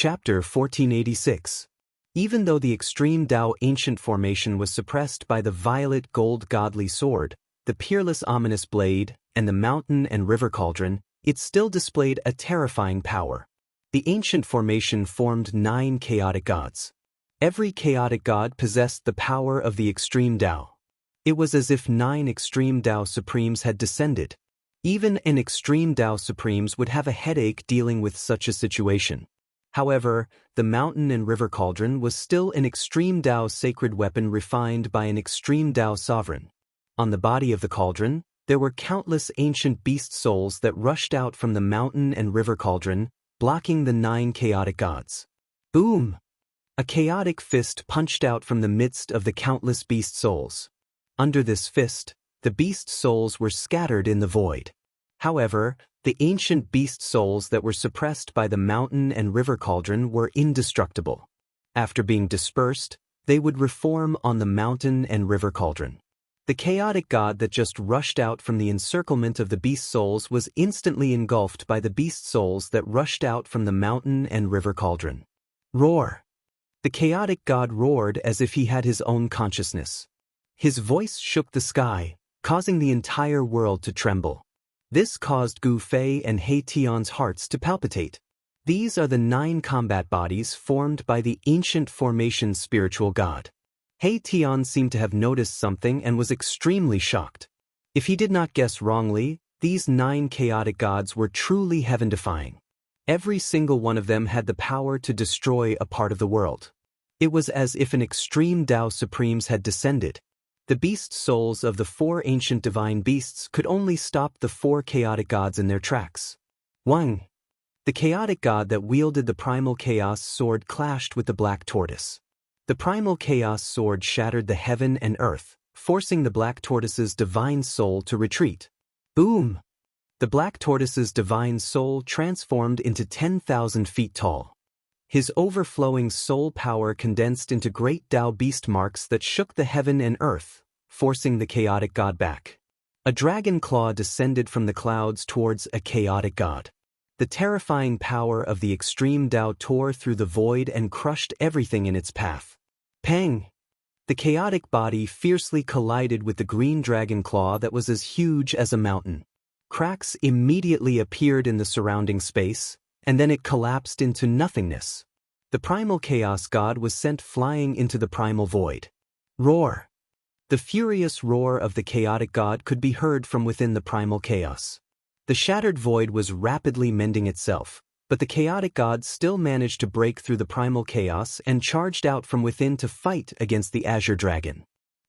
Chapter 1486. Even though the extreme Dao ancient formation was suppressed by the violet gold godly sword, the peerless ominous blade, and the mountain and river cauldron, it still displayed a terrifying power. The ancient formation formed 9 chaotic gods. Every chaotic god possessed the power of the extreme Dao. It was as if 9 extreme Dao supremes had descended. Even an extreme Dao supremes would have a headache dealing with such a situation. However, the mountain and river cauldron was still an extreme Dao sacred weapon refined by an extreme Dao sovereign. On the body of the cauldron, there were countless ancient beast souls that rushed out from the mountain and river cauldron, blocking the 9 chaotic gods. Boom! A chaotic fist punched out from the midst of the countless beast souls. Under this fist, the beast souls were scattered in the void. However, the ancient beast souls that were suppressed by the mountain and river cauldron were indestructible. After being dispersed, they would reform on the mountain and river cauldron. The chaotic god that just rushed out from the encirclement of the beast souls was instantly engulfed by the beast souls that rushed out from the mountain and river cauldron. Roar! The chaotic god roared as if he had his own consciousness. His voice shook the sky, causing the entire world to tremble. This caused Gu Fei and He Tian's hearts to palpitate. These are the 9 combat bodies formed by the ancient formation spiritual god. He Tian seemed to have noticed something and was extremely shocked. If he did not guess wrongly, these 9 chaotic gods were truly heaven-defying. Every single one of them had the power to destroy a part of the world. It was as if an extreme Dao supremes had descended. The beast souls of the 4 ancient divine beasts could only stop the 4 chaotic gods in their tracks. Wang, the chaotic god that wielded the primal chaos sword, clashed with the black tortoise. The primal chaos sword shattered the heaven and earth, forcing the black tortoise's divine soul to retreat. Boom! The black tortoise's divine soul transformed into 10,000 feet tall. His overflowing soul power condensed into great Dao beast marks that shook the heaven and earth, forcing the chaotic god back. A dragon claw descended from the clouds towards a chaotic god. The terrifying power of the extreme Dao tore through the void and crushed everything in its path. Pang! The chaotic body fiercely collided with the green dragon claw that was as huge as a mountain. Cracks immediately appeared in the surrounding space, and then it collapsed into nothingness. The primal chaos god was sent flying into the primal void. Roar! The furious roar of the chaotic god could be heard from within the primal chaos. The shattered void was rapidly mending itself, but the chaotic god still managed to break through the primal chaos and charged out from within to fight against the azure dragon.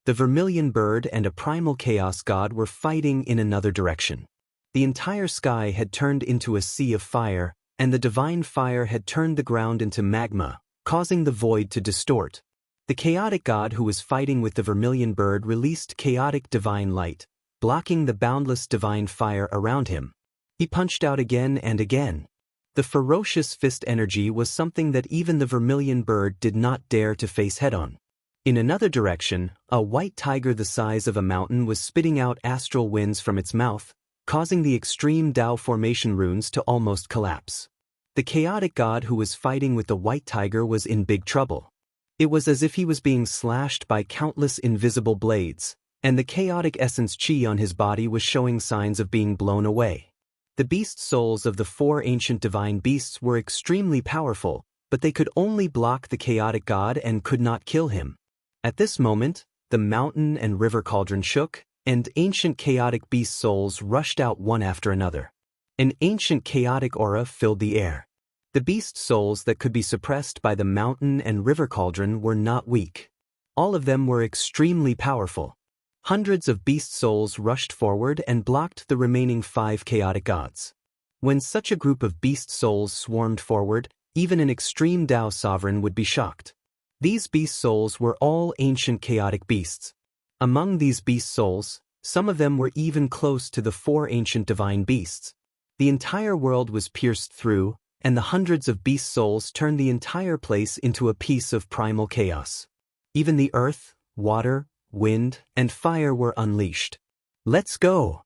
The vermilion bird and a primal chaos god were fighting in another direction. The entire sky had turned into a sea of fire, and the divine fire had turned the ground into magma, causing the void to distort. The chaotic god who was fighting with the vermilion bird released chaotic divine light, blocking the boundless divine fire around him. He punched out again and again. The ferocious fist energy was something that even the vermilion bird did not dare to face head-on. In another direction, a white tiger the size of a mountain was spitting out astral winds from its mouth, causing the extreme Dao formation runes to almost collapse. The chaotic god who was fighting with the white tiger was in big trouble. It was as if he was being slashed by countless invisible blades, and the chaotic essence chi on his body was showing signs of being blown away. The beast souls of the 4 ancient divine beasts were extremely powerful, but they could only block the chaotic god and could not kill him. At this moment, the mountain and river cauldron shook, and ancient chaotic beast souls rushed out one after another. An ancient chaotic aura filled the air. The beast souls that could be suppressed by the mountain and river cauldron were not weak. All of them were extremely powerful. Hundreds of beast souls rushed forward and blocked the remaining 5 chaotic gods. When such a group of beast souls swarmed forward, even an extreme Dao sovereign would be shocked. These beast souls were all ancient chaotic beasts. Among these beast souls, some of them were even close to the 4 ancient divine beasts. The entire world was pierced through, and the hundreds of beast souls turned the entire place into a piece of primal chaos. Even the earth, water, wind, and fire were unleashed. Let's go!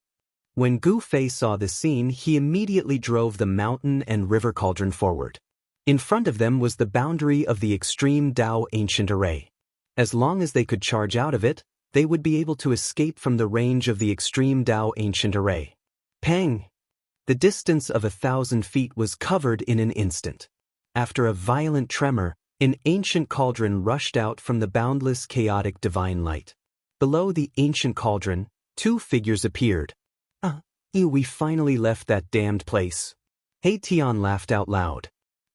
When Gu Fei saw this scene, he immediately drove the mountain and river cauldron forward. In front of them was the boundary of the extreme Dao ancient array. As long as they could charge out of it, they would be able to escape from the range of the extreme Dao ancient array. Pang! The distance of 1,000 feet was covered in an instant. After a violent tremor, an ancient cauldron rushed out from the boundless chaotic divine light. Below the ancient cauldron, two figures appeared. We finally left that damned place. He Tian laughed out loud.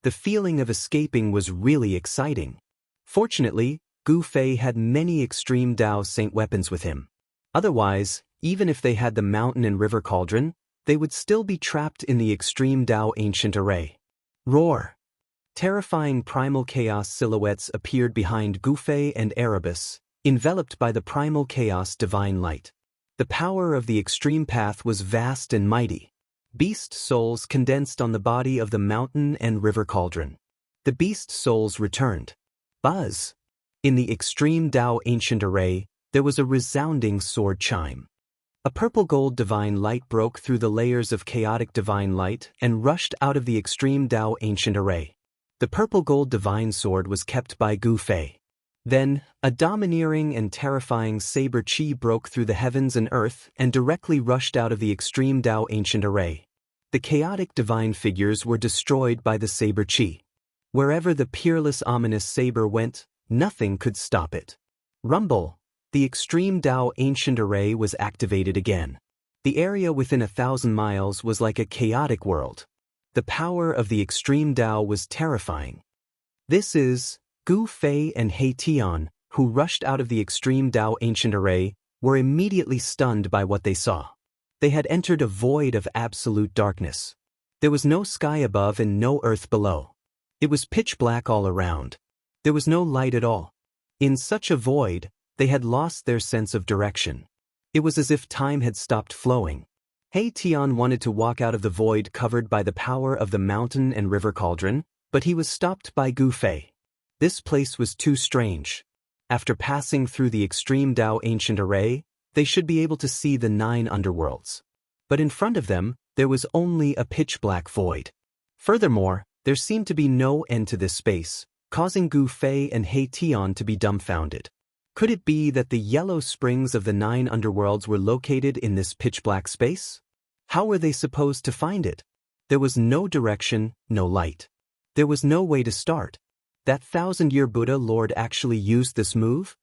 The feeling of escaping was really exciting. Fortunately, Gu Fei had many extreme Dao Saint weapons with him. Otherwise, even if they had the mountain and river cauldron, they would still be trapped in the extreme Dao ancient array. Roar! Terrifying primal chaos silhouettes appeared behind Gu Fei and Erebus, enveloped by the primal chaos divine light. The power of the extreme path was vast and mighty. Beast souls condensed on the body of the mountain and river cauldron. The beast souls returned. Buzz! In the extreme Dao ancient array, there was a resounding sword chime. A purple-gold divine light broke through the layers of chaotic divine light and rushed out of the extreme Dao ancient array. The purple-gold divine sword was kept by Gu Fei. Then, a domineering and terrifying saber chi broke through the heavens and earth and directly rushed out of the extreme Dao ancient array. The chaotic divine figures were destroyed by the saber chi. Wherever the peerless ominous saber went, nothing could stop it. Rumble! The extreme Dao ancient array was activated again. The area within 1,000 miles was like a chaotic world. The power of the extreme Dao was terrifying. This is Gu Fei and He Tian, who rushed out of the extreme Dao ancient array, were immediately stunned by what they saw. They had entered a void of absolute darkness. There was no sky above and no earth below. It was pitch black all around. There was no light at all. In such a void, they had lost their sense of direction. It was as if time had stopped flowing. He Tian wanted to walk out of the void covered by the power of the mountain and river cauldron, but he was stopped by Gu Fei. This place was too strange. After passing through the extreme Dao ancient array, they should be able to see the 9 underworlds. But in front of them, there was only a pitch-black void. Furthermore, there seemed to be no end to this space, causing Gu Fei and He Tian to be dumbfounded. Could it be that the yellow springs of the 9 underworlds were located in this pitch-black space? How were they supposed to find it? There was no direction, no light. There was no way to start. That 1,000-year Buddha Lord actually used this move?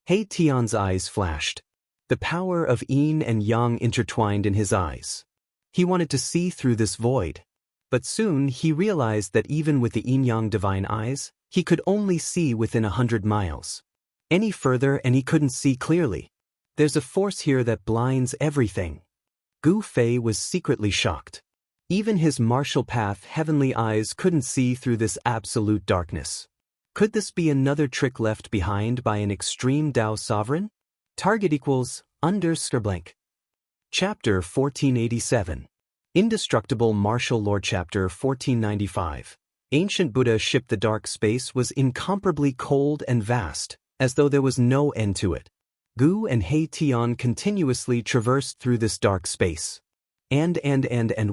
He Tian's eyes flashed. The power of yin and yang intertwined in his eyes. He wanted to see through this void. But soon he realized that even with the yin-yang divine eyes, he could only see within 100 miles. Any further and he couldn't see clearly. There's a force here that blinds everything. Gu Fei was secretly shocked. Even his martial path heavenly eyes couldn't see through this absolute darkness. Could this be another trick left behind by an extreme Dao sovereign? Target equals _blank. Chapter 1487. Indestructible Martial Lord. Chapter 1495. Ancient Buddha ship. The dark space was incomparably cold and vast, as though there was no end to it. Gu and He Tian continuously traversed through this dark space. And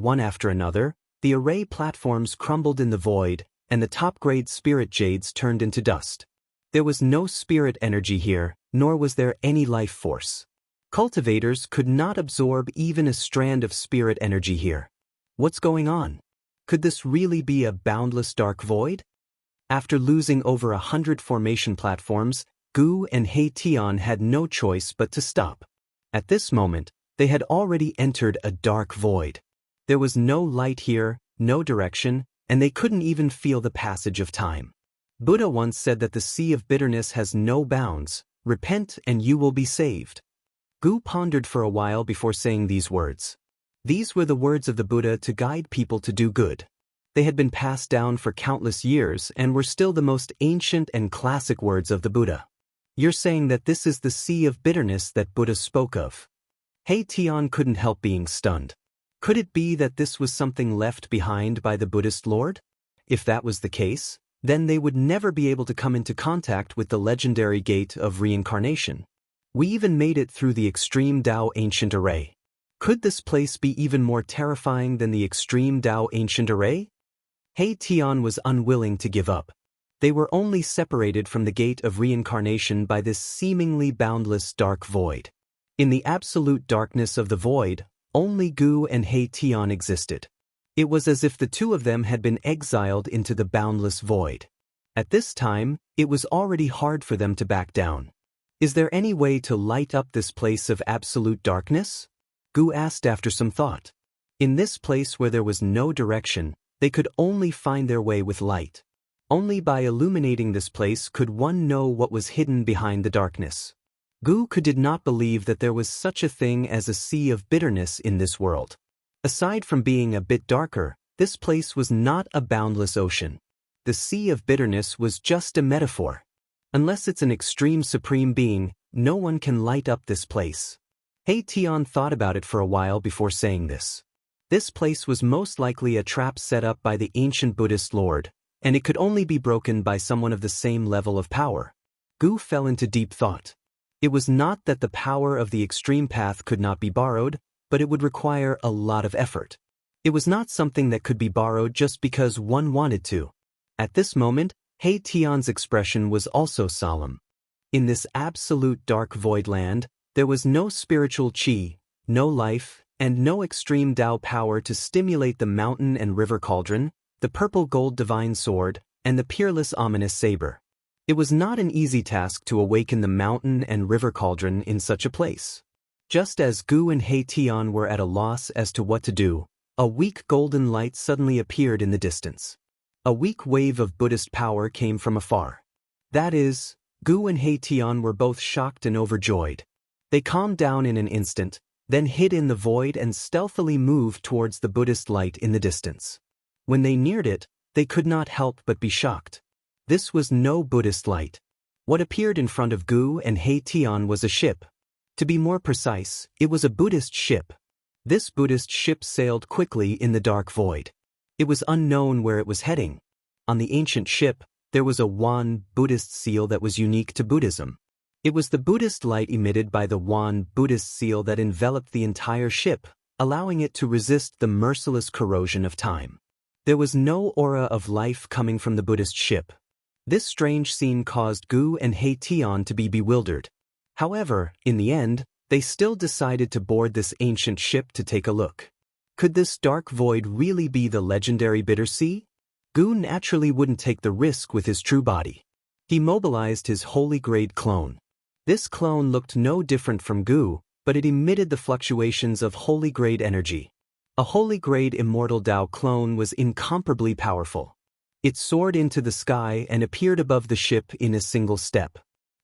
one after another, the array platforms crumbled in the void, and the top-grade spirit jades turned into dust. There was no spirit energy here, nor was there any life force. Cultivators could not absorb even a strand of spirit energy here. What's going on? Could this really be a boundless dark void? After losing over 100 formation platforms, Gu and He Tian had no choice but to stop. At this moment, they had already entered a dark void. There was no light here, no direction, and they couldn't even feel the passage of time. Buddha once said that the sea of bitterness has no bounds. Repent and you will be saved. Gu pondered for a while before saying these words. These were the words of the Buddha to guide people to do good. They had been passed down for countless years and were still the most ancient and classic words of the Buddha. You're saying that this is the sea of bitterness that Buddha spoke of. He Tian couldn't help being stunned. Could it be that this was something left behind by the Buddhist Lord? If that was the case, then they would never be able to come into contact with the legendary gate of reincarnation. We even made it through the extreme Dao ancient array. Could this place be even more terrifying than the extreme Dao ancient array? He Tian was unwilling to give up. They were only separated from the gate of reincarnation by this seemingly boundless dark void. In the absolute darkness of the void, only Gu and He Tian existed. It was as if the two of them had been exiled into the boundless void. At this time, it was already hard for them to back down. Is there any way to light up this place of absolute darkness? Gu asked after some thought. In this place where there was no direction, they could only find their way with light. Only by illuminating this place could one know what was hidden behind the darkness. Gu did not believe that there was such a thing as a sea of bitterness in this world. Aside from being a bit darker, this place was not a boundless ocean. The sea of bitterness was just a metaphor. Unless it's an extreme supreme being, no one can light up this place. He Tian thought about it for a while before saying this. This place was most likely a trap set up by the ancient Buddhist lord, and it could only be broken by someone of the same level of power. Gu fell into deep thought. It was not that the power of the extreme path could not be borrowed, but it would require a lot of effort. It was not something that could be borrowed just because one wanted to. At this moment, He Tian's expression was also solemn. In this absolute dark void land, there was no spiritual qi, no life, and no extreme Tao power to stimulate the mountain and river cauldron, the purple gold divine sword, and the peerless ominous saber. It was not an easy task to awaken the mountain and river cauldron in such a place. Just as Gu and He Tian were at a loss as to what to do, a weak golden light suddenly appeared in the distance. A weak wave of Buddhist power came from afar. That is, Gu and He Tian were both shocked and overjoyed. They calmed down in an instant, then hid in the void and stealthily moved towards the Buddhist light in the distance. When they neared it, they could not help but be shocked. This was no Buddhist light. What appeared in front of Gu and He Tian was a ship. To be more precise, it was a Buddhist ship. This Buddhist ship sailed quickly in the dark void. It was unknown where it was heading. On the ancient ship, there was a Wan Buddhist seal that was unique to Buddhism. It was the Buddhist light emitted by the Wan Buddhist seal that enveloped the entire ship, allowing it to resist the merciless corrosion of time. There was no aura of life coming from the Buddhist ship. This strange scene caused Gu and He Tian to be bewildered. However, in the end, they still decided to board this ancient ship to take a look. Could this dark void really be the legendary Bitter Sea? Gu naturally wouldn't take the risk with his true body. He mobilized his holy grade clone. This clone looked no different from Gu, but it emitted the fluctuations of holy grade energy. A holy grade immortal Tao clone was incomparably powerful. It soared into the sky and appeared above the ship in a single step.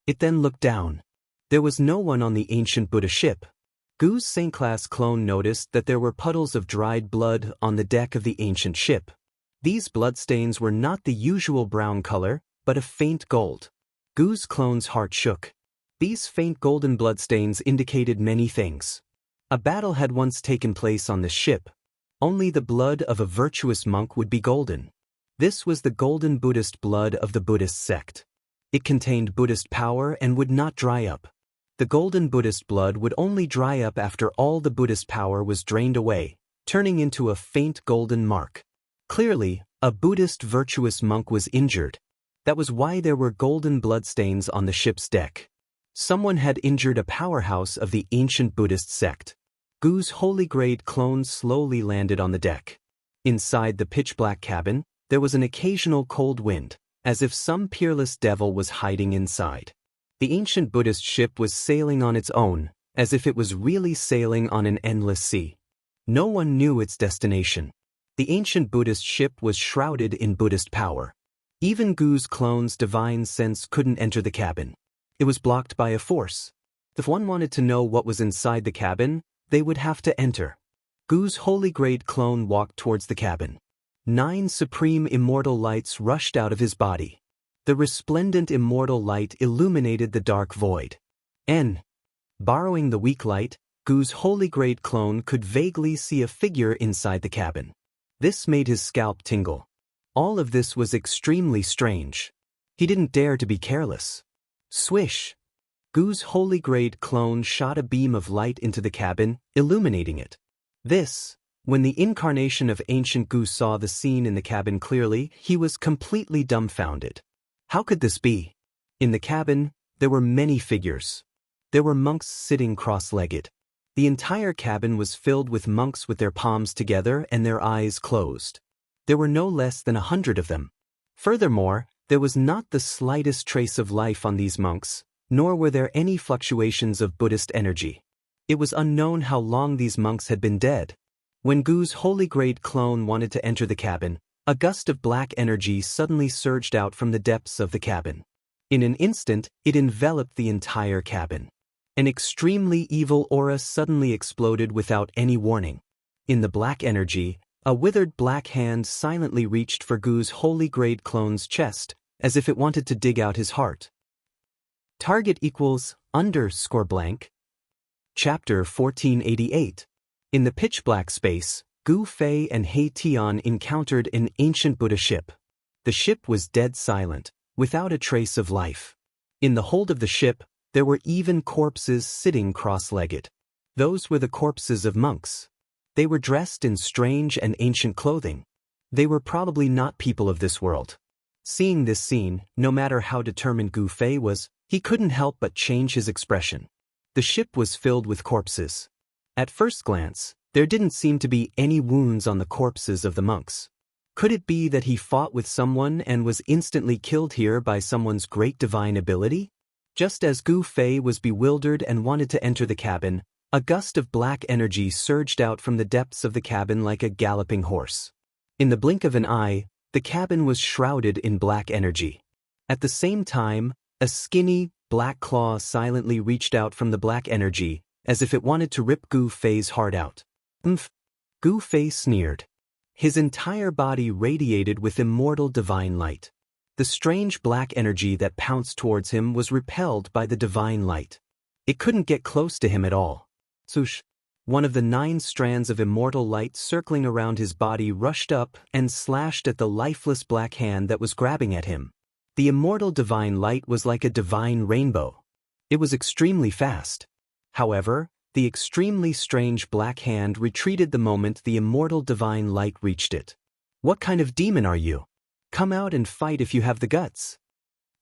It then looked down. There was no one on the ancient Buddha ship. Gu's Saint-class clone noticed that there were puddles of dried blood on the deck of the ancient ship. These bloodstains were not the usual brown color, but a faint gold. Gu's clone's heart shook. These faint golden bloodstains indicated many things. A battle had once taken place on this ship. Only the blood of a virtuous monk would be golden. This was the golden Buddhist blood of the Buddhist sect. It contained Buddhist power and would not dry up. The golden Buddhist blood would only dry up after all the Buddhist power was drained away, turning into a faint golden mark. Clearly, a Buddhist virtuous monk was injured. That was why there were golden bloodstains on the ship's deck. Someone had injured a powerhouse of the ancient Buddhist sect. Gu's holy grade clone slowly landed on the deck. Inside the pitch-black cabin, there was an occasional cold wind, as if some peerless devil was hiding inside. The ancient Buddhist ship was sailing on its own, as if it was really sailing on an endless sea. No one knew its destination. The ancient Buddhist ship was shrouded in Buddhist power. Even Gu's clone's divine sense couldn't enter the cabin. It was blocked by a force. If one wanted to know what was inside the cabin, they would have to enter. Gu's holy grade clone walked towards the cabin. 9 supreme immortal lights rushed out of his body. The resplendent immortal light illuminated the dark void. Borrowing the weak light, Gu's holy grade clone could vaguely see a figure inside the cabin. This made his scalp tingle. All of this was extremely strange. He didn't dare to be careless. Swish! Gu's holy grade clone shot a beam of light into the cabin, illuminating it. This When the incarnation of ancient Gu saw the scene in the cabin clearly, he was completely dumbfounded. How could this be? In the cabin, there were many figures. There were monks sitting cross-legged. The entire cabin was filled with monks with their palms together and their eyes closed. There were no less than 100 of them. Furthermore, there was not the slightest trace of life on these monks, nor were there any fluctuations of Buddhist energy. It was unknown how long these monks had been dead. When Gu's holy-grade clone wanted to enter the cabin, a gust of black energy suddenly surged out from the depths of the cabin. In an instant, it enveloped the entire cabin. An extremely evil aura suddenly exploded without any warning. In the black energy, a withered black hand silently reached for Gu's holy-grade clone's chest, as if it wanted to dig out his heart. Target equals _blank. Chapter 1488. In the pitch-black space, Gu Fei and He Tian encountered an ancient Buddha ship. The ship was dead silent, without a trace of life. In the hold of the ship, there were even corpses sitting cross-legged. Those were the corpses of monks. They were dressed in strange and ancient clothing. They were probably not people of this world. Seeing this scene, no matter how determined Gu Fei was, he couldn't help but change his expression. The ship was filled with corpses. At first glance, there didn't seem to be any wounds on the corpses of the monks. Could it be that he fought with someone and was instantly killed here by someone's great divine ability? Just as Gu Fei was bewildered and wanted to enter the cabin, a gust of black energy surged out from the depths of the cabin like a galloping horse. In the blink of an eye, the cabin was shrouded in black energy. At the same time, a skinny, black claw silently reached out from the black energy, as if it wanted to rip Gu Fei's heart out. Gu Fei sneered. His entire body radiated with immortal divine light. The strange black energy that pounced towards him was repelled by the divine light. It couldn't get close to him at all. Swoosh! One of the 9 strands of immortal light circling around his body rushed up and slashed at the lifeless black hand that was grabbing at him. The immortal divine light was like a divine rainbow. It was extremely fast. However, the extremely strange black hand retreated the moment the immortal divine light reached it. What kind of demon are you? Come out and fight if you have the guts.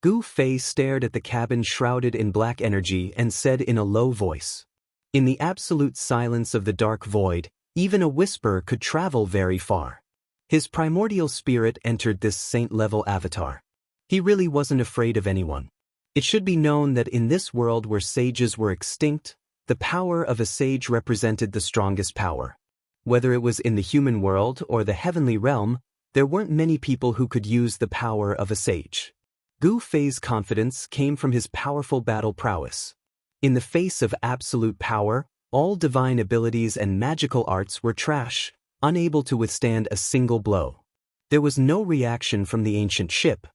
Gu Fei stared at the cabin shrouded in black energy and said in a low voice. In the absolute silence of the dark void, even a whisper could travel very far. His primordial spirit entered this saint-level avatar. He really wasn't afraid of anyone. It should be known that in this world where sages were extinct, the power of a sage represented the strongest power. Whether it was in the human world or the heavenly realm, there weren't many people who could use the power of a sage. Gu Fei's confidence came from his powerful battle prowess. In the face of absolute power, all divine abilities and magical arts were trash, unable to withstand a single blow. There was no reaction from the ancient ship.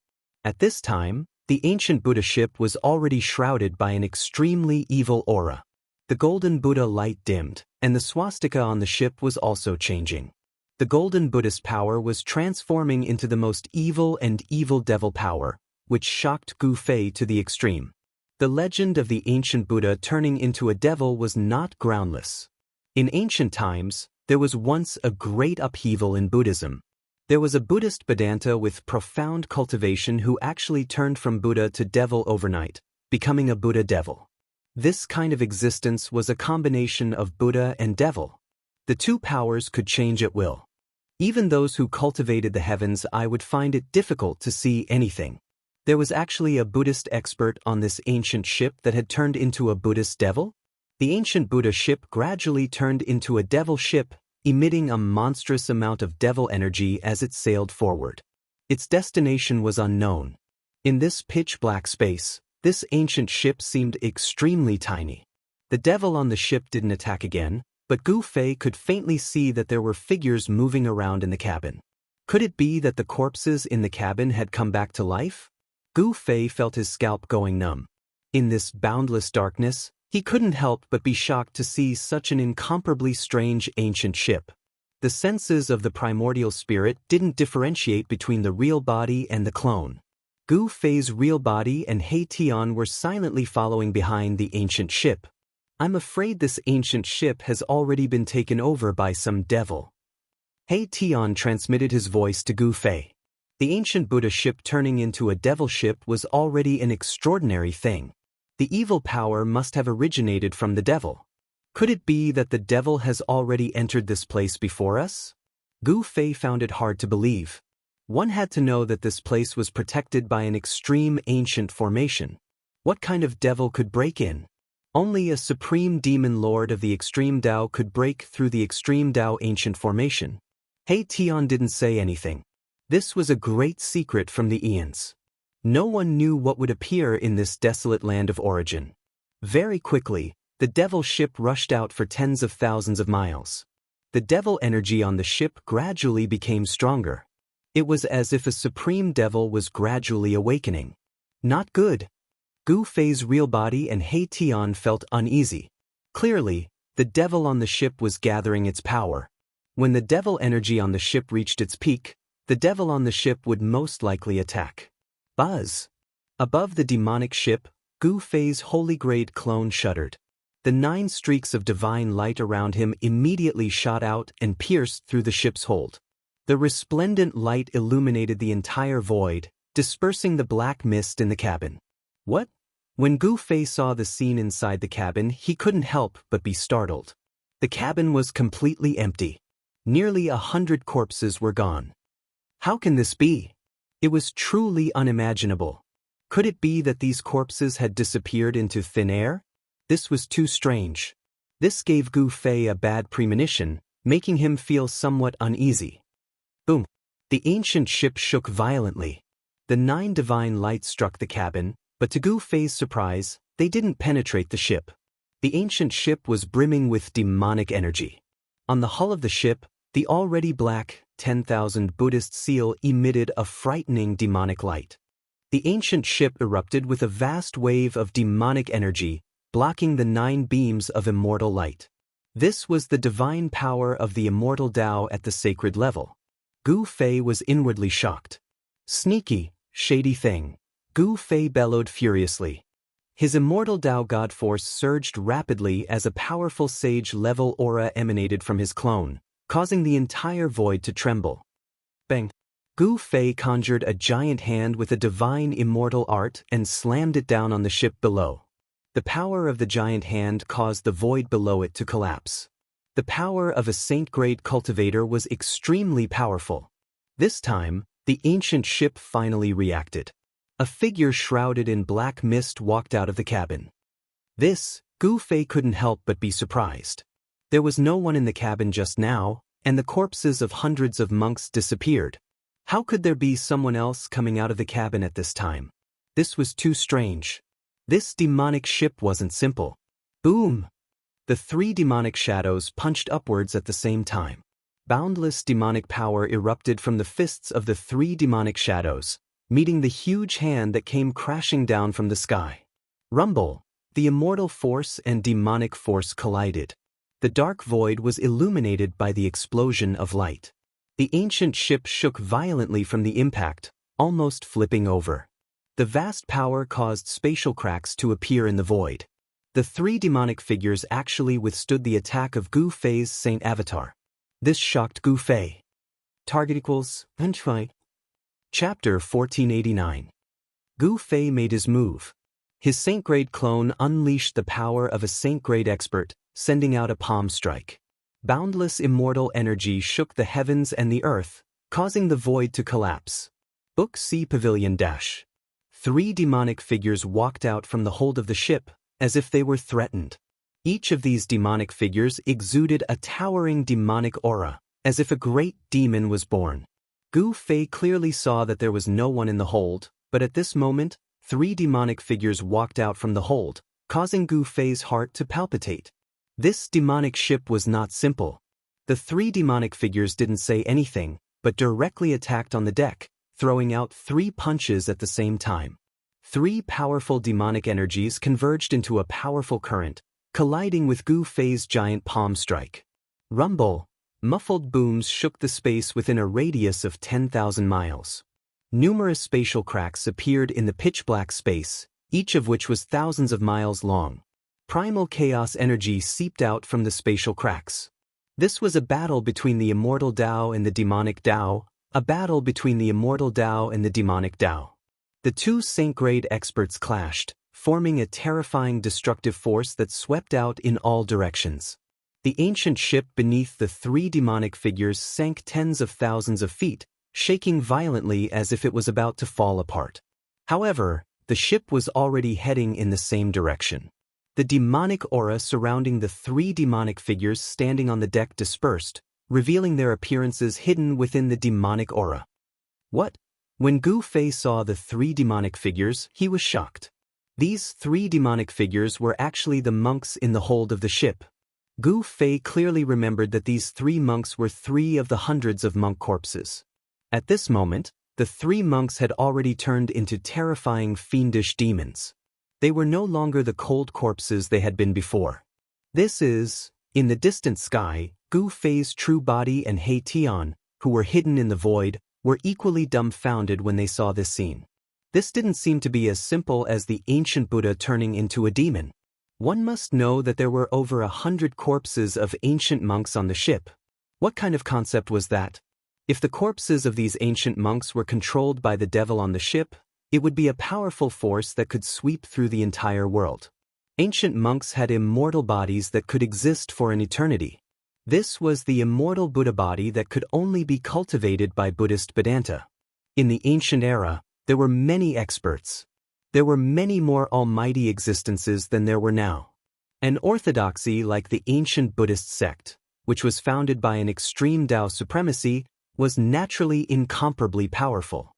At this time, the ancient Buddha ship was already shrouded by an extremely evil aura. The golden Buddha light dimmed, and the swastika on the ship was also changing. The golden Buddhist power was transforming into the most evil and evil devil power, which shocked Gu Fei to the extreme. The legend of the ancient Buddha turning into a devil was not groundless. In ancient times, there was once a great upheaval in Buddhism. There was a Buddhist Vedanta with profound cultivation who actually turned from Buddha to devil overnight, becoming a Buddha devil. This kind of existence was a combination of Buddha and devil. The two powers could change at will. Even those who cultivated the heavens eye would find it difficult to see anything. There was actually a Buddhist expert on this ancient ship that had turned into a Buddhist devil. The ancient Buddha ship gradually turned into a devil ship, emitting a monstrous amount of devil energy as it sailed forward. Its destination was unknown. In this pitch-black space, this ancient ship seemed extremely tiny. The devil on the ship didn't attack again, but Gu Fei could faintly see that there were figures moving around in the cabin. Could it be that the corpses in the cabin had come back to life? Gu Fei felt his scalp going numb. In this boundless darkness, he couldn't help but be shocked to see such an incomparably strange ancient ship. The senses of the primordial spirit didn't differentiate between the real body and the clone. Gu Fei's real body and He Tian were silently following behind the ancient ship. I'm afraid this ancient ship has already been taken over by some devil, He Tian transmitted his voice to Gu Fei. The ancient Buddha ship turning into a devil ship was already an extraordinary thing. The evil power must have originated from the devil. Could it be that the devil has already entered this place before us? Gu Fei found it hard to believe. One had to know that this place was protected by an extreme ancient formation. What kind of devil could break in? Only a supreme demon lord of the extreme Dao could break through the extreme Dao ancient formation. He Tian didn't say anything. This was a great secret from the eons. No one knew what would appear in this desolate land of origin. Very quickly, the devil ship rushed out for tens of thousands of miles. The devil energy on the ship gradually became stronger. It was as if a supreme devil was gradually awakening. Not good. Gu Fei's real body and He Tian felt uneasy. Clearly, the devil on the ship was gathering its power. When the devil energy on the ship reached its peak, the devil on the ship would most likely attack. Buzz! Above the demonic ship, Gu Fei's holy grade clone shuddered. The 9 streaks of divine light around him immediately shot out and pierced through the ship's hold. The resplendent light illuminated the entire void, dispersing the black mist in the cabin. What? When Gu Fei saw the scene inside the cabin, he couldn't help but be startled. The cabin was completely empty. Nearly 100 corpses were gone. How can this be? It was truly unimaginable. Could it be that these corpses had disappeared into thin air? This was too strange. This gave Gu Fei a bad premonition, making him feel somewhat uneasy. Boom! The ancient ship shook violently. The 9 divine lights struck the cabin, but to Gu Fei's surprise, they didn't penetrate the ship. The ancient ship was brimming with demonic energy. On the hull of the ship, the already black, 10,000 Buddhist seal emitted a frightening demonic light. The ancient ship erupted with a vast wave of demonic energy, blocking the 9 beams of immortal light. This was the divine power of the immortal Dao at the sacred level. Gu Fei was inwardly shocked. Sneaky, shady thing. Gu Fei bellowed furiously. His immortal Dao God force surged rapidly as a powerful sage-level aura emanated from his clone, causing the entire void to tremble. Bang! Gu Fei conjured a giant hand with a divine immortal art and slammed it down on the ship below. The power of the giant hand caused the void below it to collapse. The power of a saint-grade cultivator was extremely powerful. This time, the ancient ship finally reacted. A figure shrouded in black mist walked out of the cabin. This, Gu Fei couldn't help but be surprised. There was no one in the cabin just now, and the corpses of hundreds of monks disappeared. How could there be someone else coming out of the cabin at this time? This was too strange. This demonic ship wasn't simple. Boom! The 3 demonic shadows punched upwards at the same time. Boundless demonic power erupted from the fists of the 3 demonic shadows, meeting the huge hand that came crashing down from the sky. Rumble! The immortal force and demonic force collided. The dark void was illuminated by the explosion of light. The ancient ship shook violently from the impact, almost flipping over. The vast power caused spatial cracks to appear in the void. The 3 demonic figures actually withstood the attack of Gu Fei's Saint Avatar. This shocked Gu Fei. Target equals Unfight. Chapter 1489. Gu Fei made his move. His saint-grade clone unleashed the power of a saint-grade expert, sending out a palm strike. Boundless immortal energy shook the heavens and the earth, causing the void to collapse. Book C Pavilion Dash. 3 demonic figures walked out from the hold of the ship, as if they were threatened. Each of these demonic figures exuded a towering demonic aura, as if a great demon was born. Gu Fei clearly saw that there was no one in the hold, but at this moment, 3 demonic figures walked out from the hold, causing Gu Fei's heart to palpitate. This demonic ship was not simple. The 3 demonic figures didn't say anything, but directly attacked on the deck, throwing out 3 punches at the same time. 3 powerful demonic energies converged into a powerful current, colliding with Gu Fei's giant palm strike. Rumble! Muffled booms shook the space within a radius of 10,000 miles. Numerous spatial cracks appeared in the pitch-black space, each of which was thousands of miles long. Primal chaos energy seeped out from the spatial cracks. This was a battle between the immortal Dao and the demonic Dao, a battle between the immortal Dao and the demonic Dao. The two Saint-grade experts clashed, forming a terrifying destructive force that swept out in all directions. The ancient ship beneath the three demonic figures sank tens of thousands of feet, shaking violently as if it was about to fall apart. However, the ship was already heading in the same direction. The demonic aura surrounding the three demonic figures standing on the deck dispersed, revealing their appearances hidden within the demonic aura. What? When Gu Fei saw the three demonic figures, he was shocked. These three demonic figures were actually the monks in the hold of the ship. Gu Fei clearly remembered that these three monks were three of the hundreds of monk corpses. At this moment, the three monks had already turned into terrifying fiendish demons. They were no longer the cold corpses they had been before. This is, in the distant sky, Gu Fei's true body and He Tian, who were hidden in the void, were equally dumbfounded when they saw this scene. This didn't seem to be as simple as the ancient Buddha turning into a demon. One must know that there were over 100 corpses of ancient monks on the ship. What kind of concept was that? If the corpses of these ancient monks were controlled by the devil on the ship, it would be a powerful force that could sweep through the entire world. Ancient monks had immortal bodies that could exist for an eternity. This was the immortal Buddha body that could only be cultivated by Buddhist Vedanta. In the ancient era, there were many experts. There were many more almighty existences than there were now. An orthodoxy like the ancient Buddhist sect, which was founded by an extreme Tao supremacy, was naturally incomparably powerful.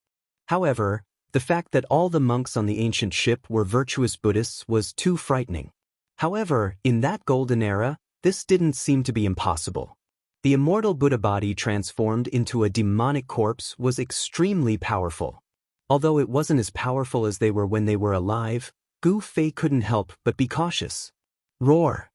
However, the fact that all the monks on the ancient ship were virtuous Buddhists was too frightening. However, in that golden era, this didn't seem to be impossible. The immortal Buddha body transformed into a demonic corpse was extremely powerful. Although it wasn't as powerful as they were when they were alive, Gu Fei couldn't help but be cautious. Roar!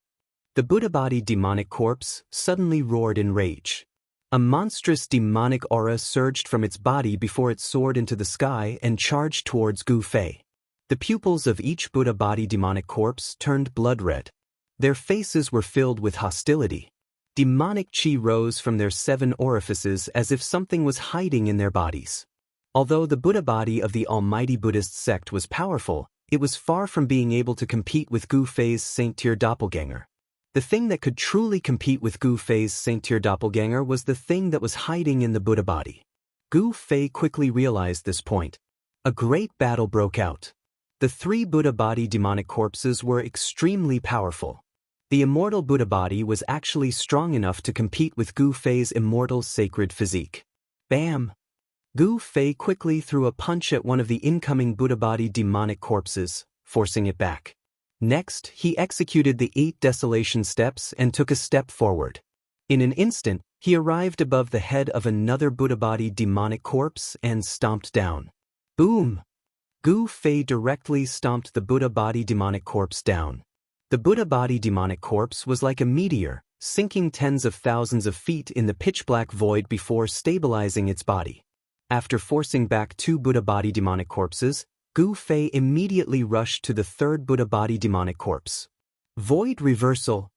The Buddha body demonic corpse suddenly roared in rage. A monstrous demonic aura surged from its body before it soared into the sky and charged towards Gu Fei. The pupils of each Buddha body demonic corpse turned blood red. Their faces were filled with hostility. Demonic chi rose from their 7 orifices as if something was hiding in their bodies. Although the Buddha body of the almighty Buddhist sect was powerful, it was far from being able to compete with Gu Fei's Saint-tier doppelganger. The thing that could truly compete with Gu Fei's Saint-tier doppelganger was the thing that was hiding in the Buddha body. Gu Fei quickly realized this point. A great battle broke out. The 3 Buddha body demonic corpses were extremely powerful. The immortal Buddha body was actually strong enough to compete with Gu Fei's immortal sacred physique. Bam! Gu Fei quickly threw a punch at one of the incoming Buddha body demonic corpses, forcing it back. Next, he executed the 8 desolation steps and took a step forward. In an instant, he arrived above the head of another Buddha body demonic corpse and stomped down. Boom! Gu Fei directly stomped the Buddha body demonic corpse down. The Buddha body demonic corpse was like a meteor, sinking tens of thousands of feet in the pitch-black void before stabilizing its body. After forcing back 2 Buddha body demonic corpses, Gu Fei immediately rushed to the 3rd Buddha body demonic corpse. Void reversal.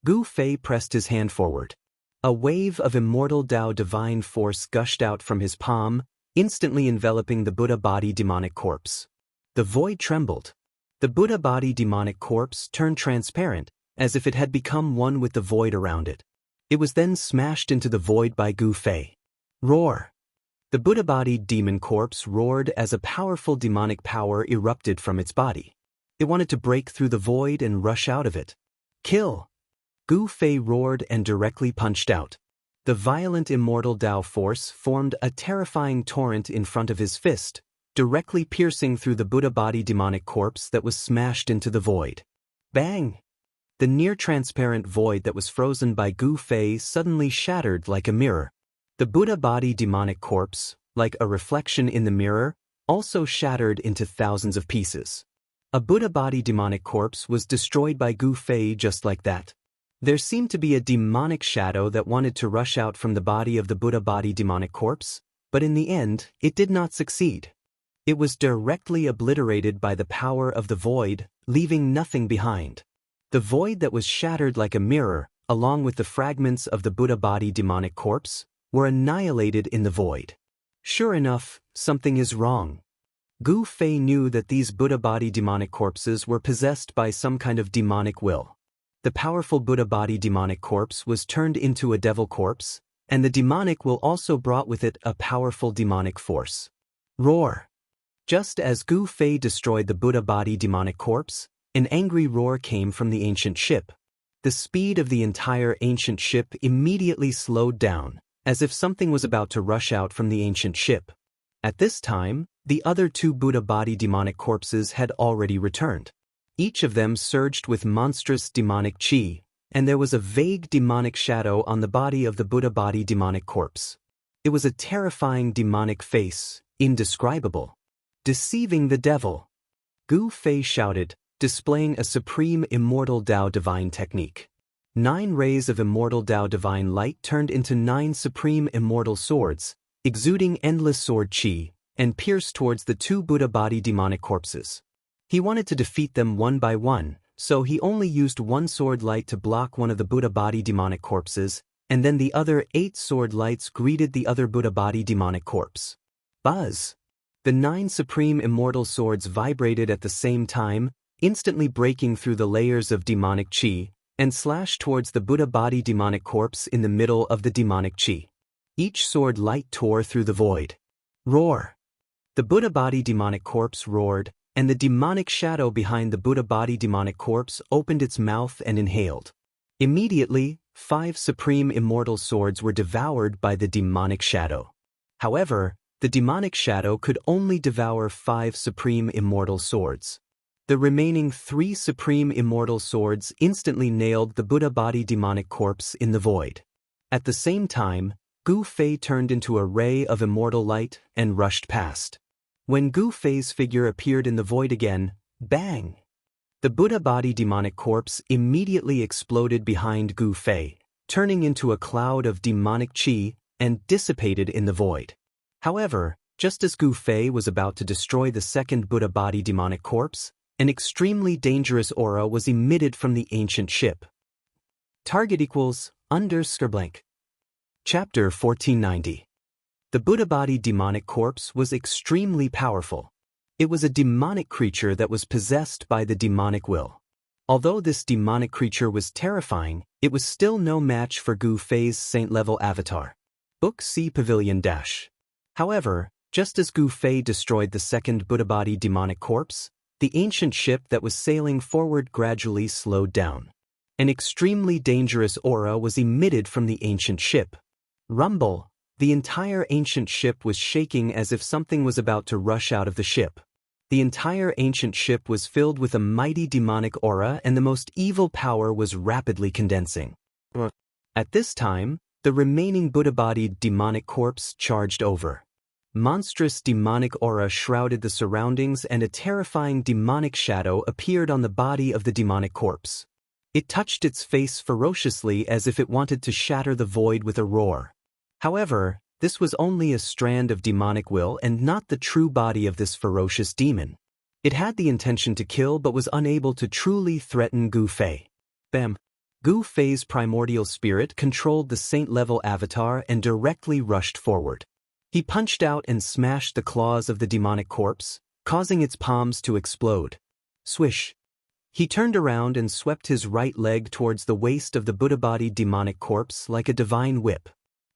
Gu Fei pressed his hand forward. A wave of immortal Tao divine force gushed out from his palm, instantly enveloping the Buddha body demonic corpse. The void trembled. The Buddha body demonic corpse turned transparent, as if it had become one with the void around it. It was then smashed into the void by Gu Fei. Roar! The Buddha body demon corpse roared as a powerful demonic power erupted from its body. It wanted to break through the void and rush out of it. Kill! Gu Fei roared and directly punched out. The violent immortal Tao force formed a terrifying torrent in front of his fist, directly piercing through the Buddha body demonic corpse that was smashed into the void. Bang! The near-transparent void that was frozen by Gu Fei suddenly shattered like a mirror. The Buddha body demonic corpse, like a reflection in the mirror, also shattered into thousands of pieces. A Buddha body demonic corpse was destroyed by Gu Fei just like that. There seemed to be a demonic shadow that wanted to rush out from the body of the Buddha body demonic corpse, but in the end, it did not succeed. It was directly obliterated by the power of the void, leaving nothing behind. The void that was shattered like a mirror, along with the fragments of the Buddha body demonic corpse, were annihilated in the void. Sure enough, something is wrong. Gu Fei knew that these Buddha body demonic corpses were possessed by some kind of demonic will. The powerful Buddha body demonic corpse was turned into a devil corpse, and the demonic will also brought with it a powerful demonic force. Roar! Just as Gu Fei destroyed the Buddha body demonic corpse, an angry roar came from the ancient ship. The speed of the entire ancient ship immediately slowed down, as if something was about to rush out from the ancient ship. At this time, the other two Buddha body demonic corpses had already returned. Each of them surged with monstrous demonic chi, and there was a vague demonic shadow on the body of the Buddha body demonic corpse. It was a terrifying demonic face, indescribable. Deceiving the devil! Gu Fei shouted, displaying a supreme immortal Dao divine technique. 9 rays of immortal Dao divine light turned into 9 supreme immortal swords, exuding endless sword chi, and pierced towards the two Buddha body demonic corpses. He wanted to defeat them one by one, so he only used 1 sword light to block one of the Buddha body demonic corpses, and then the other 8 sword lights greeted the other Buddha body demonic corpse. Buzz! The 9 supreme immortal swords vibrated at the same time, instantly breaking through the layers of demonic chi, and slashed towards the Buddha body demonic corpse in the middle of the demonic chi. Each sword light tore through the void. Roar! The Buddha body demonic corpse roared, and the demonic shadow behind the Buddha body demonic corpse opened its mouth and inhaled. Immediately, 5 supreme immortal swords were devoured by the demonic shadow. However, the demonic shadow could only devour 5 supreme immortal swords. The remaining 3 supreme immortal swords instantly nailed the Buddha body demonic corpse in the void. At the same time, Gu Fei turned into a ray of immortal light and rushed past. When Gu Fei's figure appeared in the void again, bang! The Buddha body demonic corpse immediately exploded behind Gu Fei, turning into a cloud of demonic chi, and dissipated in the void. However, just as Gu Fei was about to destroy the second Buddha body demonic corpse, an extremely dangerous aura was emitted from the ancient ship. Target equals _blank. Chapter 1490. The Buddha body demonic corpse was extremely powerful. It was a demonic creature that was possessed by the demonic will. Although this demonic creature was terrifying, it was still no match for Gu Fei's saint-level avatar. Book C Pavilion Dash. However, just as Gu Fei destroyed the second Buddha body demonic corpse, the ancient ship that was sailing forward gradually slowed down. An extremely dangerous aura was emitted from the ancient ship. Rumble! The entire ancient ship was shaking as if something was about to rush out of the ship. The entire ancient ship was filled with a mighty demonic aura, and the most evil power was rapidly condensing. At this time, the remaining Buddha-bodied demonic corpse charged over. Monstrous demonic aura shrouded the surroundings, and a terrifying demonic shadow appeared on the body of the demonic corpse. It touched its face ferociously as if it wanted to shatter the void with a roar. However, this was only a strand of demonic will and not the true body of this ferocious demon. It had the intention to kill but was unable to truly threaten Gu Fei. Bam! Gu Fei's primordial spirit controlled the saint-level avatar and directly rushed forward. He punched out and smashed the claws of the demonic corpse, causing its palms to explode. Swish! He turned around and swept his right leg towards the waist of the Buddha-bodied demonic corpse like a divine whip.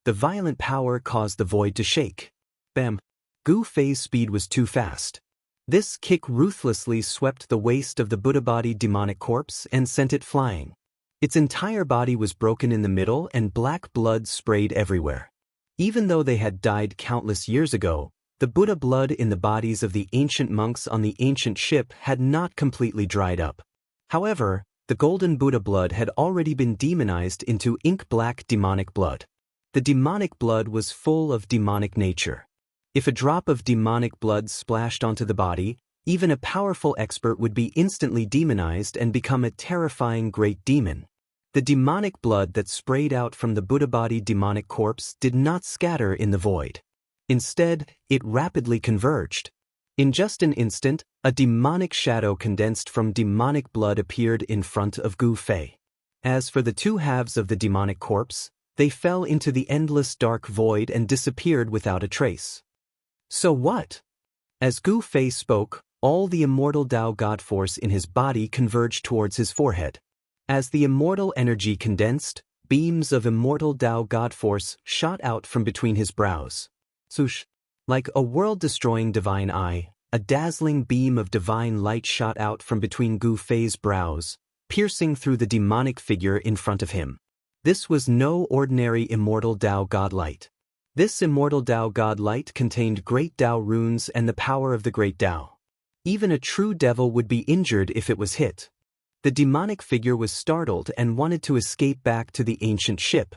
The violent power caused the void to shake. Bam! Gu Fei's speed was too fast. This kick ruthlessly swept the waist of the Buddha-bodied demonic corpse and sent it flying. Its entire body was broken in the middle and black blood sprayed everywhere. Even though they had died countless years ago, the Buddha blood in the bodies of the ancient monks on the ancient ship had not completely dried up. However, the golden Buddha blood had already been demonized into ink-black demonic blood. The demonic blood was full of demonic nature. If a drop of demonic blood splashed onto the body, even a powerful expert would be instantly demonized and become a terrifying great demon. The demonic blood that sprayed out from the Buddha-bodied demonic corpse did not scatter in the void. Instead, it rapidly converged. In just an instant, a demonic shadow condensed from demonic blood appeared in front of Gu Fei. As for the two halves of the demonic corpse, they fell into the endless dark void and disappeared without a trace. So what? As Gu Fei spoke, all the immortal Dao God force in his body converged towards his forehead. As the immortal energy condensed, beams of immortal Dao God force shot out from between his brows. Swoosh! Like a world-destroying divine eye, a dazzling beam of divine light shot out from between Gu Fei's brows, piercing through the demonic figure in front of him. This was no ordinary immortal Dao God light. This immortal Dao God light contained great Dao runes and the power of the great Dao. Even a true devil would be injured if it was hit. The demonic figure was startled and wanted to escape back to the ancient ship.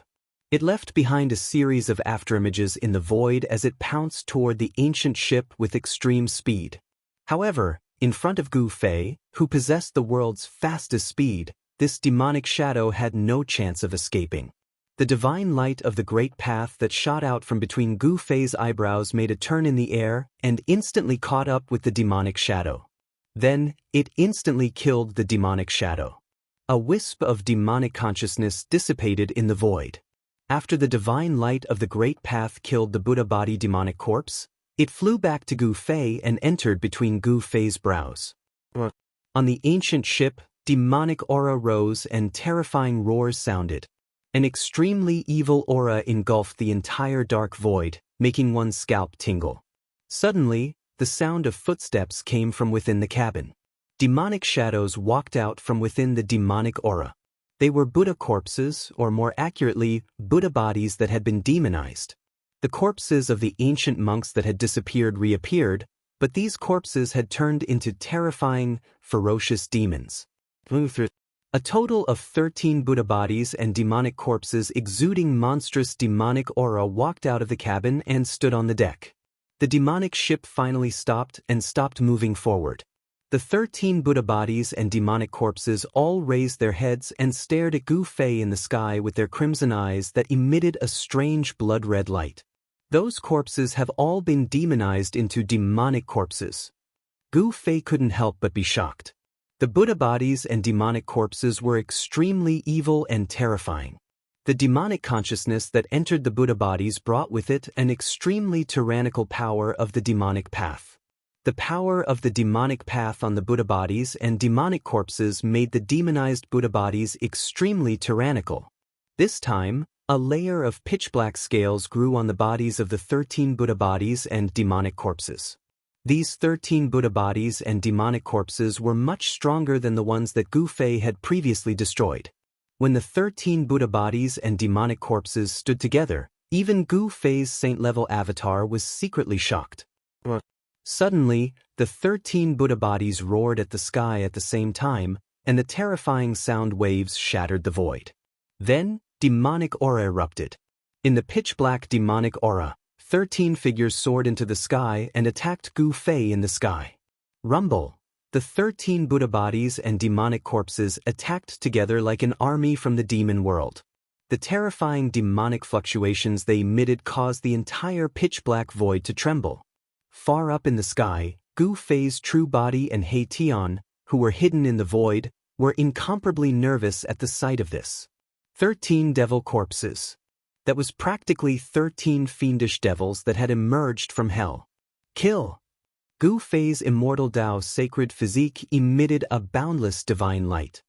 It left behind a series of afterimages in the void as it pounced toward the ancient ship with extreme speed. However, in front of Gu Fei, who possessed the world's fastest speed, this demonic shadow had no chance of escaping. The divine light of the great path that shot out from between Gu Fei's eyebrows made a turn in the air and instantly caught up with the demonic shadow. Then, it instantly killed the demonic shadow. A wisp of demonic consciousness dissipated in the void. After the divine light of the great path killed the Buddha body demonic corpse, it flew back to Gu Fei and entered between Gu Fei's brows. On the ancient ship, demonic aura rose and terrifying roars sounded. An extremely evil aura engulfed the entire dark void, making one's scalp tingle. Suddenly, the sound of footsteps came from within the cabin. Demonic shadows walked out from within the demonic aura. They were Buddha corpses, or more accurately, Buddha bodies that had been demonized. The corpses of the ancient monks that had disappeared reappeared, but these corpses had turned into terrifying, ferocious demons. A total of 13 Buddha bodies and demonic corpses exuding monstrous demonic aura walked out of the cabin and stood on the deck. The demonic ship finally stopped and stopped moving forward. The 13 Buddha bodies and demonic corpses all raised their heads and stared at Gu Fei in the sky with their crimson eyes that emitted a strange blood-red light. Those corpses have all been demonized into demonic corpses. Gu Fei couldn't help but be shocked. The Buddha bodies and demonic corpses were extremely evil and terrifying. The demonic consciousness that entered the Buddha bodies brought with it an extremely tyrannical power of the demonic path. The power of the demonic path on the Buddha bodies and demonic corpses made the demonized Buddha bodies extremely tyrannical. This time, a layer of pitch-black scales grew on the bodies of the 13 Buddha bodies and demonic corpses. These 13 Buddha bodies and demonic corpses were much stronger than the ones that Gu Fei had previously destroyed. When the 13 Buddha bodies and demonic corpses stood together, even Gu Fei's saint-level avatar was secretly shocked. Suddenly, the 13 Buddha bodies roared at the sky at the same time, and the terrifying sound waves shattered the void. Then, demonic aura erupted. In the pitch-black demonic aura, 13 figures soared into the sky and attacked Gu Fei in the sky. Rumble! The 13 Buddha bodies and demonic corpses attacked together like an army from the demon world. The terrifying demonic fluctuations they emitted caused the entire pitch-black void to tremble. Far up in the sky, Gu Fei's true body and He Tian, who were hidden in the void, were incomparably nervous at the sight of this. 13 devil corpses. That was practically 13 fiendish devils that had emerged from hell. Kill! Gu Fei's immortal Dao's sacred physique emitted a boundless divine light.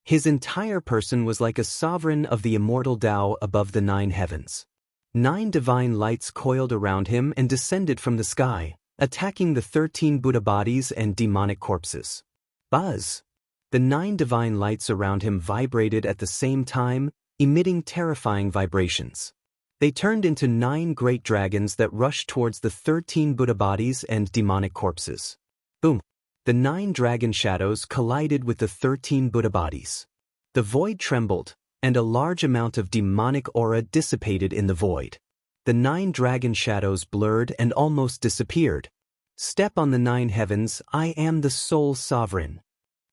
His entire person was like a sovereign of the immortal Dao above the 9 heavens. 9 divine lights coiled around him and descended from the sky, attacking the 13 Buddha bodies and demonic corpses. Buzz! The 9 divine lights around him vibrated at the same time, emitting terrifying vibrations. They turned into 9 great dragons that rushed towards the 13 Buddha bodies and demonic corpses. Boom! The 9 dragon shadows collided with the 13 Buddha bodies. The void trembled, and a large amount of demonic aura dissipated in the void. The 9 dragon shadows blurred and almost disappeared. Step on the 9 heavens, I am the sole sovereign.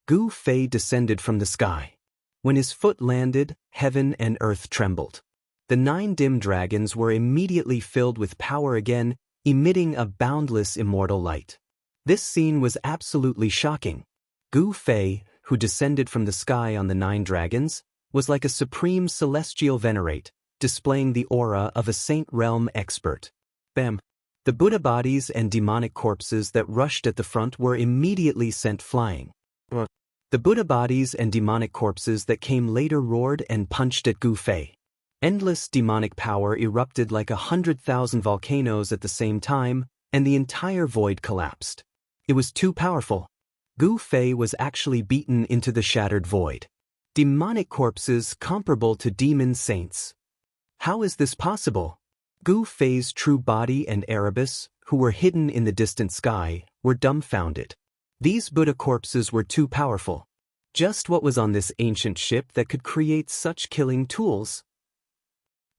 Gu Fei descended from the sky. When his foot landed, heaven and earth trembled. The 9 dim dragons were immediately filled with power again, emitting a boundless immortal light. This scene was absolutely shocking. Gu Fei, who descended from the sky on the 9 dragons, was like a supreme celestial venerate, displaying the aura of a saint realm expert. Bam! The Buddha bodies and demonic corpses that rushed at the front were immediately sent flying. The Buddha bodies and demonic corpses that came later roared and punched at Gu Fei. Endless demonic power erupted like 100,000 volcanoes at the same time, and the entire void collapsed. It was too powerful. Gu Fei was actually beaten into the shattered void. Demonic corpses comparable to demon saints. How is this possible? Gu Fei's true body and Erebus, who were hidden in the distant sky, were dumbfounded. These Buddha corpses were too powerful. Just what was on this ancient ship that could create such killing tools?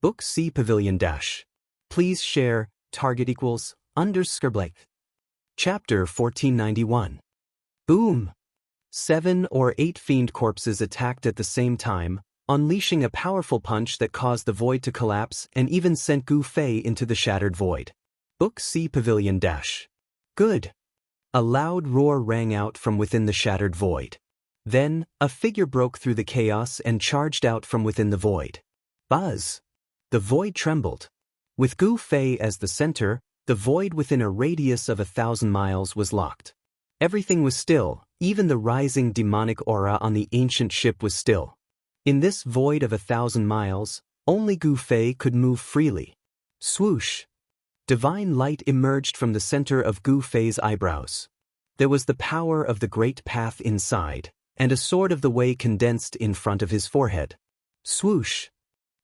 Book C Pavilion Dash. Please share, target equals, _blank. Chapter 1491. Boom! 7 or 8 fiend corpses attacked at the same time, unleashing a powerful punch that caused the void to collapse and even sent Gu Fei into the shattered void. Book C Pavilion Dash. Good! A loud roar rang out from within the shattered void. Then, a figure broke through the chaos and charged out from within the void. Buzz! The void trembled. With Gu Fei as the center, the void within a radius of 1,000 miles was locked. Everything was still, even the rising demonic aura on the ancient ship was still. In this void of 1,000 miles, only Gu Fei could move freely. Swoosh! Divine light emerged from the center of Gu Fei's eyebrows. There was the power of the great path inside, and a sword of the way condensed in front of his forehead. Swoosh!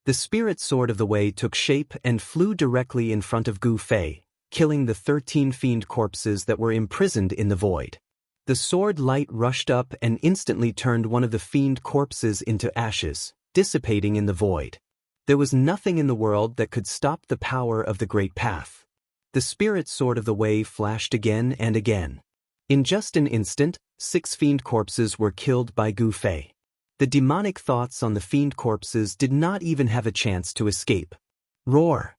The spirit sword of the way took shape and flew directly in front of Gu Fei, killing the 13 fiend corpses that were imprisoned in the void. The sword light rushed up and instantly turned one of the fiend corpses into ashes, dissipating in the void. There was nothing in the world that could stop the power of the great path. The spirit sword of the way flashed again and again. In just an instant, 6 fiend corpses were killed by Gu Fei. The demonic thoughts on the fiend corpses did not even have a chance to escape. Roar!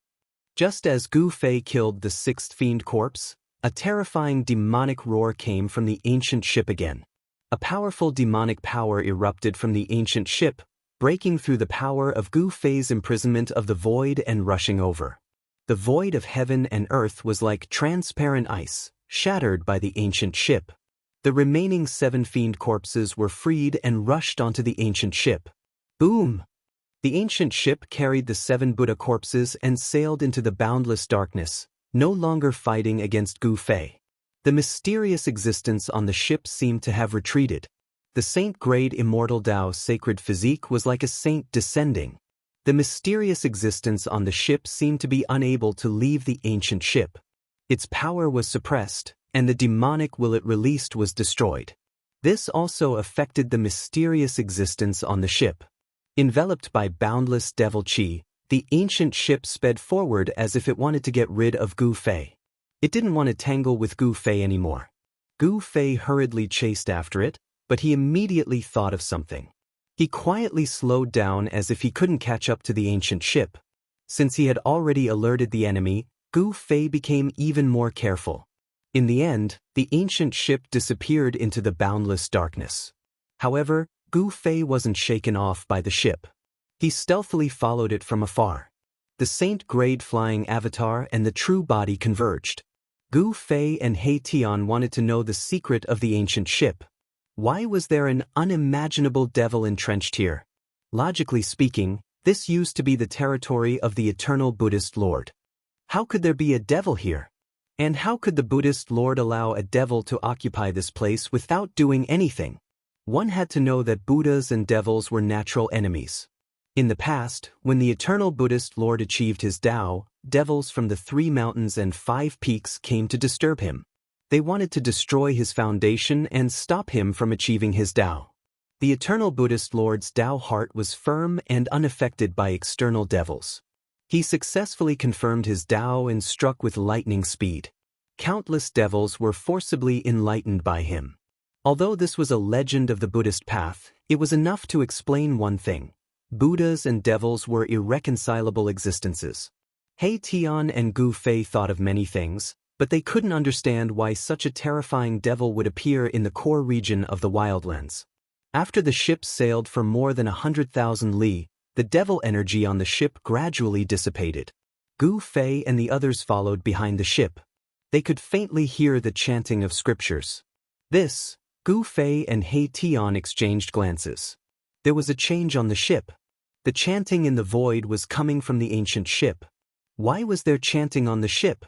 Just as Gu Fei killed the 6th fiend corpse, a terrifying demonic roar came from the ancient ship again. A powerful demonic power erupted from the ancient ship, breaking through the power of Gu Fei's imprisonment of the void and rushing over. The void of heaven and earth was like transparent ice, shattered by the ancient ship. The remaining 7 fiend corpses were freed and rushed onto the ancient ship. Boom! The ancient ship carried the 7 Buddha corpses and sailed into the boundless darkness, no longer fighting against Gu Fei. The mysterious existence on the ship seemed to have retreated. The saint-grade immortal Dao's sacred physique was like a saint descending. The mysterious existence on the ship seemed to be unable to leave the ancient ship. Its power was suppressed, and the demonic will it released was destroyed. This also affected the mysterious existence on the ship. Enveloped by boundless devil chi, the ancient ship sped forward as if it wanted to get rid of Gu Fei. It didn't want to tangle with Gu Fei anymore. Gu Fei hurriedly chased after it, but he immediately thought of something. He quietly slowed down as if he couldn't catch up to the ancient ship. Since he had already alerted the enemy, Gu Fei became even more careful. In the end, the ancient ship disappeared into the boundless darkness. However, Gu Fei wasn't shaken off by the ship. He stealthily followed it from afar. The saint-grade flying avatar and the true body converged. Gu Fei and He Tian wanted to know the secret of the ancient ship. Why was there an unimaginable devil entrenched here? Logically speaking, this used to be the territory of the eternal Buddhist Lord. How could there be a devil here? And how could the Buddhist Lord allow a devil to occupy this place without doing anything? One had to know that Buddhas and devils were natural enemies. In the past, when the eternal Buddhist Lord achieved his Tao, devils from the 3 mountains and 5 peaks came to disturb him. They wanted to destroy his foundation and stop him from achieving his Tao. The eternal Buddhist Lord's Tao heart was firm and unaffected by external devils. He successfully confirmed his Tao and struck with lightning speed. Countless devils were forcibly enlightened by him. Although this was a legend of the Buddhist path, it was enough to explain one thing. Buddhas and devils were irreconcilable existences. He Tian and Gu Fei thought of many things, but they couldn't understand why such a terrifying devil would appear in the core region of the wildlands. After the ship sailed for more than 100,000 li, the devil energy on the ship gradually dissipated. Gu Fei and the others followed behind the ship. They could faintly hear the chanting of scriptures. Gu Fei and He Tian exchanged glances. There was a change on the ship. The chanting in the void was coming from the ancient ship. Why was there chanting on the ship?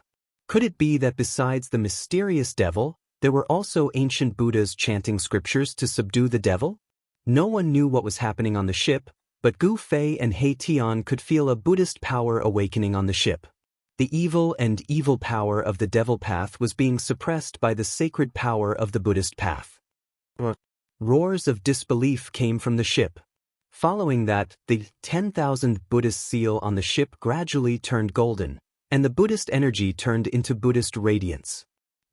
Could it be that besides the mysterious devil, there were also ancient Buddhas chanting scriptures to subdue the devil? No one knew what was happening on the ship, but Gu Fei and He Tian could feel a Buddhist power awakening on the ship. The evil power of the devil path was being suppressed by the sacred power of the Buddhist path. Roars of disbelief came from the ship. Following that, the 10,000 Buddhist seal on the ship gradually turned golden, and the Buddhist energy turned into Buddhist radiance.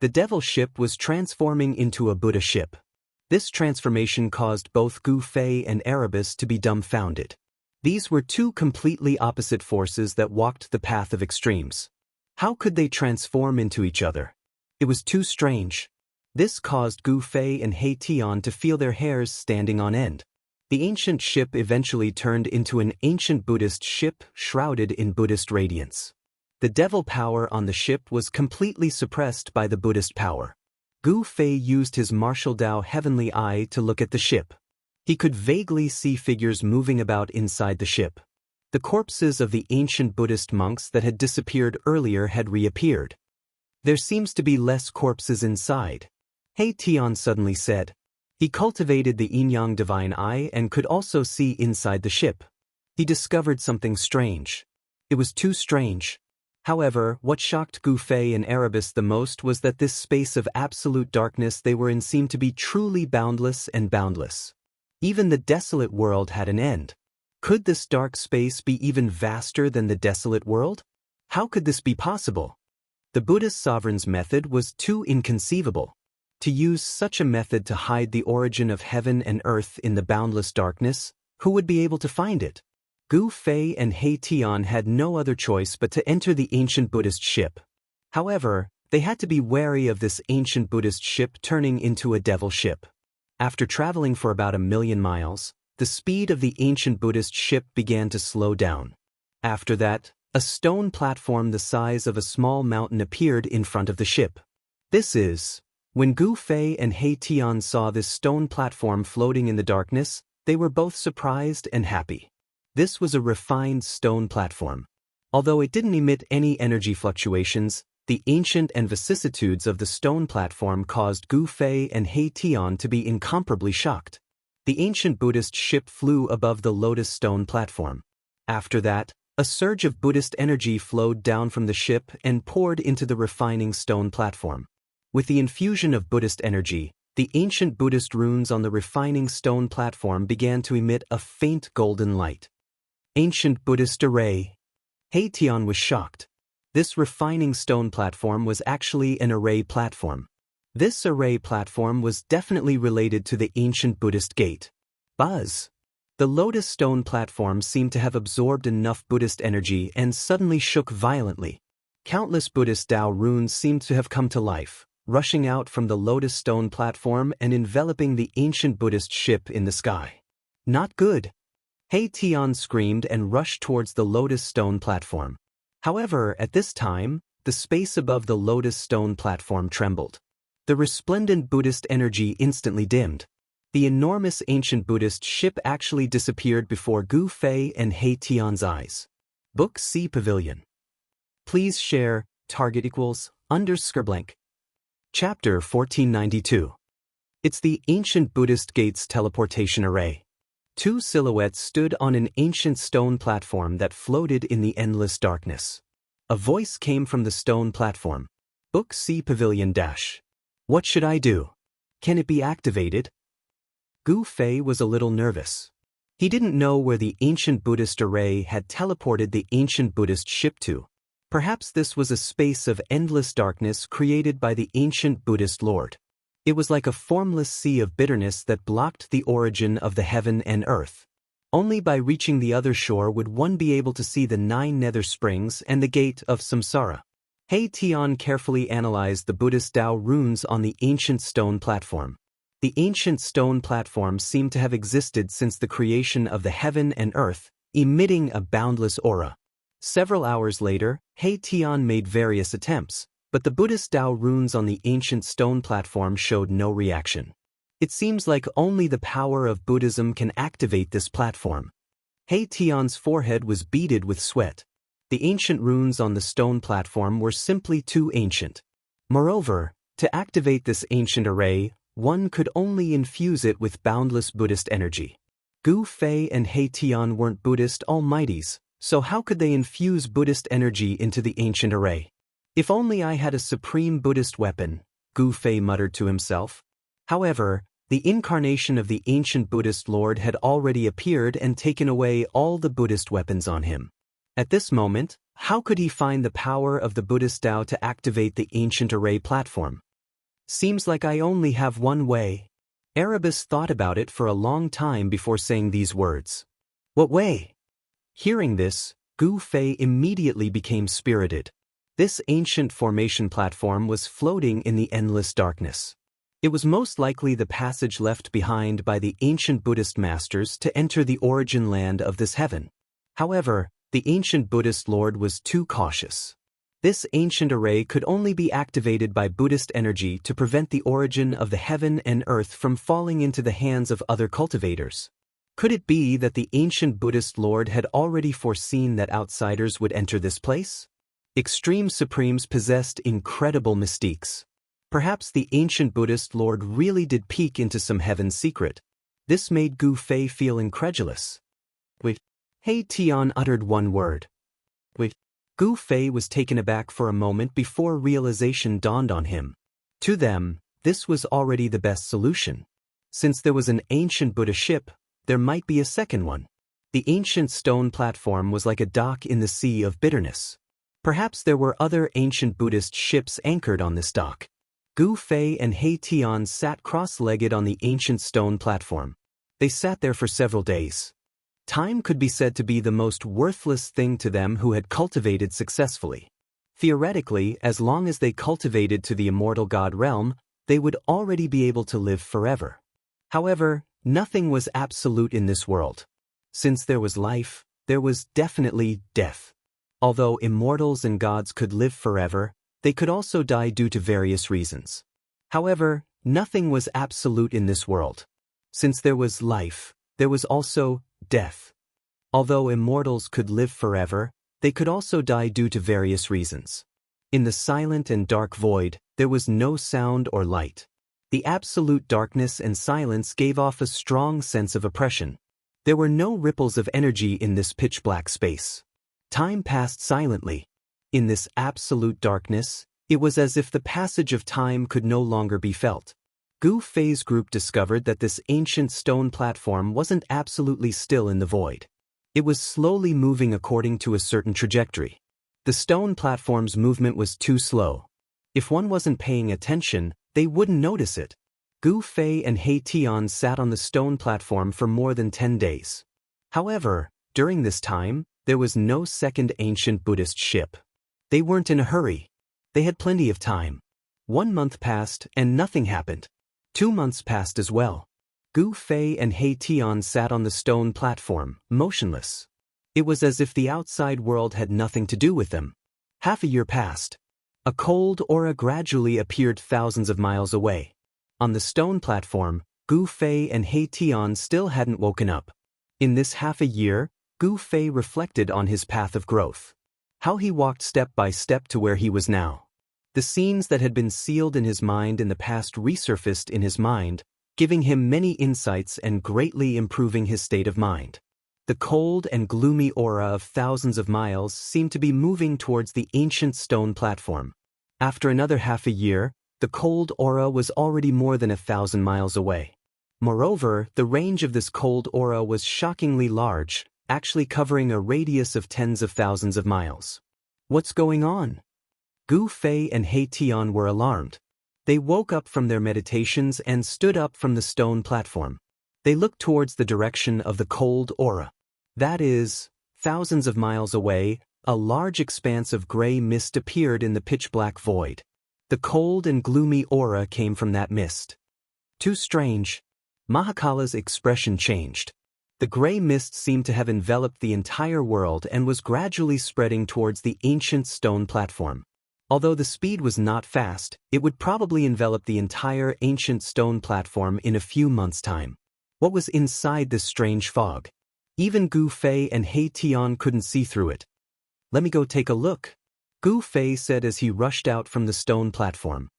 The devil ship was transforming into a Buddha ship. This transformation caused both Gu Fei and Erebus to be dumbfounded. These were two completely opposite forces that walked the path of extremes. How could they transform into each other? It was too strange. This caused Gu Fei and He Tian to feel their hairs standing on end. The ancient ship eventually turned into an ancient Buddhist ship shrouded in Buddhist radiance. The devil power on the ship was completely suppressed by the Buddhist power. Gu Fei used his martial Dao heavenly eye to look at the ship. He could vaguely see figures moving about inside the ship. The corpses of the ancient Buddhist monks that had disappeared earlier had reappeared. There seems to be less corpses inside, He Tian suddenly said. He cultivated the yin-yang divine eye and could also see inside the ship. He discovered something strange. It was too strange. However, what shocked Gu Fei and Erebus the most was that this space of absolute darkness they were in seemed to be truly boundless and boundless. Even the desolate world had an end. Could this dark space be even vaster than the desolate world? How could this be possible? The Buddhist sovereign's method was too inconceivable. To use such a method to hide the origin of heaven and earth in the boundless darkness, who would be able to find it? Gu Fei and He Tian had no other choice but to enter the ancient Buddhist ship. However, they had to be wary of this ancient Buddhist ship turning into a devil ship. After traveling for about 1,000,000 miles, the speed of the ancient Buddhist ship began to slow down. After that, a stone platform the size of a small mountain appeared in front of the ship. When Gu Fei and He Tian saw this stone platform floating in the darkness, they were both surprised and happy. This was a refined stone platform. Although it didn't emit any energy fluctuations, the ancient and vicissitudes of the stone platform caused Gu Fei and He Tian to be incomparably shocked. The ancient Buddhist ship flew above the lotus stone platform. After that, a surge of Buddhist energy flowed down from the ship and poured into the refining stone platform. With the infusion of Buddhist energy, the ancient Buddhist runes on the refining stone platform began to emit a faint golden light. Ancient Buddhist array. He Tian was shocked. This refining stone platform was actually an array platform. This array platform was definitely related to the ancient Buddhist gate. Buzz! The lotus stone platform seemed to have absorbed enough Buddhist energy and suddenly shook violently. Countless Buddhist Dao runes seemed to have come to life, rushing out from the lotus stone platform and enveloping the ancient Buddhist ship in the sky. Not good! He Tian screamed and rushed towards the lotus stone platform. However, at this time, the space above the lotus stone platform trembled. The resplendent Buddhist energy instantly dimmed. The enormous ancient Buddhist ship actually disappeared before Gu Fei and He Tian's eyes. Book C Pavilion. Please share, target =_blank. Chapter 1492. It's the ancient Buddhist gate's teleportation array. Two silhouettes stood on an ancient stone platform that floated in the endless darkness. A voice came from the stone platform. Book C Pavilion - What should I do? Can it be activated? Gu Fei was a little nervous. He didn't know where the ancient Buddhist array had teleported the ancient Buddhist ship to. Perhaps this was a space of endless darkness created by the ancient Buddhist Lord. It was like a formless sea of bitterness that blocked the origin of the heaven and earth. Only by reaching the other shore would one be able to see the 9 nether springs and the gate of samsara. He Tian carefully analyzed the Buddhist Dao runes on the ancient stone platform. The ancient stone platform seemed to have existed since the creation of the heaven and earth, emitting a boundless aura. Several hours later, He Tian made various attempts, but the Buddhist Tao runes on the ancient stone platform showed no reaction. It seems like only the power of Buddhism can activate this platform. He Tian's forehead was beaded with sweat. The ancient runes on the stone platform were simply too ancient. Moreover, to activate this ancient array, one could only infuse it with boundless Buddhist energy. Gu Fei and He Tian weren't Buddhist almighties, so how could they infuse Buddhist energy into the ancient array? If only I had a supreme Buddhist weapon, Gu Fei muttered to himself. However, the incarnation of the ancient Buddhist Lord had already appeared and taken away all the Buddhist weapons on him. At this moment, how could he find the power of the Buddhist Tao to activate the ancient array platform? Seems like I only have one way. Erebus thought about it for a long time before saying these words. What way? Hearing this, Gu Fei immediately became spirited. This ancient formation platform was floating in the endless darkness. It was most likely the passage left behind by the ancient Buddhist masters to enter the origin land of this heaven. However, the ancient Buddhist Lord was too cautious. This ancient array could only be activated by Buddhist energy to prevent the origin of the heaven and earth from falling into the hands of other cultivators. Could it be that the ancient Buddhist Lord had already foreseen that outsiders would enter this place? Extreme Supremes possessed incredible mystiques. Perhaps the ancient Buddhist Lord really did peek into some heaven's secret. This made Gu Fei feel incredulous. Wait. He Tian uttered one word. Wait. Gu Fei was taken aback for a moment before realization dawned on him. To them, this was already the best solution. Since there was an ancient Buddha ship, there might be a second one. The ancient stone platform was like a dock in the sea of bitterness. Perhaps there were other ancient Buddhist ships anchored on this dock. Gu Fei and He Tian sat cross-legged on the ancient stone platform. They sat there for several days. Time could be said to be the most worthless thing to them who had cultivated successfully. Theoretically, as long as they cultivated to the immortal God realm, they would already be able to live forever. However, nothing was absolute in this world. Since there was life, there was definitely death. Although immortals and gods could live forever, they could also die due to various reasons. However, nothing was absolute in this world. Since there was life, there was also death. Although immortals could live forever, they could also die due to various reasons. In the silent and dark void, there was no sound or light. The absolute darkness and silence gave off a strong sense of oppression. There were no ripples of energy in this pitch-black space. Time passed silently. In this absolute darkness, it was as if the passage of time could no longer be felt. Gu Fei's group discovered that this ancient stone platform wasn't absolutely still in the void. It was slowly moving according to a certain trajectory. The stone platform's movement was too slow. If one wasn't paying attention, they wouldn't notice it. Gu Fei and He Tian sat on the stone platform for more than 10 days. However, during this time, there was no second ancient Buddhist ship. They weren't in a hurry. They had plenty of time. 1 month passed and nothing happened. 2 months passed as well. Gu Fei and He Tian sat on the stone platform, motionless. It was as if the outside world had nothing to do with them. Half a year passed. A cold aura gradually appeared thousands of miles away. On the stone platform, Gu Fei and He Tian still hadn't woken up. In this half a year, Gu Fei reflected on his path of growth. How he walked step by step to where he was now. The scenes that had been sealed in his mind in the past resurfaced in his mind, giving him many insights and greatly improving his state of mind. The cold and gloomy aura of thousands of miles seemed to be moving towards the ancient stone platform. After another half a year, the cold aura was already more than 1,000 miles away. Moreover, the range of this cold aura was shockingly large, actually covering a radius of tens of thousands of miles. What's going on? Gu Fei and He Tian were alarmed. They woke up from their meditations and stood up from the stone platform. They looked towards the direction of the cold aura. That is, thousands of miles away, a large expanse of gray mist appeared in the pitch-black void. The cold and gloomy aura came from that mist. Too strange. Mahakala's expression changed. The gray mist seemed to have enveloped the entire world and was gradually spreading towards the ancient stone platform. Although the speed was not fast, it would probably envelop the entire ancient stone platform in a few months' time. What was inside this strange fog? Even Gu Fei and He Tian couldn't see through it. "Let me go take a look," Gu Fei said as he rushed out from the stone platform.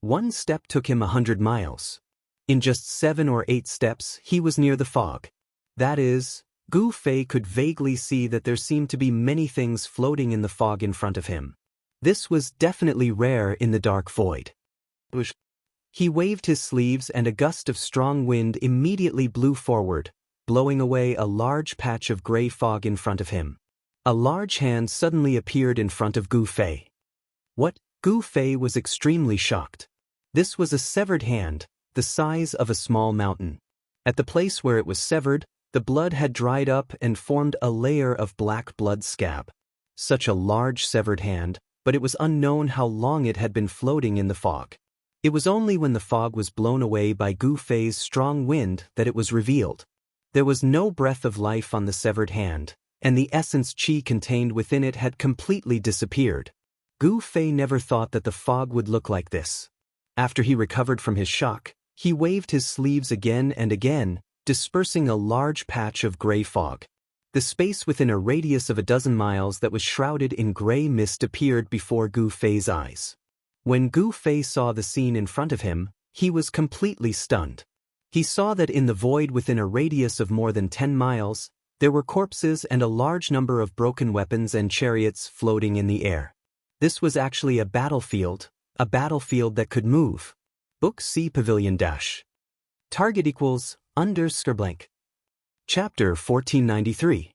One step took him 100 miles. In just 7 or 8 steps, he was near the fog. That is, Gu Fei could vaguely see that there seemed to be many things floating in the fog in front of him. This was definitely rare in the dark void. He waved his sleeves and a gust of strong wind immediately blew forward, blowing away a large patch of gray fog in front of him. A large hand suddenly appeared in front of Gu Fei. What? Gu Fei was extremely shocked. This was a severed hand, the size of a small mountain. At the place where it was severed, the blood had dried up and formed a layer of black blood scab. Such a large severed hand, but it was unknown how long it had been floating in the fog. It was only when the fog was blown away by Gu Fei's strong wind that it was revealed. There was no breath of life on the severed hand, and the essence qi contained within it had completely disappeared. Gu Fei never thought that the fog would look like this. After he recovered from his shock, he waved his sleeves again and again, dispersing a large patch of gray fog. The space within a radius of 12 miles that was shrouded in gray mist appeared before Gu Fei's eyes. When Gu Fei saw the scene in front of him, he was completely stunned. He saw that in the void within a radius of more than 10 miles, there were corpses and a large number of broken weapons and chariots floating in the air. This was actually a battlefield that could move. Book C Pavilion Dash. Target equals _blank. Chapter 1493.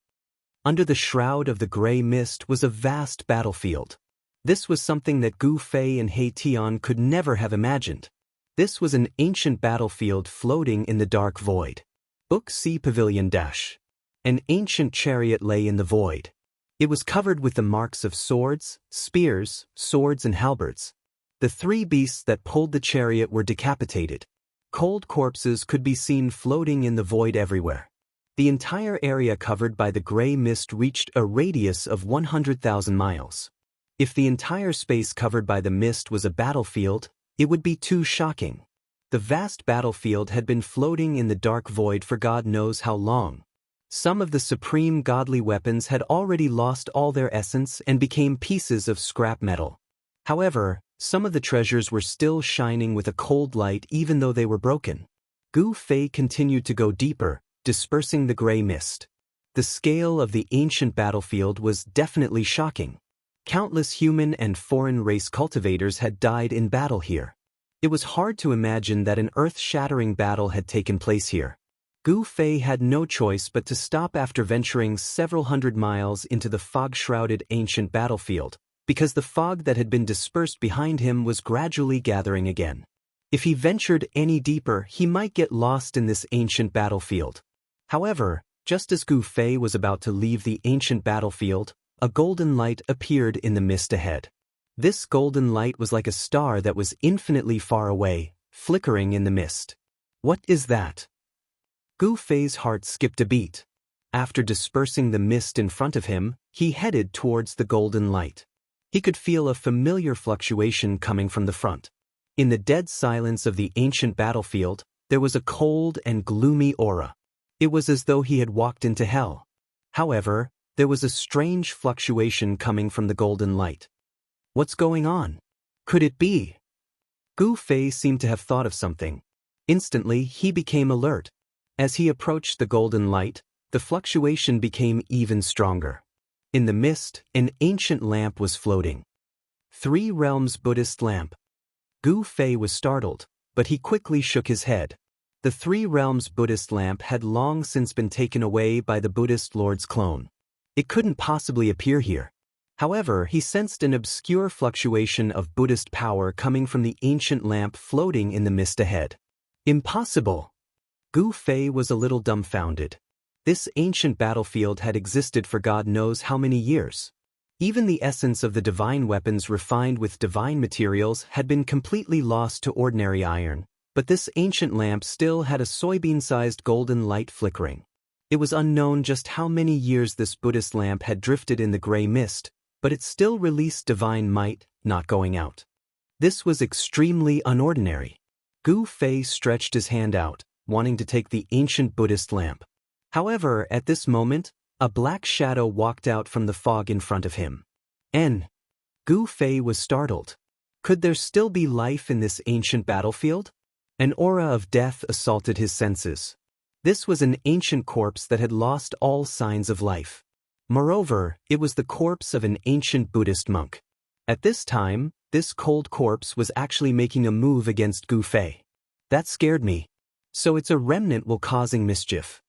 Under the shroud of the gray mist was a vast battlefield. This was something that Gu Fei and He Tian could never have imagined. This was an ancient battlefield floating in the dark void. Book C Pavilion Dash. An ancient chariot lay in the void. It was covered with the marks of swords, spears, swords and halberds. The 3 beasts that pulled the chariot were decapitated. Cold corpses could be seen floating in the void everywhere. The entire area covered by the gray mist reached a radius of 100,000 miles. If the entire space covered by the mist was a battlefield, it would be too shocking. The vast battlefield had been floating in the dark void for God knows how long. Some of the supreme godly weapons had already lost all their essence and became pieces of scrap metal. However, some of the treasures were still shining with a cold light even though they were broken. Gu Fei continued to go deeper, dispersing the gray mist. The scale of the ancient battlefield was definitely shocking. Countless human and foreign race cultivators had died in battle here. It was hard to imagine that an earth-shattering battle had taken place here. Gu Fei had no choice but to stop after venturing several hundred miles into the fog-shrouded ancient battlefield, because the fog that had been dispersed behind him was gradually gathering again. If he ventured any deeper, he might get lost in this ancient battlefield. However, just as Gu Fei was about to leave the ancient battlefield, a golden light appeared in the mist ahead. This golden light was like a star that was infinitely far away, flickering in the mist. What is that? Gu Fei's heart skipped a beat. After dispersing the mist in front of him, he headed towards the golden light. He could feel a familiar fluctuation coming from the front. In the dead silence of the ancient battlefield, there was a cold and gloomy aura. It was as though he had walked into hell. However, there was a strange fluctuation coming from the golden light. What's going on? Could it be? Gu Fei seemed to have thought of something. Instantly, he became alert. As he approached the golden light, the fluctuation became even stronger. In the mist, an ancient lamp was floating. 3 Realms Buddhist lamp. Gu Fei was startled, but he quickly shook his head. The 3 Realms Buddhist lamp had long since been taken away by the Buddhist Lord's clone. It couldn't possibly appear here. However, he sensed an obscure fluctuation of Buddhist power coming from the ancient lamp floating in the mist ahead. Impossible! Gu Fei was a little dumbfounded. This ancient battlefield had existed for God knows how many years. Even the essence of the divine weapons refined with divine materials had been completely lost to ordinary iron, But this ancient lamp still had a soybean-sized golden light flickering. It was unknown just how many years this Buddhist lamp had drifted in the gray mist, but it still released divine might, not going out. This was extremely unordinary. Gu Fei stretched his hand out, wanting to take the ancient Buddhist lamp. However, at this moment, a black shadow walked out from the fog in front of him. Gu Fei was startled. Could there still be life in this ancient battlefield? An aura of death assaulted his senses. This was an ancient corpse that had lost all signs of life. Moreover, it was the corpse of an ancient Buddhist monk. At this time, this cold corpse was actually making a move against Gu Fei. That scared me. So it's a remnant while causing mischief.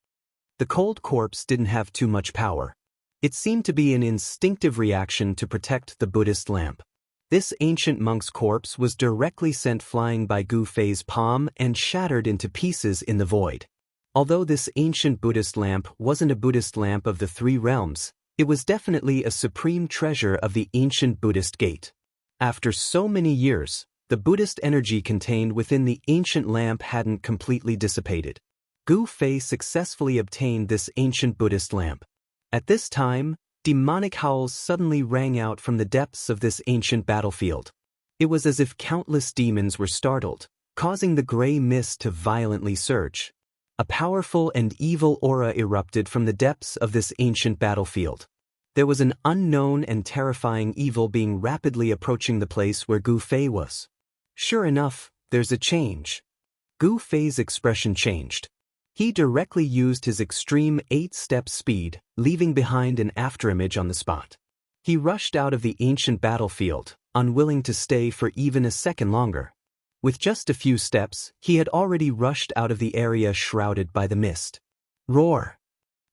The cold corpse didn't have too much power. It seemed to be an instinctive reaction to protect the Buddhist lamp. This ancient monk's corpse was directly sent flying by Gu Fei's palm and shattered into pieces in the void. Although this ancient Buddhist lamp wasn't a Buddhist lamp of the three realms, it was definitely a supreme treasure of the ancient Buddhist gate. After so many years, the Buddhist energy contained within the ancient lamp hadn't completely dissipated. Gu Fei successfully obtained this ancient Buddhist lamp. At this time, demonic howls suddenly rang out from the depths of this ancient battlefield. It was as if countless demons were startled, causing the gray mist to violently surge. A powerful and evil aura erupted from the depths of this ancient battlefield. There was an unknown and terrifying evil being rapidly approaching the place where Gu Fei was. Sure enough, there's a change. Gu Fei's expression changed. He directly used his extreme 8-step speed, leaving behind an afterimage on the spot. He rushed out of the ancient battlefield, unwilling to stay for even a second longer. With just a few steps, he had already rushed out of the area shrouded by the mist. Roar!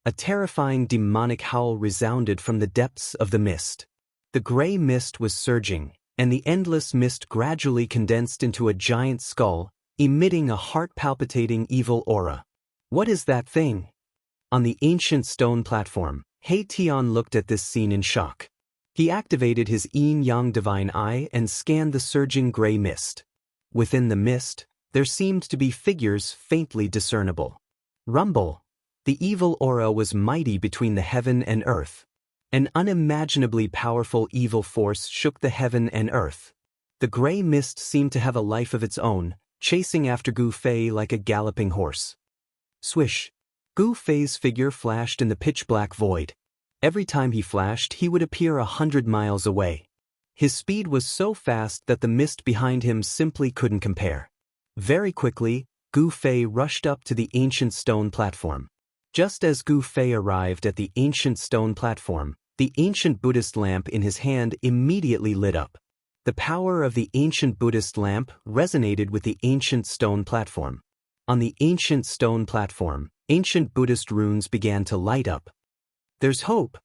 A terrifying demonic howl resounded from the depths of the mist. The gray mist was surging, and the endless mist gradually condensed into a giant skull, emitting a heart-palpitating evil aura. What is that thing? On the ancient stone platform, He Tian looked at this scene in shock. He activated his yin-yang divine eye and scanned the surging gray mist. Within the mist, there seemed to be figures faintly discernible. Rumble! The evil aura was mighty between the heaven and earth. An unimaginably powerful evil force shook the heaven and earth. The gray mist seemed to have a life of its own, chasing after Gu Fei like a galloping horse. Swish! Gu Fei's figure flashed in the pitch-black void. Every time he flashed, he would appear 100 miles away. His speed was so fast that the mist behind him simply couldn't compare. Very quickly, Gu Fei rushed up to the ancient stone platform. Just as Gu Fei arrived at the ancient stone platform, the ancient Buddhist lamp in his hand immediately lit up. The power of the ancient Buddhist lamp resonated with the ancient stone platform. On the ancient stone platform, ancient Buddhist runes began to light up. There's hope!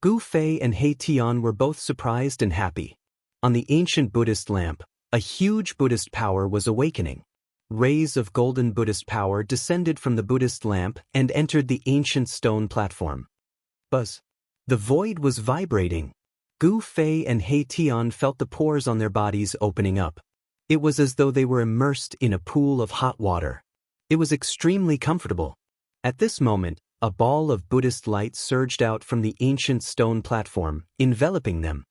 Gu Fei and He Tian were both surprised and happy. On the ancient Buddhist lamp, a huge Buddhist power was awakening. Rays of golden Buddhist power descended from the Buddhist lamp and entered the ancient stone platform. Buzz! The void was vibrating. Gu Fei and He Tian felt the pores on their bodies opening up. It was as though they were immersed in a pool of hot water. It was extremely comfortable. At this moment, a ball of Buddhist light surged out from the ancient stone platform, enveloping them.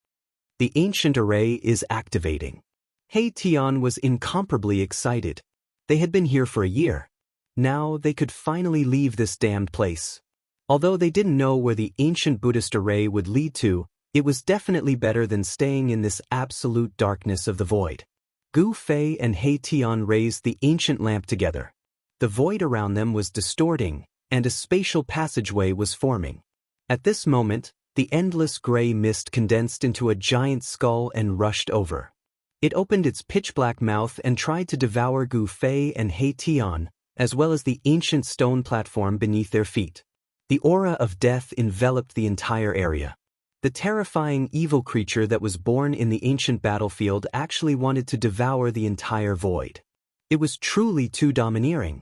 The ancient array is activating. He Tian was incomparably excited. They had been here for a year. Now they could finally leave this damned place. Although they didn't know where the ancient Buddhist array would lead to, it was definitely better than staying in this absolute darkness of the void. Gu Fei and He Tian raised the ancient lamp together. The void around them was distorting, and a spatial passageway was forming. At this moment, the endless gray mist condensed into a giant skull and rushed over. It opened its pitch-black mouth and tried to devour Gu Fei and He Tian, as well as the ancient stone platform beneath their feet. The aura of death enveloped the entire area. The terrifying evil creature that was born in the ancient battlefield actually wanted to devour the entire void. It was truly too domineering.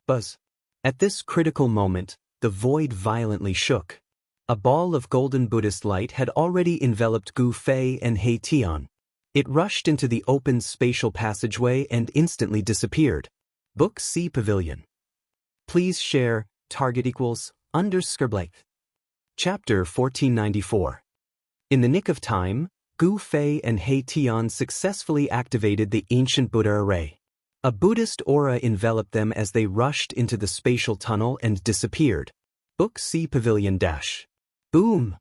Buzz! At this critical moment, the void violently shook. A ball of golden Buddhist light had already enveloped Gu Fei and He Tian. It rushed into the open spatial passageway and instantly disappeared. Book C Pavilion. Please share, target equals, _blank. Chapter 1494. In the nick of time, Gu Fei and He Tian successfully activated the ancient Buddha array. A Buddhist aura enveloped them as they rushed into the spatial tunnel and disappeared. Book C Pavilion dash. Boom!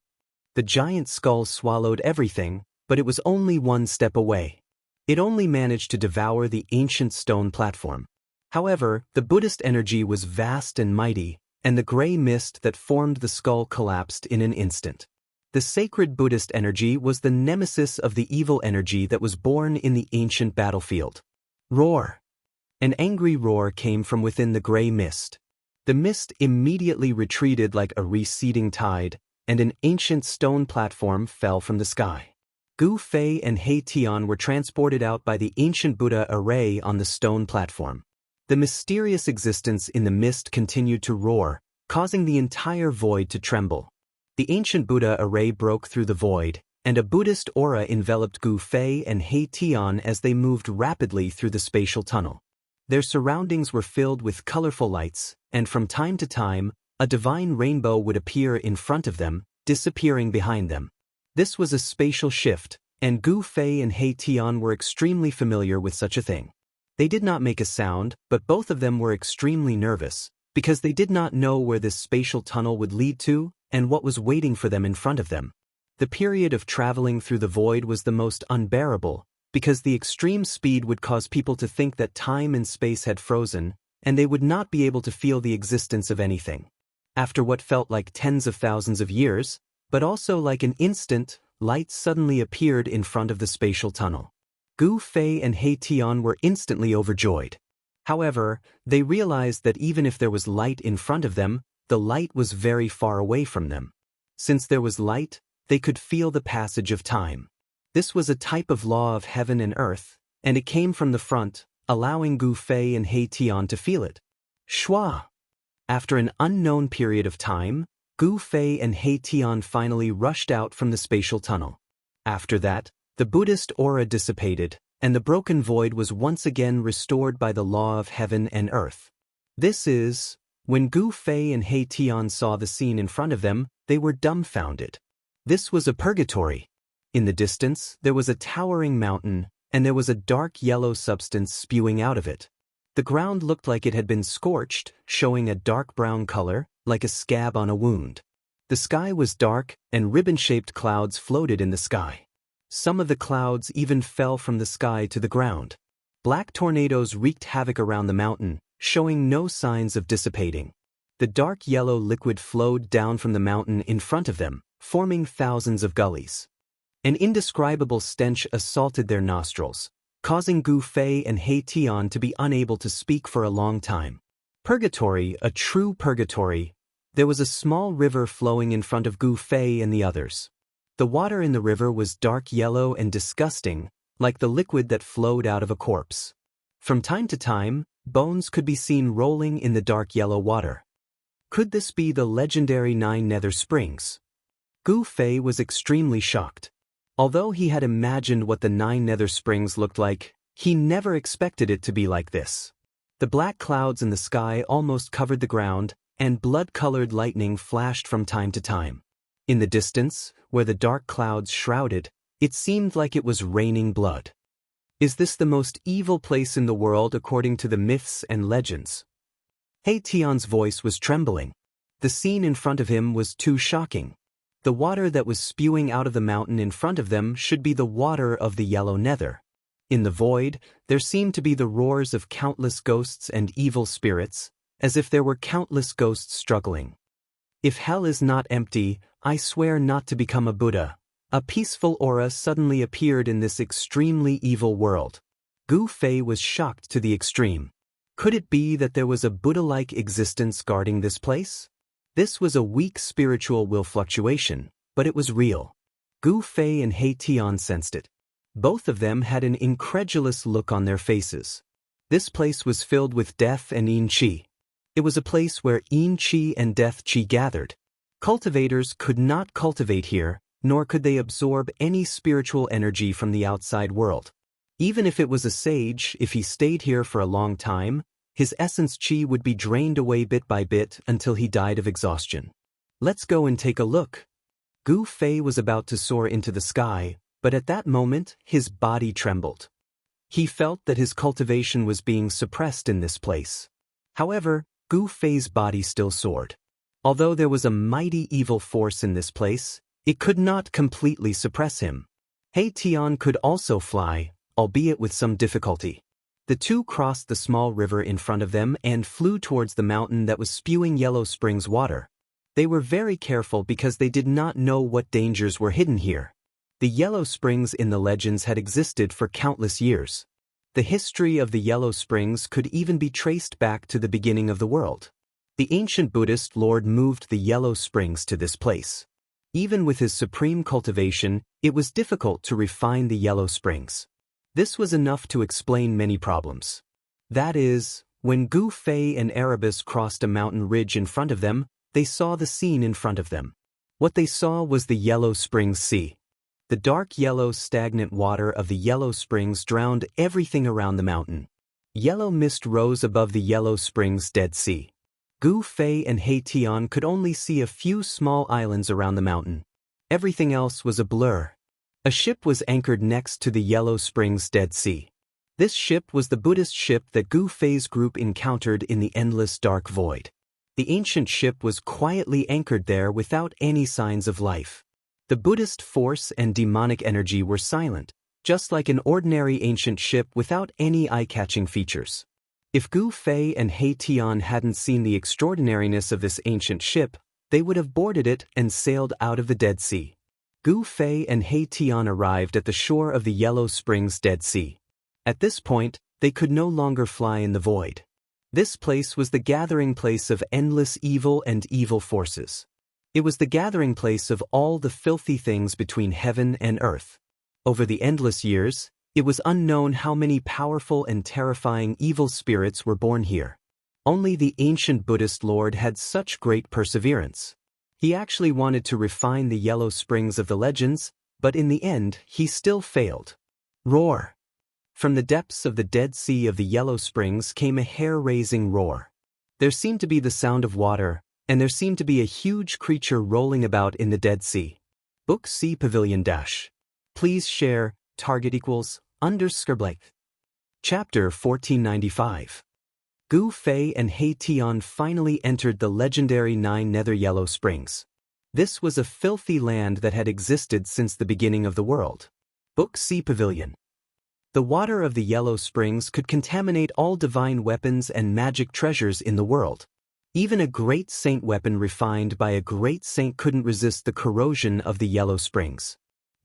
The giant skull swallowed everything, but it was only one step away. It only managed to devour the ancient stone platform. However, the Buddhist energy was vast and mighty, and the gray mist that formed the skull collapsed in an instant. The sacred Buddhist energy was the nemesis of the evil energy that was born in the ancient battlefield. Roar! An angry roar came from within the gray mist. The mist immediately retreated like a receding tide, and an ancient stone platform fell from the sky. Gu Fei and He Tian were transported out by the ancient Buddha array on the stone platform. The mysterious existence in the mist continued to roar, causing the entire void to tremble. The ancient Buddha array broke through the void, and a Buddhist aura enveloped Gu Fei and He Tian as they moved rapidly through the spatial tunnel. Their surroundings were filled with colorful lights, and from time to time, a divine rainbow would appear in front of them, disappearing behind them. This was a spatial shift, and Gu Fei and He Tian were extremely familiar with such a thing. They did not make a sound, but both of them were extremely nervous, because they did not know where this spatial tunnel would lead to, and what was waiting for them in front of them. The period of traveling through the void was the most unbearable, because the extreme speed would cause people to think that time and space had frozen, and they would not be able to feel the existence of anything. After what felt like tens of thousands of years, but also like an instant, light suddenly appeared in front of the spatial tunnel. Gu Fei and He Tian were instantly overjoyed. However, they realized that even if there was light in front of them, the light was very far away from them. Since there was light, they could feel the passage of time. This was a type of law of heaven and earth, and it came from the front, allowing Gu Fei and He Tian to feel it. Shua! After an unknown period of time, Gu Fei and He Tian finally rushed out from the spatial tunnel. After that, the Buddhist aura dissipated, and the broken void was once again restored by the law of heaven and earth. This is, when Gu Fei and He Tian saw the scene in front of them, they were dumbfounded. This was a purgatory. In the distance, there was a towering mountain, and there was a dark yellow substance spewing out of it. The ground looked like it had been scorched, showing a dark brown color, like a scab on a wound. The sky was dark, and ribbon-shaped clouds floated in the sky. Some of the clouds even fell from the sky to the ground. Black tornadoes wreaked havoc around the mountain, showing no signs of dissipating. The dark yellow liquid flowed down from the mountain in front of them, forming thousands of gullies. An indescribable stench assaulted their nostrils, causing Gu Fei and He Tian to be unable to speak for a long time. Purgatory, a true purgatory. There was a small river flowing in front of Gu Fei and the others. The water in the river was dark yellow and disgusting, like the liquid that flowed out of a corpse. From time to time, bones could be seen rolling in the dark yellow water. Could this be the legendary 9 nether springs? Gu Fei was extremely shocked. Although he had imagined what the 9 nether springs looked like, he never expected it to be like this. The black clouds in the sky almost covered the ground, and blood-colored lightning flashed from time to time. In the distance, where the dark clouds shrouded, it seemed like it was raining blood. Is this the most evil place in the world according to the myths and legends? He Tian's voice was trembling. The scene in front of him was too shocking. The water that was spewing out of the mountain in front of them should be the water of the yellow nether. In the void, there seemed to be the roars of countless ghosts and evil spirits, as if there were countless ghosts struggling. If hell is not empty, I swear not to become a Buddha. A peaceful aura suddenly appeared in this extremely evil world. Gu Fei was shocked to the extreme. Could it be that there was a Buddha-like existence guarding this place? This was a weak spiritual will fluctuation, but it was real. Gu Fei and He Tian sensed it. Both of them had an incredulous look on their faces. This place was filled with death and yin qi. It was a place where yin qi and death qi gathered. Cultivators could not cultivate here, nor could they absorb any spiritual energy from the outside world. Even if it was a sage, if he stayed here for a long time, his essence chi would be drained away bit by bit until he died of exhaustion. Let's go and take a look. Gu Fei was about to soar into the sky, but at that moment, his body trembled. He felt that his cultivation was being suppressed in this place. However, Gu Fei's body still soared. Although there was a mighty evil force in this place, it could not completely suppress him. He Tian could also fly, albeit with some difficulty. The two crossed the small river in front of them and flew towards the mountain that was spewing yellow springs water. They were very careful because they did not know what dangers were hidden here. The yellow springs in the legends had existed for countless years. The history of the yellow springs could even be traced back to the beginning of the world. The ancient Buddhist Lord moved the yellow springs to this place. Even with his supreme cultivation, it was difficult to refine the yellow springs. This was enough to explain many problems. That is, when Gu Fei and Erebus crossed a mountain ridge in front of them, they saw the scene in front of them. What they saw was the Yellow Springs Sea. The dark yellow stagnant water of the yellow springs drowned everything around the mountain. Yellow mist rose above the Yellow Springs Dead Sea. Gu Fei and He Tian could only see a few small islands around the mountain. Everything else was a blur. A ship was anchored next to the Yellow Springs Dead Sea. This ship was the Buddhist ship that Gu Fei's group encountered in the endless dark void. The ancient ship was quietly anchored there without any signs of life. The Buddhist force and demonic energy were silent, just like an ordinary ancient ship without any eye-catching features. If Gu Fei and He Tian hadn't seen the extraordinariness of this ancient ship, they would have boarded it and sailed out of the Dead Sea. Gu Fei and He Tian arrived at the shore of the Yellow Springs Dead Sea. At this point, they could no longer fly in the void. This place was the gathering place of endless evil and evil forces. It was the gathering place of all the filthy things between heaven and earth. Over the endless years, it was unknown how many powerful and terrifying evil spirits were born here. Only the ancient Buddhist Lord had such great perseverance. He actually wanted to refine the yellow springs of the legends, but in the end, he still failed. Roar! From the depths of the Dead Sea of the Yellow Springs came a hair-raising roar. There seemed to be the sound of water, and there seemed to be a huge creature rolling about in the Dead Sea. Book C Pavilion Dash. Please share, target equals, _Blake. Chapter 1495. Gu Fei and He Tian finally entered the legendary 9 Nether Yellow Springs. This was a filthy land that had existed since the beginning of the world. Book C Pavilion. The water of the Yellow Springs could contaminate all divine weapons and magic treasures in the world. Even a great saint weapon refined by a great saint couldn't resist the corrosion of the Yellow Springs.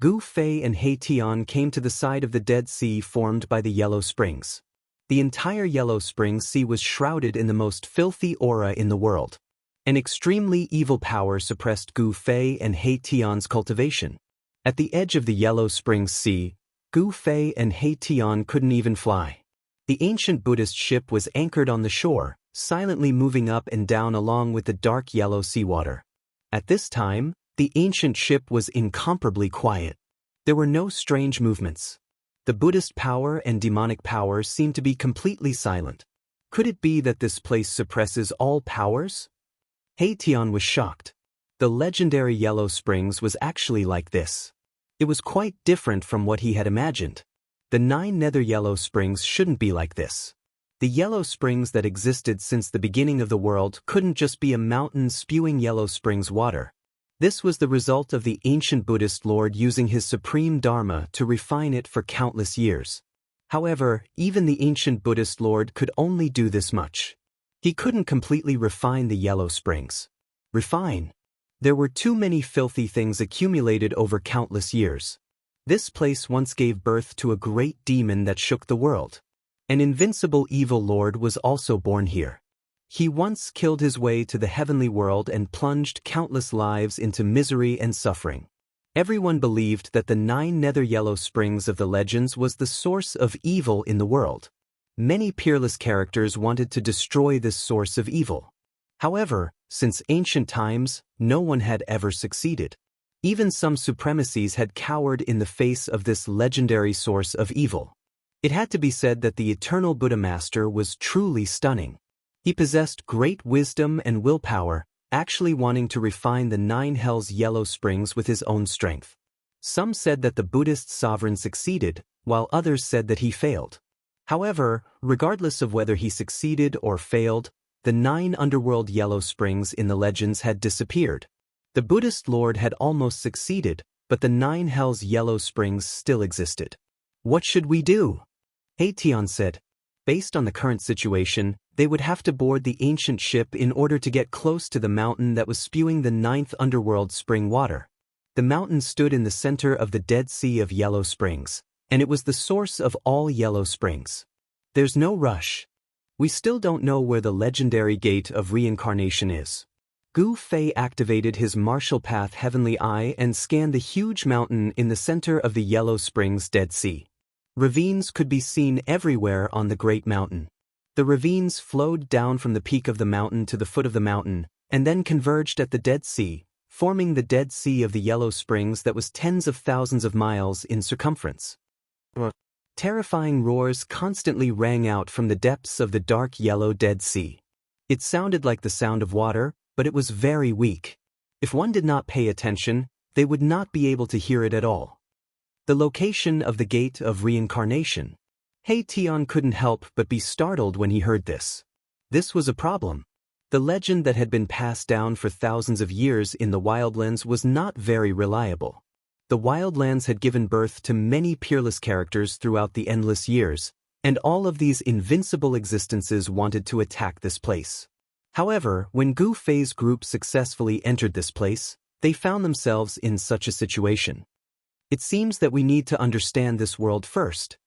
Gu Fei and He Tian came to the side of the Dead Sea formed by the Yellow Springs. The entire Yellow Springs Sea was shrouded in the most filthy aura in the world. An extremely evil power suppressed Gu Fei and He Tian's cultivation. At the edge of the Yellow Springs Sea, Gu Fei and He Tian couldn't even fly. The ancient Buddhist ship was anchored on the shore, silently moving up and down along with the dark yellow seawater. At this time, the ancient ship was incomparably quiet. There were no strange movements. The Buddhist power and demonic power seemed to be completely silent. Could it be that this place suppresses all powers? He Tian was shocked. The legendary Yellow Springs was actually like this. It was quite different from what he had imagined. The 9 Nether Yellow Springs shouldn't be like this. The yellow springs that existed since the beginning of the world couldn't just be a mountain spewing yellow springs water. This was the result of the ancient Buddhist Lord using his supreme Dharma to refine it for countless years. However, even the ancient Buddhist Lord could only do this much. He couldn't completely refine the yellow springs. Refine? There were too many filthy things accumulated over countless years. This place once gave birth to a great demon that shook the world. An invincible evil lord was also born here. He once killed his way to the heavenly world and plunged countless lives into misery and suffering. Everyone believed that the 9 Nether Yellow Springs of the legends was the source of evil in the world. Many peerless characters wanted to destroy this source of evil. However, since ancient times, no one had ever succeeded. Even some supremacies had cowered in the face of this legendary source of evil. It had to be said that the eternal Buddha master was truly stunning. He possessed great wisdom and willpower, actually wanting to refine the 9 hells yellow springs with his own strength. Some said that the Buddhist sovereign succeeded, while others said that he failed. However, regardless of whether he succeeded or failed, the 9 underworld yellow springs in the legends had disappeared. The Buddhist lord had almost succeeded, but the 9 hells yellow springs still existed. What should we do? Tian said. Based on the current situation, they would have to board the ancient ship in order to get close to the mountain that was spewing the 9th underworld spring water. The mountain stood in the center of the Dead Sea of Yellow Springs, and it was the source of all yellow springs. There's no rush. We still don't know where the legendary gate of reincarnation is. Gu Fei activated his martial path Heavenly Eye and scanned the huge mountain in the center of the Yellow Springs Dead Sea. Ravines could be seen everywhere on the great mountain. The ravines flowed down from the peak of the mountain to the foot of the mountain, and then converged at the Dead Sea, forming the Dead Sea of the Yellow Springs that was tens of thousands of miles in circumference. Terrifying roars constantly rang out from the depths of the dark yellow Dead Sea. It sounded like the sound of water, but it was very weak. If one did not pay attention, they would not be able to hear it at all. The location of the Gate of Reincarnation. Tian couldn't help but be startled when he heard this. This was a problem. The legend that had been passed down for thousands of years in the Wildlands was not very reliable. The Wildlands had given birth to many peerless characters throughout the endless years, and all of these invincible existences wanted to attack this place. However, when Gu Fei's group successfully entered this place, they found themselves in such a situation. It seems that we need to understand this world first.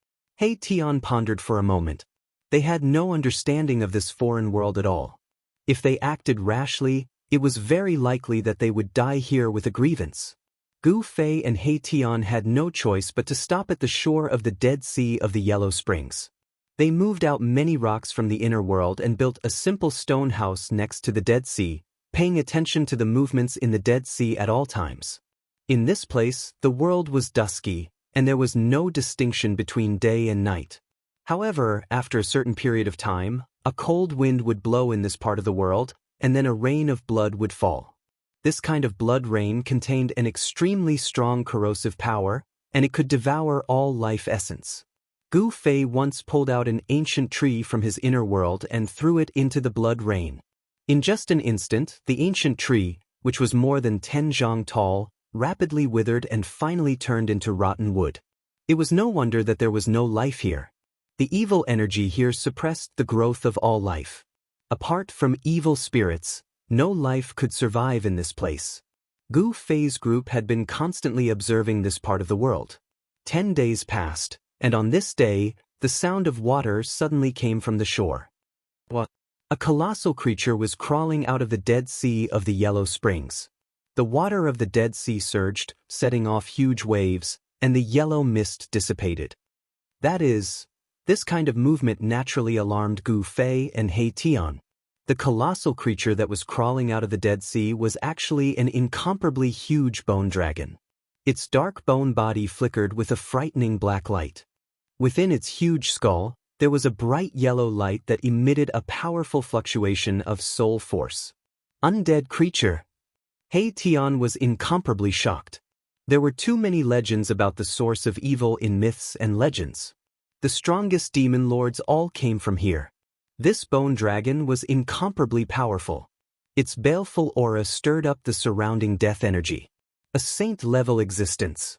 Tian pondered for a moment. They had no understanding of this foreign world at all. If they acted rashly, it was very likely that they would die here with a grievance. Gu Fei and Tian had no choice but to stop at the shore of the Dead Sea of the Yellow Springs. They moved out many rocks from the inner world and built a simple stone house next to the Dead Sea, paying attention to the movements in the Dead Sea at all times. In this place, the world was dusky, and there was no distinction between day and night. However, after a certain period of time, a cold wind would blow in this part of the world, and then a rain of blood would fall. This kind of blood rain contained an extremely strong corrosive power, and it could devour all life essence. Gu Fei once pulled out an ancient tree from his inner world and threw it into the blood rain. In just an instant, the ancient tree, which was more than 10 zhang tall, rapidly withered and finally turned into rotten wood. It was no wonder that there was no life here. The evil energy here suppressed the growth of all life. Apart from evil spirits, no life could survive in this place. Gu Fei's group had been constantly observing this part of the world. 10 days passed, and on this day, the sound of water suddenly came from the shore. What? A colossal creature was crawling out of the Dead Sea of the Yellow Springs. The water of the Dead Sea surged, setting off huge waves, and the yellow mist dissipated. That is, this kind of movement naturally alarmed Gu Fei and Tian. The colossal creature that was crawling out of the Dead Sea was actually an incomparably huge bone dragon. Its dark bone body flickered with a frightening black light. Within its huge skull, there was a bright yellow light that emitted a powerful fluctuation of soul force. Undead creature. Tian was incomparably shocked. There were too many legends about the source of evil in myths and legends. The strongest demon lords all came from here. This bone dragon was incomparably powerful. Its baleful aura stirred up the surrounding death energy. A saint-level existence.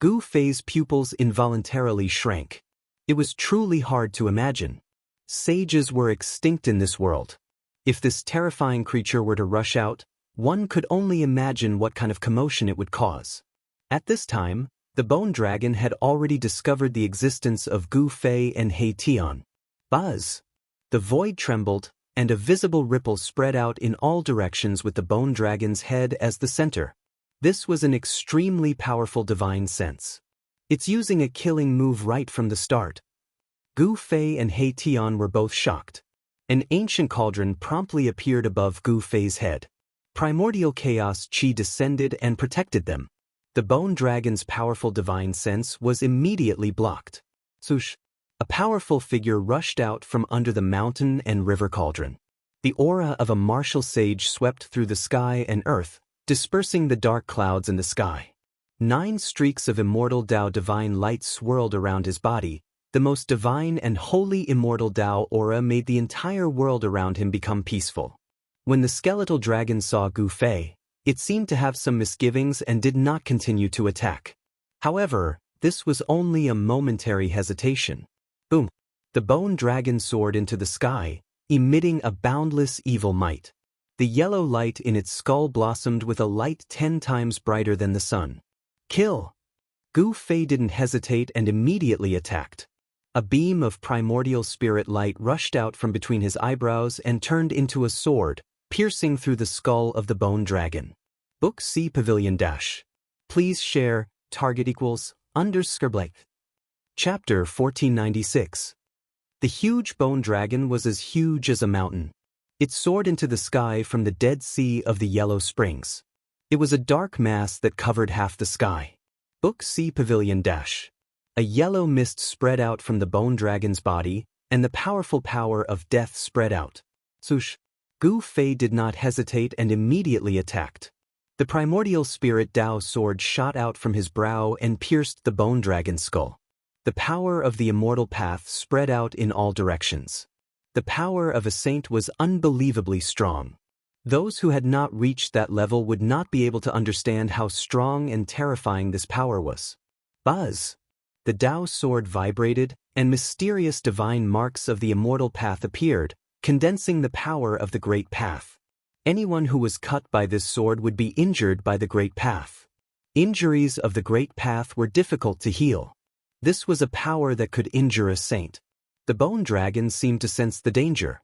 Gu Fei's pupils involuntarily shrank. It was truly hard to imagine. Sages were extinct in this world. If this terrifying creature were to rush out, one could only imagine what kind of commotion it would cause. At this time, the bone dragon had already discovered the existence of Gu Fei and Tian. Buzz! The void trembled, and a visible ripple spread out in all directions with the bone dragon's head as the center. This was an extremely powerful divine sense. It's using a killing move right from the start. Gu Fei and Tian were both shocked. An ancient cauldron promptly appeared above Gu Fei's head. Primordial chaos chi descended and protected them. The bone dragon's powerful divine sense was immediately blocked. Swoosh! A powerful figure rushed out from under the mountain and river cauldron. The aura of a martial sage swept through the sky and earth, dispersing the dark clouds in the sky. 9 streaks of immortal Dao divine light swirled around his body. The most divine and holy immortal Dao aura made the entire world around him become peaceful. When the skeletal dragon saw Gu Fei, it seemed to have some misgivings and did not continue to attack. However, this was only a momentary hesitation. Boom! The bone dragon soared into the sky, emitting a boundless evil might. The yellow light in its skull blossomed with a light 10 times brighter than the sun. Kill! Gu Fei didn't hesitate and immediately attacked. A beam of primordial spirit light rushed out from between his eyebrows and turned into a sword, piercing through the skull of the bone dragon. Book C Pavilion Dash. Please share, target equals, _. Chapter 1496. The huge bone dragon was as huge as a mountain. It soared into the sky from the Dead Sea of the Yellow Springs. It was a dark mass that covered half the sky. Book C Pavilion Dash. A yellow mist spread out from the bone dragon's body, and the powerful power of death spread out. Swoosh! Gu Fei did not hesitate and immediately attacked. The primordial spirit Dao sword shot out from his brow and pierced the bone dragon's skull. The power of the immortal path spread out in all directions. The power of a saint was unbelievably strong. Those who had not reached that level would not be able to understand how strong and terrifying this power was. Buzz! The Dao sword vibrated, and mysterious divine marks of the immortal path appeared, condensing the power of the great path. Anyone who was cut by this sword would be injured by the great path. Injuries of the great path were difficult to heal. This was a power that could injure a saint. The bone dragon seemed to sense the danger.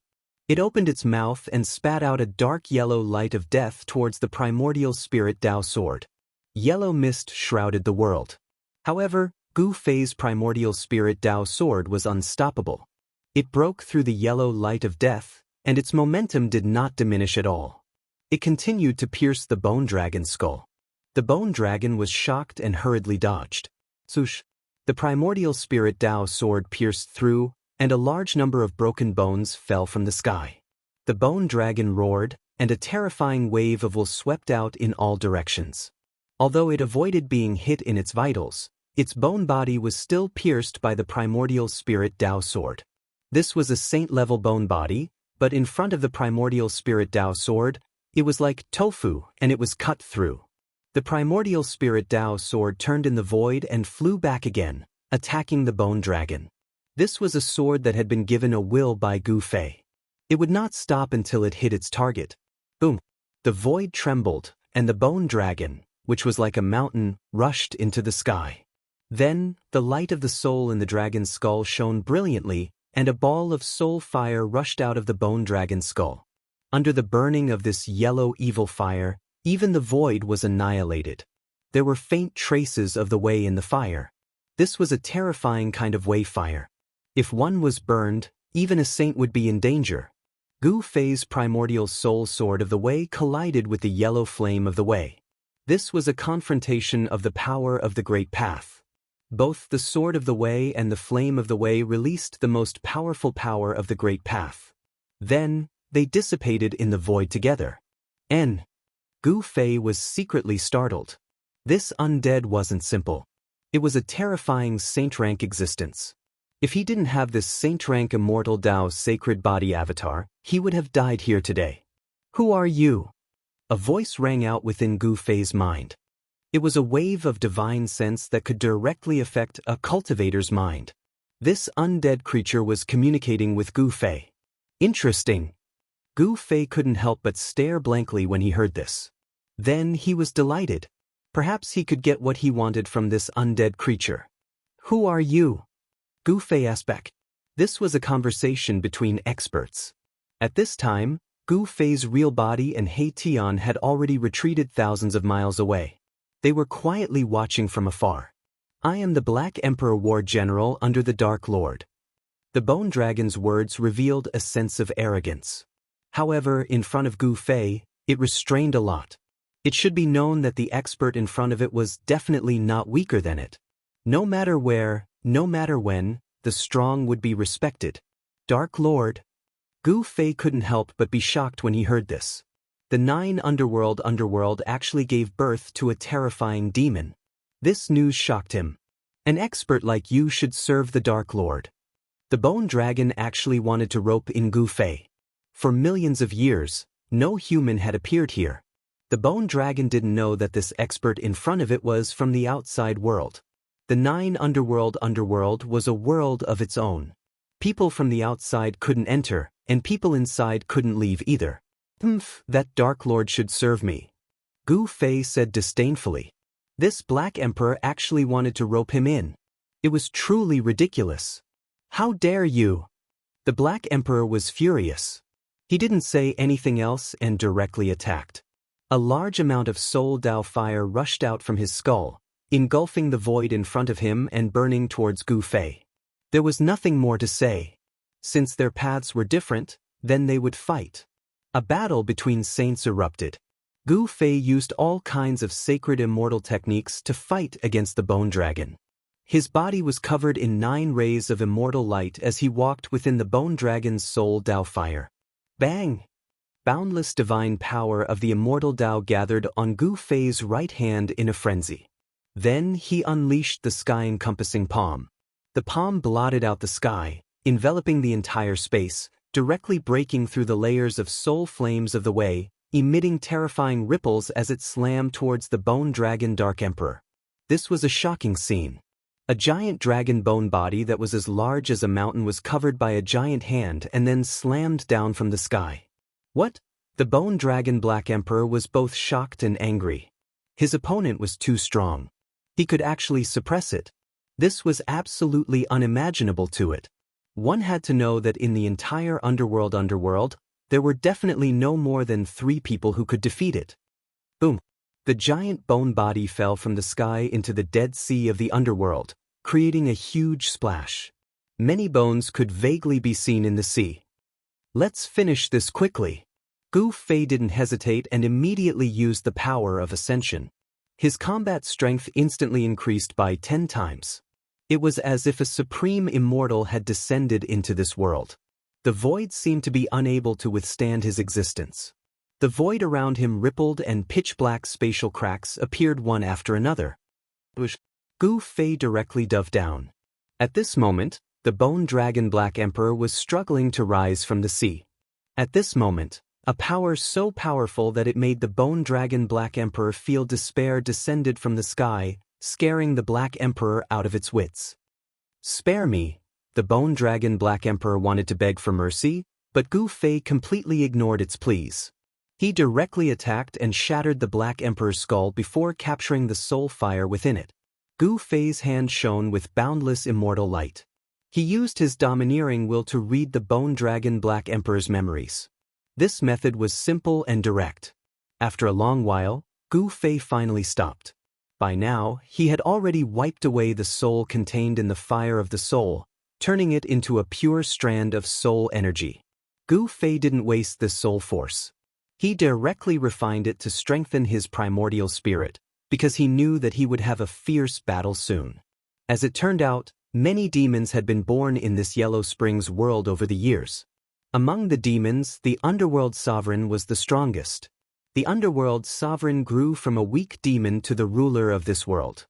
It opened its mouth and spat out a dark yellow light of death towards the primordial spirit Dao sword. Yellow mist shrouded the world. However, Gu Fei's primordial spirit Dao sword was unstoppable. It broke through the yellow light of death, and its momentum did not diminish at all. It continued to pierce the bone dragon's skull. The bone dragon was shocked and hurriedly dodged. Swoosh! The primordial spirit Dao sword pierced through, and a large number of broken bones fell from the sky. The bone dragon roared, and a terrifying wave of wool swept out in all directions. Although it avoided being hit in its vitals, its bone body was still pierced by the primordial spirit Dao sword. This was a saint-level bone body, but in front of the primordial spirit Dao sword, it was like tofu, and it was cut through. The primordial spirit Dao sword turned in the void and flew back again, attacking the bone dragon. This was a sword that had been given a will by Gu Fei. It would not stop until it hit its target. Boom! The void trembled, and the bone dragon, which was like a mountain, rushed into the sky. Then, the light of the soul in the dragon's skull shone brilliantly, and a ball of soul fire rushed out of the bone dragon's skull. Under the burning of this yellow evil fire, even the void was annihilated. There were faint traces of the way in the fire. This was a terrifying kind of way fire. If one was burned, even a saint would be in danger. Gu Fei's primordial soul sword of the way collided with the yellow flame of the way. This was a confrontation of the power of the great path. Both the sword of the way and the flame of the way released the most powerful power of the great path. Then, they dissipated in the void together. Gu Fei was secretly startled. This undead wasn't simple. It was a terrifying saint-rank existence. If he didn't have this saint-rank immortal Dao's sacred body avatar, he would have died here today. Who are you? A voice rang out within Gu Fei's mind. It was a wave of divine sense that could directly affect a cultivator's mind. This undead creature was communicating with Gu Fei. Interesting. Gu Fei couldn't help but stare blankly when he heard this. Then he was delighted. Perhaps he could get what he wanted from this undead creature. Who are you? Gu Fei asked back. This was a conversation between experts. At this time, Gu Fei's real body and He Tian had already retreated thousands of miles away. They were quietly watching from afar. I am the Black Emperor War General under the Dark Lord. The Bone Dragon's words revealed a sense of arrogance. However, in front of Gu Fei, it restrained a lot. It should be known that the expert in front of it was definitely not weaker than it. No matter where, no matter when, the strong would be respected. Dark Lord. Gu Fei couldn't help but be shocked when he heard this. The 9 underworld actually gave birth to a terrifying demon. This news shocked him. An expert like you should serve the Dark Lord. The bone dragon actually wanted to rope in Gu Fei. For millions of years, no human had appeared here. The bone dragon didn't know that this expert in front of it was from the outside world. The 9 underworld was a world of its own. People from the outside couldn't enter, and people inside couldn't leave either. That Dark Lord should serve me. Gu Fei said disdainfully. This Black Emperor actually wanted to rope him in. It was truly ridiculous. How dare you? The Black Emperor was furious. He didn't say anything else and directly attacked. A large amount of soul Dao fire rushed out from his skull, engulfing the void in front of him and burning towards Gu Fei. There was nothing more to say. Since their paths were different, then they would fight. A battle between saints erupted. Gu Fei used all kinds of sacred immortal techniques to fight against the bone dragon. His body was covered in 9 rays of immortal light as he walked within the bone dragon's soul Dao fire. Bang! Boundless divine power of the immortal Dao gathered on Gu Fei's right hand in a frenzy. Then he unleashed the sky-encompassing palm. The palm blotted out the sky, enveloping the entire space, directly breaking through the layers of soul flames of the way, emitting terrifying ripples as it slammed towards the bone dragon Dark Emperor. This was a shocking scene. A giant dragon bone body that was as large as a mountain was covered by a giant hand and then slammed down from the sky. What? The bone dragon Black Emperor was both shocked and angry. His opponent was too strong. He could actually suppress it. This was absolutely unimaginable to it. One had to know that in the entire underworld, there were definitely no more than 3 people who could defeat it. Boom! The giant bone body fell from the sky into the Dead Sea of the underworld, creating a huge splash. Many bones could vaguely be seen in the sea. Let's finish this quickly. Gu Fei didn't hesitate and immediately used the power of ascension. His combat strength instantly increased by 10 times. It was as if a supreme immortal had descended into this world. The void seemed to be unable to withstand his existence. The void around him rippled and pitch-black spatial cracks appeared one after another. Gu Fei directly dove down. At this moment, the bone dragon Black Emperor was struggling to rise from the sea. At this moment, a power so powerful that it made the bone dragon Black Emperor feel despair descended from the sky, scaring the Black Emperor out of its wits. Spare me. The bone dragon Black Emperor wanted to beg for mercy, but Gu Fei completely ignored its pleas. He directly attacked and shattered the Black Emperor's skull before capturing the soul fire within it. Gu Fei's hand shone with boundless immortal light. He used his domineering will to read the bone dragon Black Emperor's memories. This method was simple and direct. After a long while, Gu Fei finally stopped. By now, he had already wiped away the soul contained in the fire of the soul, turning it into a pure strand of soul energy. Gu Fei didn't waste this soul force. He directly refined it to strengthen his primordial spirit, because he knew that he would have a fierce battle soon. As it turned out, many demons had been born in this Yellow Springs world over the years. Among the demons, the Underworld Sovereign was the strongest. The Underworld Sovereign grew from a weak demon to the ruler of this world.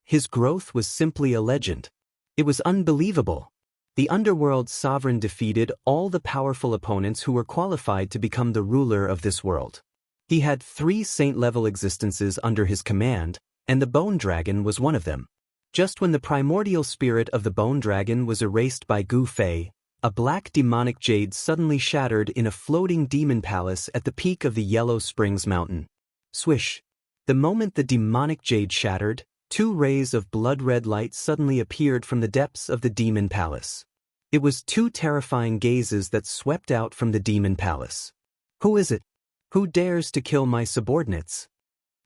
His growth was simply a legend. It was unbelievable. The Underworld Sovereign defeated all the powerful opponents who were qualified to become the ruler of this world. He had 3 saint-level existences under his command, and the Bone Dragon was one of them. Just when the primordial spirit of the Bone Dragon was erased by Gu Fei, a black demonic jade suddenly shattered in a floating demon palace at the peak of the Yellow Springs mountain. Swish! The moment the demonic jade shattered, 2 rays of blood-red light suddenly appeared from the depths of the demon palace. It was 2 terrifying gazes that swept out from the demon palace. Who is it? Who dares to kill my subordinates?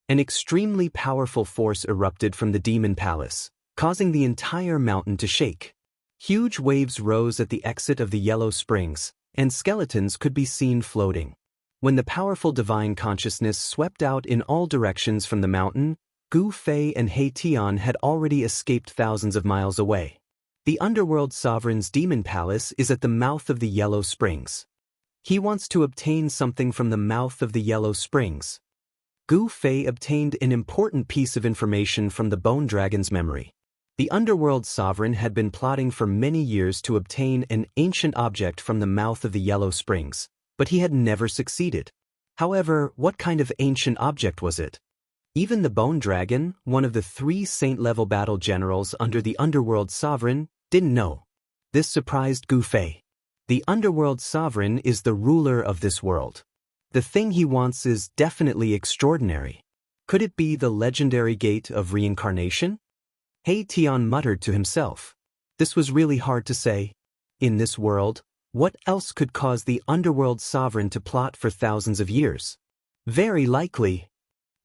An extremely powerful force erupted from the demon palace, causing the entire mountain to shake. Huge waves rose at the exit of the Yellow Springs, and skeletons could be seen floating. When the powerful divine consciousness swept out in all directions from the mountain, Gu Fei and He Tian had already escaped thousands of miles away. The underworld sovereign's demon palace is at the mouth of the Yellow Springs. He wants to obtain something from the mouth of the Yellow Springs. Gu Fei obtained an important piece of information from the bone dragon's memory. The underworld sovereign had been plotting for many years to obtain an ancient object from the mouth of the Yellow Springs, but he had never succeeded. However, what kind of ancient object was it? Even the bone dragon, one of the 3 saint-level battle generals under the underworld sovereign, didn't know. This surprised Gu Fei. The underworld sovereign is the ruler of this world. The thing he wants is definitely extraordinary. Could it be the legendary gate of reincarnation? He Tian muttered to himself. This was really hard to say. In this world, what else could cause the underworld sovereign to plot for thousands of years? Very likely.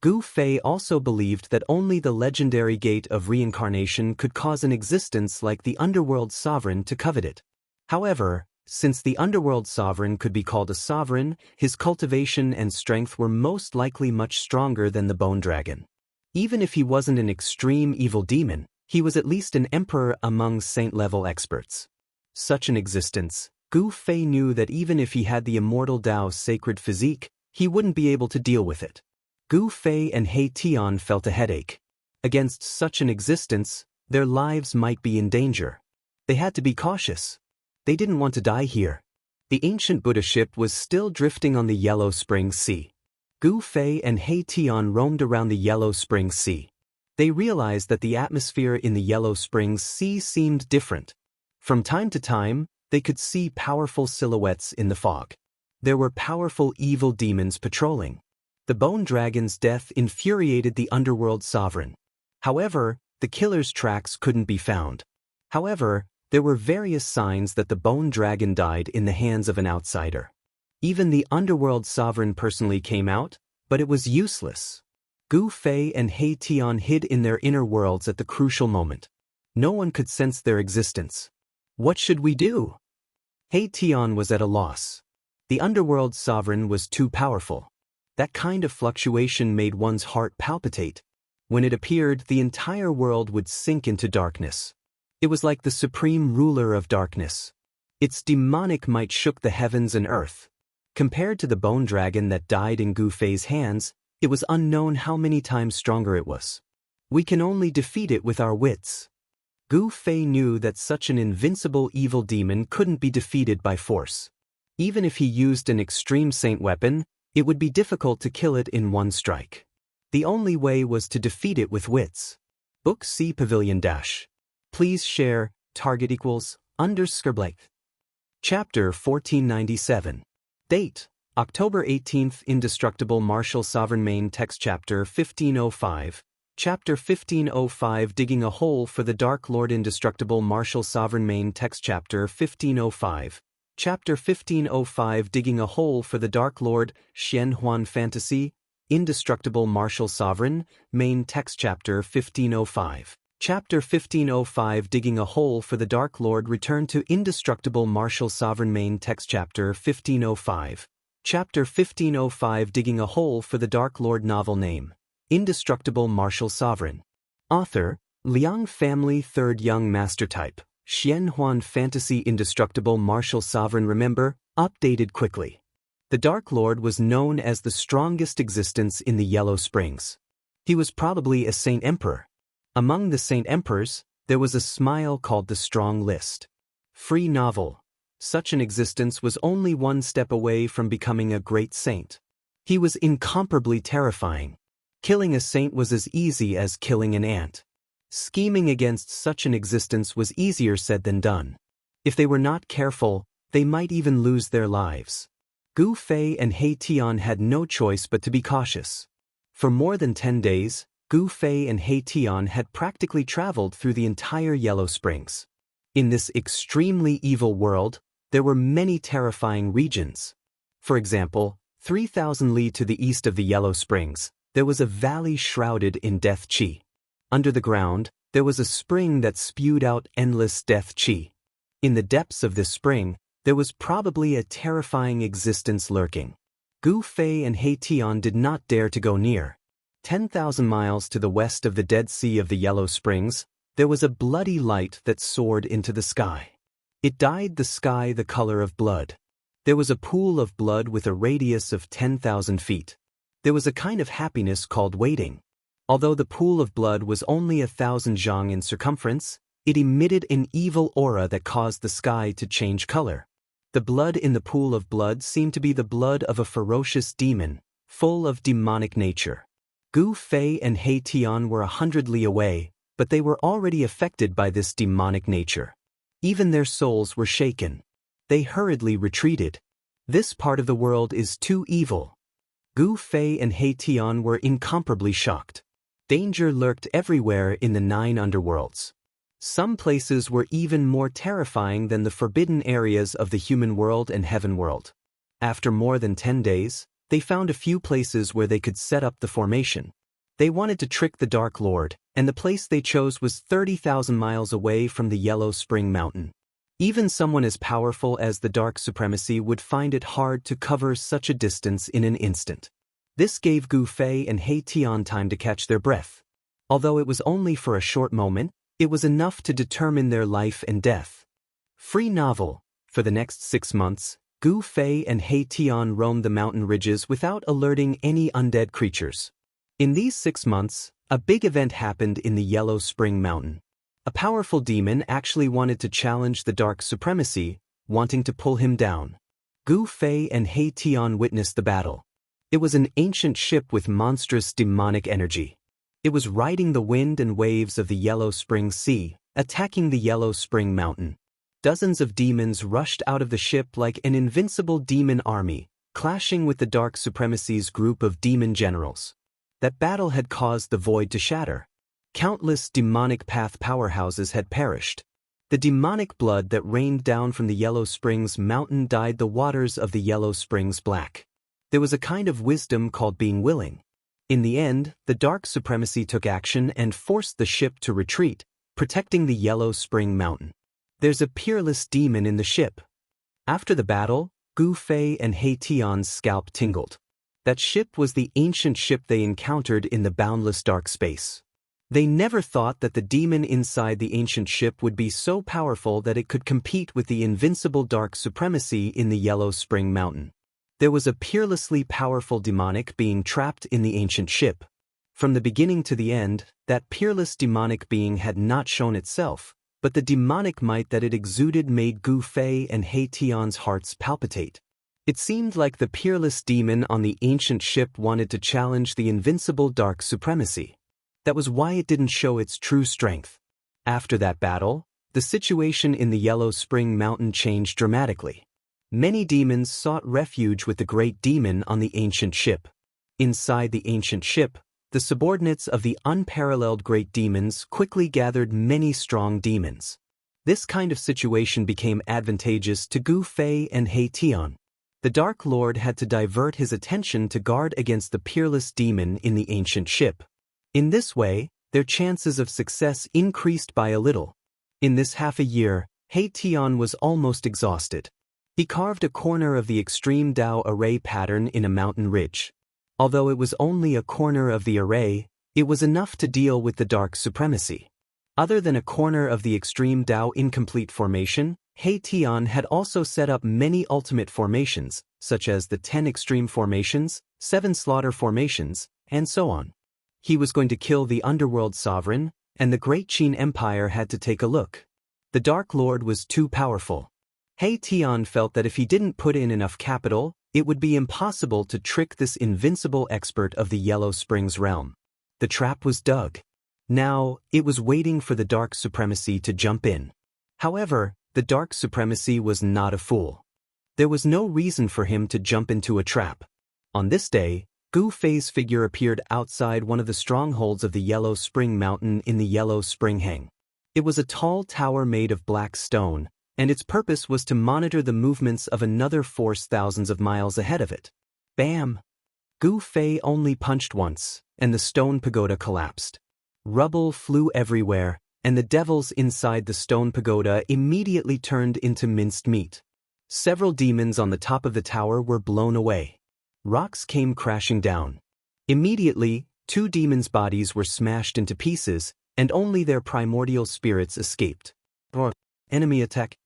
Gu Fei also believed that only the legendary gate of reincarnation could cause an existence like the underworld sovereign to covet it. However, since the underworld sovereign could be called a sovereign, his cultivation and strength were most likely much stronger than the bone dragon. Even if he wasn't an extreme evil demon, he was at least an emperor among saint-level experts. Such an existence, Gu Fei knew that even if he had the immortal Dao's sacred physique, he wouldn't be able to deal with it. Gu Fei and He Tian felt a headache. Against such an existence, their lives might be in danger. They had to be cautious. They didn't want to die here. The ancient Buddha ship was still drifting on the Yellow Springs Sea. Gu Fei and He Tian roamed around the Yellow Springs Sea. They realized that the atmosphere in the Yellow Springs Sea seemed different. From time to time, they could see powerful silhouettes in the fog. There were powerful evil demons patrolling. The bone dragon's death infuriated the underworld sovereign. However, the killer's tracks couldn't be found. However, there were various signs that the bone dragon died in the hands of an outsider. Even the underworld sovereign personally came out, but it was useless. Gu Fei and He Tian hid in their inner worlds at the crucial moment. No one could sense their existence. What should we do? He Tian was at a loss. The underworld sovereign was too powerful. That kind of fluctuation made one's heart palpitate. When it appeared, the entire world would sink into darkness. It was like the supreme ruler of darkness. Its demonic might shook the heavens and earth. Compared to the bone dragon that died in Gu Fei's hands, it was unknown how many times stronger it was. We can only defeat it with our wits. Gu Fei knew that such an invincible evil demon couldn't be defeated by force. Even if he used an extreme saint weapon, it would be difficult to kill it in one strike. The only way was to defeat it with wits. Book C Pavilion Dash. Please share, target equals, _blank. Chapter 1497. Date, October 18th. Indestructible Martial Sovereign. Main text. Chapter 1505. Chapter 1505. Digging a Hole for the Dark Lord. Indestructible Martial Sovereign. Main text. Chapter 1505. Chapter 1505. Digging a Hole for the Dark Lord. Xianxia Fantasy. Indestructible Martial Sovereign. Main text. Chapter 1505. Chapter 1505. Digging a Hole for the Dark Lord. Return to Indestructible Martial Sovereign. Main text. Chapter 1505. Chapter 1505. Digging a Hole for the Dark Lord. Novel name, Indestructible Martial Sovereign. Author, Liang Family. Third Young Master Type, Xianxia Fantasy. Indestructible Martial Sovereign. Remember, updated quickly. The Dark Lord was known as the strongest existence in the Yellow Springs. He was probably a Saint Emperor. Among the Saint Emperors, there was a smile called the Strong List. Free novel. Such an existence was only one step away from becoming a great saint. He was incomparably terrifying. Killing a saint was as easy as killing an ant. Scheming against such an existence was easier said than done. If they were not careful, they might even lose their lives. Gu Fei and He Tian had no choice but to be cautious. For more than 10 days, Gu Fei and He Tian had practically traveled through the entire Yellow Springs. In this extremely evil world, there were many terrifying regions. For example, 3,000 li to the east of the Yellow Springs, there was a valley shrouded in death qi. Under the ground, there was a spring that spewed out endless death qi. In the depths of this spring, there was probably a terrifying existence lurking. Gu Fei and He Tian did not dare to go near. 10,000 miles to the west of the Dead Sea of the Yellow Springs, There was a bloody light that soared into the sky. It dyed the sky the color of blood. There was a pool of blood with a radius of 10,000 feet. There was a kind of happiness called waiting. Although the pool of blood was only 1,000 zhang in circumference, it emitted an evil aura that caused the sky to change color. The blood in the pool of blood seemed to be the blood of a ferocious demon, full of demonic nature. Gu Fei and He Tian were 100 li away, but they were already affected by this demonic nature. Even their souls were shaken. They hurriedly retreated. This part of the world is too evil. Gu Fei and He Tian were incomparably shocked. Danger lurked everywhere in the 9 underworlds. Some places were even more terrifying than the forbidden areas of the human world and heaven world. After more than 10 days, they found a few places where they could set up the formation. They wanted to trick the Dark Lord, and the place they chose was 30,000 miles away from the Yellow Spring Mountain. Even someone as powerful as the Dark Supremacy would find it hard to cover such a distance in an instant. This gave Gu Fei and He Tian time to catch their breath. Although it was only for a short moment, it was enough to determine their life and death. Free novel. For the next 6 months, Gu Fei and He Tian roamed the mountain ridges without alerting any undead creatures. In these 6 months, a big event happened in the Yellow Spring Mountain. A powerful demon actually wanted to challenge the Dark Supremacy, wanting to pull him down. Gu Fei and He Tian witnessed the battle. It was an ancient ship with monstrous demonic energy. It was riding the wind and waves of the Yellow Spring Sea, attacking the Yellow Spring Mountain. Dozens of demons rushed out of the ship like an invincible demon army, clashing with the Dark Supremacy's group of demon generals. That battle had caused the void to shatter. Countless demonic path powerhouses had perished. The demonic blood that rained down from the Yellow Springs Mountain dyed the waters of the Yellow Springs black. There was a kind of wisdom called being willing. In the end, the Dark Supremacy took action and forced the ship to retreat, protecting the Yellow Spring Mountain. There's a peerless demon in the ship. After the battle, Gu Fei and He Tian's scalp tingled. That ship was the ancient ship they encountered in the boundless dark space. They never thought that the demon inside the ancient ship would be so powerful that it could compete with the invincible Dark Supremacy in the Yellow Spring Mountain. There was a peerlessly powerful demonic being trapped in the ancient ship. From the beginning to the end, that peerless demonic being had not shown itself, but the demonic might that it exuded made Gu Fei and He Tian's hearts palpitate. It seemed like the peerless demon on the ancient ship wanted to challenge the invincible Dark Supremacy. That was why it didn't show its true strength. After that battle, the situation in the Yellow Spring Mountain changed dramatically. Many demons sought refuge with the great demon on the ancient ship. Inside the ancient ship, the subordinates of the unparalleled great demons quickly gathered many strong demons. This kind of situation became advantageous to Gu Fei and He Tian. The Dark Lord had to divert his attention to guard against the peerless demon in the ancient ship. In this way, their chances of success increased by a little. In this half a year, He Tian was almost exhausted. He carved a corner of the extreme Dao array pattern in a mountain ridge. Although it was only a corner of the array, it was enough to deal with the Dark Supremacy. Other than a corner of the extreme Dao incomplete formation, He Tian had also set up many ultimate formations, such as the 10 extreme formations, 7 slaughter formations, and so on. He was going to kill the underworld sovereign, and the Great Qin Empire had to take a look. The Dark Lord was too powerful. He Tian felt that if he didn't put in enough capital, it would be impossible to trick this invincible expert of the Yellow Springs realm. The trap was dug. Now, it was waiting for the Dark Supremacy to jump in. However, the Dark Supremacy was not a fool. There was no reason for him to jump into a trap. On this day, Gu Fei's figure appeared outside one of the strongholds of the Yellow Spring Mountain in the Yellow Spring Hang. It was a tall tower made of black stone, and its purpose was to monitor the movements of another force thousands of miles ahead of it. Bam! Gu Fei only punched once, and the stone pagoda collapsed. Rubble flew everywhere, and the devils inside the stone pagoda immediately turned into minced meat. Several demons on the top of the tower were blown away. Rocks came crashing down. Immediately, 2 demons' bodies were smashed into pieces, and only their primordial spirits escaped. Enemy attack.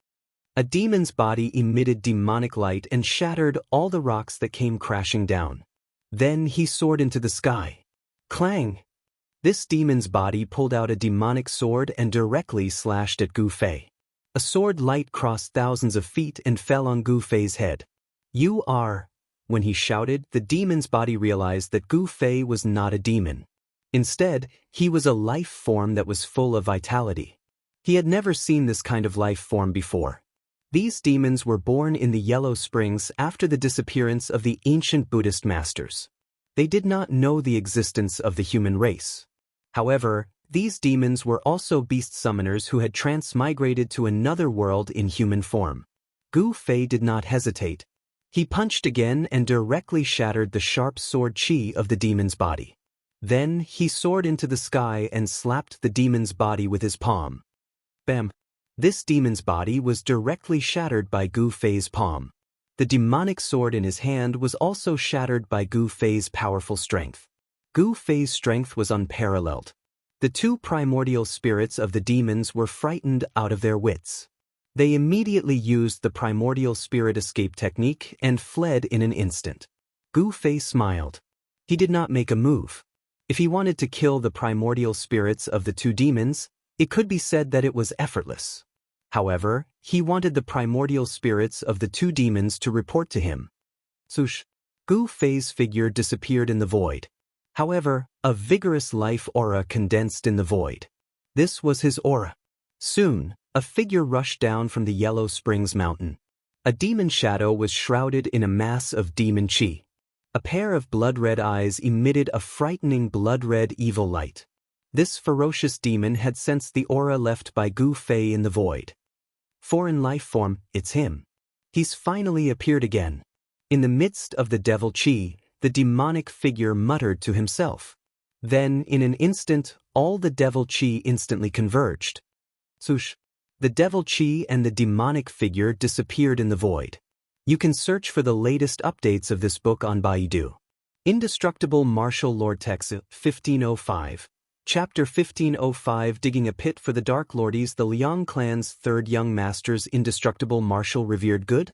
A demon's body emitted demonic light and shattered all the rocks that came crashing down. Then he soared into the sky. Clang! This demon's body pulled out a demonic sword and directly slashed at Gu Fei. A sword light crossed thousands of feet and fell on Gu Fei's head. "You are..." When he shouted, the demon's body realized that Gu Fei was not a demon. Instead, he was a life form that was full of vitality. He had never seen this kind of life form before. These demons were born in the Yellow Springs after the disappearance of the ancient Buddhist masters. They did not know the existence of the human race. However, these demons were also beast summoners who had transmigrated to another world in human form. Gu Fei did not hesitate. He punched again and directly shattered the sharp sword chi of the demon's body. Then he soared into the sky and slapped the demon's body with his palm. Bam! This demon's body was directly shattered by Gu Fei's palm. The demonic sword in his hand was also shattered by Gu Fei's powerful strength. Gu Fei's strength was unparalleled. The two primordial spirits of the demons were frightened out of their wits. They immediately used the primordial spirit escape technique and fled in an instant. Gu Fei smiled. He did not make a move. If he wanted to kill the primordial spirits of the two demons, it could be said that it was effortless. However, he wanted the primordial spirits of the two demons to report to him. Swoosh! Gu Fei's figure disappeared in the void. However, a vigorous life aura condensed in the void. This was his aura. Soon, a figure rushed down from the Yellow Springs mountain. A demon shadow was shrouded in a mass of demon chi. A pair of blood-red eyes emitted a frightening blood-red evil light. This ferocious demon had sensed the aura left by Gu Fei in the void. Foreign life form, it's him. He's finally appeared again. In the midst of the devil chi, the demonic figure muttered to himself. Then, in an instant, all the devil chi instantly converged. Swoosh! The devil chi and the demonic figure disappeared in the void. You can search for the latest updates of this book on Baidu. Indestructible Martial Lord Text 1505. Chapter 1505 Digging a Pit for the Dark Lordies, the Liang clan's third young master's indestructible martial revered good?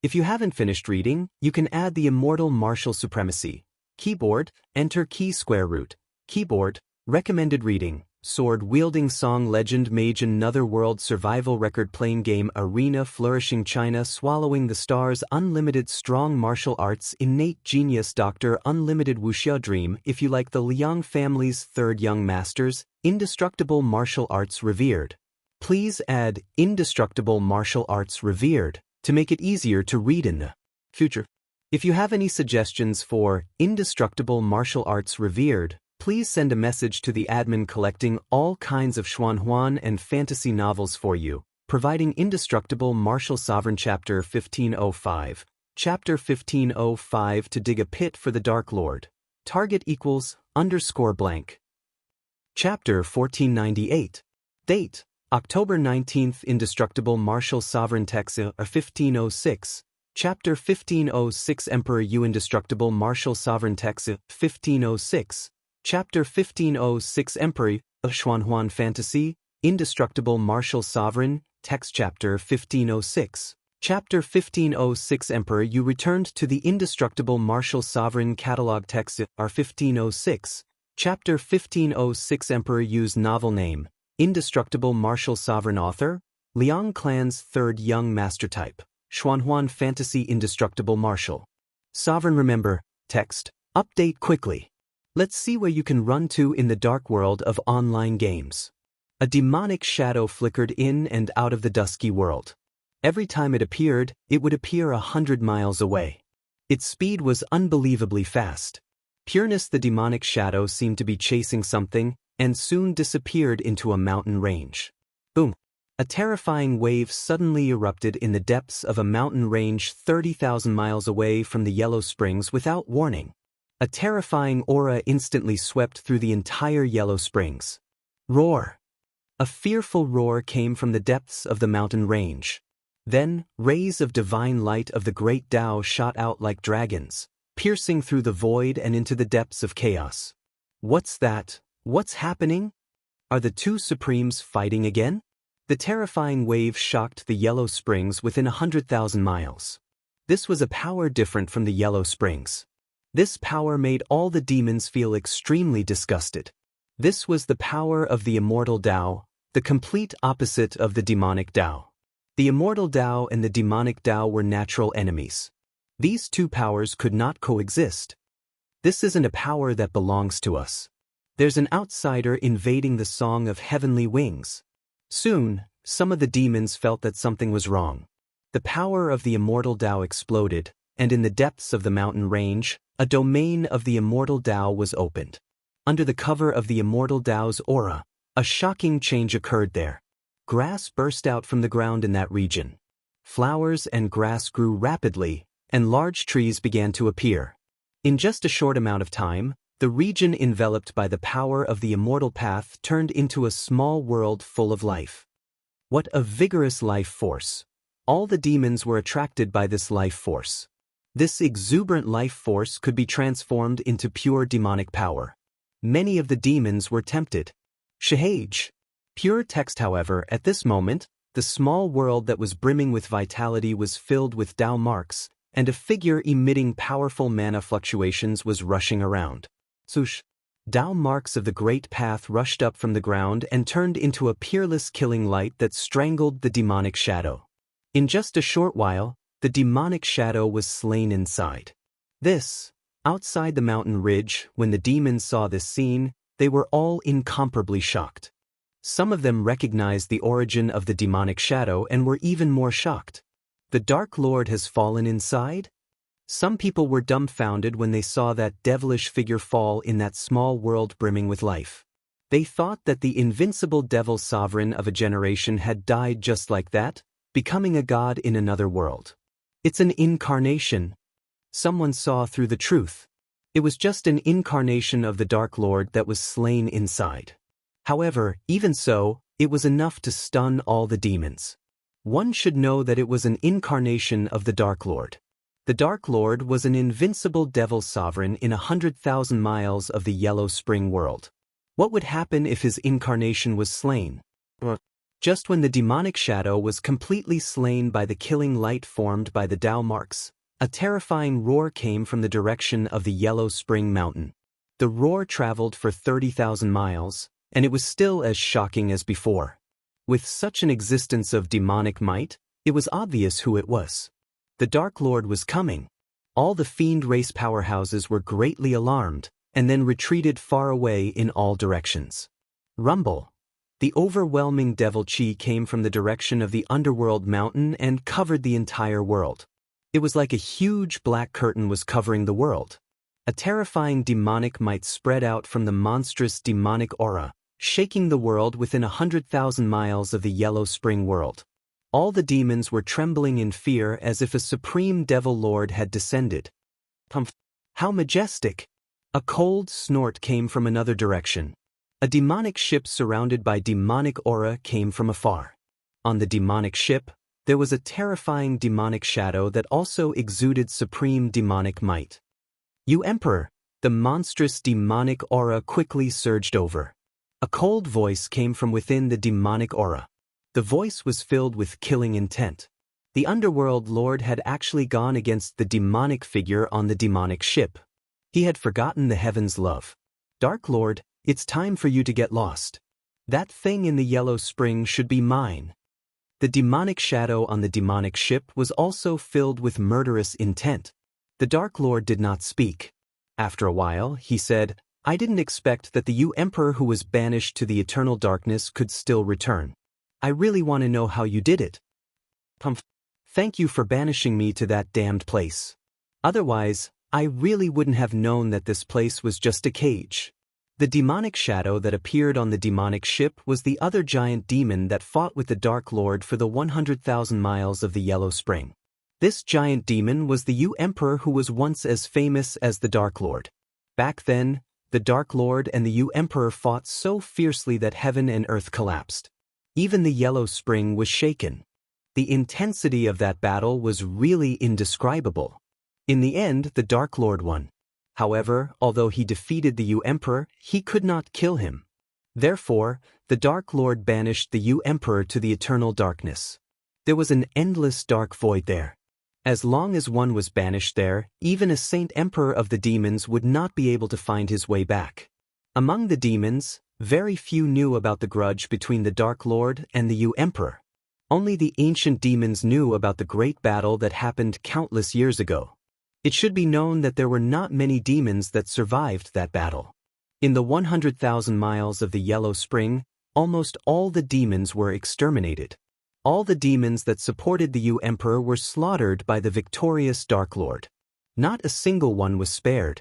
If you haven't finished reading, you can add the immortal martial supremacy. Keyboard, enter key square root. Keyboard, recommended reading. Sword-wielding song legend mage another world survival record playing game arena flourishing China swallowing the stars unlimited strong martial arts innate genius Dr. Unlimited Wuxia dream. If you like the Liang family's third young masters, indestructible martial arts revered. Please add indestructible martial arts revered to make it easier to read in the future. If you have any suggestions for indestructible martial arts revered, please send a message to the admin collecting all kinds of Xuanhuan and fantasy novels for you, providing Indestructible Martial Sovereign Chapter 1505. Chapter 1505 To dig a pit for the Dark Lord. Target equals _blank. Chapter 1498. Date, October 19th. Indestructible Martial Sovereign Text 1506. Chapter 1506 Emperor Yu Indestructible Martial Sovereign Text 1506. Chapter 1506 Emperor of Xuanhuan Fantasy, Indestructible Martial Sovereign, Text Chapter 1506. Chapter 1506 Emperor Yu returned to the Indestructible Martial Sovereign Catalog Text R1506. Chapter 1506 Emperor Yu's novel name, Indestructible Martial Sovereign Author, Liang Clan's third young master type, Xuanhuan Fantasy Indestructible Martial Sovereign. Remember, text, update quickly. Let's see where you can run to in the dark world of online games. A demonic shadow flickered in and out of the dusky world. Every time it appeared, it would appear 100 miles away. Its speed was unbelievably fast. Pureness the demonic shadow seemed to be chasing something, and soon disappeared into a mountain range. Boom! A terrifying wave suddenly erupted in the depths of a mountain range 30,000 miles away from the Yellow Springs without warning. A terrifying aura instantly swept through the entire Yellow Springs. Roar! A fearful roar came from the depths of the mountain range. Then, rays of divine light of the great Tao shot out like dragons, piercing through the void and into the depths of chaos. What's that? What's happening? Are the two supremes fighting again? The terrifying wave shocked the Yellow Springs within 100,000 miles. This was a power different from the Yellow Springs. This power made all the demons feel extremely disgusted. This was the power of the immortal Dao, the complete opposite of the demonic Dao. The immortal Dao and the demonic Dao were natural enemies. These two powers could not coexist. This isn't a power that belongs to us. There's an outsider invading the song of heavenly wings. Soon, some of the demons felt that something was wrong. The power of the immortal Dao exploded, and in the depths of the mountain range, a domain of the immortal Dao was opened. Under the cover of the immortal Dao's aura, a shocking change occurred there. Grass burst out from the ground in that region. Flowers and grass grew rapidly, and large trees began to appear. In just a short amount of time, the region enveloped by the power of the immortal path turned into a small world full of life. What a vigorous life force! All the demons were attracted by this life force. This exuberant life force could be transformed into pure demonic power. Many of the demons were tempted. Shahage. Pure text, however, at this moment, the small world that was brimming with vitality was filled with Dao marks, and a figure emitting powerful mana fluctuations was rushing around. Swoosh! Dao marks of the great path rushed up from the ground and turned into a peerless killing light that strangled the demonic shadow. In just a short while, the demonic shadow was slain inside. Outside the mountain ridge, when the demons saw this scene, they were all incomparably shocked. Some of them recognized the origin of the demonic shadow and were even more shocked. The Dark Lord has fallen inside? Some people were dumbfounded when they saw that devilish figure fall in that small world brimming with life. They thought that the invincible devil sovereign of a generation had died just like that, becoming a god in another world. It's an incarnation. Someone saw through the truth. It was just an incarnation of the Dark Lord that was slain inside. However, even so, it was enough to stun all the demons. One should know that it was an incarnation of the Dark Lord. The Dark Lord was an invincible devil sovereign in 100,000 miles of the Yellow Spring world. What would happen if his incarnation was slain? Just when the demonic shadow was completely slain by the killing light formed by the Dao marks, a terrifying roar came from the direction of the Yellow Spring Mountain. The roar traveled for 30,000 miles, and it was still as shocking as before. With such an existence of demonic might, it was obvious who it was. The Dark Lord was coming. All the fiend race powerhouses were greatly alarmed, and then retreated far away in all directions. Rumble. The overwhelming devil chi came from the direction of the underworld mountain and covered the entire world. It was like a huge black curtain was covering the world. A terrifying demonic might spread out from the monstrous demonic aura, shaking the world within 100,000 miles of the Yellow Spring world. All the demons were trembling in fear as if a supreme devil lord had descended. Pumph! How majestic! A cold snort came from another direction. A demonic ship surrounded by demonic aura came from afar. On the demonic ship, there was a terrifying demonic shadow that also exuded supreme demonic might. You Emperor! The monstrous demonic aura quickly surged over. A cold voice came from within the demonic aura. The voice was filled with killing intent. The underworld lord had actually gone against the demonic figure on the demonic ship. He had forgotten the heavens' love. Dark Lord, it's time for you to get lost. That thing in the Yellow Spring should be mine. The demonic shadow on the demonic ship was also filled with murderous intent. The Dark Lord did not speak. After a while, he said, I didn't expect that the Emperor who was banished to the eternal darkness could still return. I really want to know how you did it. Pumph. Thank you for banishing me to that damned place. Otherwise, I really wouldn't have known that this place was just a cage. The demonic shadow that appeared on the demonic ship was the other giant demon that fought with the Dark Lord for the 100,000 miles of the Yellow Spring. This giant demon was the Emperor who was once as famous as the Dark Lord. Back then, the Dark Lord and the Emperor fought so fiercely that heaven and earth collapsed. Even the Yellow Spring was shaken. The intensity of that battle was really indescribable. In the end, the Dark Lord won. However, although he defeated the Emperor, he could not kill him. Therefore, the Dark Lord banished the Emperor to the eternal darkness. There was an endless dark void there. As long as one was banished there, even a Saint Emperor of the demons would not be able to find his way back. Among the demons, very few knew about the grudge between the Dark Lord and the Emperor. Only the ancient demons knew about the great battle that happened countless years ago. It should be known that there were not many demons that survived that battle. In the 100,000 miles of the Yellow Spring, almost all the demons were exterminated. All the demons that supported the Emperor were slaughtered by the victorious Dark Lord. Not a single one was spared.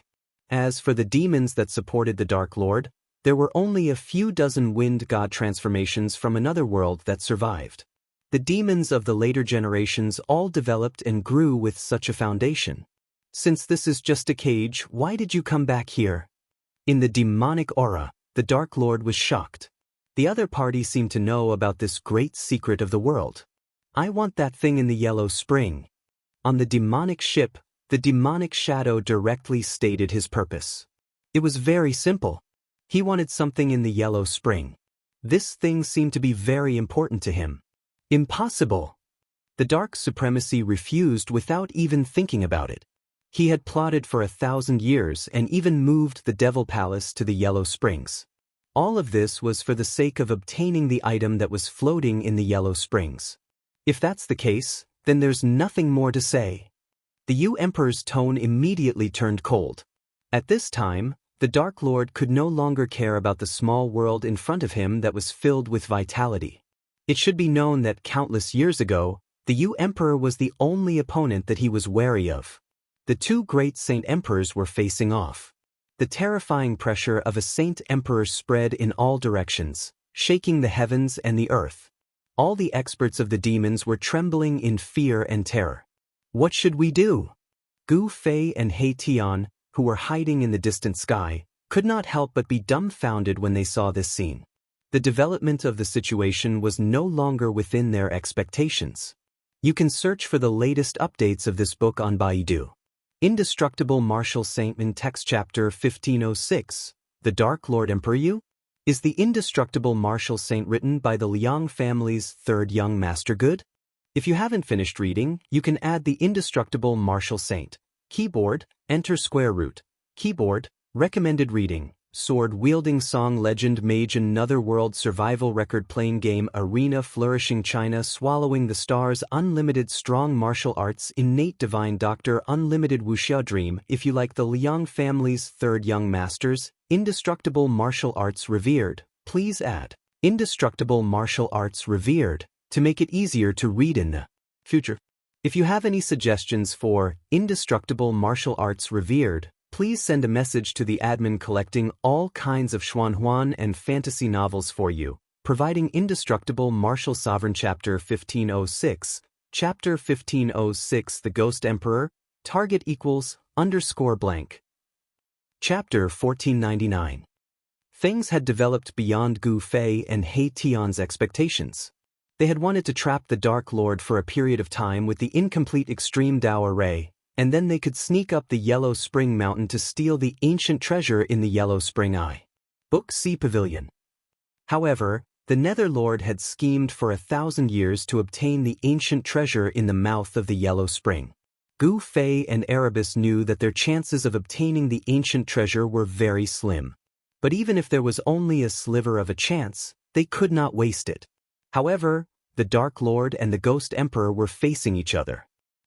As for the demons that supported the Dark Lord, there were only a few dozen wind god transformations from another world that survived. The demons of the later generations all developed and grew with such a foundation. Since this is just a cage, why did you come back here? In the demonic aura, the Dark Lord was shocked. The other party seemed to know about this great secret of the world. I want that thing in the Yellow Spring. On the demonic ship, the demonic shadow directly stated his purpose. It was very simple. He wanted something in the Yellow Spring. This thing seemed to be very important to him. Impossible! The Dark Supremacy refused without even thinking about it. He had plotted for 1,000 years and even moved the Devil Palace to the Yellow Springs. All of this was for the sake of obtaining the item that was floating in the Yellow Springs. If that's the case, then there's nothing more to say. The Emperor's tone immediately turned cold. At this time, the Dark Lord could no longer care about the small world in front of him that was filled with vitality. It should be known that countless years ago, the Emperor was the only opponent that he was wary of. The two great Saint Emperors were facing off. The terrifying pressure of a Saint Emperor spread in all directions, shaking the heavens and the earth. All the experts of the demons were trembling in fear and terror. What should we do? Gu Fei and He Tian, who were hiding in the distant sky, could not help but be dumbfounded when they saw this scene. The development of the situation was no longer within their expectations. You can search for the latest updates of this book on Baidu. Indestructible Martial Saint in Text Chapter 1506, The Dark Lord Emperor is the Indestructible Martial Saint written by the Liang family's third young master good? If you haven't finished reading, you can add the Indestructible Martial Saint. Keyboard, enter square root. Keyboard, recommended reading. Sword-wielding song legend mage another world survival record playing game arena flourishing China swallowing the stars unlimited strong martial arts innate divine doctor unlimited wuxia dream. If you like the Liang family's third young masters, indestructible martial arts revered, please add indestructible martial arts revered to make it easier to read in the future. If you have any suggestions for indestructible martial arts revered, please send a message to the admin collecting all kinds of Xuanhuan and fantasy novels for you, providing Indestructible Martial Sovereign Chapter 1506, Chapter 1506 The Ghost Emperor, target equals _blank. Chapter 1499. Things had developed beyond Gu Fei and He Tian's expectations. They had wanted to trap the Dark Lord for a period of time with the incomplete Extreme Dao Array, and then they could sneak up the Yellow Spring Mountain to steal the ancient treasure in the Yellow Spring Eye. Book C Pavilion. However, the Netherlord had schemed for 1,000 years to obtain the ancient treasure in the mouth of the Yellow Spring. Gu Fei and Erebus knew that their chances of obtaining the ancient treasure were very slim. But even if there was only a sliver of a chance, they could not waste it. However, the Dark Lord and the Ghost Emperor were facing each other.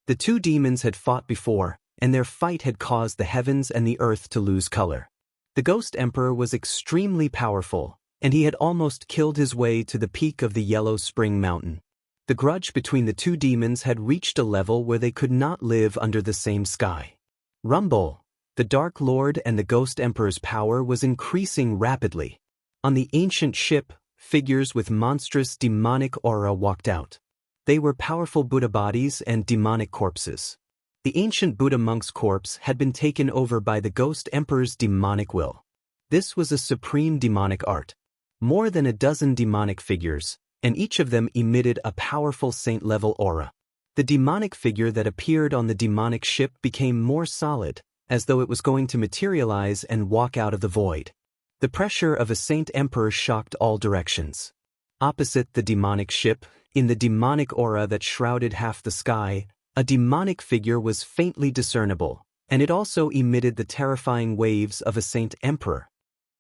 The two demons had fought before, and their fight had caused the heavens and the earth to lose color. The Ghost Emperor was extremely powerful, and he had almost killed his way to the peak of the Yellow Spring Mountain. The grudge between the two demons had reached a level where they could not live under the same sky. Rumble! The Dark Lord and the Ghost Emperor's power was increasing rapidly. On the ancient ship, figures with monstrous demonic aura walked out. They were powerful Buddha bodies and demonic corpses. The ancient Buddha monk's corpse had been taken over by the Ghost Emperor's demonic will. This was a supreme demonic art. More than a dozen demonic figures, and each of them emitted a powerful saint-level aura. The demonic figure that appeared on the demonic ship became more solid, as though it was going to materialize and walk out of the void. The pressure of a Saint Emperor shocked all directions. Opposite the demonic ship, in the demonic aura that shrouded half the sky, a demonic figure was faintly discernible, and it also emitted the terrifying waves of a Saint Emperor.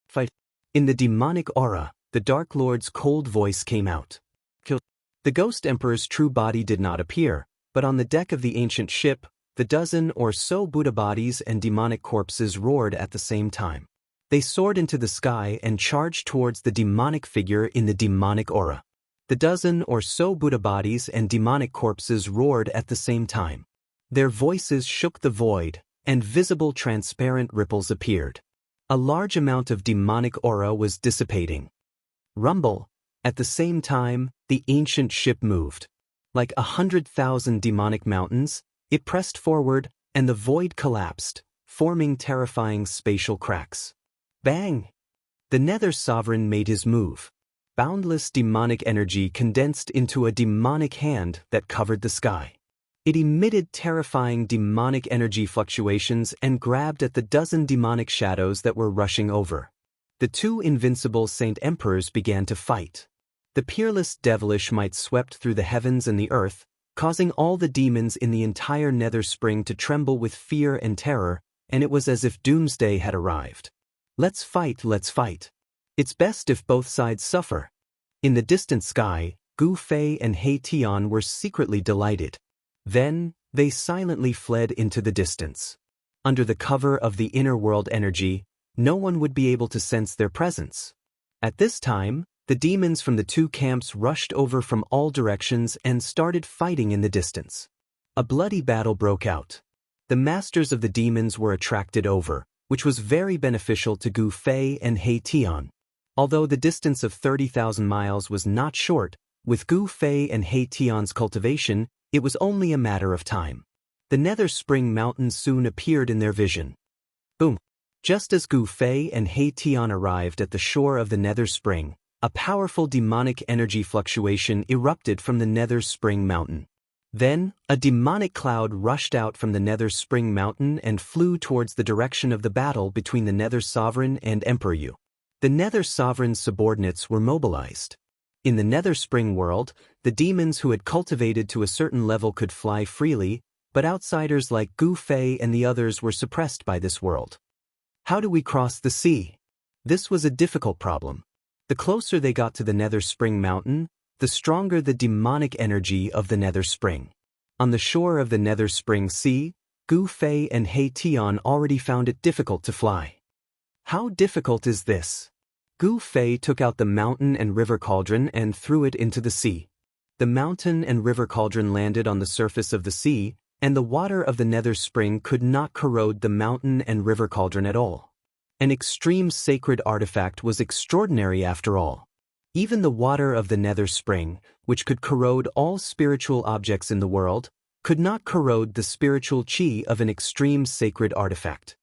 Fight. In the demonic aura, the Dark Lord's cold voice came out. Kill. The Ghost Emperor's true body did not appear, but on the deck of the ancient ship, the dozen or so Buddha bodies and demonic corpses roared at the same time. They soared into the sky and charged towards the demonic figure in the demonic aura. The dozen or so Buddha bodies and demonic corpses roared at the same time. Their voices shook the void, and visible transparent ripples appeared. A large amount of demonic aura was dissipating. Rumble. At the same time, the ancient ship moved. Like 100,000 demonic mountains, it pressed forward, and the void collapsed, forming terrifying spatial cracks. Bang! The Nether Sovereign made his move. Boundless demonic energy condensed into a demonic hand that covered the sky. It emitted terrifying demonic energy fluctuations and grabbed at the dozen demonic shadows that were rushing over. The two invincible Saint Emperors began to fight. The peerless devilish might swept through the heavens and the earth, causing all the demons in the entire Nether Spring to tremble with fear and terror, and it was as if doomsday had arrived. Let's fight, let's fight. It's best if both sides suffer. In the distant sky, Gu Fei and He Tian were secretly delighted. Then, they silently fled into the distance. Under the cover of the inner world energy, no one would be able to sense their presence. At this time, the demons from the two camps rushed over from all directions and started fighting in the distance. A bloody battle broke out. The masters of the demons were attracted over, which was very beneficial to Gu Fei and He Tian. Although the distance of 30,000 miles was not short, with Gu Fei and He Tian's cultivation, it was only a matter of time. The Nether Spring Mountains soon appeared in their vision. Boom! Just as Gu Fei and He Tian arrived at the shore of the Nether Spring, a powerful demonic energy fluctuation erupted from the Nether Spring Mountain. Then, a demonic cloud rushed out from the Nether Spring Mountain and flew towards the direction of the battle between the Nether Sovereign and Emperor Yu. The Nether Sovereign's subordinates were mobilized. In the Nether Spring world, the demons who had cultivated to a certain level could fly freely, but outsiders like Gu Fei and the others were suppressed by this world. How do we cross the sea? This was a difficult problem. The closer they got to the Nether Spring Mountain, the stronger the demonic energy of the Nether Spring. On the shore of the Nether Spring Sea, Gu Fei and He Tian already found it difficult to fly. How difficult is this? Gu Fei took out the mountain and river cauldron and threw it into the sea. The mountain and river cauldron landed on the surface of the sea, and the water of the Nether Spring could not corrode the mountain and river cauldron at all. An extreme sacred artifact was extraordinary after all. Even the water of the Nether Spring, which could corrode all spiritual objects in the world, could not corrode the spiritual chi of an extreme sacred artifact.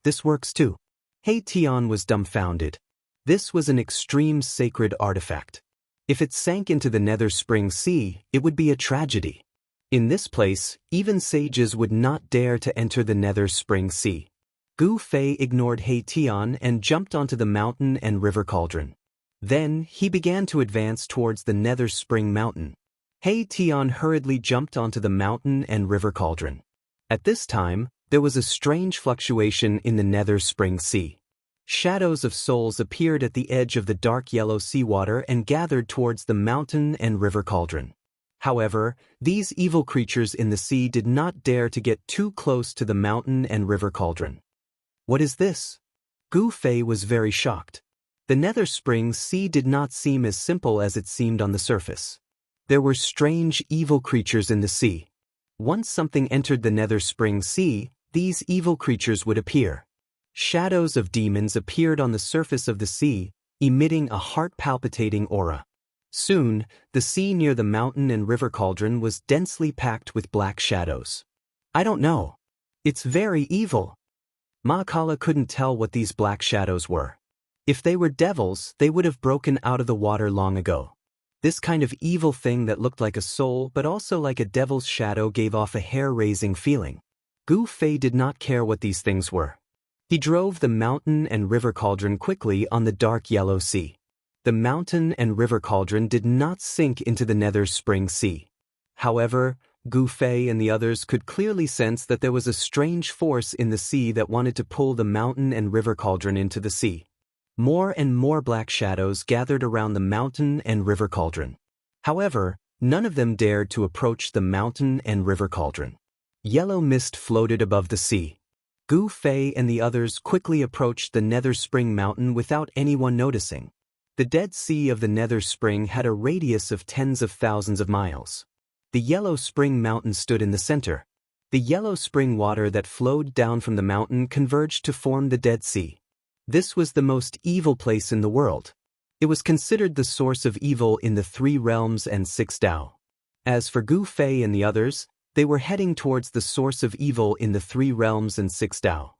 This works too. He Tian was dumbfounded. This was an extreme sacred artifact. If it sank into the Nether Spring Sea, it would be a tragedy. In this place, even sages would not dare to enter the Nether Spring Sea. Gu Fei ignored He Tian and jumped onto the mountain and river cauldron. Then, he began to advance towards the Nether Spring Mountain. He Tian hurriedly jumped onto the mountain and river cauldron. At this time, there was a strange fluctuation in the Nether Spring Sea. Shadows of souls appeared at the edge of the dark yellow seawater and gathered towards the mountain and river cauldron. However, these evil creatures in the sea did not dare to get too close to the mountain and river cauldron. What is this? Gu Fei was very shocked. The Nether Spring Sea did not seem as simple as it seemed on the surface. There were strange evil creatures in the sea. Once something entered the Nether Spring Sea, these evil creatures would appear. Shadows of demons appeared on the surface of the sea, emitting a heart-palpitating aura. Soon, the sea near the mountain and river cauldron was densely packed with black shadows. I don't know. It's very evil. Mahakala couldn't tell what these black shadows were. If they were devils, they would have broken out of the water long ago. This kind of evil thing that looked like a soul but also like a devil's shadow gave off a hair-raising feeling. Gu Fei did not care what these things were. He drove the mountain and river cauldron quickly on the dark yellow sea. The mountain and river cauldron did not sink into the nether spring sea. However, Gu Fei and the others could clearly sense that there was a strange force in the sea that wanted to pull the mountain and river cauldron into the sea. More and more black shadows gathered around the mountain and river cauldron. However, none of them dared to approach the mountain and river cauldron. Yellow mist floated above the sea. Gu Fei and the others quickly approached the nether spring mountain without anyone noticing. The Dead Sea of the Nether Spring had a radius of tens of thousands of miles. The Yellow Spring Mountain stood in the center. The yellow spring water that flowed down from the mountain converged to form the Dead Sea. This was the most evil place in the world. It was considered the source of evil in the 3 realms and 6 Dao. As for Gu Fei and the others, they were heading towards the source of evil in the 3 realms and 6 Dao.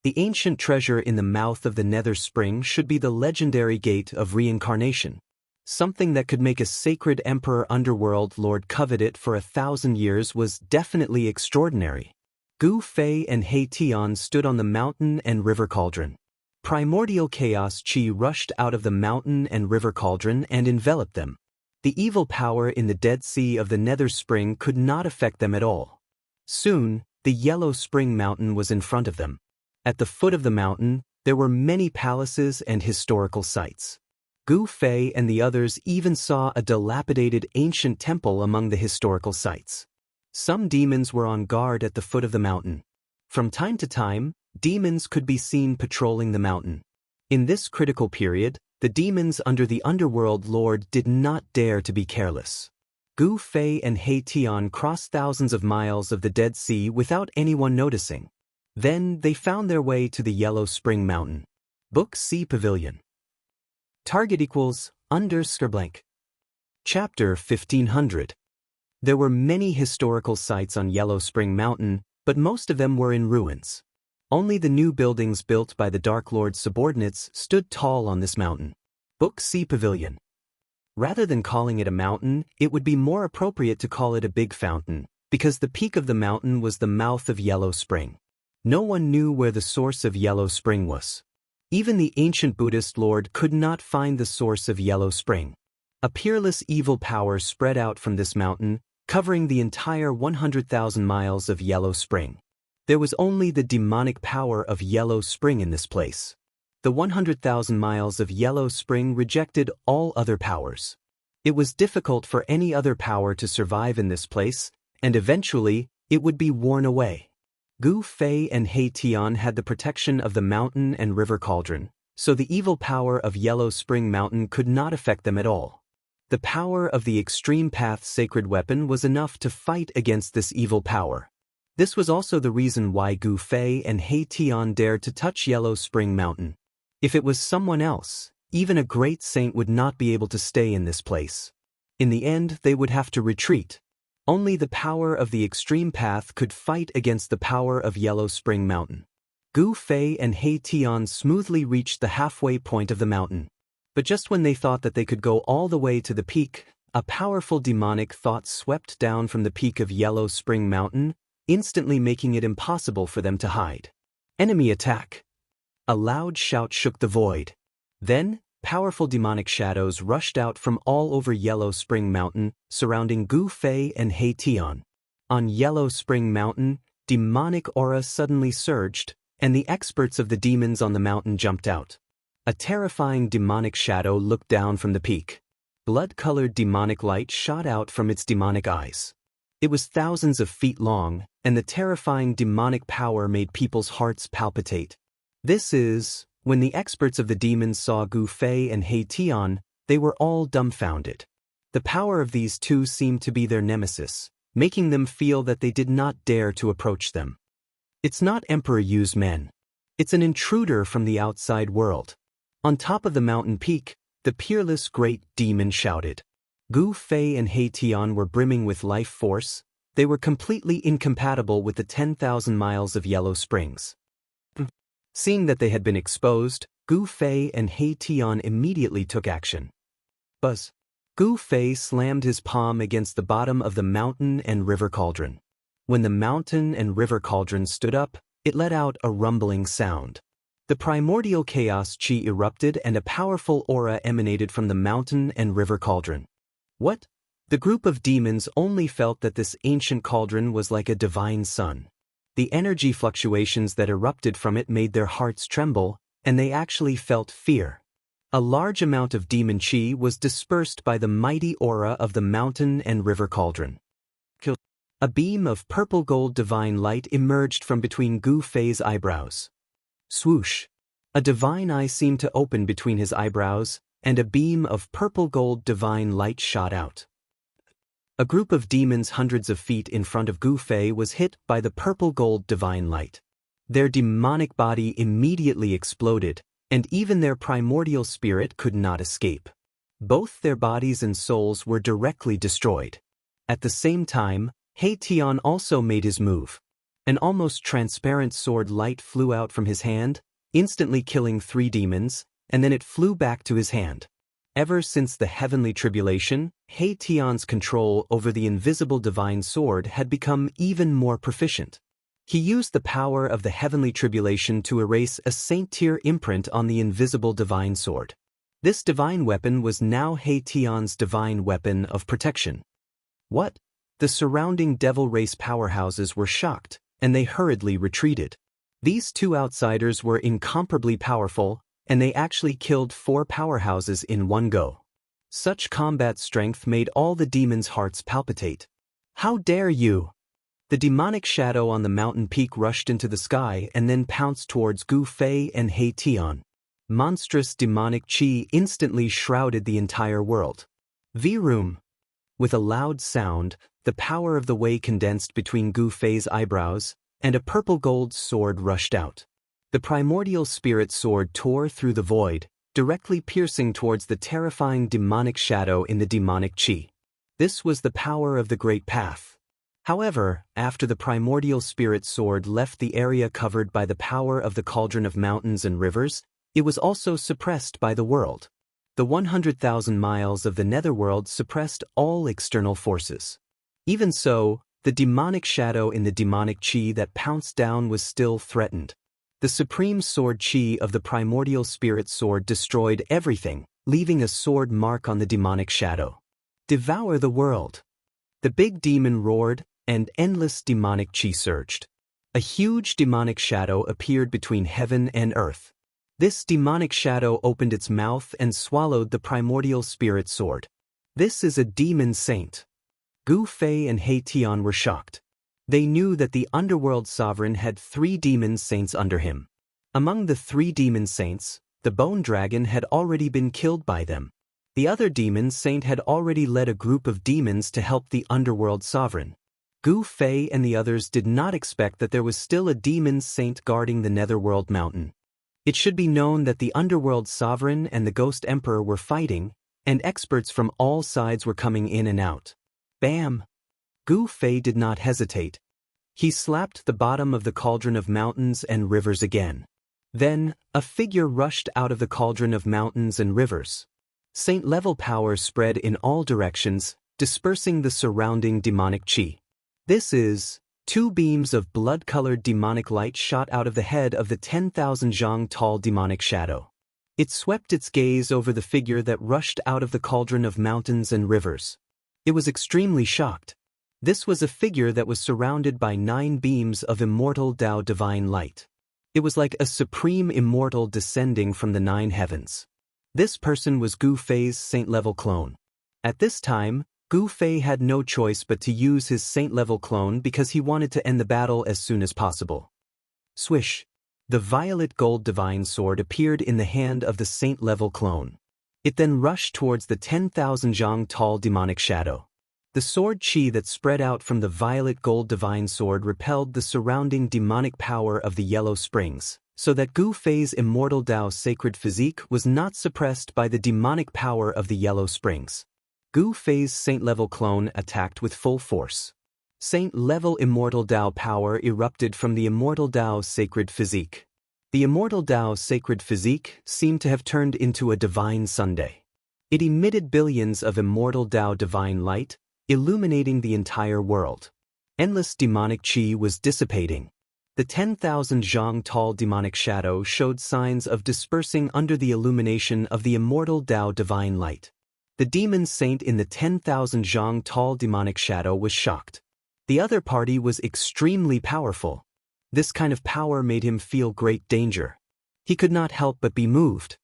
The ancient treasure in the mouth of the Nether Spring should be the legendary gate of reincarnation. Something that could make a sacred emperor underworld lord covet it for 1,000 years was definitely extraordinary. Gu Fei and He Tian stood on the mountain and river cauldron. Primordial chaos chi rushed out of the mountain and river cauldron and enveloped them. The evil power in the Dead Sea of the Nether Spring could not affect them at all. Soon, the Yellow Spring Mountain was in front of them. At the foot of the mountain, there were many palaces and historical sites. Gu Fei and the others even saw a dilapidated ancient temple among the historical sites. Some demons were on guard at the foot of the mountain. From time to time, demons could be seen patrolling the mountain. In this critical period, the demons under the underworld lord did not dare to be careless. Gu Fei and He Tian crossed thousands of miles of the Dead Sea without anyone noticing. Then they found their way to the Yellow Spring Mountain. Book C Pavilion. Target equals _blank. Chapter 1500. There were many historical sites on Yellow Spring Mountain, but most of them were in ruins. Only the new buildings built by the Dark Lord's subordinates stood tall on this mountain. Book C Pavilion. Rather than calling it a mountain, it would be more appropriate to call it a big fountain, because the peak of the mountain was the mouth of Yellow Spring. No one knew where the source of Yellow Spring was. Even the ancient Buddhist lord could not find the source of Yellow Spring. A peerless evil power spread out from this mountain, covering the entire 100,000 miles of Yellow Spring. There was only the demonic power of Yellow Spring in this place. The 100,000 miles of Yellow Spring rejected all other powers. It was difficult for any other power to survive in this place, and eventually, it would be worn away. Gu Fei and He Tian had the protection of the mountain and river cauldron, so the evil power of Yellow Spring Mountain could not affect them at all. The power of the Extreme Path sacred weapon was enough to fight against this evil power. This was also the reason why Gu Fei and He Tian dared to touch Yellow Spring Mountain. If it was someone else, even a great saint would not be able to stay in this place. In the end, they would have to retreat. Only the power of the Extreme Path could fight against the power of Yellow Spring Mountain. Gu Fei and He Tian smoothly reached the halfway point of the mountain. But just when they thought that they could go all the way to the peak, a powerful demonic thought swept down from the peak of Yellow Spring Mountain, instantly making it impossible for them to hide. Enemy attack! A loud shout shook the void. Then, powerful demonic shadows rushed out from all over Yellow Spring Mountain, surrounding Gu Fei and He Tian. On Yellow Spring Mountain, demonic aura suddenly surged, and the experts of the demons on the mountain jumped out. A terrifying demonic shadow looked down from the peak. Blood-colored demonic light shot out from its demonic eyes. It was thousands of feet long, and the terrifying demonic power made people's hearts palpitate. This is, when the experts of the demons saw Gu Fei and He Tian, they were all dumbfounded. The power of these two seemed to be their nemesis, making them feel that they did not dare to approach them. It's not Emperor Yu's men. It's an intruder from the outside world. On top of the mountain peak, the peerless great demon shouted. Gu Fei and He Tian were brimming with life force. They were completely incompatible with the 10,000 miles of Yellow Springs. Seeing that they had been exposed, Gu Fei and He Tian immediately took action. Buzz! Gu Fei slammed his palm against the bottom of the mountain and river cauldron. When the mountain and river cauldron stood up, it let out a rumbling sound. The primordial chaos chi erupted and a powerful aura emanated from the mountain and river cauldron. What? The group of demons only felt that this ancient cauldron was like a divine sun. The energy fluctuations that erupted from it made their hearts tremble, and they actually felt fear. A large amount of demon chi was dispersed by the mighty aura of the mountain and river cauldron. A beam of purple-gold divine light emerged from between Gu Fei's eyebrows. Swoosh! A divine eye seemed to open between his eyebrows, and a beam of purple-gold divine light shot out. A group of demons hundreds of feet in front of Gu Fei was hit by the purple-gold divine light. Their demonic body immediately exploded, and even their primordial spirit could not escape. Both their bodies and souls were directly destroyed. At the same time, He Tian also made his move. An almost transparent sword light flew out from his hand, instantly killing 3 demons, and then it flew back to his hand. Ever since the heavenly tribulation, He Tian's control over the invisible divine sword had become even more proficient. He used the power of the heavenly tribulation to erase a saint-tier imprint on the invisible divine sword. This divine weapon was now He Tian's divine weapon of protection. What? The surrounding devil race powerhouses were shocked, and they hurriedly retreated. These 2 outsiders were incomparably powerful, and they actually killed 4 powerhouses in one go. Such combat strength made all the demons' hearts palpitate. How dare you! The demonic shadow on the mountain peak rushed into the sky and then pounced towards Gu Fei and He Tian. Monstrous demonic chi instantly shrouded the entire world. V-room! With a loud sound, the power of the Wei condensed between Gu Fei's eyebrows, and a purple-gold sword rushed out. The primordial spirit sword tore through the void, directly piercing towards the terrifying demonic shadow in the demonic chi. This was the power of the Great Path. However, after the primordial spirit sword left the area covered by the power of the cauldron of mountains and rivers, it was also suppressed by the world. The 100,000 miles of the netherworld suppressed all external forces. Even so, the demonic shadow in the demonic chi that pounced down was still threatened. The supreme sword chi of the primordial spirit sword destroyed everything, leaving a sword mark on the demonic shadow. Devour the world! The big demon roared, and endless demonic chi surged. A huge demonic shadow appeared between heaven and earth. This demonic shadow opened its mouth and swallowed the primordial spirit sword. This is a demon saint. Gu Fei and He Tian were shocked. They knew that the underworld sovereign had 3 demon saints under him. Among the 3 demon saints, the bone dragon had already been killed by them. The other demon saint had already led a group of demons to help the underworld sovereign. Gu Fei and the others did not expect that there was still a demon saint guarding the netherworld mountain. It should be known that the underworld sovereign and the ghost emperor were fighting, and experts from all sides were coming in and out. Bam! Gu Fei did not hesitate. He slapped the bottom of the cauldron of mountains and rivers again. Then, a figure rushed out of the cauldron of mountains and rivers. Saint-level power spread in all directions, dispersing the surrounding demonic chi. This is 2 beams of blood-colored demonic light shot out of the head of the 10,000 zhang tall demonic shadow. It swept its gaze over the figure that rushed out of the cauldron of mountains and rivers. It was extremely shocked. This was a figure that was surrounded by 9 beams of immortal Dao divine light. It was like a supreme immortal descending from the 9 heavens. This person was Gu Fei's saint-level clone. At this time, Gu Fei had no choice but to use his saint-level clone because he wanted to end the battle as soon as possible. Swish! The violet gold divine sword appeared in the hand of the saint-level clone. It then rushed towards the 10,000 zhang tall demonic shadow. The sword chi that spread out from the violet gold divine sword repelled the surrounding demonic power of the yellow springs, so that Gu Fei's immortal Dao sacred physique was not suppressed by the demonic power of the yellow springs. Gu Fei's saint-level clone attacked with full force. Saint-level immortal Dao power erupted from the immortal Dao sacred physique. The immortal Dao sacred physique seemed to have turned into a divine sunday. It emitted billions of immortal Dao divine light, illuminating the entire world. Endless demonic chi was dissipating. The 10,000 zhang tall demonic shadow showed signs of dispersing under the illumination of the immortal Tao divine light. The demon saint in the 10,000 zhang tall demonic shadow was shocked. The other party was extremely powerful. This kind of power made him feel great danger. He could not help but be moved.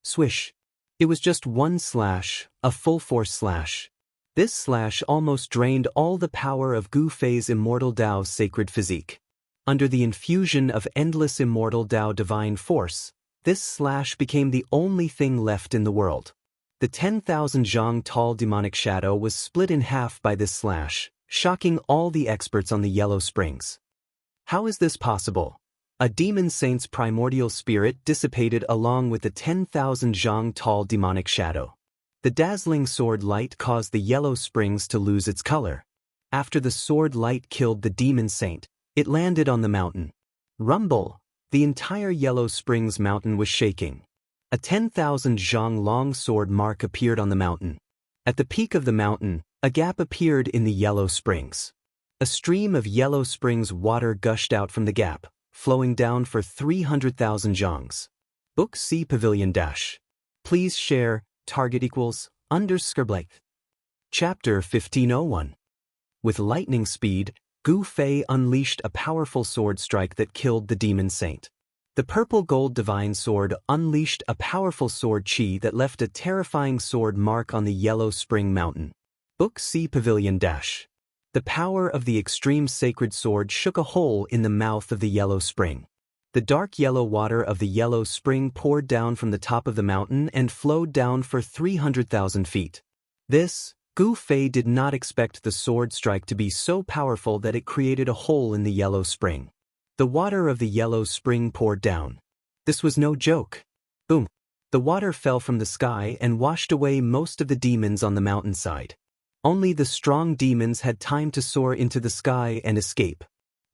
Swish. It was just one slash, a full-force slash. This slash almost drained all the power of Gu Fei's immortal Dao's sacred physique. Under the infusion of endless immortal Dao divine force, this slash became the only thing left in the world. The 10,000 zhang tall demonic shadow was split in half by this slash, shocking all the experts on the Yellow Springs. How is this possible? A demon saint's primordial spirit dissipated along with the 10,000 zhang tall demonic shadow. The dazzling sword light caused the Yellow Springs to lose its color. After the sword light killed the demon saint, it landed on the mountain. Rumble! The entire Yellow Springs mountain was shaking. A 10,000 zhang long sword mark appeared on the mountain. At the peak of the mountain, a gap appeared in the Yellow Springs. A stream of Yellow Springs water gushed out from the gap, flowing down for 300,000 zhangs. Book C Pavilion Dash. Please share, target equals, _. Chapter 1501. With lightning speed, Gu Fei unleashed a powerful sword strike that killed the demon saint. The purple gold divine sword unleashed a powerful sword chi that left a terrifying sword mark on the Yellow Spring Mountain. Book C Pavilion Dash. The power of the extreme sacred sword shook a hole in the mouth of the Yellow Spring. The dark yellow water of the Yellow Spring poured down from the top of the mountain and flowed down for 300,000 feet. Gu Fei did not expect the sword strike to be so powerful that it created a hole in the Yellow Spring. The water of the Yellow Spring poured down. This was no joke. Boom! The water fell from the sky and washed away most of the demons on the mountainside. Only the strong demons had time to soar into the sky and escape.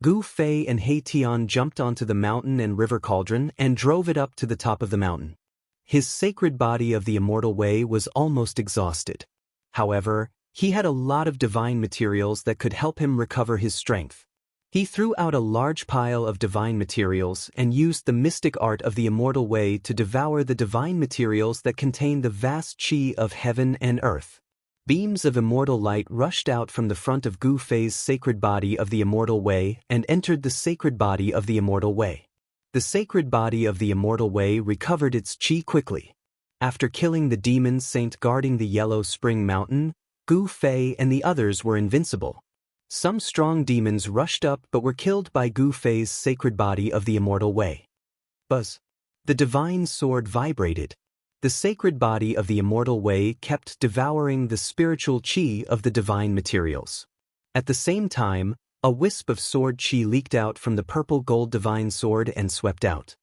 Gu Fei and He Tian jumped onto the mountain and river cauldron and drove it up to the top of the mountain. His sacred body of the immortal way was almost exhausted. However, he had a lot of divine materials that could help him recover his strength. He threw out a large pile of divine materials and used the mystic art of the immortal way to devour the divine materials that contain the vast chi of heaven and earth. Beams of immortal light rushed out from the front of Gu Fei's sacred body of the immortal way and entered the sacred body of the immortal way. The sacred body of the immortal way recovered its chi quickly. After killing the demon saint guarding the Yellow Spring Mountain, Gu Fei and the others were invincible. Some strong demons rushed up but were killed by Gu Fei's sacred body of the immortal way. Buzz! The divine sword vibrated. The sacred body of the immortal way kept devouring the spiritual chi of the divine materials. At the same time, a wisp of sword chi leaked out from the purple gold divine sword and swept out.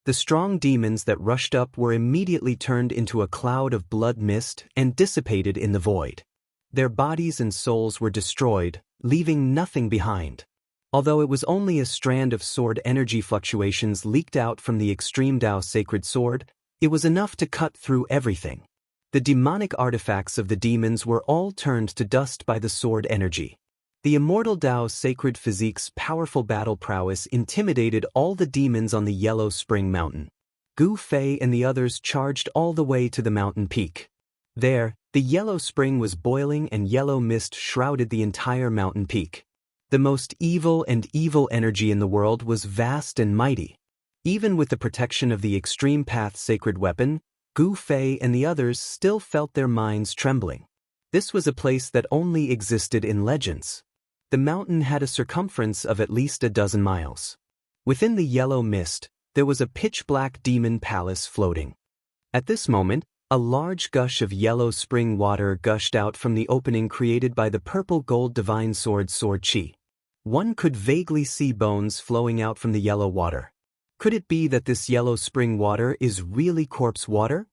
The strong demons that rushed up were immediately turned into a cloud of blood mist and dissipated in the void. Their bodies and souls were destroyed, leaving nothing behind. Although it was only a strand of sword energy fluctuations leaked out from the extreme Dao sacred sword, it was enough to cut through everything. The demonic artifacts of the demons were all turned to dust by the sword energy. The immortal Dao's sacred physique's powerful battle prowess intimidated all the demons on the Yellow Spring Mountain. Gu Fei and the others charged all the way to the mountain peak. There, the Yellow Spring was boiling and yellow mist shrouded the entire mountain peak. The most evil energy in the world was vast and mighty. Even with the protection of the Extreme Path sacred weapon, Gu Fei and the others still felt their minds trembling. This was a place that only existed in legends. The mountain had a circumference of at least 12 miles. Within the yellow mist, there was a pitch-black demon palace floating. At this moment, a large gush of yellow spring water gushed out from the opening created by the purple gold divine sword chi. One could vaguely see bones flowing out from the yellow water. Could it be that this yellow spring water is really corpse water?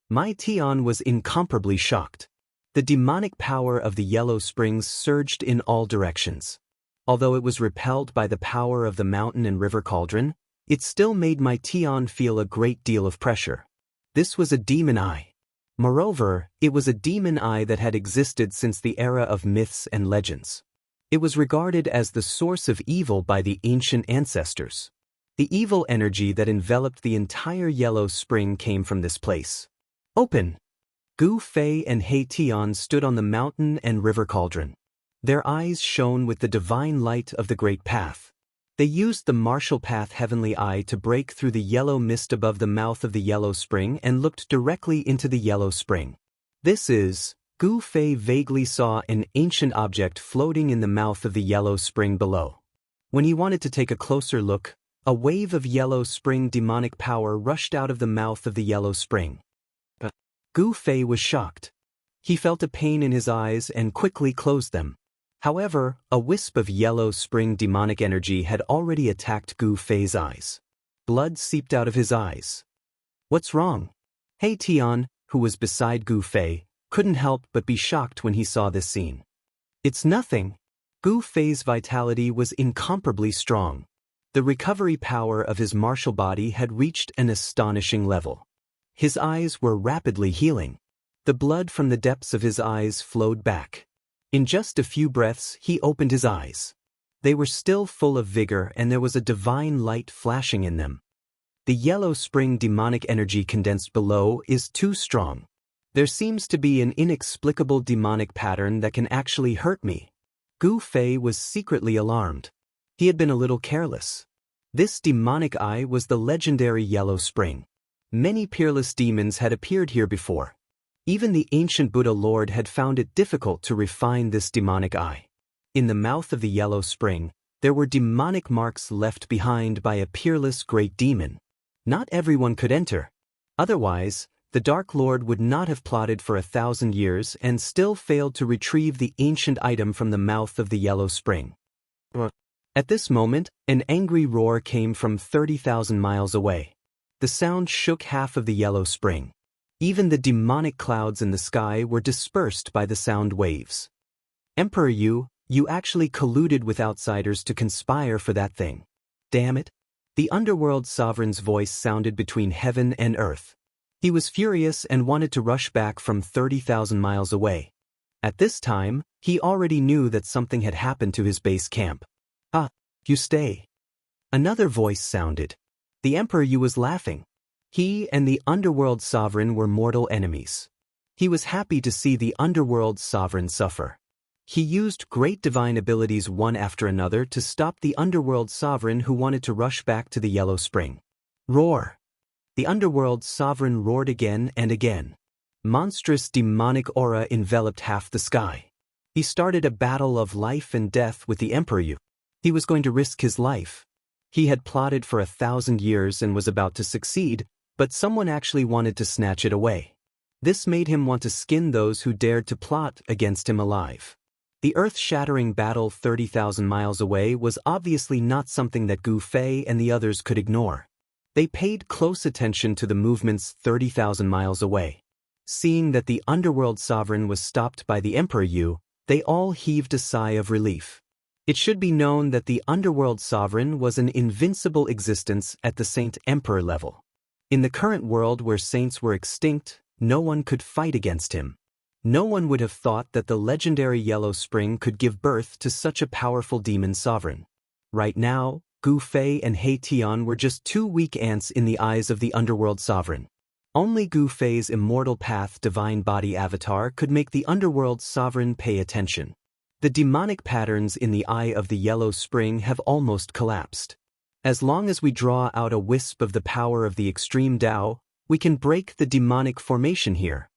Mai Tian was incomparably shocked. The demonic power of the Yellow Springs surged in all directions. Although it was repelled by the power of the mountain and river cauldron, it still made Mai Tian feel a great deal of pressure. This was a demon eye. Moreover, it was a demon eye that had existed since the era of myths and legends. It was regarded as the source of evil by the ancient ancestors. The evil energy that enveloped the entire yellow spring came from this place. Open! Gu Fei and He Tian stood on the mountain and river cauldron. Their eyes shone with the divine light of the great path. They used the martial path heavenly eye to break through the yellow mist above the mouth of the yellow spring and looked directly into the yellow spring. This is, Gu Fei vaguely saw an ancient object floating in the mouth of the yellow spring below. When he wanted to take a closer look, a wave of yellow spring demonic power rushed out of the mouth of the yellow spring. Gu Fei was shocked. He felt a pain in his eyes and quickly closed them. However, a wisp of yellow spring demonic energy had already attacked Gu Fei's eyes. Blood seeped out of his eyes. What's wrong? He Tian, who was beside Gu Fei, couldn't help but be shocked when he saw this scene. It's nothing. Gu Fei's vitality was incomparably strong. The recovery power of his martial body had reached an astonishing level. His eyes were rapidly healing. The blood from the depths of his eyes flowed back. In just a few breaths, he opened his eyes. They were still full of vigor and there was a divine light flashing in them. The yellow spring demonic energy condensed below is too strong. There seems to be an inexplicable demonic pattern that can actually hurt me. Gu Fei was secretly alarmed. He had been a little careless. This demonic eye was the legendary yellow spring. Many peerless demons had appeared here before. Even the ancient Buddha Lord had found it difficult to refine this demonic eye. In the mouth of the yellow spring, there were demonic marks left behind by a peerless great demon. Not everyone could enter. Otherwise, the Dark Lord would not have plotted for 1,000 years and still failed to retrieve the ancient item from the mouth of the yellow spring. At this moment, an angry roar came from 30,000 miles away. The sound shook half of the yellow spring. Even the demonic clouds in the sky were dispersed by the sound waves. Emperor you actually colluded with outsiders to conspire for that thing. Damn it. The underworld sovereign's voice sounded between heaven and earth. He was furious and wanted to rush back from 30,000 miles away. At this time, he already knew that something had happened to his base camp. You stay. Another voice sounded. The Emperor Yu was laughing. He and the underworld sovereign were mortal enemies. He was happy to see the underworld sovereign suffer. He used great divine abilities one after another to stop the underworld sovereign who wanted to rush back to the yellow spring. Roar! The underworld sovereign roared again and again. Monstrous demonic aura enveloped half the sky. He started a battle of life and death with the Emperor Yu. He was going to risk his life. He had plotted for 1,000 years and was about to succeed, but someone actually wanted to snatch it away. This made him want to skin those who dared to plot against him alive. The earth-shattering battle 30,000 miles away was obviously not something that Gu Fei and the others could ignore. They paid close attention to the movements 30,000 miles away. Seeing that the underworld sovereign was stopped by the Emperor Yu, they all heaved a sigh of relief. It should be known that the underworld sovereign was an invincible existence at the Saint Emperor level. In the current world where saints were extinct, no one could fight against him. No one would have thought that the legendary Yellow Spring could give birth to such a powerful demon sovereign. Right now, Gu Fei and He Tian were just two weak ants in the eyes of the underworld sovereign. Only Gu Fei's immortal path divine body avatar could make the underworld sovereign pay attention. The demonic patterns in the eye of the Yellow Spring have almost collapsed. As long as we draw out a wisp of the power of the extreme Tao, we can break the demonic formation here.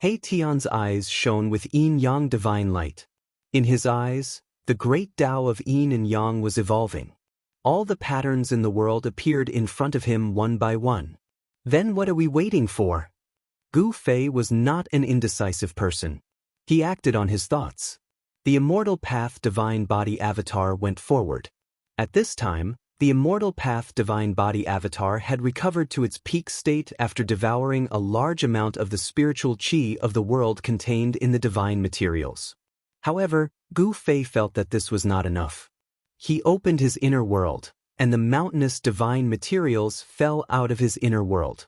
He Tian's eyes shone with yin-yang divine light. In his eyes, the great Tao of yin and yang was evolving. All the patterns in the world appeared in front of him one by one. Then what are we waiting for? Gu Fei was not an indecisive person. He acted on his thoughts. The immortal path divine body avatar went forward. At this time, the immortal path divine body avatar had recovered to its peak state after devouring a large amount of the spiritual qi of the world contained in the divine materials. However, Gu Fei felt that this was not enough. He opened his inner world, and the mountainous divine materials fell out of his inner world.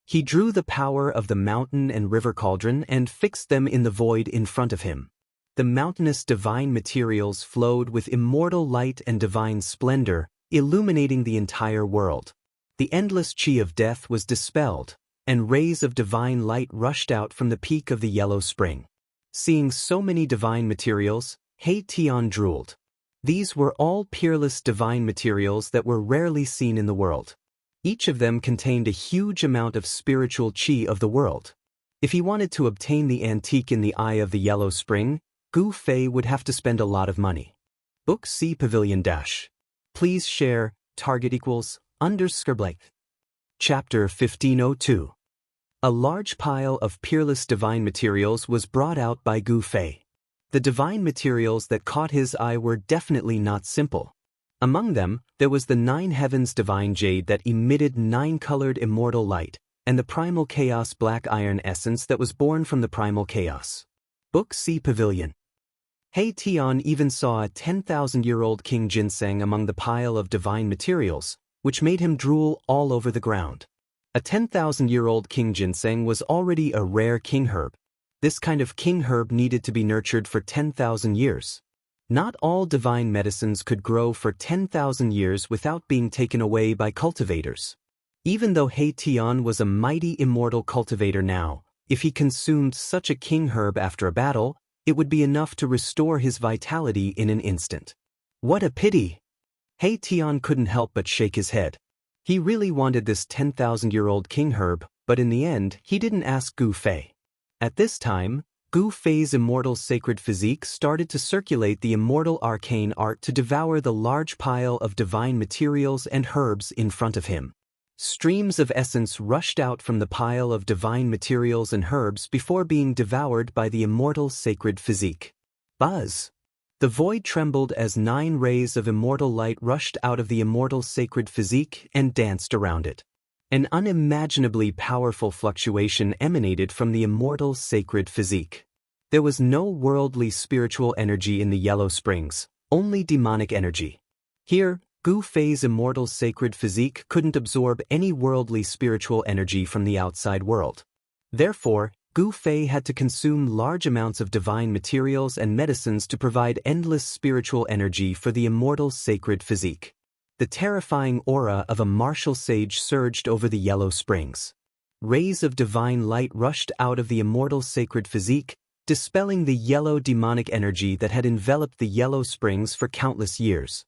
He drew the power of the mountain and river cauldron and fixed them in the void in front of him. The mountainous divine materials flowed with immortal light and divine splendor, illuminating the entire world. The endless chi of death was dispelled, and rays of divine light rushed out from the peak of the yellow spring. Seeing so many divine materials, He Tian drooled. These were all peerless divine materials that were rarely seen in the world. Each of them contained a huge amount of spiritual chi of the world. If he wanted to obtain the antique in the eye of the yellow spring, Gu Fei would have to spend a lot of money. Book C Pavilion Dash. Please share, target equals, _blank. Chapter 1502. A large pile of peerless divine materials was brought out by Gu Fei. The divine materials that caught his eye were definitely not simple. Among them, there was the 9 heavens divine jade that emitted 9-colored immortal light, and the primal chaos black iron essence that was born from the primal chaos. Book C Pavilion. He Tian even saw a 10,000-year-old king ginseng among the pile of divine materials, which made him drool all over the ground. A 10,000-year-old king ginseng was already a rare king herb. This kind of king herb needed to be nurtured for 10,000 years. Not all divine medicines could grow for 10,000 years without being taken away by cultivators. Even though He Tian was a mighty immortal cultivator now, if he consumed such a king herb after a battle, it would be enough to restore his vitality in an instant. What a pity! He Tian couldn't help but shake his head. He really wanted this 10,000-year-old king herb, but in the end, he didn't ask Gu Fei. At this time, Gu Fei's immortal sacred physique started to circulate the immortal arcane art to devour the large pile of divine materials and herbs in front of him. Streams of essence rushed out from the pile of divine materials and herbs before being devoured by the immortal sacred physique. Buzz! The void trembled as 9 rays of immortal light rushed out of the immortal sacred physique and danced around it. An unimaginably powerful fluctuation emanated from the immortal sacred physique. There was no worldly spiritual energy in the yellow springs, only demonic energy. Here, Gu Fei's immortal sacred physique couldn't absorb any worldly spiritual energy from the outside world. Therefore, Gu Fei had to consume large amounts of divine materials and medicines to provide endless spiritual energy for the immortal sacred physique. The terrifying aura of a martial sage surged over the yellow springs. Rays of divine light rushed out of the immortal sacred physique, dispelling the yellow demonic energy that had enveloped the yellow springs for countless years.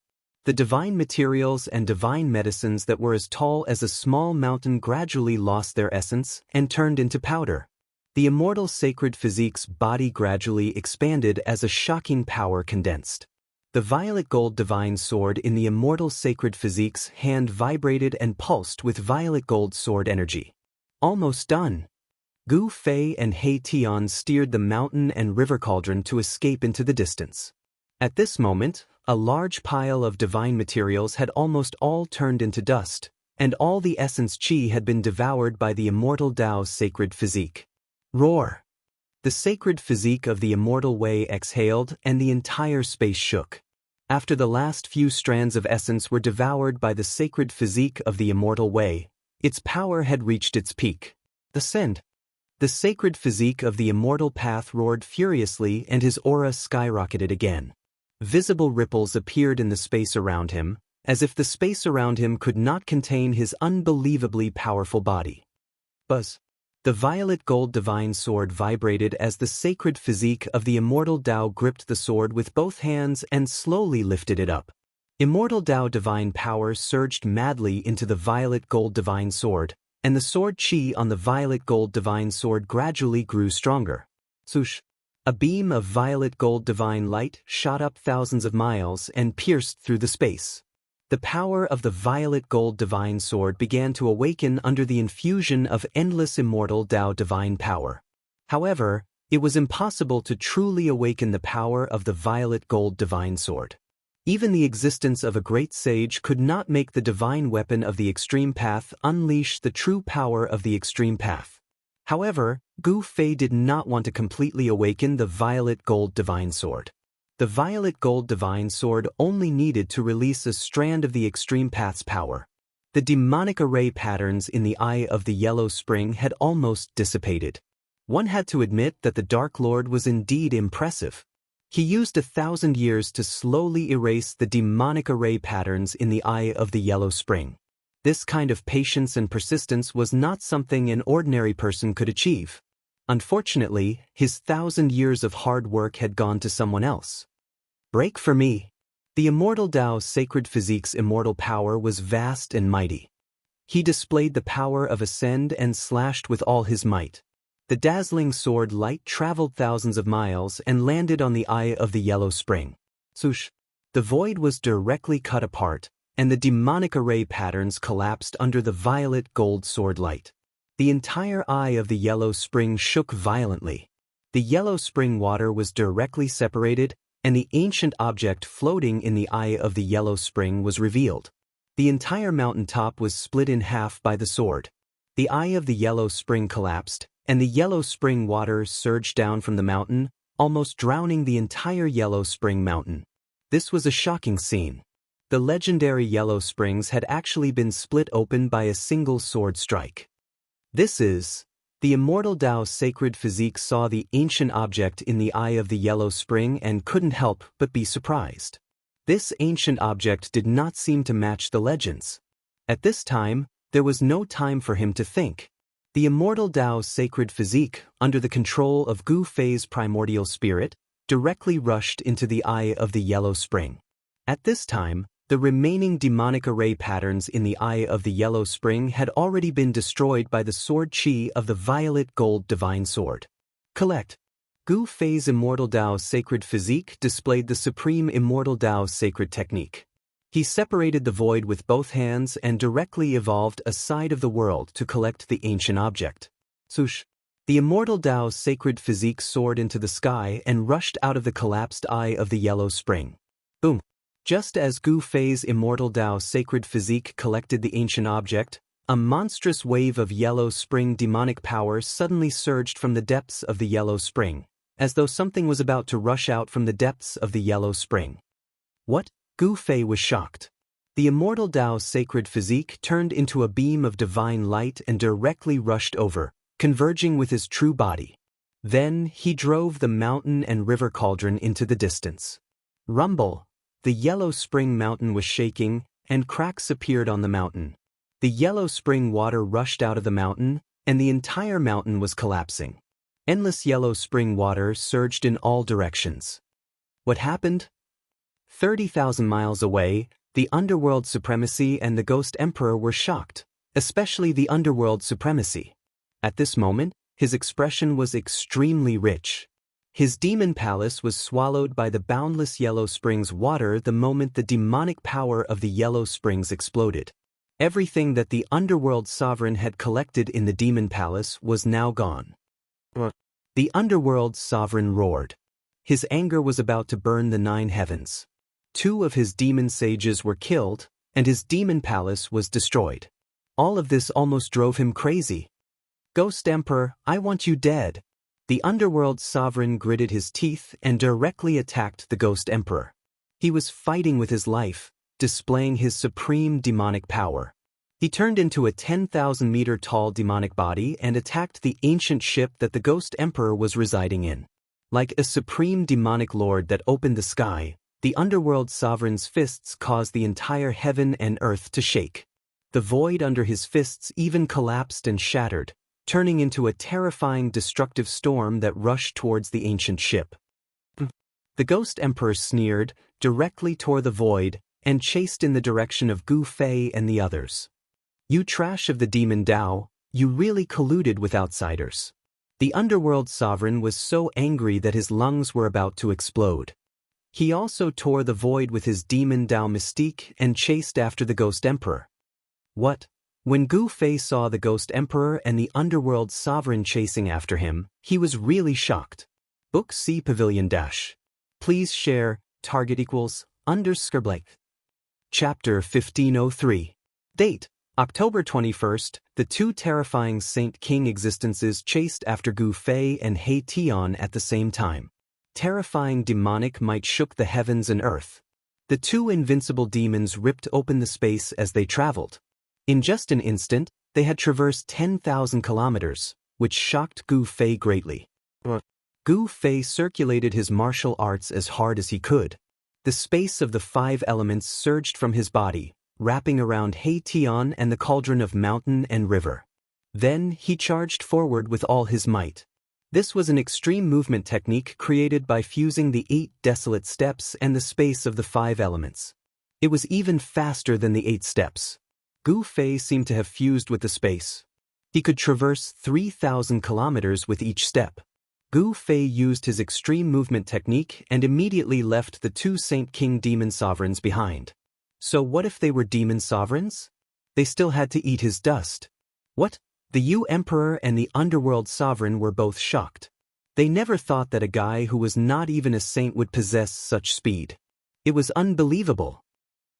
The divine materials and divine medicines that were as tall as a small mountain gradually lost their essence and turned into powder. The immortal sacred physique's body gradually expanded as a shocking power condensed. The violet gold divine sword in the immortal sacred physique's hand vibrated and pulsed with violet gold sword energy. Almost done. Gu Fei and He Tian steered the mountain and river cauldron to escape into the distance. At this moment, a large pile of divine materials had almost all turned into dust, and all the essence chi had been devoured by the immortal Dao's sacred physique. Roar! The sacred physique of the immortal Wei exhaled and the entire space shook. After the last few strands of essence were devoured by the sacred physique of the immortal Wei, its power had reached its peak. Ascend! The sacred physique of the immortal path roared furiously and his aura skyrocketed again. Visible ripples appeared in the space around him, as if the space around him could not contain his unbelievably powerful body. Buzz! The violet gold divine sword vibrated as the sacred physique of the immortal Dao gripped the sword with both hands and slowly lifted it up. Immortal Dao divine power surged madly into the violet gold divine sword, and the sword chi on the violet gold divine sword gradually grew stronger. Swoosh! A beam of violet gold divine light shot up thousands of miles and pierced through the space. The power of the violet gold divine sword began to awaken under the infusion of endless immortal Dao divine power. However, it was impossible to truly awaken the power of the violet gold divine sword. Even the existence of a great sage could not make the divine weapon of the extreme path unleash the true power of the extreme path. However, Gu Fei did not want to completely awaken the violet gold divine sword. The violet gold divine sword only needed to release a strand of the extreme path's power. The demonic array patterns in the eye of the yellow spring had almost dissipated. One had to admit that the Dark Lord was indeed impressive. He used 1,000 years to slowly erase the demonic array patterns in the eye of the yellow spring. This kind of patience and persistence was not something an ordinary person could achieve. Unfortunately, his 1,000 years of hard work had gone to someone else. Break for me. The immortal Dao's sacred physique's immortal power was vast and mighty. He displayed the power of ascend and slashed with all his might. The dazzling sword light traveled thousands of miles and landed on the eye of the yellow spring. Swoosh! The void was directly cut apart, and the demonic array patterns collapsed under the violet gold sword light. The entire eye of the yellow spring shook violently. The yellow spring water was directly separated, and the ancient object floating in the eye of the yellow spring was revealed. The entire mountaintop was split in half by the sword. The eye of the yellow spring collapsed, and the yellow spring water surged down from the mountain, almost drowning the entire yellow spring mountain. This was a shocking scene. The legendary yellow springs had actually been split open by a single sword strike. The immortal Dao's sacred physique saw the ancient object in the eye of the yellow spring and couldn't help but be surprised. This ancient object did not seem to match the legends. At this time, there was no time for him to think. The immortal Dao's sacred physique, under the control of Gu Fei's primordial spirit, directly rushed into the eye of the yellow spring. At this time, the remaining demonic array patterns in the eye of the yellow spring had already been destroyed by the sword chi of the violet gold divine sword. Collect. Gu Fei's immortal Dao's sacred physique displayed the supreme immortal Dao's sacred technique. He separated the void with both hands and directly evolved a side of the world to collect the ancient object. Swoosh! The immortal Dao's sacred physique soared into the sky and rushed out of the collapsed eye of the yellow spring. Boom! Just as Gu Fei's immortal Dao's sacred physique collected the ancient object, a monstrous wave of yellow spring demonic power suddenly surged from the depths of the yellow spring, as though something was about to rush out from the depths of the yellow spring. What? Gu Fei was shocked. The immortal Dao's sacred physique turned into a beam of divine light and directly rushed over, converging with his true body. Then he drove the mountain and river cauldron into the distance. Rumble! The yellow spring mountain was shaking, and cracks appeared on the mountain. The yellow spring water rushed out of the mountain, and the entire mountain was collapsing. Endless yellow spring water surged in all directions. What happened? 30,000 miles away, the underworld supremacy and the ghost emperor were shocked, especially the underworld supremacy. At this moment, his expression was extremely rich. His demon palace was swallowed by the boundless yellow springs water the moment the demonic power of the yellow springs exploded. Everything that the underworld sovereign had collected in the demon palace was now gone. The underworld sovereign roared. His anger was about to burn the 9 heavens. 2 of his demon sages were killed, and his demon palace was destroyed. All of this almost drove him crazy. Ghost Emperor, I want you dead. The underworld sovereign gritted his teeth and directly attacked the Ghost Emperor. He was fighting with his life, displaying his supreme demonic power. He turned into a 10,000-meter tall demonic body and attacked the ancient ship that the Ghost Emperor was residing in. Like a supreme demonic lord that opened the sky, the underworld sovereign's fists caused the entire heaven and earth to shake. The void under his fists even collapsed and shattered, turning into a terrifying destructive storm that rushed towards the ancient ship. The Ghost Emperor sneered, directly tore the void, and chased in the direction of Gu Fei and the others. You trash of the demon Dao, you really colluded with outsiders. The underworld sovereign was so angry that his lungs were about to explode. He also tore the void with his demon Dao mystique and chased after the Ghost Emperor. What? When Gu Fei saw the Ghost Emperor and the underworld sovereign chasing after him, he was really shocked. Book C Pavilion Dash. Please share, target =_. Chapter 1503. Date: October 21st, the 2 terrifying Saint King existences chased after Gu Fei and He Tian at the same time. Terrifying demonic might shook the heavens and earth. The 2 invincible demons ripped open the space as they traveled. In just an instant, they had traversed 10,000 kilometers, which shocked Gu Fei greatly. Gu Fei circulated his martial arts as hard as he could. The space of the 5 elements surged from his body, wrapping around He Tian and the cauldron of mountain and river. Then he charged forward with all his might. This was an extreme movement technique created by fusing the 8 desolate steps and the space of the 5 elements. It was even faster than the 8 steps. Gu Fei seemed to have fused with the space. He could traverse 3,000 kilometers with each step. Gu Fei used his extreme movement technique and immediately left the 2 Saint King demon sovereigns behind. So what if they were demon sovereigns? They still had to eat his dust. What? The Yu Emperor and the Underworld Sovereign were both shocked. They never thought that a guy who was not even a saint would possess such speed. It was unbelievable.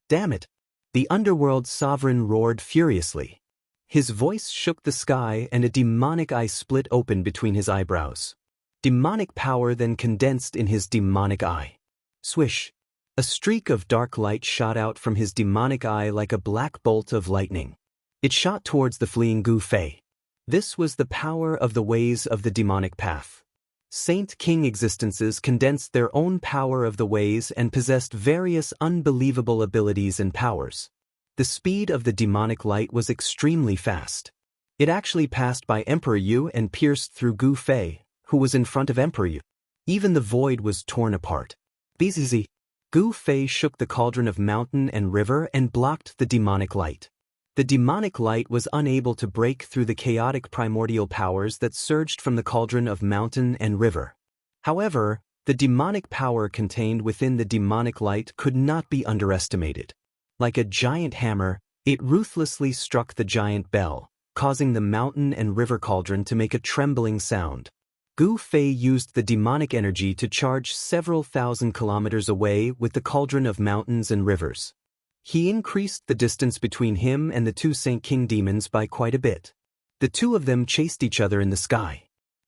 Damn it! The Underworld Sovereign roared furiously. His voice shook the sky and a demonic eye split open between his eyebrows. Demonic power then condensed in his demonic eye. Swish! A streak of dark light shot out from his demonic eye like a black bolt of lightning. It shot towards the fleeing Gu Fei. This was the power of the ways of the demonic path. Saint King existences condensed their own power of the ways and possessed various unbelievable abilities and powers. The speed of the demonic light was extremely fast. It actually passed by Emperor Yu and pierced through Gu Fei, who was in front of Emperor Yu. Even the void was torn apart. Bzz. Gu Fei shook the cauldron of mountain and river and blocked the demonic light. The demonic light was unable to break through the chaotic primordial powers that surged from the cauldron of mountain and river. However, the demonic power contained within the demonic light could not be underestimated. Like a giant hammer, it ruthlessly struck the giant bell, causing the mountain and river cauldron to make a trembling sound. Gu Fei used the demonic energy to charge several thousand kilometers away with the cauldron of mountains and rivers. He increased the distance between him and the 2 Saint King demons by quite a bit. The 2 of them chased each other in the sky.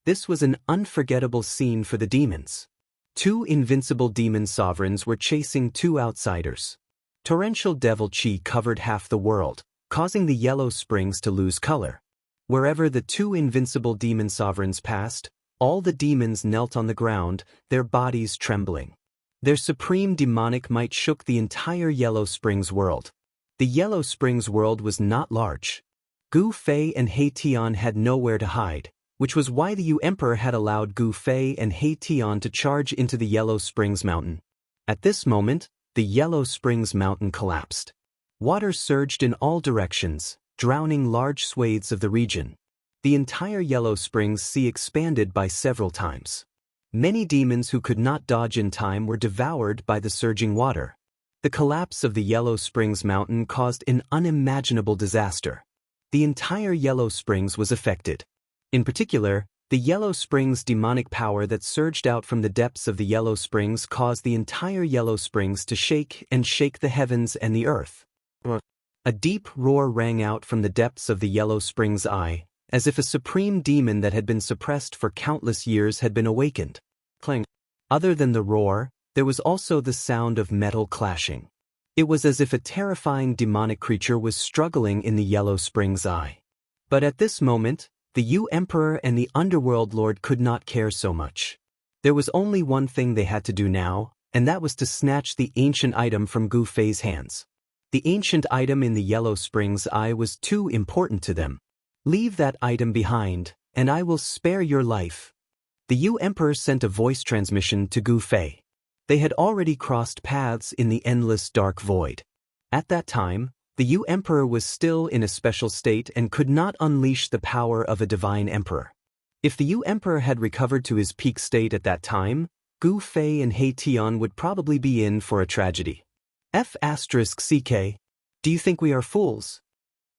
This was an unforgettable scene for the demons. 2 invincible demon sovereigns were chasing 2 outsiders. Torrential devil chi covered half the world, causing the yellow springs to lose color. Wherever the 2 invincible demon sovereigns passed, all the demons knelt on the ground, their bodies trembling. Their supreme demonic might shook the entire Yellow Springs world. The Yellow Springs world was not large. Gu Fei and He Tian had nowhere to hide, which was why the Yu Emperor had allowed Gu Fei and He Tian to charge into the Yellow Springs mountain. At this moment, the Yellow Springs mountain collapsed. Water surged in all directions, drowning large swathes of the region. The entire Yellow Springs Sea expanded by several times. Many demons who could not dodge in time were devoured by the surging water. The collapse of the Yellow Springs mountain caused an unimaginable disaster. The entire Yellow Springs was affected. In particular, the Yellow Springs demonic power that surged out from the depths of the Yellow Springs caused the entire Yellow Springs to shake and shake the heavens and the earth. A deep roar rang out from the depths of the Yellow Springs eye, as if a supreme demon that had been suppressed for countless years had been awakened. Clang. Other than the roar, there was also the sound of metal clashing. It was as if a terrifying demonic creature was struggling in the Yellow Springs eye. But at this moment, the Yu Emperor and the Underworld Lord could not care so much. There was only one thing they had to do now, and that was to snatch the ancient item from Gu Fei's hands. The ancient item in the Yellow Springs eye was too important to them. Leave that item behind, and I will spare your life. The Yu Emperor sent a voice transmission to Gu Fei. They had already crossed paths in the endless dark void. At that time, the Yu Emperor was still in a special state and could not unleash the power of a divine emperor. If the Yu Emperor had recovered to his peak state at that time, Gu Fei and He Tian would probably be in for a tragedy. F***CK. Do you think we are fools?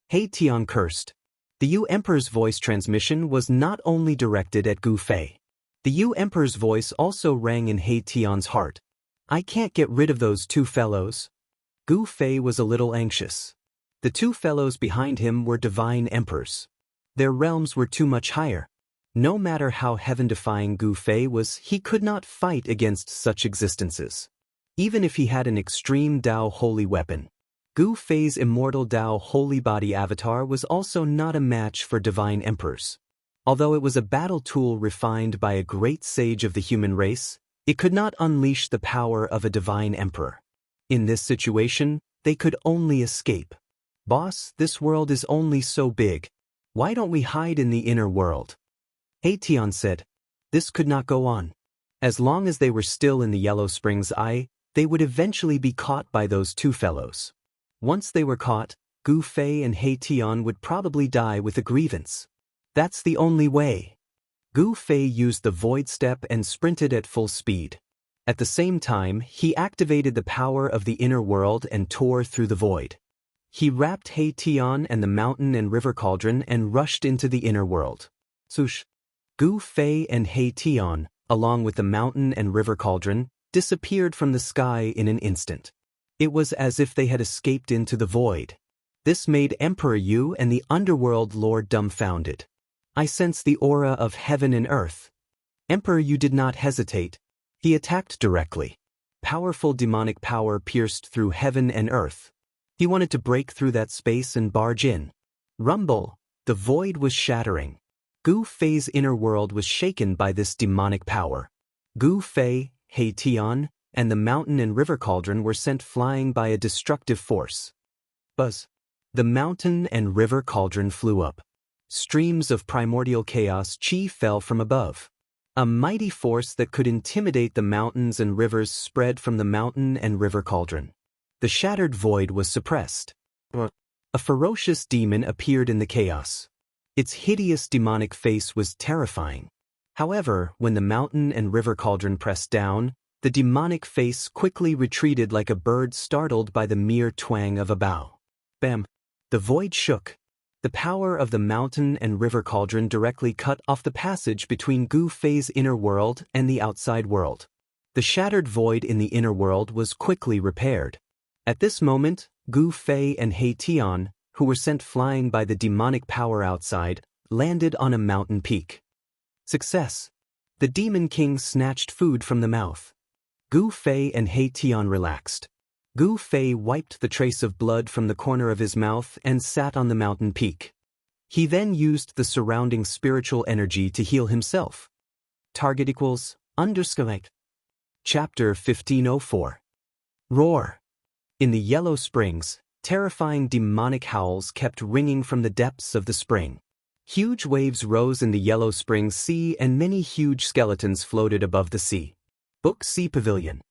He Tian cursed. The Yu Emperor's voice transmission was not only directed at Gu Fei. The Yu Emperor's voice also rang in He Tian's heart. I can't get rid of those 2 fellows. Gu Fei was a little anxious. The 2 fellows behind him were divine emperors. Their realms were too much higher. No matter how heaven-defying Gu Fei was, he could not fight against such existences. Even if he had an extreme Dao holy weapon. Gu Fei's immortal Dao holy body avatar was also not a match for divine emperors. Although it was a battle tool refined by a great sage of the human race, it could not unleash the power of a divine emperor. In this situation, they could only escape. Boss, this world is only so big. Why don't we hide in the inner world? Xianxia said. This could not go on. As long as they were still in the Yellow Springs Eye, they would eventually be caught by those two fellows. Once they were caught, Gu Fei and Xianxia would probably die with a grievance. That's the only way. Gu Fei used the void step and sprinted at full speed. At the same time, he activated the power of the inner world and tore through the void. He wrapped Xianxia and the mountain and river cauldron and rushed into the inner world. Swoosh! Gu Fei and Xianxia, along with the mountain and river cauldron, disappeared from the sky in an instant. It was as if they had escaped into the void. This made Emperor Yu and the underworld lord dumbfounded. I sense the aura of heaven and earth. Emperor Yu did not hesitate. He attacked directly. Powerful demonic power pierced through heaven and earth. He wanted to break through that space and barge in. Rumble! The void was shattering. Gu Fei's inner world was shaken by this demonic power. Gu Fei, Xianxia, and the mountain and river cauldron were sent flying by a destructive force. Buzz! The mountain and river cauldron flew up. Streams of primordial chaos chi fell from above. A mighty force that could intimidate the mountains and rivers spread from the mountain and river cauldron. The shattered void was suppressed. A ferocious demon appeared in the chaos. Its hideous demonic face was terrifying. However, when the mountain and river cauldron pressed down, the demonic face quickly retreated like a bird startled by the mere twang of a bow. Bam! The void shook. The power of the mountain and river cauldron directly cut off the passage between Gu Fei's inner world and the outside world. The shattered void in the inner world was quickly repaired. At this moment, Gu Fei and Xianxia, who were sent flying by the demonic power outside, landed on a mountain peak. Success! The Demon King snatched food from the mouth. Gu Fei and Xianxia relaxed. Gu Fei wiped the trace of blood from the corner of his mouth and sat on the mountain peak. He then used the surrounding spiritual energy to heal himself. Target equals _ Chapter 1504. Roar! In the Yellow Springs, terrifying demonic howls kept ringing from the depths of the spring. Huge waves rose in the Yellow Springs Sea and many huge skeletons floated above the sea. Book Sea Pavilion.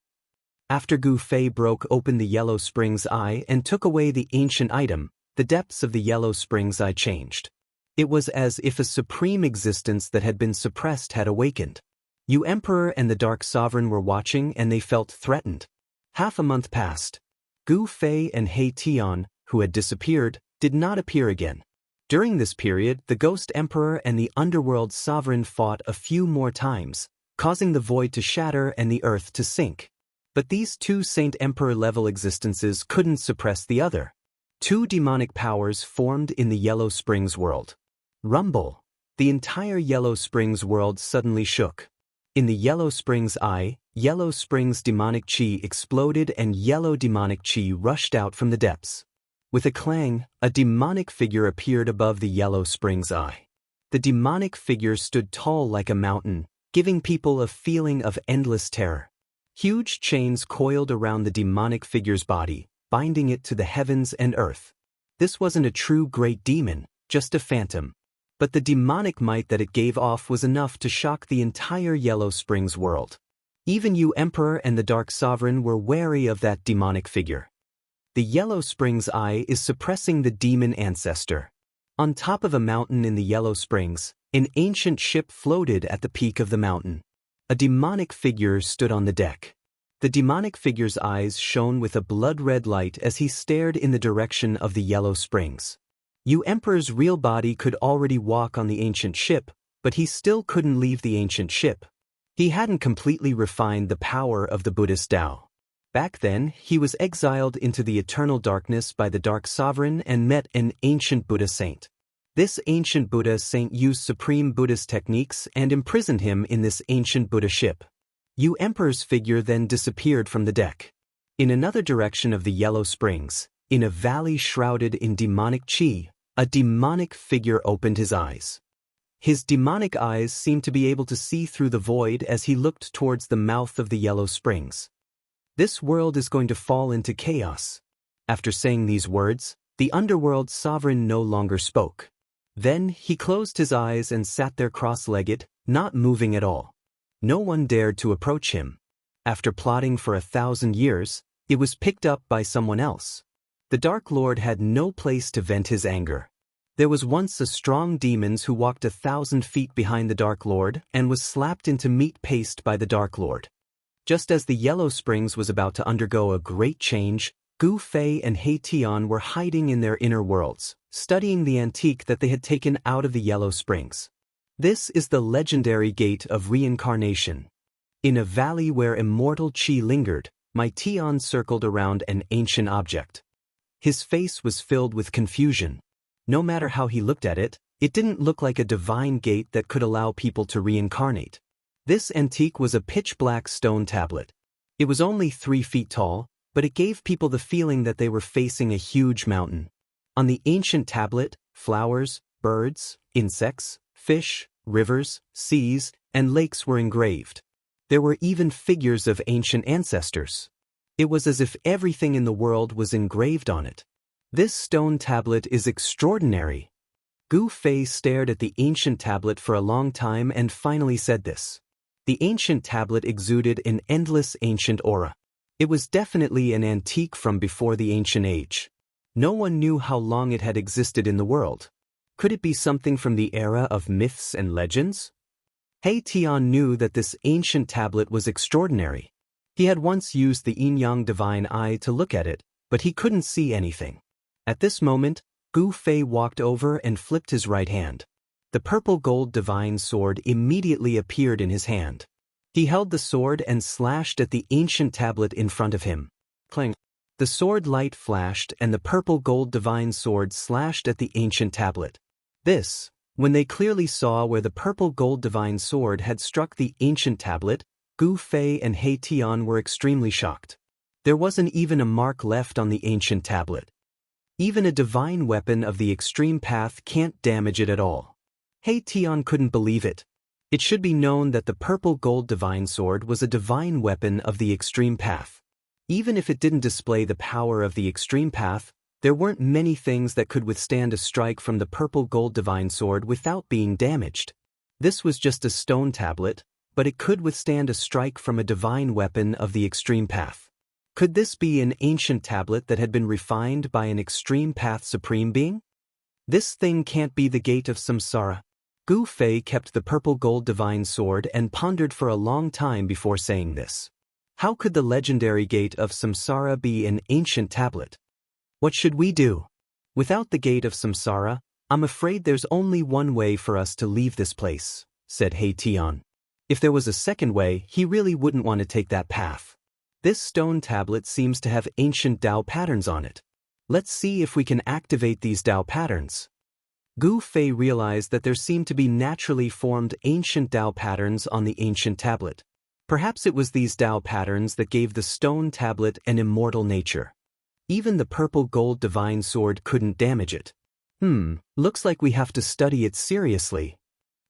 After Gu Fei broke open the Yellow Springs Eye and took away the ancient item, the depths of the Yellow Springs Eye changed. It was as if a supreme existence that had been suppressed had awakened. Yu Emperor and the Dark Sovereign were watching and they felt threatened. Half a month passed. Gu Fei and Xianxia, who had disappeared, did not appear again. During this period, the Ghost Emperor and the Underworld Sovereign fought a few more times, causing the void to shatter and the earth to sink. But these two Saint Emperor-level existences couldn't suppress the other. Two demonic powers formed in the Yellow Springs world. Rumble! The entire Yellow Springs world suddenly shook. In the Yellow Springs Eye, Yellow Springs demonic chi exploded and yellow demonic chi rushed out from the depths. With a clang, a demonic figure appeared above the Yellow Springs Eye. The demonic figure stood tall like a mountain, giving people a feeling of endless terror. Huge chains coiled around the demonic figure's body, binding it to the heavens and earth. This wasn't a true great demon, just a phantom. But the demonic might that it gave off was enough to shock the entire Yellow Springs world. Even Yu Emperor and the Dark Sovereign were wary of that demonic figure. The Yellow Springs Eye is suppressing the demon ancestor. On top of a mountain in the Yellow Springs, an ancient ship floated at the peak of the mountain. A demonic figure stood on the deck. The demonic figure's eyes shone with a blood-red light as he stared in the direction of the Yellow Springs. Yu Emperor's real body could already walk on the ancient ship, but he still couldn't leave the ancient ship. He hadn't completely refined the power of the Buddhist Tao. Back then, he was exiled into the eternal darkness by the Dark Sovereign and met an ancient Buddha saint. This ancient Buddha saint used supreme Buddhist techniques and imprisoned him in this ancient Buddha ship. Yu Emperor's figure then disappeared from the deck. In another direction of the Yellow Springs, in a valley shrouded in demonic chi, a demonic figure opened his eyes. His demonic eyes seemed to be able to see through the void as he looked towards the mouth of the yellow springs. This world is going to fall into chaos. After saying these words, the underworld sovereign no longer spoke. Then he closed his eyes and sat there cross-legged, not moving at all. No one dared to approach him. After plotting for 1,000 years, it was picked up by someone else. The Dark Lord had no place to vent his anger. There was once a strong demon who walked 1,000 feet behind the Dark Lord and was slapped into meat paste by the Dark Lord. Just as the Yellow Springs was about to undergo a great change, Gu Fei and He Tian were hiding in their inner worlds, studying the antique that they had taken out of the Yellow Springs. This is the legendary gate of reincarnation. In a valley where immortal qi lingered, my Tian circled around an ancient object. His face was filled with confusion. No matter how he looked at it, it didn't look like a divine gate that could allow people to reincarnate. This antique was a pitch-black stone tablet. It was only 3 feet tall, but it gave people the feeling that they were facing a huge mountain. On the ancient tablet, flowers, birds, insects, fish, rivers, seas, and lakes were engraved. There were even figures of ancient ancestors. It was as if everything in the world was engraved on it. This stone tablet is extraordinary. Gu Fei stared at the ancient tablet for a long time and finally said this. The ancient tablet exuded an endless ancient aura. It was definitely an antique from before the ancient age. No one knew how long it had existed in the world. Could it be something from the era of myths and legends? He Tian knew that this ancient tablet was extraordinary. He had once used the yin-yang divine eye to look at it, but he couldn't see anything. At this moment, Gu Fei walked over and flipped his right hand. The purple-gold divine sword immediately appeared in his hand. He held the sword and slashed at the ancient tablet in front of him. Clang! The sword light flashed and the purple-gold divine sword slashed at the ancient tablet. When they clearly saw where the purple-gold divine sword had struck the ancient tablet, Gu Fei and He Tian were extremely shocked. There wasn't even a mark left on the ancient tablet. Even a divine weapon of the extreme path can't damage it at all. He Tian couldn't believe it. It should be known that the purple-gold divine sword was a divine weapon of the extreme path. Even if it didn't display the power of the extreme path, there weren't many things that could withstand a strike from the purple-gold divine sword without being damaged. This was just a stone tablet, but it could withstand a strike from a divine weapon of the extreme path. Could this be an ancient tablet that had been refined by an extreme path supreme being? This thing can't be the gate of samsara. Gu Fei kept the purple-gold divine sword and pondered for a long time before saying this. How could the legendary gate of samsara be an ancient tablet? What should we do? Without the gate of samsara, I'm afraid there's only one way for us to leave this place, said He Tian. If there was a second way, he really wouldn't want to take that path. This stone tablet seems to have ancient Dao patterns on it. Let's see if we can activate these Dao patterns. Gu Fei realized that there seemed to be naturally formed ancient Dao patterns on the ancient tablet. Perhaps it was these Dao patterns that gave the stone tablet an immortal nature. Even the purple-gold divine sword couldn't damage it. Looks like we have to study it seriously.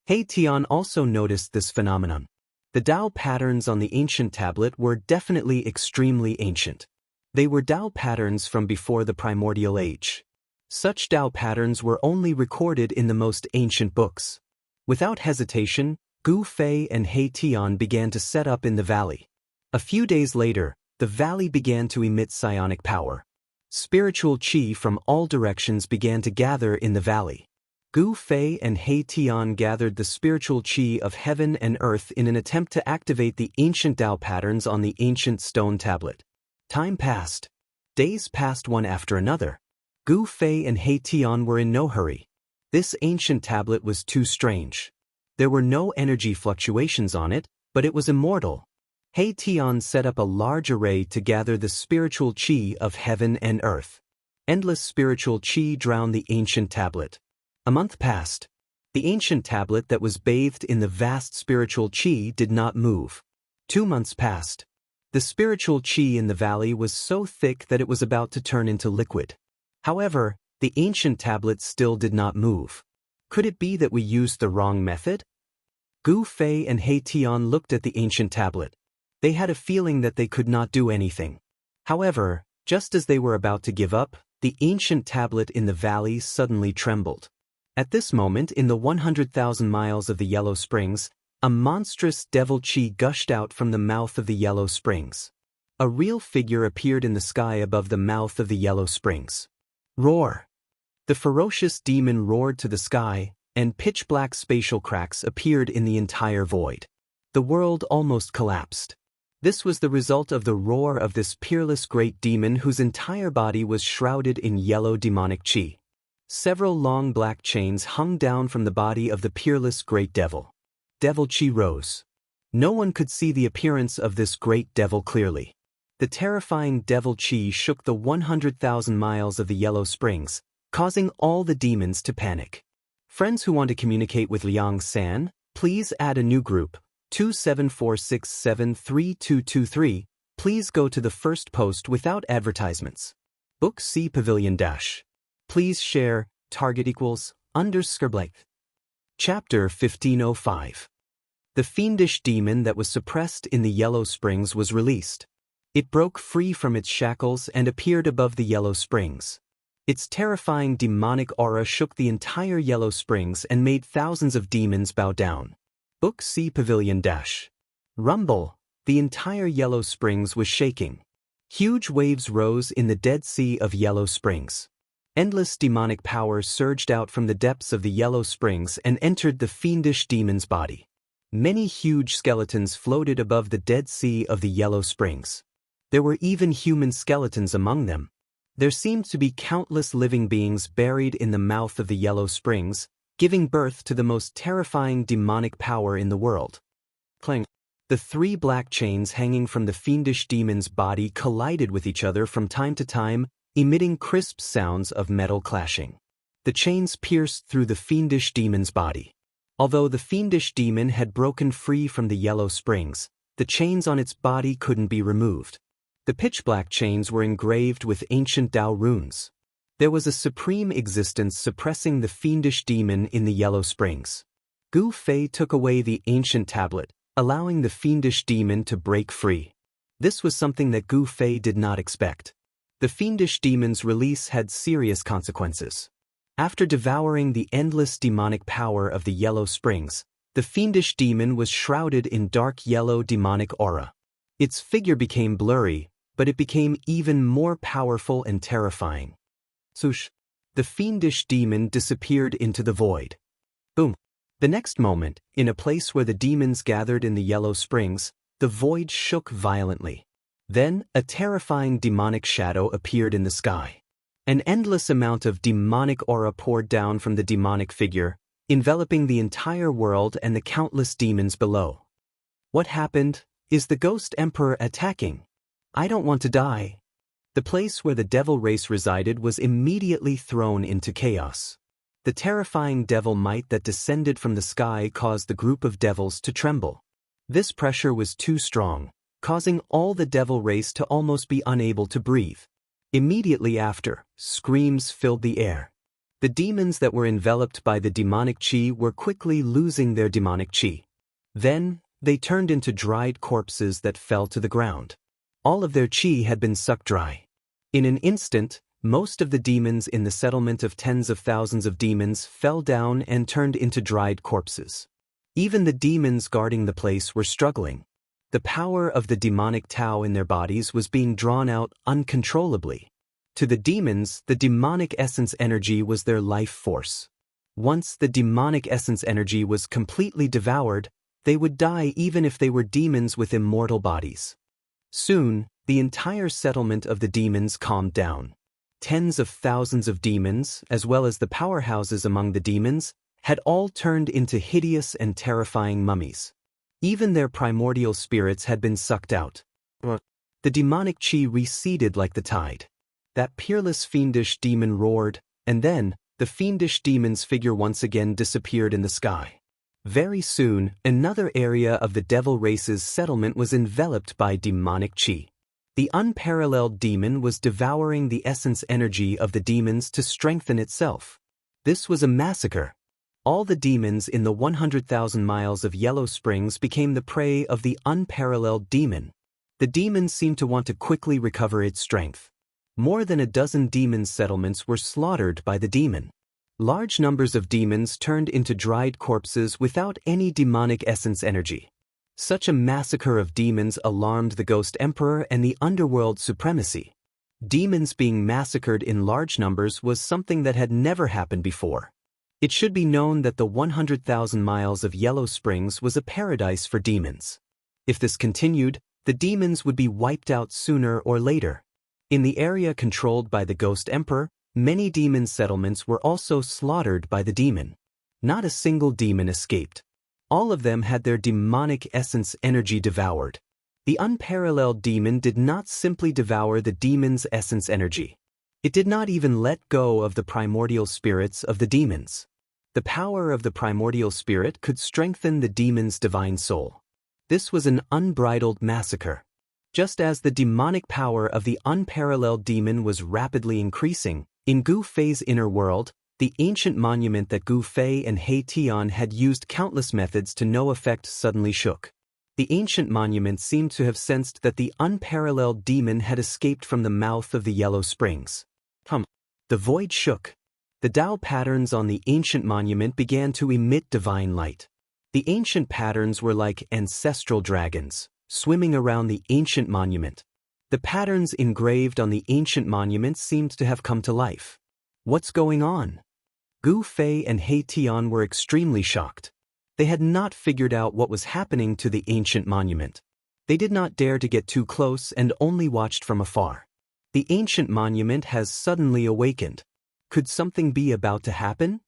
He Tian also noticed this phenomenon. The Dao patterns on the ancient tablet were definitely extremely ancient. They were Dao patterns from before the primordial age. Such Dao patterns were only recorded in the most ancient books. Without hesitation, Gu Fei and He Tian began to set up in the valley. A few days later, the valley began to emit psionic power. Spiritual qi from all directions began to gather in the valley. Gu Fei and He Tian gathered the spiritual qi of heaven and earth in an attempt to activate the ancient Dao patterns on the ancient stone tablet. Time passed. Days passed one after another. Gu Fei and He Tian were in no hurry. This ancient tablet was too strange. There were no energy fluctuations on it, but it was immortal. He Tian set up a large array to gather the spiritual qi of heaven and earth. Endless spiritual qi drowned the ancient tablet. A month passed. The ancient tablet that was bathed in the vast spiritual qi did not move. 2 months passed. The spiritual qi in the valley was so thick that it was about to turn into liquid. However, the ancient tablet still did not move. Could it be that we used the wrong method? Gu Fei and He Tian looked at the ancient tablet. They had a feeling that they could not do anything. However, just as they were about to give up, the ancient tablet in the valley suddenly trembled. At this moment, in the 100,000 miles of the Yellow Springs, a monstrous devil chi gushed out from the mouth of the Yellow Springs. A real figure appeared in the sky above the mouth of the Yellow Springs. Roar! The ferocious demon roared to the sky, and pitch-black spatial cracks appeared in the entire void. The world almost collapsed. This was the result of the roar of this peerless great demon whose entire body was shrouded in yellow demonic chi. Several long black chains hung down from the body of the peerless great devil. Devil chi rose. No one could see the appearance of this great devil clearly. The terrifying devil chi shook the 100,000 miles of the Yellow Springs, causing all the demons to panic. Friends who want to communicate with Liang San, please add a new group, 274673223. Please go to the first post without advertisements. Book C Pavilion Dash. Please share, target equals, _blank. Chapter 1505. The fiendish demon that was suppressed in the Yellow Springs was released. It broke free from its shackles and appeared above the Yellow Springs. Its terrifying demonic aura shook the entire Yellow Springs and made thousands of demons bow down. Book C Pavilion Dash. Rumble, the entire Yellow Springs was shaking. Huge waves rose in the Dead Sea of Yellow Springs. Endless demonic power surged out from the depths of the Yellow Springs and entered the fiendish demon's body. Many huge skeletons floated above the Dead Sea of the Yellow Springs. There were even human skeletons among them. There seemed to be countless living beings buried in the mouth of the Yellow Springs, giving birth to the most terrifying demonic power in the world. Clang. The three black chains hanging from the fiendish demon's body collided with each other from time to time, emitting crisp sounds of metal clashing. The chains pierced through the fiendish demon's body. Although the fiendish demon had broken free from the Yellow Springs, the chains on its body couldn't be removed. The pitch-black chains were engraved with ancient Dao runes. There was a supreme existence suppressing the fiendish demon in the Yellow Springs. Gu Fei took away the ancient tablet, allowing the fiendish demon to break free. This was something that Gu Fei did not expect. The fiendish demon's release had serious consequences. After devouring the endless demonic power of the Yellow Springs, the fiendish demon was shrouded in dark yellow demonic aura. Its figure became blurry, but it became even more powerful and terrifying. Swoosh! The fiendish demon disappeared into the void. Boom! The next moment, in a place where the demons gathered in the Yellow Springs, the void shook violently. Then, a terrifying demonic shadow appeared in the sky. An endless amount of demonic aura poured down from the demonic figure, enveloping the entire world and the countless demons below. What happened? Is the Ghost Emperor attacking? I don't want to die. The place where the devil race resided was immediately thrown into chaos. The terrifying devil might that descended from the sky caused the group of devils to tremble. This pressure was too strong, causing all the devil race to almost be unable to breathe. Immediately after, screams filled the air. The demons that were enveloped by the demonic chi were quickly losing their demonic chi. Then, they turned into dried corpses that fell to the ground. All of their chi had been sucked dry. In an instant, most of the demons in the settlement of tens of thousands of demons fell down and turned into dried corpses. Even the demons guarding the place were struggling. The power of the demonic Tao in their bodies was being drawn out uncontrollably. To the demons, the demonic essence energy was their life force. Once the demonic essence energy was completely devoured, they would die even if they were demons with immortal bodies. Soon, the entire settlement of the demons calmed down. Tens of thousands of demons, as well as the powerhouses among the demons, had all turned into hideous and terrifying mummies. Even their primordial spirits had been sucked out. The demonic chi receded like the tide. That peerless fiendish demon roared, and then, the fiendish demon's figure once again disappeared in the sky. Very soon, another area of the devil race's settlement was enveloped by demonic chi. The unparalleled demon was devouring the essence energy of the demons to strengthen itself. This was a massacre. All the demons in the 100,000 miles of Yellow Springs became the prey of the unparalleled demon. The demon seemed to want to quickly recover its strength. More than a dozen demon settlements were slaughtered by the demon. Large numbers of demons turned into dried corpses without any demonic essence energy. Such a massacre of demons alarmed the Ghost Emperor and the underworld supremacy. Demons being massacred in large numbers was something that had never happened before. It should be known that the 100,000 miles of Yellow Springs was a paradise for demons. If this continued, the demons would be wiped out sooner or later. In the area controlled by the Ghost Emperor, many demon settlements were also slaughtered by the demon. Not a single demon escaped. All of them had their demonic essence energy devoured. The unparalleled demon did not simply devour the demon's essence energy. It did not even let go of the primordial spirits of the demons. The power of the primordial spirit could strengthen the demon's divine soul. This was an unbridled massacre. Just as the demonic power of the unparalleled demon was rapidly increasing, in Gu Fei's inner world, the ancient monument that Gu Fei and He Tian had used countless methods to no effect suddenly shook. The ancient monument seemed to have sensed that the unparalleled demon had escaped from the mouth of the Yellow Springs. The void shook. The Dao patterns on the ancient monument began to emit divine light. The ancient patterns were like ancestral dragons, swimming around the ancient monument. The patterns engraved on the ancient monument seemed to have come to life. What's going on? Gu Fei and He Tian were extremely shocked. They had not figured out what was happening to the ancient monument. They did not dare to get too close and only watched from afar. The ancient monument has suddenly awakened. Could something be about to happen?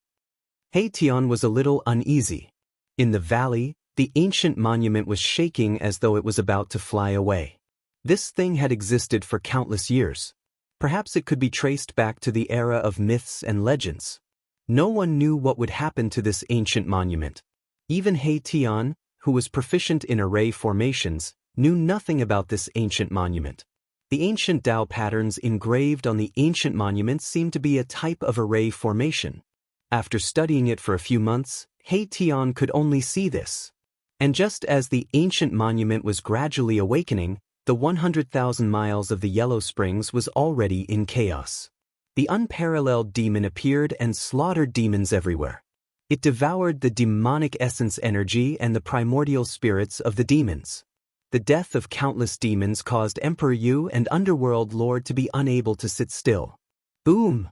He Tian was a little uneasy. In the valley, the ancient monument was shaking as though it was about to fly away. This thing had existed for countless years. Perhaps it could be traced back to the era of myths and legends. No one knew what would happen to this ancient monument. Even He Tian, who was proficient in array formations, knew nothing about this ancient monument. The ancient Dao patterns engraved on the ancient monument seemed to be a type of array formation. After studying it for a few months, He Tian could only see this. And just as the ancient monument was gradually awakening, the 100,000 miles of the Yellow Springs was already in chaos. The unparalleled demon appeared and slaughtered demons everywhere. It devoured the demonic essence energy and the primordial spirits of the demons. The death of countless demons caused Emperor Yu and Underworld Lord to be unable to sit still. Boom!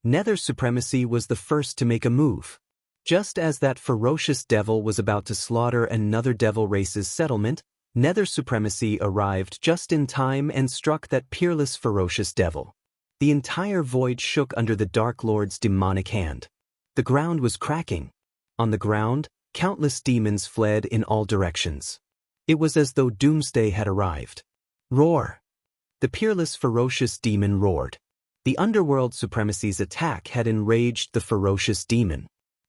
Nether Supremacy was the first to make a move. Just as that ferocious devil was about to slaughter another devil race's settlement, Nether Supremacy arrived just in time and struck that peerless ferocious devil. The entire void shook under the Dark Lord's demonic hand. The ground was cracking. On the ground, countless demons fled in all directions. It was as though doomsday had arrived. Roar! The peerless ferocious demon roared. The Underworld Supremacy's attack had enraged the ferocious demon.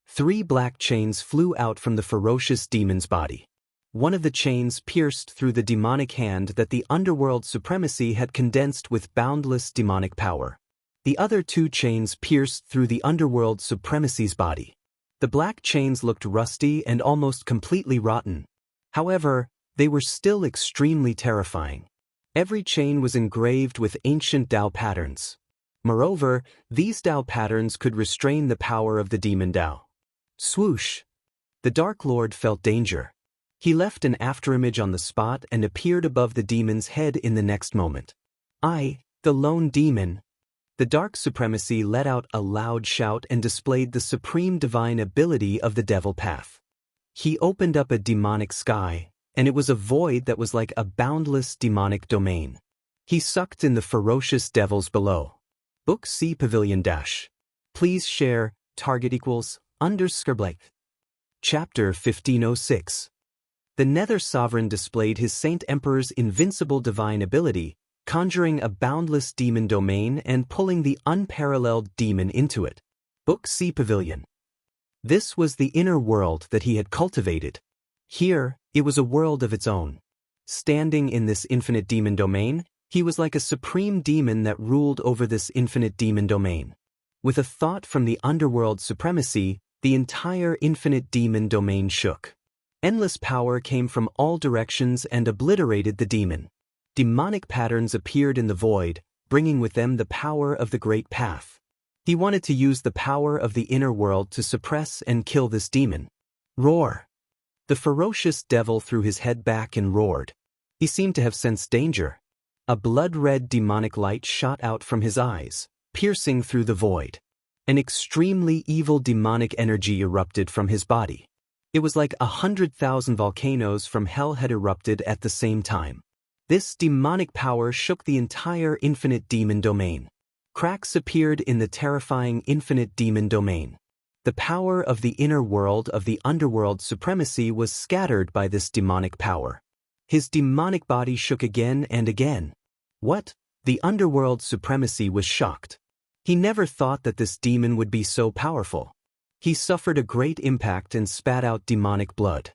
3 black chains flew out from the ferocious demon's body. One of the chains pierced through the demonic hand that the Underworld Supremacy had condensed with boundless demonic power. The other 2 chains pierced through the Underworld Supremacy's body. The black chains looked rusty and almost completely rotten. However, they were still extremely terrifying. Every chain was engraved with ancient Dao patterns. Moreover, these Dao patterns could restrain the power of the demon Dao. Swoosh! The Dark Lord felt danger. He left an afterimage on the spot and appeared above the demon's head in the next moment. I, the lone demon. The Dark Supremacy let out a loud shout and displayed the supreme divine ability of the Devil Path. He opened up a demonic sky, and it was a void that was like a boundless demonic domain. He sucked in the ferocious devils below. Book C Pavilion Dash. Please share, target equals, _blank. Chapter 1506. The Nether Sovereign displayed his Saint Emperor's invincible divine ability, conjuring a boundless demon domain and pulling the unparalleled demon into it. Book C Pavilion. This was the inner world that he had cultivated. Here, it was a world of its own. Standing in this infinite demon domain, he was like a supreme demon that ruled over this infinite demon domain. With a thought from the Underworld Supremacy, the entire infinite demon domain shook. Endless power came from all directions and obliterated the demon. Demonic patterns appeared in the void, bringing with them the power of the Great Path. He wanted to use the power of the inner world to suppress and kill this demon. Roar! The ferocious devil threw his head back and roared. He seemed to have sensed danger. A blood-red demonic light shot out from his eyes, piercing through the void. An extremely evil demonic energy erupted from his body. It was like 100,000 volcanoes from hell had erupted at the same time. This demonic power shook the entire infinite demon domain. Cracks appeared in the terrifying infinite demon domain. The power of the inner world of the underworld supremacy was scattered by this demonic power. His demonic body shook again and again. What? The underworld supremacy was shocked. He never thought that this demon would be so powerful. He suffered a great impact and spat out demonic blood.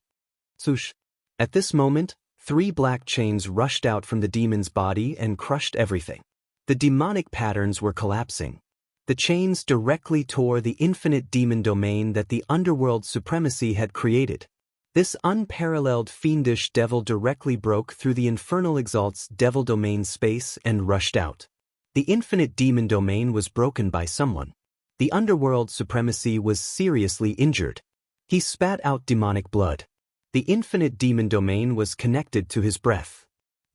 Swoosh! At this moment, 3 black chains rushed out from the demon's body and crushed everything. The demonic patterns were collapsing. The chains directly tore the infinite demon domain that the underworld supremacy had created. This unparalleled fiendish devil directly broke through the infernal exalt's devil domain space and rushed out. The infinite demon domain was broken by someone. The underworld supremacy was seriously injured. He spat out demonic blood. The infinite demon domain was connected to his breath.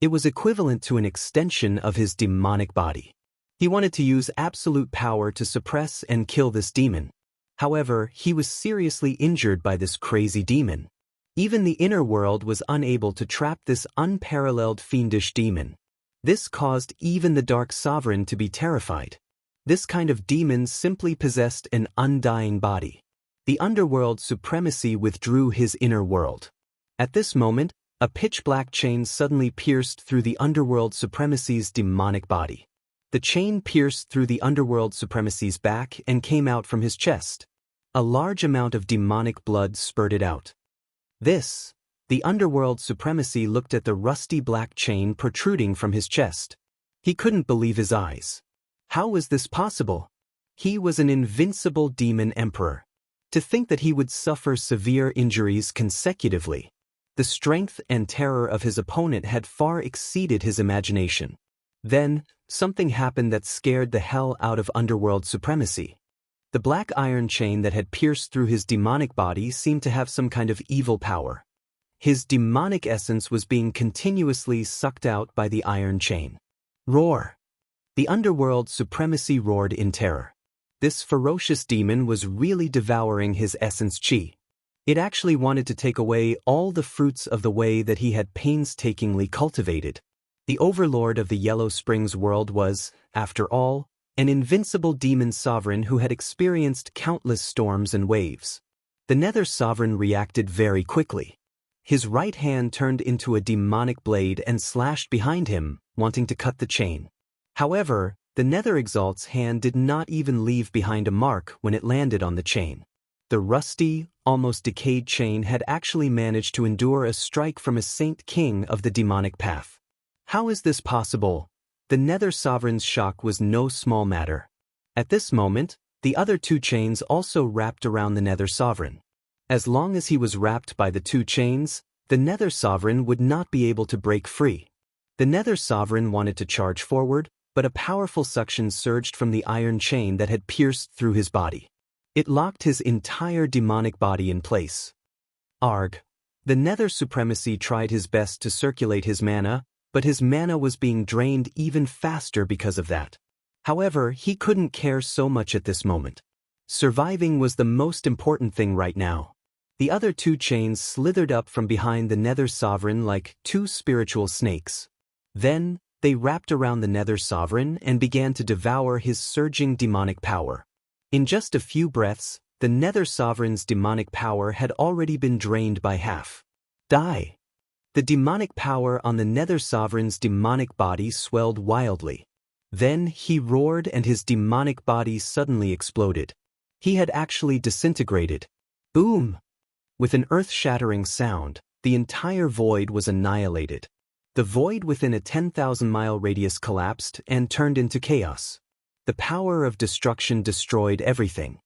It was equivalent to an extension of his demonic body. He wanted to use absolute power to suppress and kill this demon. However, he was seriously injured by this crazy demon. Even the inner world was unable to trap this unparalleled fiendish demon. This caused even the Dark Sovereign to be terrified. This kind of demon simply possessed an undying body. The underworld supremacy withdrew his inner world. At this moment, a pitch-black chain suddenly pierced through the underworld supremacy's demonic body. The chain pierced through the underworld supremacy's back and came out from his chest. A large amount of demonic blood spurted out. The underworld supremacy looked at the rusty black chain protruding from his chest. He couldn't believe his eyes. How was this possible? He was an invincible demon emperor. To think that he would suffer severe injuries consecutively. The strength and terror of his opponent had far exceeded his imagination. Then, something happened that scared the hell out of underworld supremacy. The black iron chain that had pierced through his demonic body seemed to have some kind of evil power. His demonic essence was being continuously sucked out by the iron chain. Roar! The underworld supremacy roared in terror. This ferocious demon was really devouring his essence chi. It actually wanted to take away all the fruits of the way that he had painstakingly cultivated. The overlord of the Yellow Springs world was, after all, an invincible demon sovereign who had experienced countless storms and waves. The Nether Sovereign reacted very quickly. His right hand turned into a demonic blade and slashed behind him, wanting to cut the chain. However, the Nether Exalt's hand did not even leave behind a mark when it landed on the chain. The rusty, almost decayed chain had actually managed to endure a strike from a Saint King of the demonic path. How is this possible? The Nether Sovereign's shock was no small matter. At this moment, the other 2 chains also wrapped around the Nether Sovereign. As long as he was wrapped by the 2 chains, the Nether Sovereign would not be able to break free. The Nether Sovereign wanted to charge forward, but a powerful suction surged from the iron chain that had pierced through his body. It locked his entire demonic body in place. Arg! The Nether Supremacy tried his best to circulate his mana, but his mana was being drained even faster because of that. However, he couldn't care so much at this moment. Surviving was the most important thing right now. The other 2 chains slithered up from behind the Nether Sovereign like 2 spiritual snakes. Then, they wrapped around the Nether Sovereign and began to devour his surging demonic power. In just a few breaths, the Nether Sovereign's demonic power had already been drained by half. Die! The demonic power on the Nether Sovereign's demonic body swelled wildly. Then he roared and his demonic body suddenly exploded. He had actually disintegrated. Boom! With an earth-shattering sound, the entire void was annihilated. The void within a 10,000-mile radius collapsed and turned into chaos. The power of destruction destroyed everything.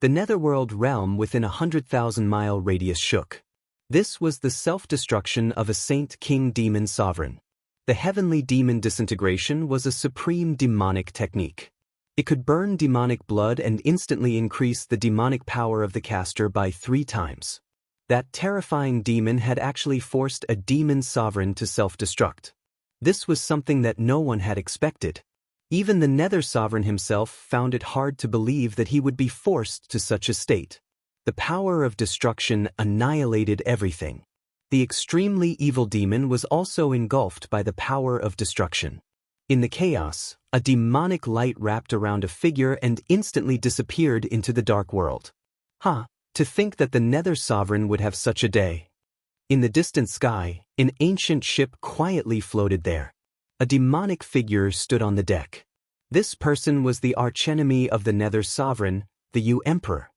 The netherworld realm within a 100,000-mile radius shook. This was the self-destruction of a Saint King demon sovereign. The heavenly demon disintegration was a supreme demonic technique. It could burn demonic blood and instantly increase the demonic power of the caster by 3 times. That terrifying demon had actually forced a demon sovereign to self-destruct. This was something that no one had expected. Even the Nether Sovereign himself found it hard to believe that he would be forced to such a state. The power of destruction annihilated everything. The extremely evil demon was also engulfed by the power of destruction. In the chaos, a demonic light wrapped around a figure and instantly disappeared into the dark world. To think that the Nether Sovereign would have such a day. In the distant sky, an ancient ship quietly floated there. A demonic figure stood on the deck. This person was the archenemy of the Nether Sovereign, the Yu Emperor.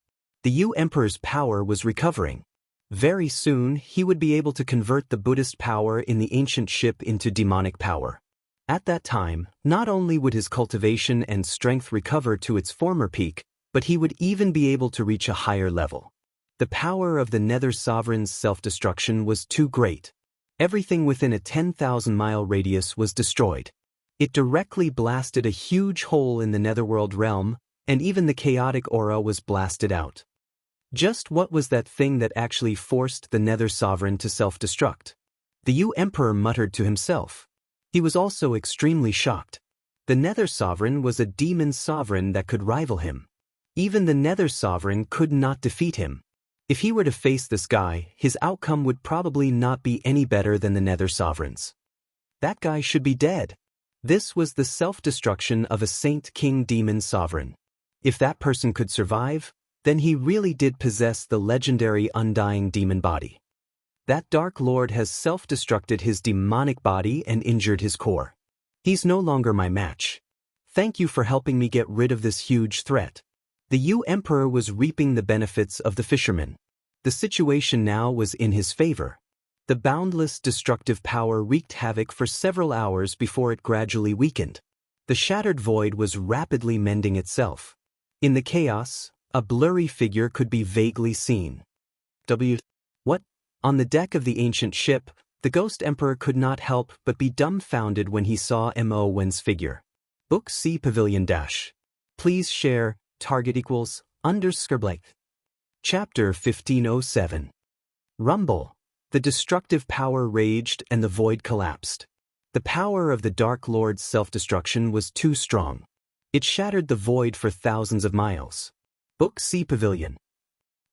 The Yu Emperor's power was recovering. Very soon, he would be able to convert the Buddhist power in the ancient ship into demonic power. At that time, not only would his cultivation and strength recover to its former peak, but he would even be able to reach a higher level. The power of the Nether Sovereign's self-destruction was too great. Everything within a 10,000-mile radius was destroyed. It directly blasted a huge hole in the netherworld realm, and even the chaotic aura was blasted out. Just what was that thing that actually forced the Nether Sovereign to self-destruct? The Yu Emperor muttered to himself. He was also extremely shocked. The Nether Sovereign was a demon sovereign that could rival him. Even the Nether Sovereign could not defeat him. If he were to face this guy, his outcome would probably not be any better than the Nether Sovereign's. That guy should be dead. This was the self-destruction of a Saint King demon sovereign. If that person could survive, then he really did possess the legendary undying demon body. That Dark Lord has self-destructed his demonic body and injured his core. He's no longer my match. Thank you for helping me get rid of this huge threat. The Yu Emperor was reaping the benefits of the fisherman. The situation now was in his favor. The boundless destructive power wreaked havoc for several hours before it gradually weakened. The shattered void was rapidly mending itself. In the chaos, a blurry figure could be vaguely seen. What? On the deck of the ancient ship, the Ghost Emperor could not help but be dumbfounded when he saw Mo Wen's figure. Book C Pavilion Dash. Please share, target equals, _blank. Chapter 1507. Rumble. The destructive power raged and the void collapsed. The power of the Dark Lord's self-destruction was too strong. It shattered the void for thousands of miles. Book C Pavilion.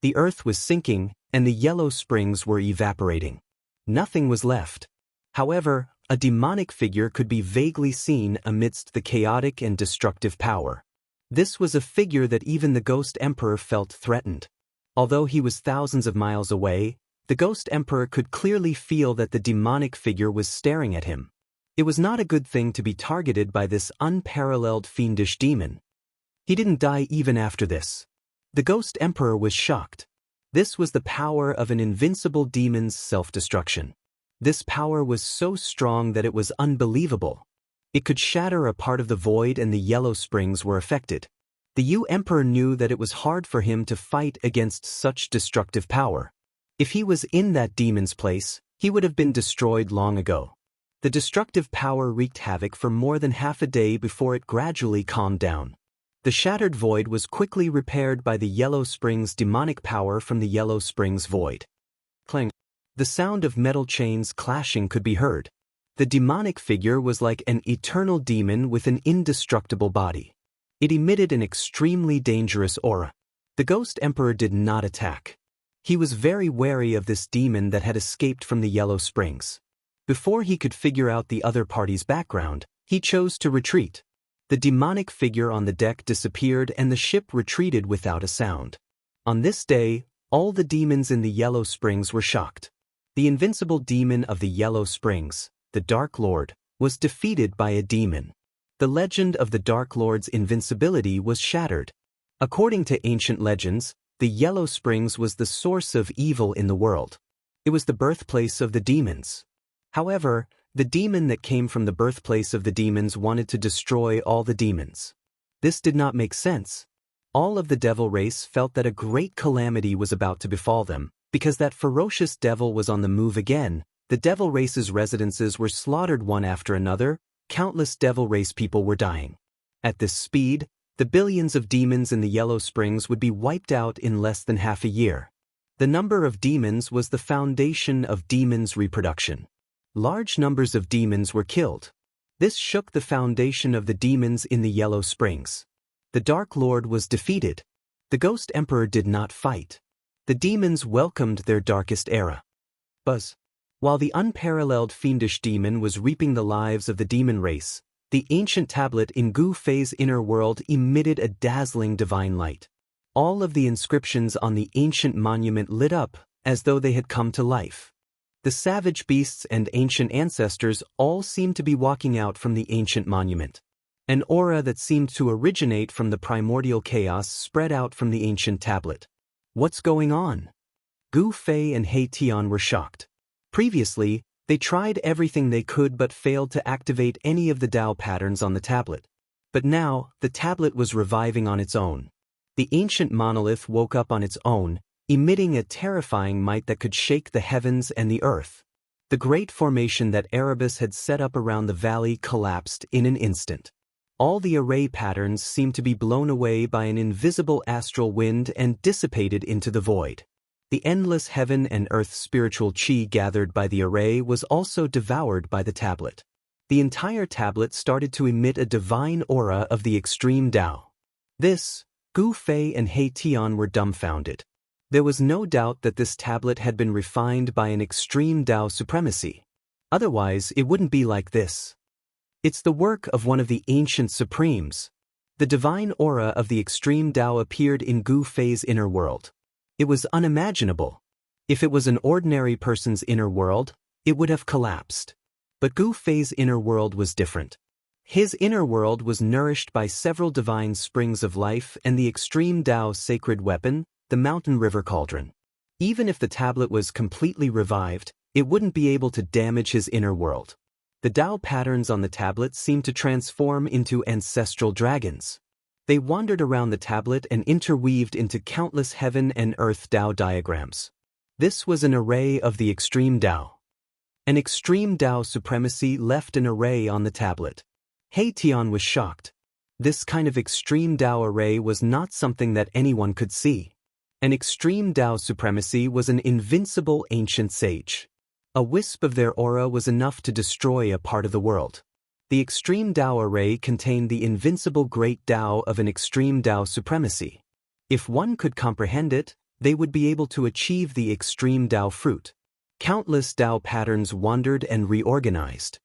The earth was sinking, and the yellow springs were evaporating. Nothing was left. However, a demonic figure could be vaguely seen amidst the chaotic and destructive power. This was a figure that even the Ghost Emperor felt threatened. Although he was thousands of miles away, the Ghost Emperor could clearly feel that the demonic figure was staring at him. It was not a good thing to be targeted by this unparalleled fiendish demon. He didn't die even after this. The Ghost Emperor was shocked. This was the power of an invincible demon's self-destruction. This power was so strong that it was unbelievable. It could shatter a part of the void and the yellow springs were affected. The Yu Emperor knew that it was hard for him to fight against such destructive power. If he was in that demon's place, he would have been destroyed long ago. The destructive power wreaked havoc for more than half a day before it gradually calmed down. The shattered void was quickly repaired by the Yellow Springs' demonic power from the Yellow Springs void. Clang. The sound of metal chains clashing could be heard. The demonic figure was like an eternal demon with an indestructible body. It emitted an extremely dangerous aura. The Ghost Emperor did not attack. He was very wary of this demon that had escaped from the Yellow Springs. Before he could figure out the other party's background, he chose to retreat. The demonic figure on the deck disappeared and the ship retreated without a sound. On this day, all the demons in the Yellow Springs were shocked. The invincible demon of the Yellow Springs, the Dark Lord, was defeated by a demon. The legend of the Dark Lord's invincibility was shattered. According to ancient legends, the Yellow Springs was the source of evil in the world. It was the birthplace of the demons. However, the demon that came from the birthplace of the demons wanted to destroy all the demons. This did not make sense. All of the devil race felt that a great calamity was about to befall them, because that ferocious devil was on the move again. The devil race's residences were slaughtered one after another, countless devil race people were dying. At this speed, the billions of demons in the Yellow Springs would be wiped out in less than half a year. The number of demons was the foundation of demons' reproduction. Large numbers of demons were killed. This shook the foundation of the demons in the Yellow Springs. The Dark Lord was defeated. The Ghost Emperor did not fight. The demons welcomed their darkest era. Buzz. While the unparalleled fiendish demon was reaping the lives of the demon race, the ancient tablet in Gu Fei's inner world emitted a dazzling divine light. All of the inscriptions on the ancient monument lit up as though they had come to life. The savage beasts and ancient ancestors all seemed to be walking out from the ancient monument. An aura that seemed to originate from the primordial chaos spread out from the ancient tablet. What's going on? Gu Fei and He Tian were shocked. Previously, they tried everything they could but failed to activate any of the Dao patterns on the tablet. But now, the tablet was reviving on its own. The ancient monolith woke up on its own, emitting a terrifying might that could shake the heavens and the earth. The great formation that Erebus had set up around the valley collapsed in an instant. All the array patterns seemed to be blown away by an invisible astral wind and dissipated into the void. The endless heaven and earth spiritual qi gathered by the array was also devoured by the tablet. The entire tablet started to emit a divine aura of the extreme Dao. This, Gu Fei and He Tian were dumbfounded. There was no doubt that this tablet had been refined by an extreme Dao supremacy. Otherwise, it wouldn't be like this. It's the work of one of the ancient supremes. The divine aura of the extreme Dao appeared in Gu Fei's inner world. It was unimaginable. If it was an ordinary person's inner world, it would have collapsed. But Gu Fei's inner world was different. His inner world was nourished by several divine springs of life and the extreme Dao's sacred weapon, the mountain river cauldron. Even if the tablet was completely revived, it wouldn't be able to damage his inner world. The Dao patterns on the tablet seemed to transform into ancestral dragons. They wandered around the tablet and interweaved into countless heaven and earth Dao diagrams. This was an array of the extreme Dao. An extreme Dao supremacy left an array on the tablet. He Tian was shocked. This kind of extreme Dao array was not something that anyone could see. An extreme Dao supremacy was an invincible ancient sage. A wisp of their aura was enough to destroy a part of the world. The extreme Dao array contained the invincible great Dao of an extreme Dao supremacy. If one could comprehend it, they would be able to achieve the extreme Dao fruit. Countless Dao patterns wandered and reorganized.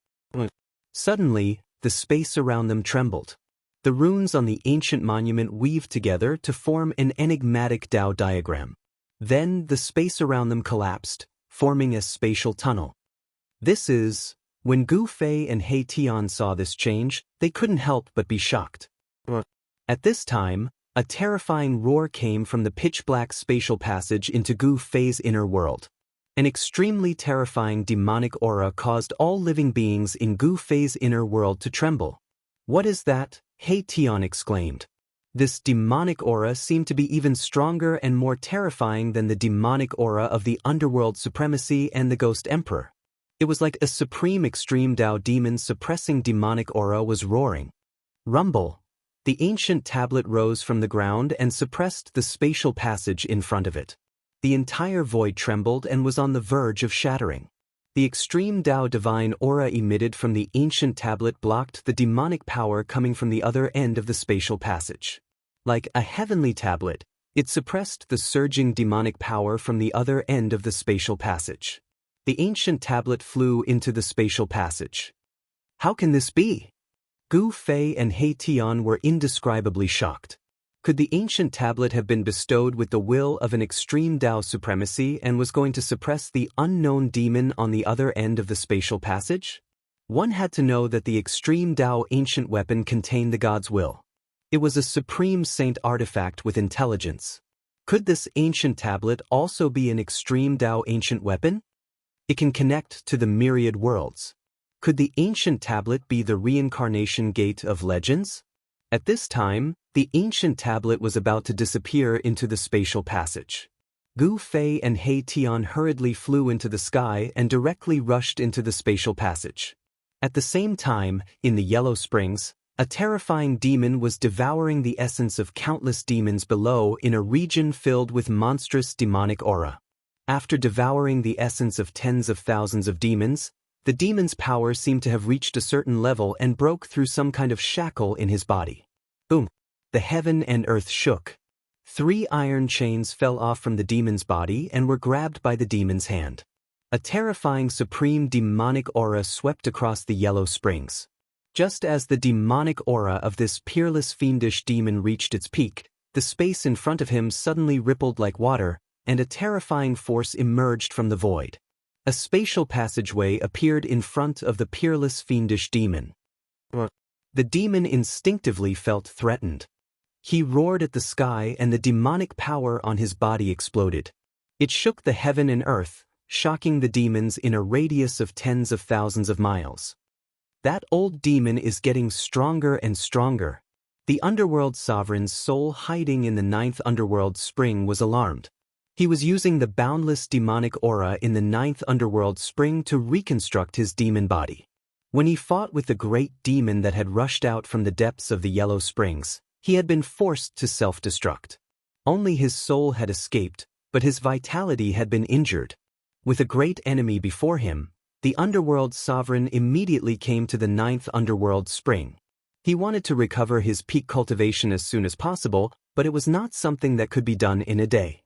Suddenly, the space around them trembled. The runes on the ancient monument weaved together to form an enigmatic Dao diagram. Then the space around them collapsed, forming a spatial tunnel. When Gu Fei and He Tian saw this change, they couldn't help but be shocked. At this time, a terrifying roar came from the pitch-black spatial passage into Gu Fei's inner world. An extremely terrifying demonic aura caused all living beings in Gu Fei's inner world to tremble. "What is that?" He Tian exclaimed. This demonic aura seemed to be even stronger and more terrifying than the demonic aura of the underworld supremacy and the Ghost Emperor. It was like a supreme extreme Dao demon suppressing demonic aura was roaring. Rumble. The ancient tablet rose from the ground and suppressed the spatial passage in front of it. The entire void trembled and was on the verge of shattering. The extreme Dao divine aura emitted from the ancient tablet blocked the demonic power coming from the other end of the spatial passage. Like a heavenly tablet, it suppressed the surging demonic power from the other end of the spatial passage. The ancient tablet flew into the spatial passage. How can this be? Gu Fei and He Tian were indescribably shocked. Could the ancient tablet have been bestowed with the will of an extreme Dao supremacy and was going to suppress the unknown demon on the other end of the spatial passage? One had to know that the extreme Dao ancient weapon contained the god's will. It was a supreme saint artifact with intelligence. Could this ancient tablet also be an extreme Dao ancient weapon? It can connect to the myriad worlds. Could the ancient tablet be the reincarnation gate of legends? At this time, the ancient tablet was about to disappear into the spatial passage. Gu Fei and He Tian hurriedly flew into the sky and directly rushed into the spatial passage. At the same time, in the Yellow Springs, a terrifying demon was devouring the essence of countless demons below in a region filled with monstrous demonic aura. After devouring the essence of tens of thousands of demons, the demon's power seemed to have reached a certain level and broke through some kind of shackle in his body. Boom! The heaven and earth shook. 3 iron chains fell off from the demon's body and were grabbed by the demon's hand. A terrifying supreme demonic aura swept across the Yellow Springs. Just as the demonic aura of this peerless fiendish demon reached its peak, the space in front of him suddenly rippled like water, and a terrifying force emerged from the void. A spatial passageway appeared in front of the peerless fiendish demon. The demon instinctively felt threatened. He roared at the sky and the demonic power on his body exploded. It shook the heaven and earth, shocking the demons in a radius of tens of thousands of miles. That old demon is getting stronger and stronger. The underworld sovereign's soul hiding in the 9th underworld spring was alarmed. He was using the boundless demonic aura in the 9th underworld spring to reconstruct his demon body. When he fought with the great demon that had rushed out from the depths of the Yellow Springs, he had been forced to self-destruct. Only his soul had escaped, but his vitality had been injured. With a great enemy before him, the underworld sovereign immediately came to the 9th underworld spring. He wanted to recover his peak cultivation as soon as possible, but it was not something that could be done in a day.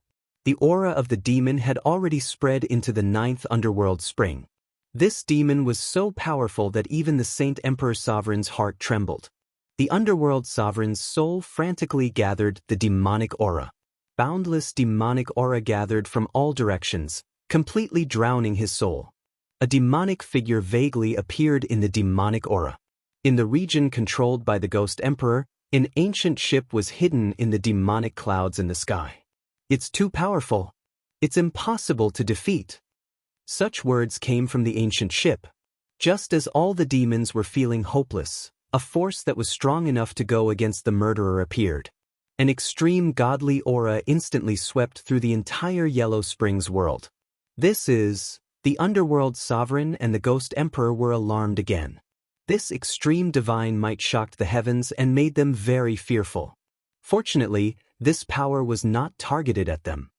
The aura of the demon had already spread into the 9th underworld spring. This demon was so powerful that even the Saint Emperor Sovereign's heart trembled. The underworld sovereign's soul frantically gathered the demonic aura. Boundless demonic aura gathered from all directions, completely drowning his soul. A demonic figure vaguely appeared in the demonic aura. In the region controlled by the Ghost Emperor, an ancient ship was hidden in the demonic clouds in the sky. It's too powerful. It's impossible to defeat. Such words came from the ancient ship. Just as all the demons were feeling hopeless, a force that was strong enough to go against the murderer appeared. An extreme godly aura instantly swept through the entire Yellow Springs world. This is... The underworld sovereign and the Ghost Emperor were alarmed again. This extreme divine might shocked the heavens and made them very fearful. Fortunately, this power was not targeted at them.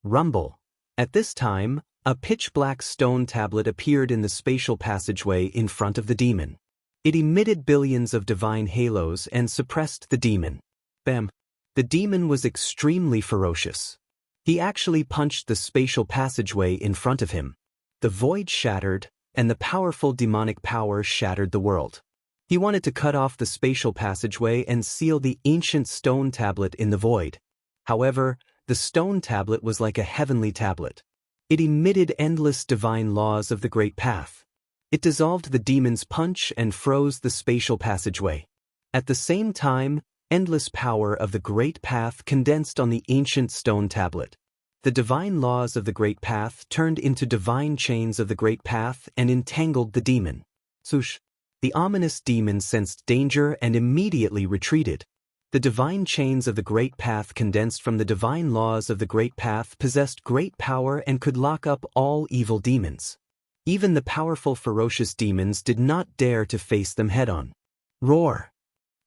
Rumble. At this time, a pitch-black stone tablet appeared in the spatial passageway in front of the demon. It emitted billions of divine halos and suppressed the demon. Bam! The demon was extremely ferocious. He actually punched the spatial passageway in front of him. The void shattered, and the powerful demonic power shattered the world. He wanted to cut off the spatial passageway and seal the ancient stone tablet in the void. However, the stone tablet was like a heavenly tablet. It emitted endless divine laws of the Great Path. It dissolved the demon's punch and froze the spatial passageway. At the same time, endless power of the Great Path condensed on the ancient stone tablet. The divine laws of the Great Path turned into divine chains of the Great Path and entangled the demon. Swoosh! The ominous demon sensed danger and immediately retreated. The divine chains of the Great Path condensed from the divine laws of the Great Path possessed great power and could lock up all evil demons. Even the powerful ferocious demons did not dare to face them head-on. Roar!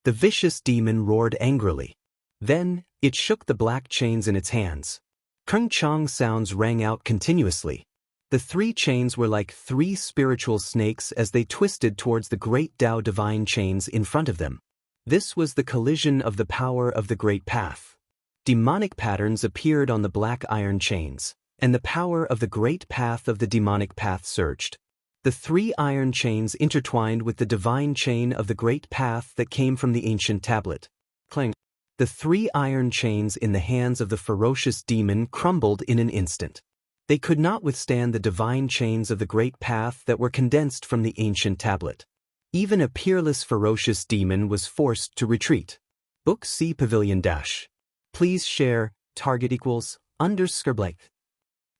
The vicious demon roared angrily. Then, it shook the black chains in its hands. Krung-chong sounds rang out continuously. The 3 chains were like 3 spiritual snakes as they twisted towards the great Tao divine chains in front of them. This was the collision of the power of the Great Path. Demonic patterns appeared on the black iron chains, and the power of the Great Path of the demonic path surged. The 3 iron chains intertwined with the divine chain of the Great Path that came from the ancient tablet. Clang! The 3 iron chains in the hands of the ferocious demon crumbled in an instant. They could not withstand the divine chains of the Great Path that were condensed from the ancient tablet. Even a peerless ferocious demon was forced to retreat. Book C Pavilion Dash. Please share, target =_ blank.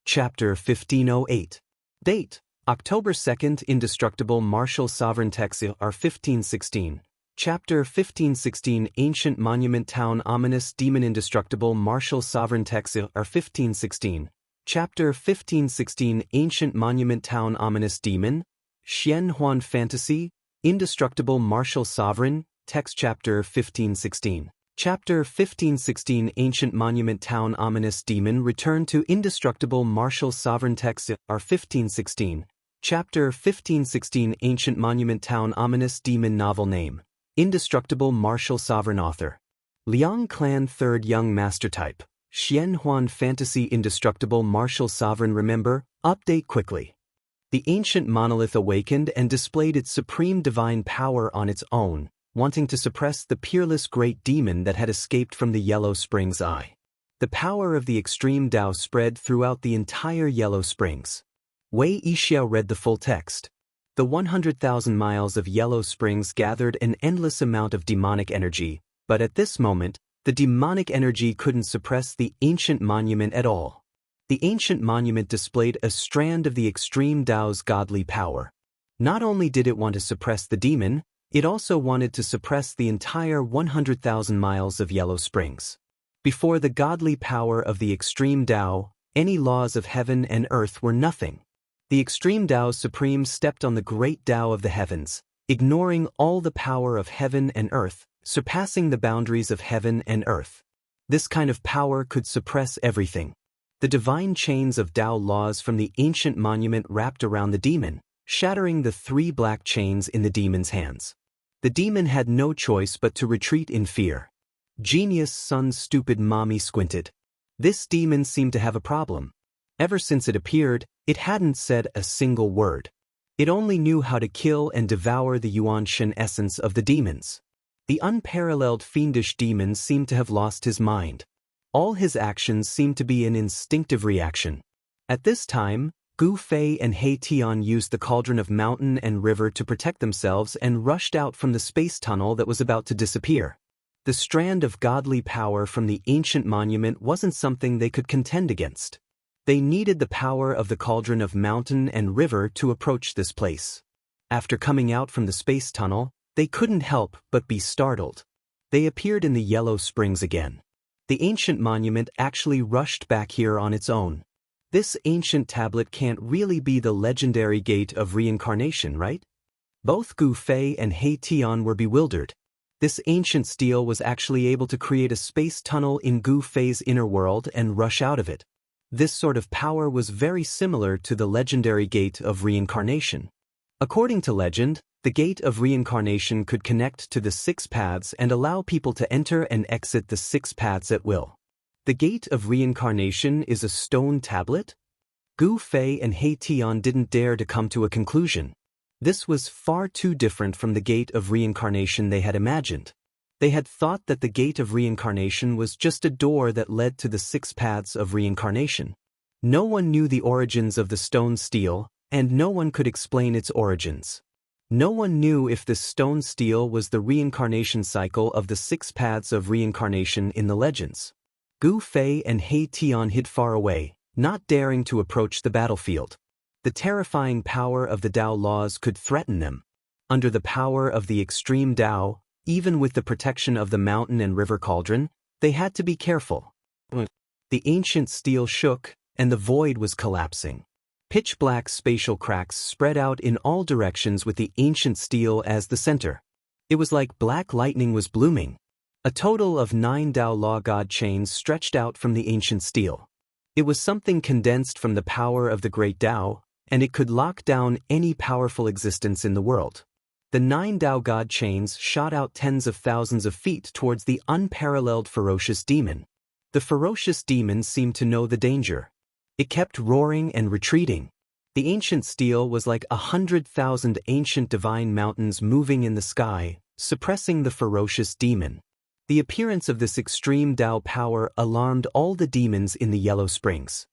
Chapter 1508. Date: October 2nd. Indestructible Martial Sovereign Texia R 1516. Chapter 1516 Ancient Monument Town Ominous Demon Indestructible Martial Sovereign Text or 1516. Chapter 1516 Ancient Monument Town Ominous Demon, Xianhuan Fantasy, Indestructible Martial Sovereign, Text Chapter 1516. Chapter 1516 Ancient Monument Town Ominous Demon Return to Indestructible Martial Sovereign Text or 1516. Chapter 1516 Ancient Monument Town Ominous Demon Novel Name, Indestructible Martial Sovereign Author, Liang Clan 3rd Young Master Type, Xianhuan Fantasy Indestructible Martial Sovereign Remember, update quickly. The ancient monolith awakened and displayed its supreme divine power on its own, wanting to suppress the peerless great demon that had escaped from the Yellow Springs Eye. The power of the extreme Dao spread throughout the entire Yellow Springs. Wei Yixiao read the full text. The 100,000 miles of Yellow Springs gathered an endless amount of demonic energy, but at this moment, the demonic energy couldn't suppress the ancient monument at all. The ancient monument displayed a strand of the extreme Dao's godly power. Not only did it want to suppress the demon, it also wanted to suppress the entire 100,000 miles of Yellow Springs. Before the godly power of the extreme Dao, any laws of heaven and earth were nothing. The extreme Dao Supreme stepped on the great Dao of the heavens, ignoring all the power of heaven and earth, surpassing the boundaries of heaven and earth. This kind of power could suppress everything. The divine chains of Dao laws from the ancient monument wrapped around the demon, shattering the 3 black chains in the demon's hands. The demon had no choice but to retreat in fear. Genius son stupid mommy squinted. This demon seemed to have a problem. Ever since it appeared, it hadn't said a single word. It only knew how to kill and devour the Yuanshan essence of the demons. The unparalleled fiendish demon seemed to have lost his mind. All his actions seemed to be an instinctive reaction. At this time, Gu Fei and He Tian used the cauldron of mountain and river to protect themselves and rushed out from the space tunnel that was about to disappear. The strand of godly power from the ancient monument wasn't something they could contend against. They needed the power of the cauldron of mountain and river to approach this place. After coming out from the space tunnel, they couldn't help but be startled. They appeared in the Yellow Springs again. The ancient monument actually rushed back here on its own. This ancient tablet can't really be the legendary gate of reincarnation, right? Both Gu Fei and He Tian were bewildered. This ancient steel was actually able to create a space tunnel in Gu Fei's inner world and rush out of it. This sort of power was very similar to the legendary gate of reincarnation. According to legend, the gate of reincarnation could connect to the 6 paths and allow people to enter and exit the 6 paths at will. The gate of reincarnation is a stone tablet? Gu Fei and He Tian didn't dare to come to a conclusion. This was far too different from the gate of reincarnation they had imagined. They had thought that the gate of reincarnation was just a door that led to the 6 paths of reincarnation. No one knew the origins of the stone steel, and no one could explain its origins. No one knew if this stone steel was the reincarnation cycle of the 6 paths of reincarnation in the legends. Gu Fei and He Tian hid far away, not daring to approach the battlefield. The terrifying power of the Dao laws could threaten them. Under the power of the extreme Dao, even with the protection of the mountain and river cauldron, they had to be careful. The ancient steel shook, and the void was collapsing. Pitch-black spatial cracks spread out in all directions with the ancient steel as the center. It was like black lightning was blooming. A total of 9 Dao Law God chains stretched out from the ancient steel. It was something condensed from the power of the great Dao, and it could lock down any powerful existence in the world. The 9 Dao God chains shot out tens of thousands of feet towards the unparalleled ferocious demon. The ferocious demon seemed to know the danger. It kept roaring and retreating. The ancient steel was like 100,000 ancient divine mountains moving in the sky, suppressing the ferocious demon. The appearance of this extreme Dao power alarmed all the demons in the Yellow Springs.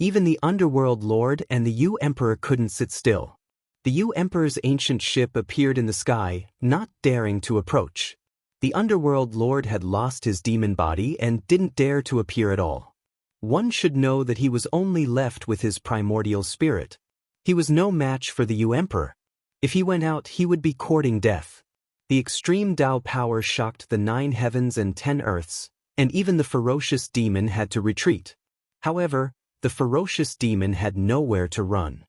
Even the Underworld Lord and the Yu Emperor couldn't sit still. The Yu Emperor's ancient ship appeared in the sky, not daring to approach. The Underworld Lord had lost his demon body and didn't dare to appear at all. One should know that he was only left with his primordial spirit. He was no match for the Yu Emperor. If he went out, he would be courting death. The extreme Dao power shocked the 9 heavens and 10 earths, and even the ferocious demon had to retreat. However, the ferocious demon had nowhere to run.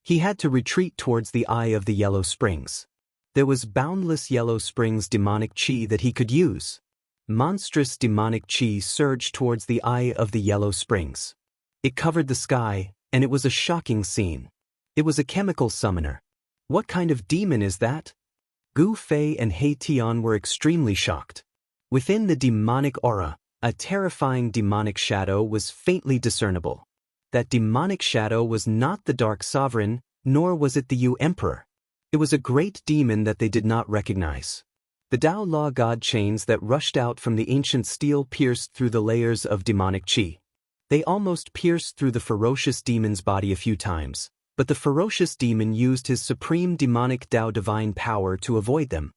He had to retreat towards the eye of the Yellow Springs. There was boundless Yellow Springs demonic chi that he could use. Monstrous demonic chi surged towards the eye of the Yellow Springs. It covered the sky, and it was a shocking scene. It was a chemical summoner. What kind of demon is that? Gu Fei and He Tian were extremely shocked. Within the demonic aura, a terrifying demonic shadow was faintly discernible. That demonic shadow was not the Dark Sovereign, nor was it the Yu Emperor. It was a great demon that they did not recognize. The Dao Law God chains that rushed out from the ancient steel pierced through the layers of demonic chi. They almost pierced through the ferocious demon's body a few times, but the ferocious demon used his supreme demonic Dao divine power to avoid them.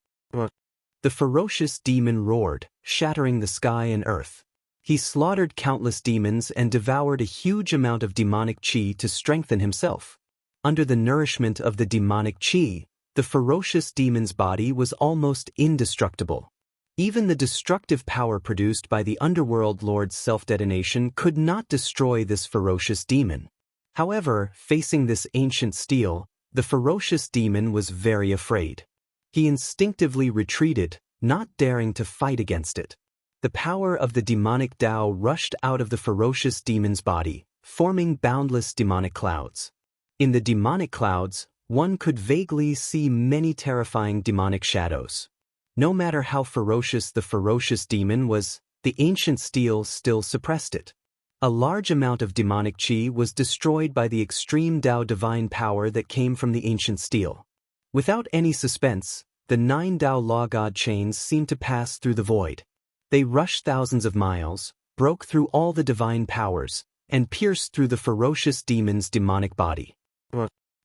The ferocious demon roared, shattering the sky and earth. He slaughtered countless demons and devoured a huge amount of demonic chi to strengthen himself. Under the nourishment of the demonic chi, the ferocious demon's body was almost indestructible. Even the destructive power produced by the underworld lord's self-detonation could not destroy this ferocious demon. However, facing this ancient steel, the ferocious demon was very afraid. He instinctively retreated, not daring to fight against it. The power of the demonic Dao rushed out of the ferocious demon's body, forming boundless demonic clouds. In the demonic clouds, one could vaguely see many terrifying demonic shadows. No matter how ferocious the ferocious demon was, the ancient steel still suppressed it. A large amount of demonic chi was destroyed by the extreme Dao divine power that came from the ancient steel. Without any suspense, the 9 Dao Law God chains seemed to pass through the void. They rushed thousands of miles, broke through all the divine powers, and pierced through the ferocious demon's demonic body.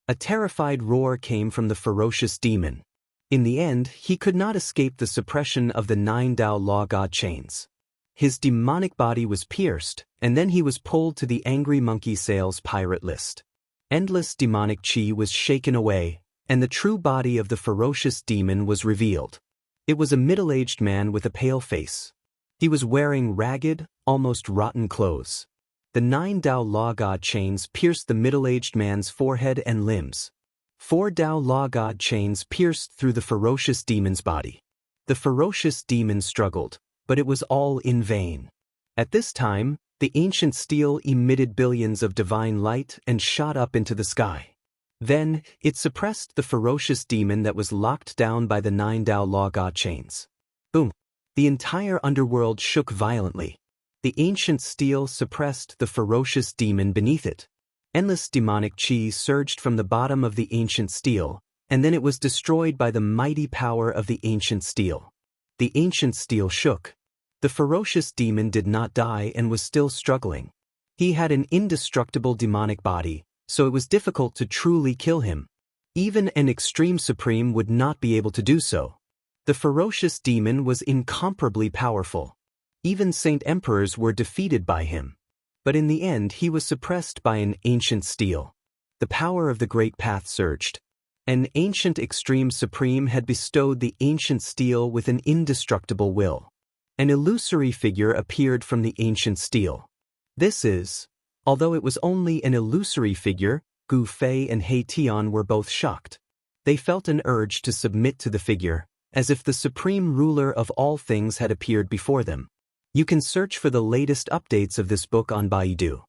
A terrified roar came from the ferocious demon. In the end, he could not escape the suppression of the 9 Dao Law God chains. His demonic body was pierced, and then he was pulled to the Angry Monkey Sales pirate list. Endless demonic chi was shaken away, and the true body of the ferocious demon was revealed. It was a middle-aged man with a pale face. He was wearing ragged, almost rotten clothes. The 9 Dao Law God chains pierced the middle-aged man's forehead and limbs. 4 Dao Law God chains pierced through the ferocious demon's body. The ferocious demon struggled, but it was all in vain. At this time, the ancient steel emitted billions of divine light and shot up into the sky. Then, it suppressed the ferocious demon that was locked down by the 9 Dao Law God chains. Boom! The entire underworld shook violently. The ancient steel suppressed the ferocious demon beneath it. Endless demonic chi surged from the bottom of the ancient steel, and then it was destroyed by the mighty power of the ancient steel. The ancient steel shook. The ferocious demon did not die and was still struggling. He had an indestructible demonic body, so it was difficult to truly kill him. Even an extreme supreme would not be able to do so. The ferocious demon was incomparably powerful. Even Saint Emperors were defeated by him. But in the end he was suppressed by an ancient steel. The power of the Great Path surged. An ancient extreme supreme had bestowed the ancient steel with an indestructible will. An illusory figure appeared from the ancient steel. This is, although it was only an illusory figure, Gu Fei and He Tian were both shocked. They felt an urge to submit to the figure, as if the supreme ruler of all things had appeared before them. You can search for the latest updates of this book on Baidu.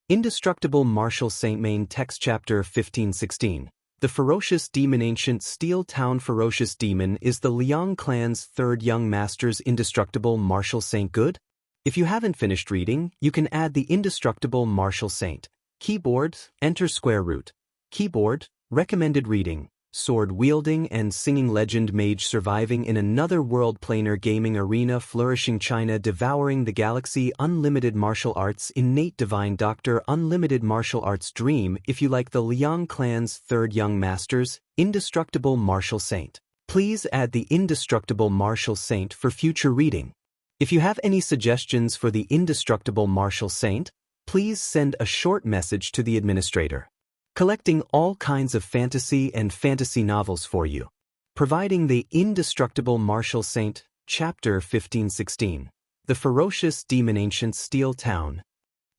Indestructible Martial Saint Main Text Chapter 1516. The ferocious demon. Ancient Steel Town ferocious demon is the Liang clan's third young master's indestructible martial saint good? If you haven't finished reading, you can add the indestructible martial saint. Keyboard, enter square root. Keyboard, recommended reading. Sword-wielding and singing legend mage surviving in another world planar gaming arena flourishing China devouring the galaxy unlimited martial arts innate divine doctor unlimited martial arts dream. If you like the Liang clan's third young masters, indestructible martial saint. Please add the indestructible martial saint for future reading. If you have any suggestions for the indestructible martial saint, please send a short message to the administrator. Collecting all kinds of fantasy and fantasy novels for you. providing the indestructible martial saint, Chapter 1516. The ferocious demon ancient steel town.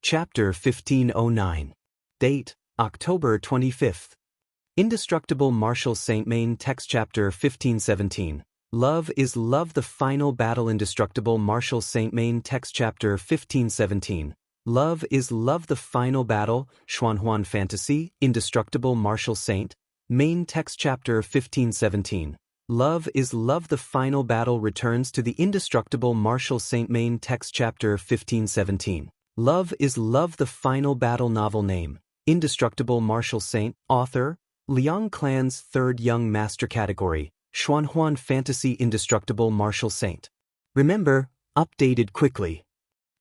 Chapter 1509. Date, October 25th. Indestructible martial saint main text chapter 1517. Love is love the final battle indestructible martial saint main text chapter 1517. Love is love the final battle, Xuanhuan fantasy, indestructible martial saint, main text chapter 1517. Love is love the final battle returns to the indestructible martial saint main text chapter 1517. Love is love the final battle novel name, indestructible martial saint, author, Liang Clan's third young master category, Xuanhuan fantasy indestructible martial saint. Remember, updated quickly.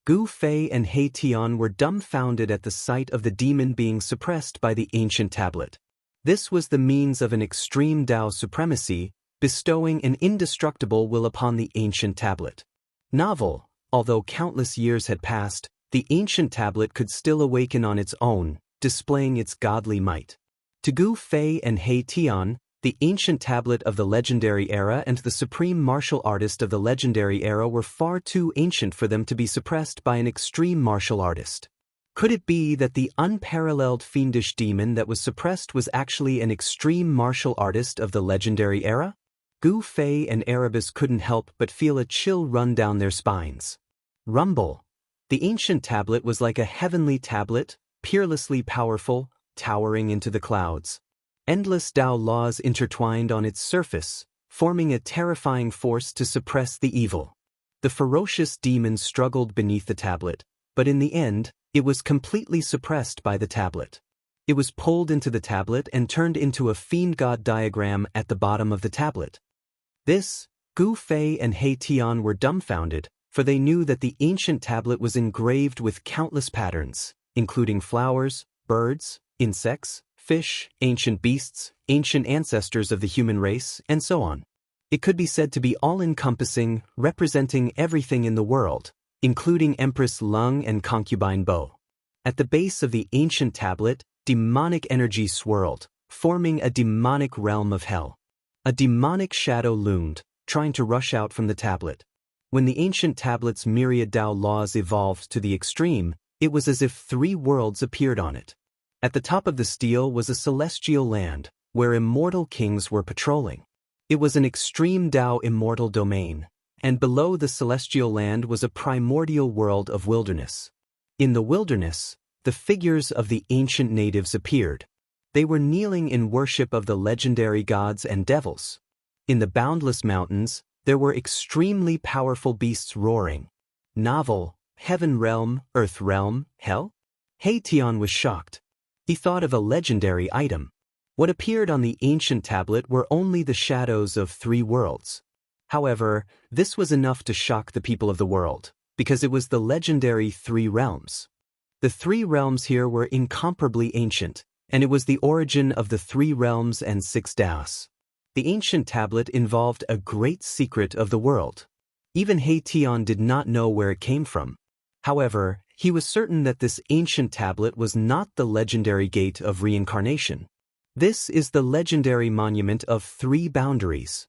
Gu Fei and He Tian were dumbfounded at the sight of the demon being suppressed by the ancient tablet. This was the means of an extreme Dao supremacy, bestowing an indestructible will upon the ancient tablet. Novel, although countless years had passed, the ancient tablet could still awaken on its own, displaying its godly might. To Gu Fei and He Tian, the ancient tablet of the legendary era and the supreme martial artist of the legendary era were far too ancient for them to be suppressed by an extreme martial artist. Could it be that the unparalleled fiendish demon that was suppressed was actually an extreme martial artist of the legendary era? Gu Fei and Erebus couldn't help but feel a chill run down their spines. Rumble. The ancient tablet was like a heavenly tablet, peerlessly powerful, towering into the clouds. Endless Dao laws intertwined on its surface, forming a terrifying force to suppress the evil. The ferocious demon struggled beneath the tablet, but in the end, it was completely suppressed by the tablet. It was pulled into the tablet and turned into a fiend god diagram at the bottom of the tablet. This, Gu Fei and He Tian were dumbfounded, for they knew that the ancient tablet was engraved with countless patterns, including flowers, birds, insects, fish, ancient beasts, ancient ancestors of the human race, and so on. It could be said to be all-encompassing, representing everything in the world, including Empress Lung and concubine Bo. At the base of the ancient tablet, demonic energy swirled, forming a demonic realm of hell. A demonic shadow loomed, trying to rush out from the tablet. When the ancient tablet's myriad Dao laws evolved to the extreme, it was as if three worlds appeared on it. At the top of the steel was a celestial land, where immortal kings were patrolling. It was an extreme Dao immortal domain, and below the celestial land was a primordial world of wilderness. In the wilderness, the figures of the ancient natives appeared. They were kneeling in worship of the legendary gods and devils. In the boundless mountains, there were extremely powerful beasts roaring. Novel, heaven realm, earth realm, hell? He Tian was shocked. He thought of a legendary item. What appeared on the ancient tablet were only the shadows of three worlds. However, this was enough to shock the people of the world, because it was the legendary three realms. The three realms here were incomparably ancient, and it was the origin of the three realms and six Daos. The ancient tablet involved a great secret of the world. Even He Tian did not know where it came from. However, he was certain that this ancient tablet was not the legendary gate of reincarnation. This is the legendary monument of three boundaries.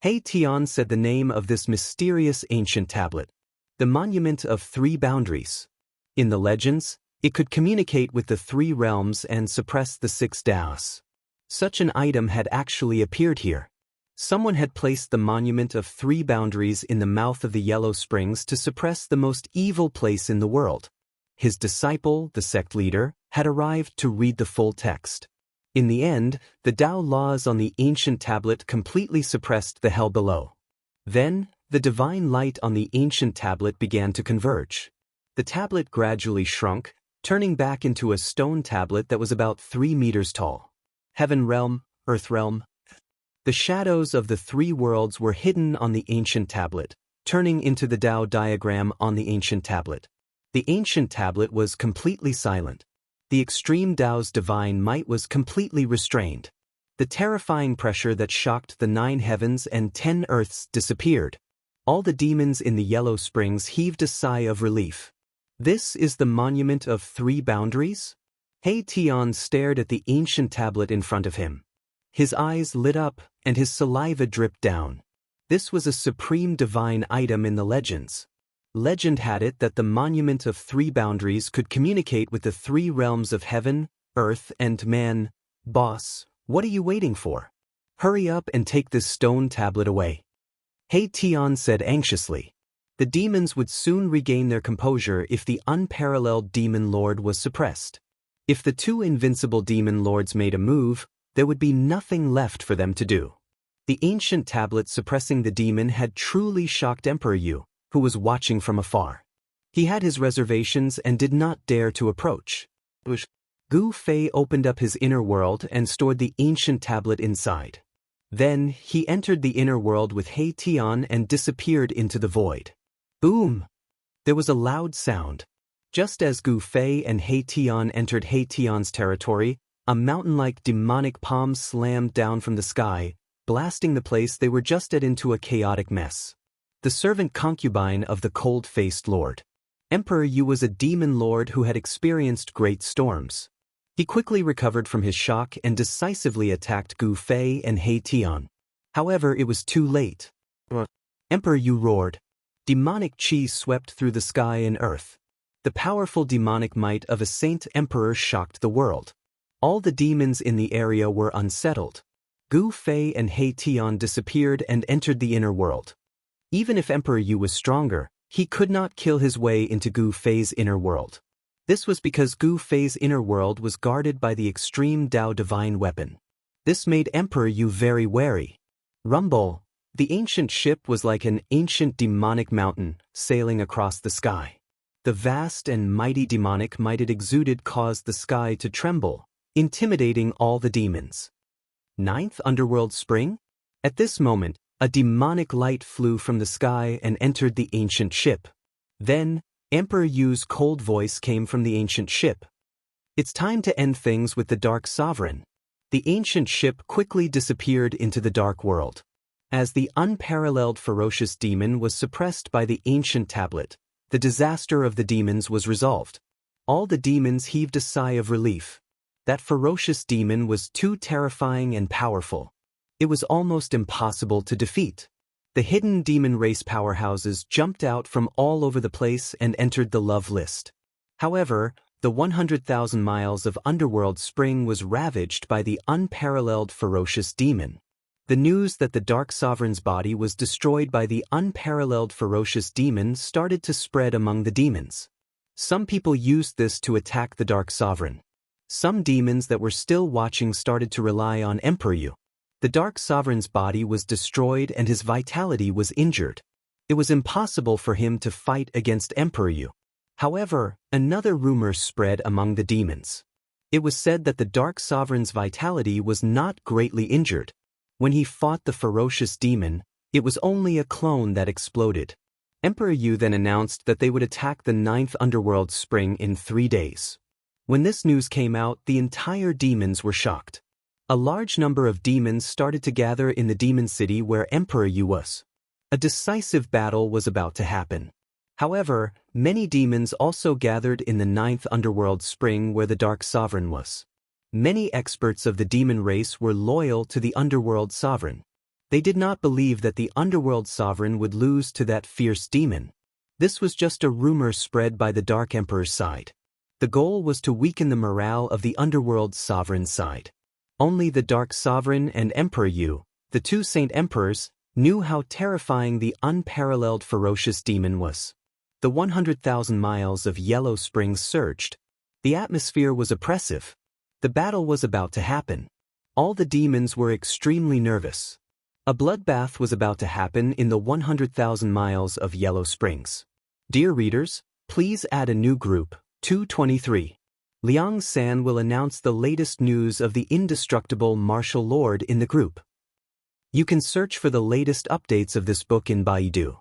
He Tian said the name of this mysterious ancient tablet, the monument of three boundaries. In the legends, it could communicate with the three realms and suppress the six Daos. Such an item had actually appeared here. Someone had placed the monument of three boundaries in the mouth of the Yellow Springs to suppress the most evil place in the world. His disciple, the sect leader, had arrived to read the full text. In the end, the Dao laws on the ancient tablet completely suppressed the hell below. Then, the divine light on the ancient tablet began to converge. The tablet gradually shrunk, turning back into a stone tablet that was about 3 meters tall. Heaven realm, earth realm. The shadows of the three worlds were hidden on the ancient tablet, turning into the Dao diagram on the ancient tablet. The ancient tablet was completely silent. The extreme Dao's divine might was completely restrained. The terrifying pressure that shocked the 9 heavens and 10 earths disappeared. All the demons in the Yellow Springs heaved a sigh of relief. This is the monument of three boundaries? He Tian stared at the ancient tablet in front of him. His eyes lit up, and his saliva dripped down. This was a supreme divine item in the legends. Legend had it that the monument of three boundaries could communicate with the three realms of heaven, earth, and man. Boss, what are you waiting for? Hurry up and take this stone tablet away. He Tian said anxiously. The demons would soon regain their composure if the unparalleled demon lord was suppressed. If the two invincible demon lords made a move, there would be nothing left for them to do. The ancient tablet suppressing the demon had truly shocked Emperor Yu, who was watching from afar. He had his reservations and did not dare to approach. Gu Fei opened up his inner world and stored the ancient tablet inside. Then, he entered the inner world with He Tian and disappeared into the void. Boom! There was a loud sound. Just as Gu Fei and He Tian entered He Tian's territory, a mountain-like demonic palm slammed down from the sky, blasting the place they were just at into a chaotic mess. The servant concubine of the cold-faced lord. Emperor Yu was a demon lord who had experienced great storms. He quickly recovered from his shock and decisively attacked Gu Fei and He Tian. However, it was too late. Emperor Yu roared. Demonic chi swept through the sky and earth. The powerful demonic might of a saint emperor shocked the world. All the demons in the area were unsettled. Gu Fei and He Tian disappeared and entered the inner world. Even if Emperor Yu was stronger, he could not kill his way into Gu Fei's inner world. This was because Gu Fei's inner world was guarded by the extreme Dao divine weapon. This made Emperor Yu very wary. Rumble. The ancient ship was like an ancient demonic mountain sailing across the sky. The vast and mighty demonic might it exuded caused the sky to tremble, intimidating all the demons. Ninth Underworld Spring? At this moment, a demonic light flew from the sky and entered the ancient ship. Then, Emperor Yu's cold voice came from the ancient ship. It's time to end things with the Dark Sovereign. The ancient ship quickly disappeared into the dark world. As the unparalleled ferocious demon was suppressed by the ancient tablet, the disaster of the demons was resolved. All the demons heaved a sigh of relief. That ferocious demon was too terrifying and powerful. It was almost impossible to defeat. The hidden demon race powerhouses jumped out from all over the place and entered the love list. However, the 100,000 miles of underworld spring was ravaged by the unparalleled ferocious demon. The news that the Dark Sovereign's body was destroyed by the unparalleled ferocious demon started to spread among the demons. Some people used this to attack the Dark Sovereign. Some demons that were still watching started to rely on Emperor Yu. The Dark Sovereign's body was destroyed and his vitality was injured. It was impossible for him to fight against Emperor Yu. However, another rumor spread among the demons. It was said that the Dark Sovereign's vitality was not greatly injured. When he fought the ferocious demon, it was only a clone that exploded. Emperor Yu then announced that they would attack the 9th Underworld Spring in 3 days. When this news came out, the entire demons were shocked. A large number of demons started to gather in the demon city where Emperor Yu was. A decisive battle was about to happen. However, many demons also gathered in the 9th Underworld Spring where the Dark Sovereign was. Many experts of the demon race were loyal to the Underworld Sovereign. They did not believe that the Underworld Sovereign would lose to that fierce demon. This was just a rumor spread by the Dark Emperor's side. The goal was to weaken the morale of the Underworld Sovereign's side. Only the Dark Sovereign and Emperor Yu, the two Saint Emperors, knew how terrifying the unparalleled ferocious demon was. The 100,000 miles of yellow springs surged. The atmosphere was oppressive. The battle was about to happen. All the demons were extremely nervous. A bloodbath was about to happen in the 100,000 miles of yellow springs. Dear readers, please add a new group, 223. Liang San will announce the latest news of the indestructible martial lord in the group. You can search for the latest updates of this book in Baidu.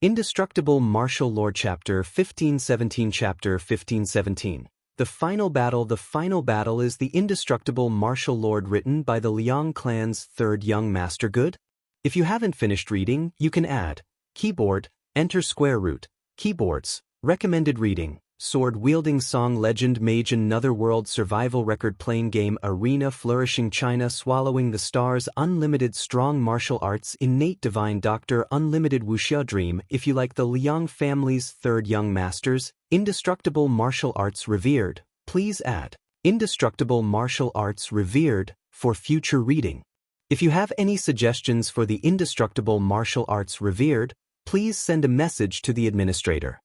Indestructible Martial Lord Chapter 1517 Chapter 1517. The final battle is the indestructible martial lord written by the Liang clan's third young master. Good? If you haven't finished reading, you can add keyboard, enter square root, keyboards, recommended reading, sword-wielding song legend mage another world survival record playing game arena flourishing China swallowing the stars unlimited strong martial arts innate divine doctor unlimited wuxia dream if you like the Liang family's third young masters, indestructible martial arts revered, please add indestructible martial arts revered for future reading. If you have any suggestions for the indestructible martial arts revered, please send a message to the administrator.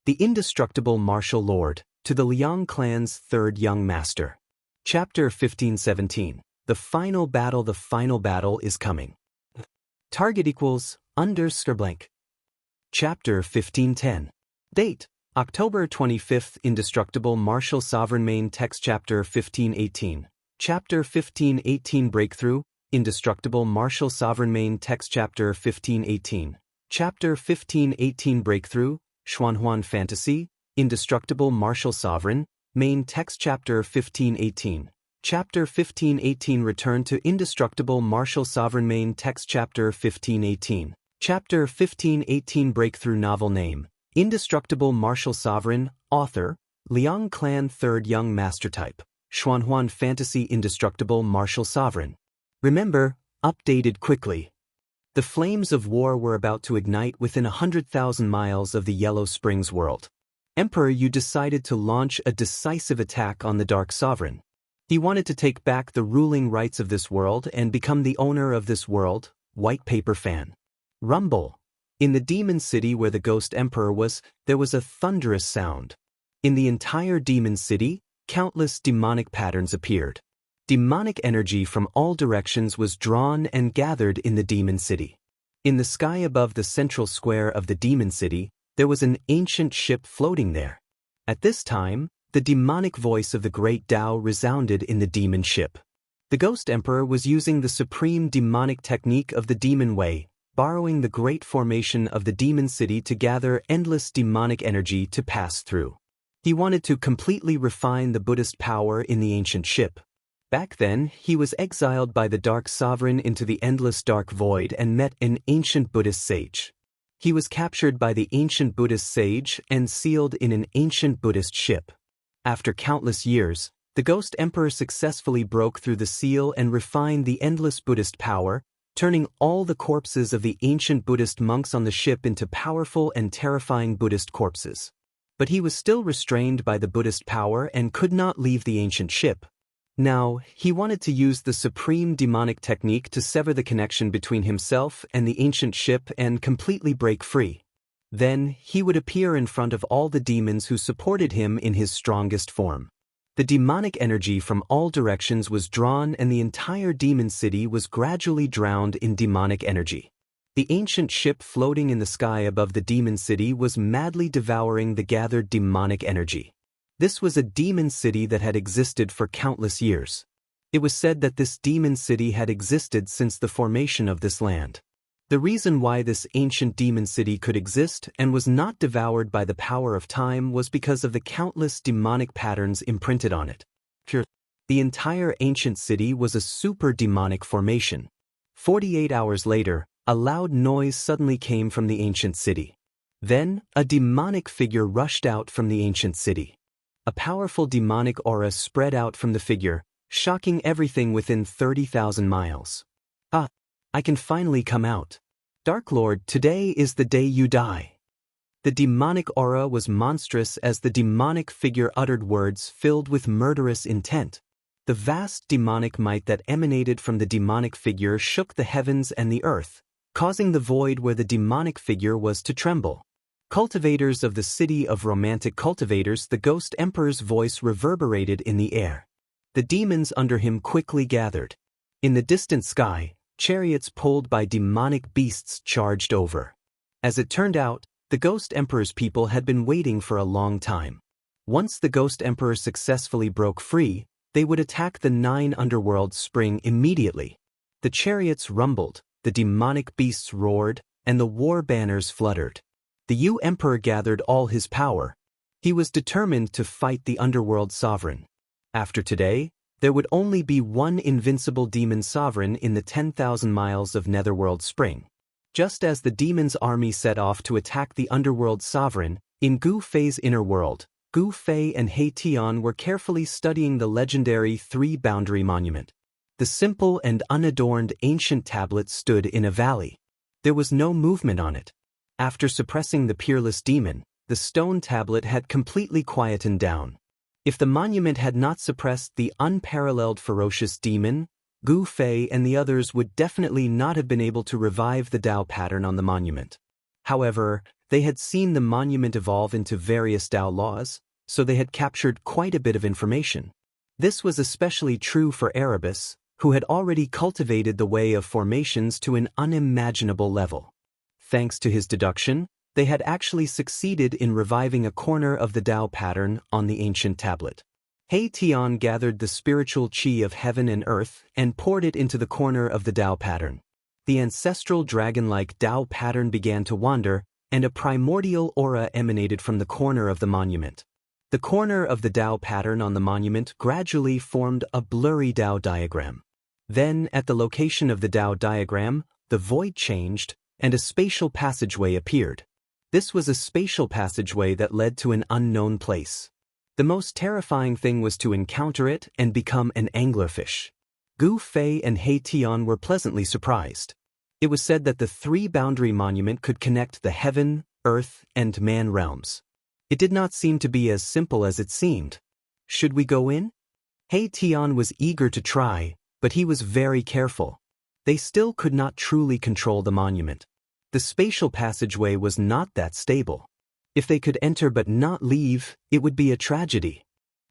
The Indestructible Martial Lord, to the Liang clan's third young master. Chapter 1517. The final battle is coming. Target equals _ blank. Chapter 1510. Date, October 25th. Indestructible Martial Sovereign Main Text Chapter 1518. Chapter 1518 Breakthrough, Indestructible Martial Sovereign Main Text Chapter 1518. Chapter 1518 Breakthrough, Xuanhuan Fantasy, Indestructible Martial Sovereign, Main Text Chapter 1518. Chapter 1518 Return to Indestructible Martial Sovereign Main Text Chapter 1518. Chapter 1518 Breakthrough Novel Name, Indestructible Martial Sovereign, Author, Liang Clan Third Young Master Type, Xuanhuan Fantasy Indestructible Martial Sovereign. Remember, updated quickly. The flames of war were about to ignite within 100,000 miles of the Yellow Springs world. Emperor Yu decided to launch a decisive attack on the Dark Sovereign. He wanted to take back the ruling rights of this world and become the owner of this world. White paper fan. Rumble. In the demon city where the Ghost Emperor was, there was a thunderous sound. In the entire demon city, countless demonic patterns appeared. Demonic energy from all directions was drawn and gathered in the demon city. In the sky above the central square of the demon city, there was an ancient ship floating there. At this time, the demonic voice of the great Tao resounded in the demon ship. The Ghost Emperor was using the supreme demonic technique of the demon way, borrowing the great formation of the demon city to gather endless demonic energy to pass through. He wanted to completely refine the Buddhist power in the ancient ship. Back then, he was exiled by the Dark Sovereign into the endless dark void and met an ancient Buddhist sage. He was captured by the ancient Buddhist sage and sealed in an ancient Buddhist ship. After countless years, the Ghost Emperor successfully broke through the seal and refined the endless Buddhist power, turning all the corpses of the ancient Buddhist monks on the ship into powerful and terrifying Buddhist corpses. But he was still restrained by the Buddhist power and could not leave the ancient ship. Now, he wanted to use the supreme demonic technique to sever the connection between himself and the ancient ship and completely break free. Then, he would appear in front of all the demons who supported him in his strongest form. The demonic energy from all directions was drawn and the entire demon city was gradually drowned in demonic energy. The ancient ship floating in the sky above the demon city was madly devouring the gathered demonic energy. This was a demon city that had existed for countless years. It was said that this demon city had existed since the formation of this land. The reason why this ancient demon city could exist and was not devoured by the power of time was because of the countless demonic patterns imprinted on it. The entire ancient city was a super demonic formation. 48 hours later, a loud noise suddenly came from the ancient city. Then, a demonic figure rushed out from the ancient city. A powerful demonic aura spread out from the figure, shocking everything within 30,000 miles. Ah, I can finally come out. Dark Lord, today is the day you die. The demonic aura was monstrous as the demonic figure uttered words filled with murderous intent. The vast demonic might that emanated from the demonic figure shook the heavens and the earth, causing the void where the demonic figure was to tremble. Cultivators of the city of romantic cultivators, the Ghost Emperor's voice reverberated in the air. The demons under him quickly gathered. In the distant sky, chariots pulled by demonic beasts charged over. As it turned out, the Ghost Emperor's people had been waiting for a long time. Once the Ghost Emperor successfully broke free, they would attack the 9 underworld spring immediately. The chariots rumbled, the demonic beasts roared, and the war banners fluttered. The Yu Emperor gathered all his power. He was determined to fight the underworld sovereign. After today, there would only be one invincible demon sovereign in the 10,000 miles of Netherworld Spring. Just as the demon's army set off to attack the underworld sovereign, in Gu Fei's inner world, Gu Fei and He Tian were carefully studying the legendary three-boundary monument. The simple and unadorned ancient tablet stood in a valley. There was no movement on it. After suppressing the peerless demon, the stone tablet had completely quietened down. If the monument had not suppressed the unparalleled ferocious demon, Gu Fei and the others would definitely not have been able to revive the Dao pattern on the monument. However, they had seen the monument evolve into various Dao laws, so they had captured quite a bit of information. This was especially true for Erebus, who had already cultivated the way of formations to an unimaginable level. Thanks to his deduction, they had actually succeeded in reviving a corner of the Dao pattern on the ancient tablet. He Tian gathered the spiritual qi of heaven and earth and poured it into the corner of the Dao pattern. The ancestral dragon-like Dao pattern began to wander, and a primordial aura emanated from the corner of the monument. The corner of the Dao pattern on the monument gradually formed a blurry Dao diagram. Then, at the location of the Dao diagram, the void changed, and a spatial passageway appeared. This was a spatial passageway that led to an unknown place. The most terrifying thing was to encounter it and become an anglerfish. Gu Fei and He Tian were pleasantly surprised. It was said that the three-boundary monument could connect the heaven, earth, and man realms. It did not seem to be as simple as it seemed. Should we go in? He Tian was eager to try, but he was very careful. They still could not truly control the monument. The spatial passageway was not that stable. If they could enter but not leave, it would be a tragedy.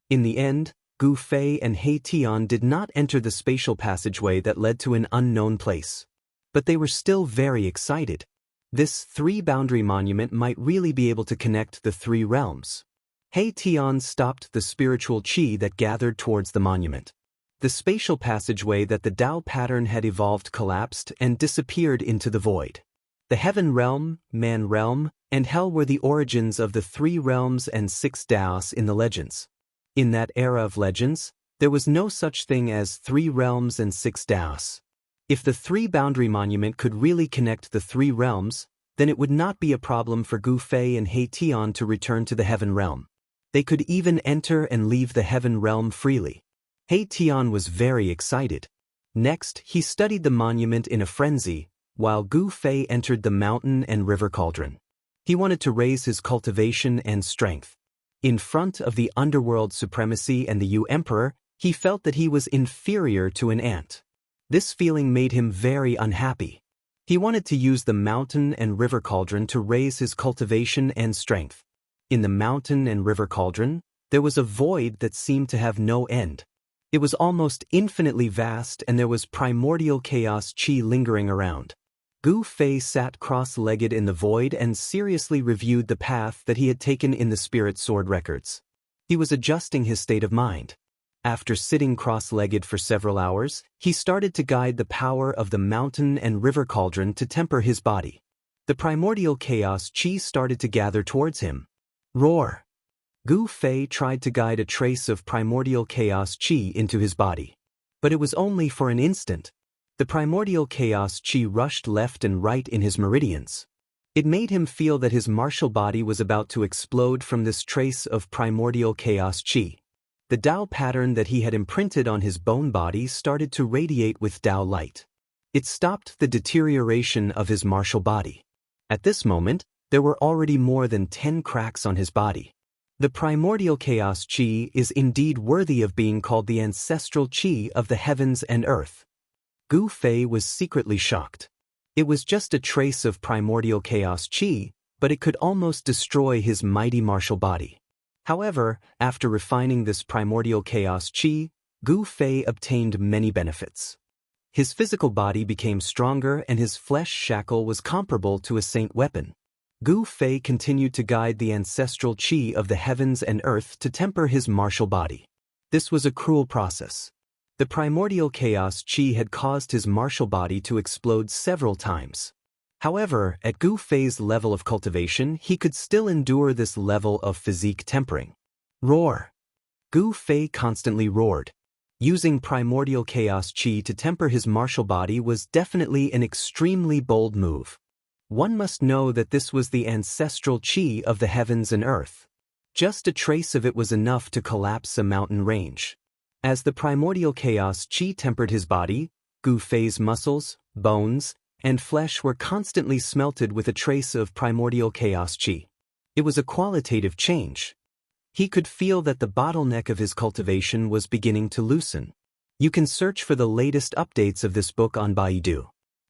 In the end, Gu Fei and He Tian did not enter the spatial passageway that led to an unknown place. But they were still very excited. This three-boundary monument might really be able to connect the three realms. He Tian stopped the spiritual qi that gathered towards the monument. The spatial passageway that the Dao pattern had evolved collapsed and disappeared into the void. The heaven realm, man realm, and hell were the origins of the three realms and six Daos in the legends. In that era of legends, there was no such thing as three realms and six Daos. If the three-boundary monument could really connect the three realms, then it would not be a problem for Gu Fei and He Tian to return to the heaven realm. They could even enter and leave the heaven realm freely. He Tian was very excited. Next, he studied the monument in a frenzy, while Gu Fei entered the mountain and river cauldron. He wanted to raise his cultivation and strength. In front of the underworld supremacy and the Yu Emperor, he felt that he was inferior to an ant. This feeling made him very unhappy. He wanted to use the mountain and river cauldron to raise his cultivation and strength. In the mountain and river cauldron, there was a void that seemed to have no end. It was almost infinitely vast, and there was primordial chaos qi lingering around. Gu Fei sat cross-legged in the void and seriously reviewed the path that he had taken in the spirit sword records. He was adjusting his state of mind. After sitting cross-legged for several hours, he started to guide the power of the mountain and river cauldron to temper his body. The primordial chaos qi started to gather towards him. Roar! Gu Fei tried to guide a trace of primordial chaos qi into his body. But it was only for an instant. The primordial chaos qi rushed left and right in his meridians. It made him feel that his martial body was about to explode from this trace of primordial chaos qi. The Dao pattern that he had imprinted on his bone body started to radiate with Dao light. It stopped the deterioration of his martial body. At this moment, there were already more than 10 cracks on his body. The primordial chaos qi is indeed worthy of being called the ancestral qi of the heavens and earth. Gu Fei was secretly shocked. It was just a trace of primordial chaos qi, but it could almost destroy his mighty martial body. However, after refining this primordial chaos qi, Gu Fei obtained many benefits. His physical body became stronger and his flesh shackle was comparable to a saint weapon. Gu Fei continued to guide the ancestral qi of the heavens and earth to temper his martial body. This was a cruel process. The primordial chaos qi had caused his martial body to explode several times. However, at Gu Fei's level of cultivation, he could still endure this level of physique tempering. Roar! Gu Fei constantly roared. Using primordial chaos qi to temper his martial body was definitely an extremely bold move. One must know that this was the ancestral qi of the heavens and earth. Just a trace of it was enough to collapse a mountain range. As the primordial chaos qi tempered his body, Gu Fei's muscles, bones, and flesh were constantly smelted with a trace of primordial chaos qi. It was a qualitative change. He could feel that the bottleneck of his cultivation was beginning to loosen. You can search for the latest updates of this book on Baidu.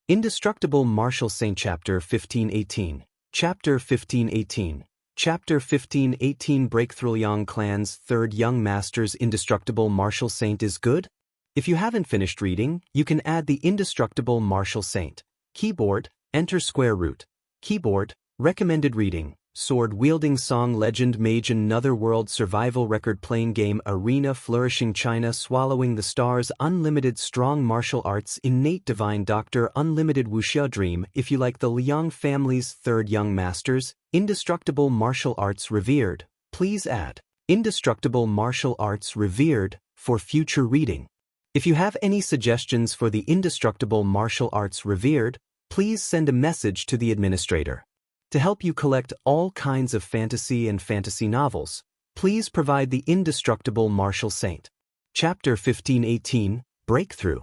Indestructible Martial Saint Chapter 1518. Chapter 1518. Chapter 1518 Breakthrough Yang Clan's Third Young Master's Indestructible Martial Saint is good? If you haven't finished reading, you can add the Indestructible Martial Saint. Keyboard, enter square root. Keyboard, recommended reading. Sword-wielding song legend mage another world survival record playing game arena flourishing China swallowing the stars unlimited strong martial arts innate divine doctor unlimited wuxia dream. If you like the Liang family's third young masters, indestructible martial arts revered, please add indestructible martial arts revered for future reading. If you have any suggestions for the indestructible martial arts revered, please send a message to the administrator. To help you collect all kinds of fantasy and fantasy novels, please provide the Indestructible Martial Saint. Chapter 1518, Breakthrough.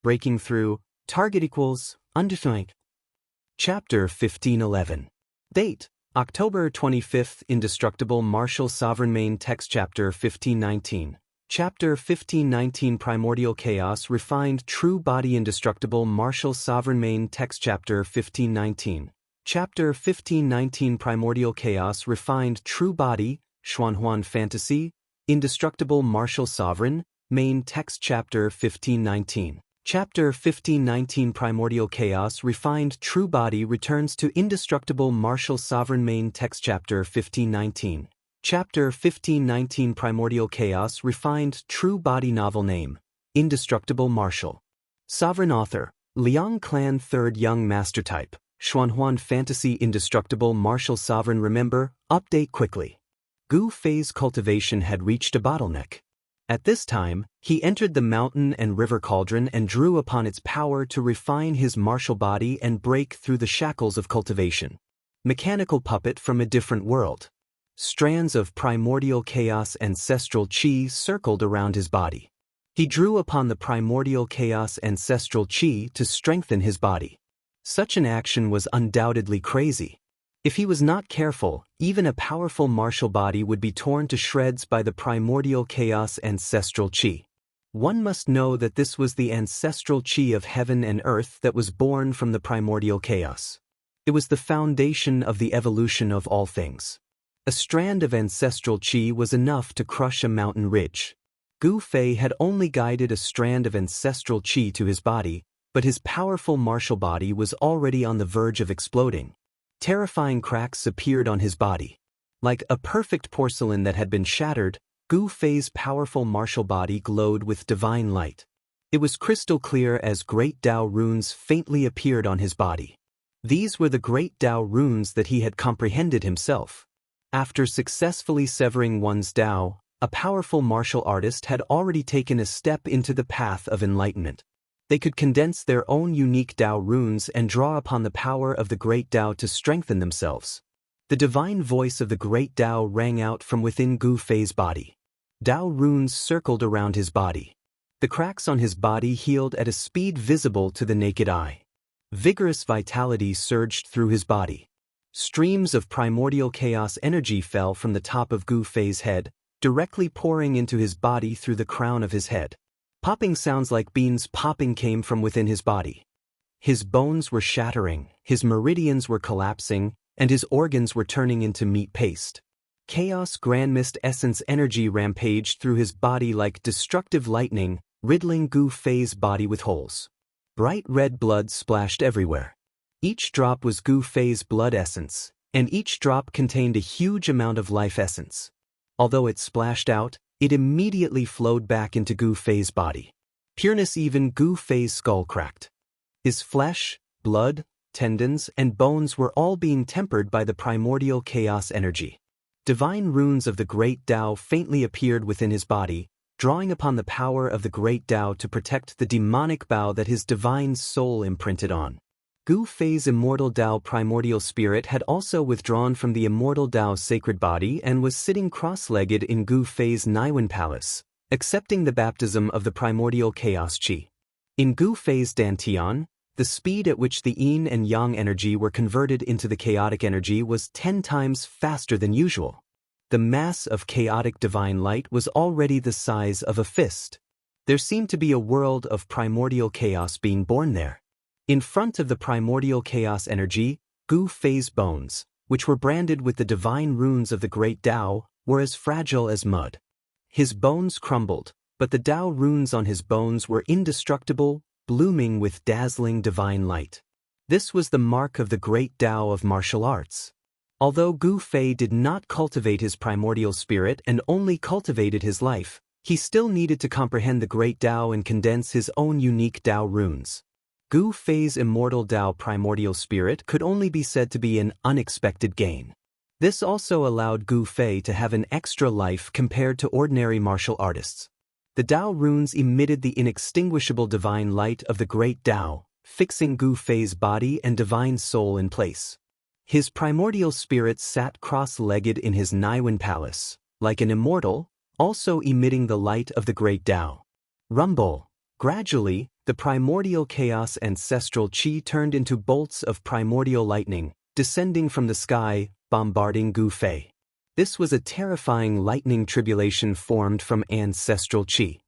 Breaking through, target equals, undefined. Chapter 1511. Date, October 25th Indestructible Martial Sovereign Main Text Chapter 1519. Chapter 1519 Primordial Chaos Refined True Body Indestructible Martial Sovereign Main Text Chapter 1519. Chapter 1519 Primordial Chaos Refined True Body, Xuanhuan Fantasy, Indestructible Martial Sovereign, Main Text Chapter 1519. Chapter 1519 Primordial Chaos Refined True Body returns to Indestructible Martial Sovereign Main Text Chapter 1519. Chapter 1519 Primordial Chaos Refined True Body Novel Name, Indestructible Martial. Sovereign Author, Liang Clan Third Young Master Type. Xuanhuan Fantasy Indestructible Martial Sovereign Remember, update quickly. Gu Fei's cultivation had reached a bottleneck. At this time, he entered the mountain and river cauldron and drew upon its power to refine his martial body and break through the shackles of cultivation. Mechanical puppet from a different world. Strands of primordial chaos ancestral qi circled around his body. He drew upon the primordial chaos ancestral qi to strengthen his body. Such an action was undoubtedly crazy. If he was not careful, even a powerful martial body would be torn to shreds by the primordial chaos ancestral qi. One must know that this was the ancestral qi of heaven and earth that was born from the primordial chaos. It was the foundation of the evolution of all things. A strand of ancestral qi was enough to crush a mountain ridge. Gu Fei had only guided a strand of ancestral qi to his body, but his powerful martial body was already on the verge of exploding. Terrifying cracks appeared on his body. Like a perfect porcelain that had been shattered, Gu Fei's powerful martial body glowed with divine light. It was crystal clear as great Dao runes faintly appeared on his body. These were the great Dao runes that he had comprehended himself. After successfully severing one's Dao, a powerful martial artist had already taken a step into the path of enlightenment. They could condense their own unique Dao runes and draw upon the power of the great Dao to strengthen themselves. The divine voice of the great Dao rang out from within Gu Fei's body. Dao runes circled around his body. The cracks on his body healed at a speed visible to the naked eye. Vigorous vitality surged through his body. Streams of primordial chaos energy fell from the top of Gu Fei's head, directly pouring into his body through the crown of his head. Popping sounds like beans popping came from within his body. His bones were shattering, his meridians were collapsing, and his organs were turning into meat paste. Chaos Grand Mist essence energy rampaged through his body like destructive lightning, riddling Gu Fei's body with holes. Bright red blood splashed everywhere. Each drop was Gu Fei's blood essence, and each drop contained a huge amount of life essence. Although it splashed out, it immediately flowed back into Gu Fei's body. Pureness even Gu Fei's skull cracked. His flesh, blood, tendons, and bones were all being tempered by the primordial chaos energy. Divine runes of the great Dao faintly appeared within his body, drawing upon the power of the great Dao to protect the demonic bow that his divine soul imprinted on. Gu Fei's immortal Dao primordial spirit had also withdrawn from the immortal Dao sacred body and was sitting cross-legged in Gu Fei's Naiwen palace, accepting the baptism of the primordial chaos qi. In Gu Fei's Dantian, the speed at which the yin and yang energy were converted into the chaotic energy was 10 times faster than usual. The mass of chaotic divine light was already the size of a fist. There seemed to be a world of primordial chaos being born there. In front of the primordial chaos energy, Gu Fei's bones, which were branded with the divine runes of the great Dao, were as fragile as mud. His bones crumbled, but the Dao runes on his bones were indestructible, blooming with dazzling divine light. This was the mark of the great Dao of martial arts. Although Gu Fei did not cultivate his primordial spirit and only cultivated his life, he still needed to comprehend the great Dao and condense his own unique Dao runes. Gu Fei's immortal Dao primordial spirit could only be said to be an unexpected gain. This also allowed Gu Fei to have an extra life compared to ordinary martial artists. The Dao runes emitted the inextinguishable divine light of the great Dao, fixing Gu Fei's body and divine soul in place. His primordial spirit sat cross-legged in his Naiwen palace, like an immortal, also emitting the light of the great Dao. Rumble. Gradually, the primordial chaos ancestral qi turned into bolts of primordial lightning, descending from the sky, bombarding Gu Fei. This was a terrifying lightning tribulation formed from ancestral qi.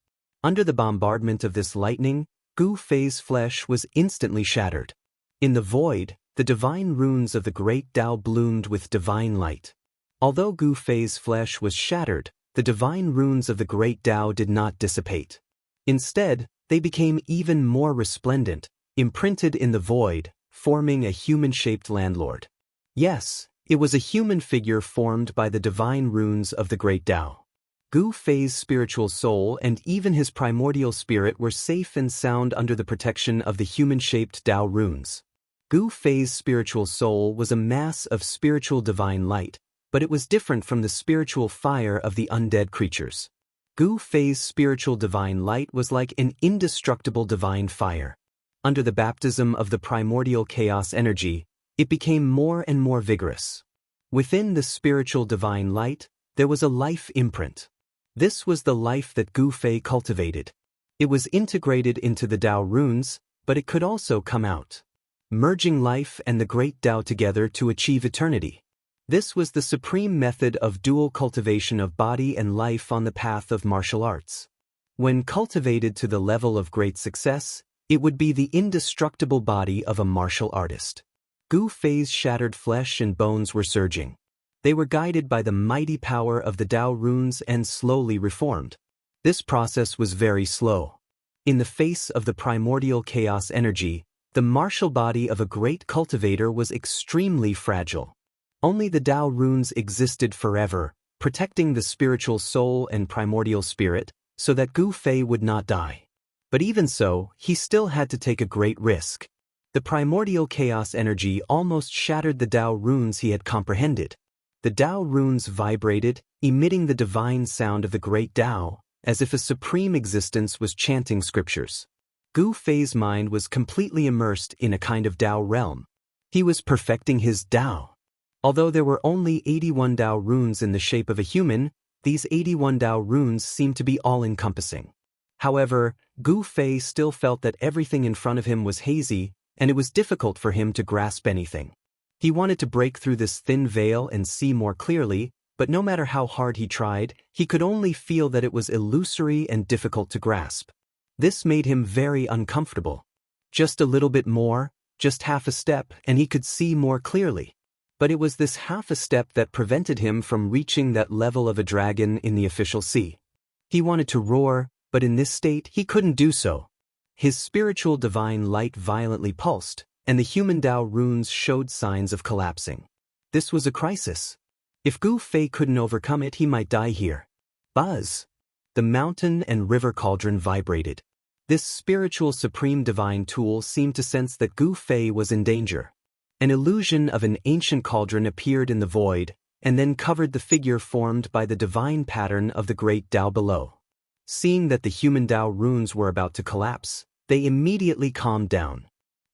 Under the bombardment of this lightning, Gu Fei's flesh was instantly shattered. In the void, the divine runes of the great Dao bloomed with divine light. Although Gu Fei's flesh was shattered, the divine runes of the great Dao did not dissipate. Instead, they became even more resplendent, imprinted in the void, forming a human-shaped landlord. Yes, it was a human figure formed by the divine runes of the great Dao. Gu Fei's spiritual soul and even his primordial spirit were safe and sound under the protection of the human-shaped Dao runes. Gu Fei's spiritual soul was a mass of spiritual divine light, but it was different from the spiritual fire of the undead creatures. Gu Fei's spiritual divine light was like an indestructible divine fire. Under the baptism of the primordial chaos energy, it became more and more vigorous. Within the spiritual divine light, there was a life imprint. This was the life that Gu Fei cultivated. It was integrated into the Dao runes, but it could also come out, merging life and the great Dao together to achieve eternity. This was the supreme method of dual cultivation of body and life on the path of martial arts. When cultivated to the level of great success, it would be the indestructible body of a martial artist. Gu Fei's shattered flesh and bones were surging. They were guided by the mighty power of the Dao runes and slowly reformed. This process was very slow. In the face of the primordial chaos energy, the martial body of a great cultivator was extremely fragile. Only the Dao runes existed forever, protecting the spiritual soul and primordial spirit, so that Gu Fei would not die. But even so, he still had to take a great risk. The primordial chaos energy almost shattered the Dao runes he had comprehended. The Dao runes vibrated, emitting the divine sound of the great Dao, as if a supreme existence was chanting scriptures. Gu Fei's mind was completely immersed in a kind of Dao realm. He was perfecting his Dao. Although there were only 81 Dao runes in the shape of a human, these 81 Dao runes seemed to be all-encompassing. However, Gu Fei still felt that everything in front of him was hazy, and it was difficult for him to grasp anything. He wanted to break through this thin veil and see more clearly, but no matter how hard he tried, he could only feel that it was illusory and difficult to grasp. This made him very uncomfortable. Just a little bit more, just half a step, and he could see more clearly. But it was this half a step that prevented him from reaching that level of a dragon in the official sea. He wanted to roar, but in this state he couldn't do so. His spiritual divine light violently pulsed, and the human Dao runes showed signs of collapsing. This was a crisis. If Gu Fei couldn't overcome it, he might die here. Buzz! The mountain and river cauldron vibrated. This spiritual supreme divine tool seemed to sense that Gu Fei was in danger. An illusion of an ancient cauldron appeared in the void, and then covered the figure formed by the divine pattern of the great Dao below. Seeing that the human Dao runes were about to collapse, they immediately calmed down.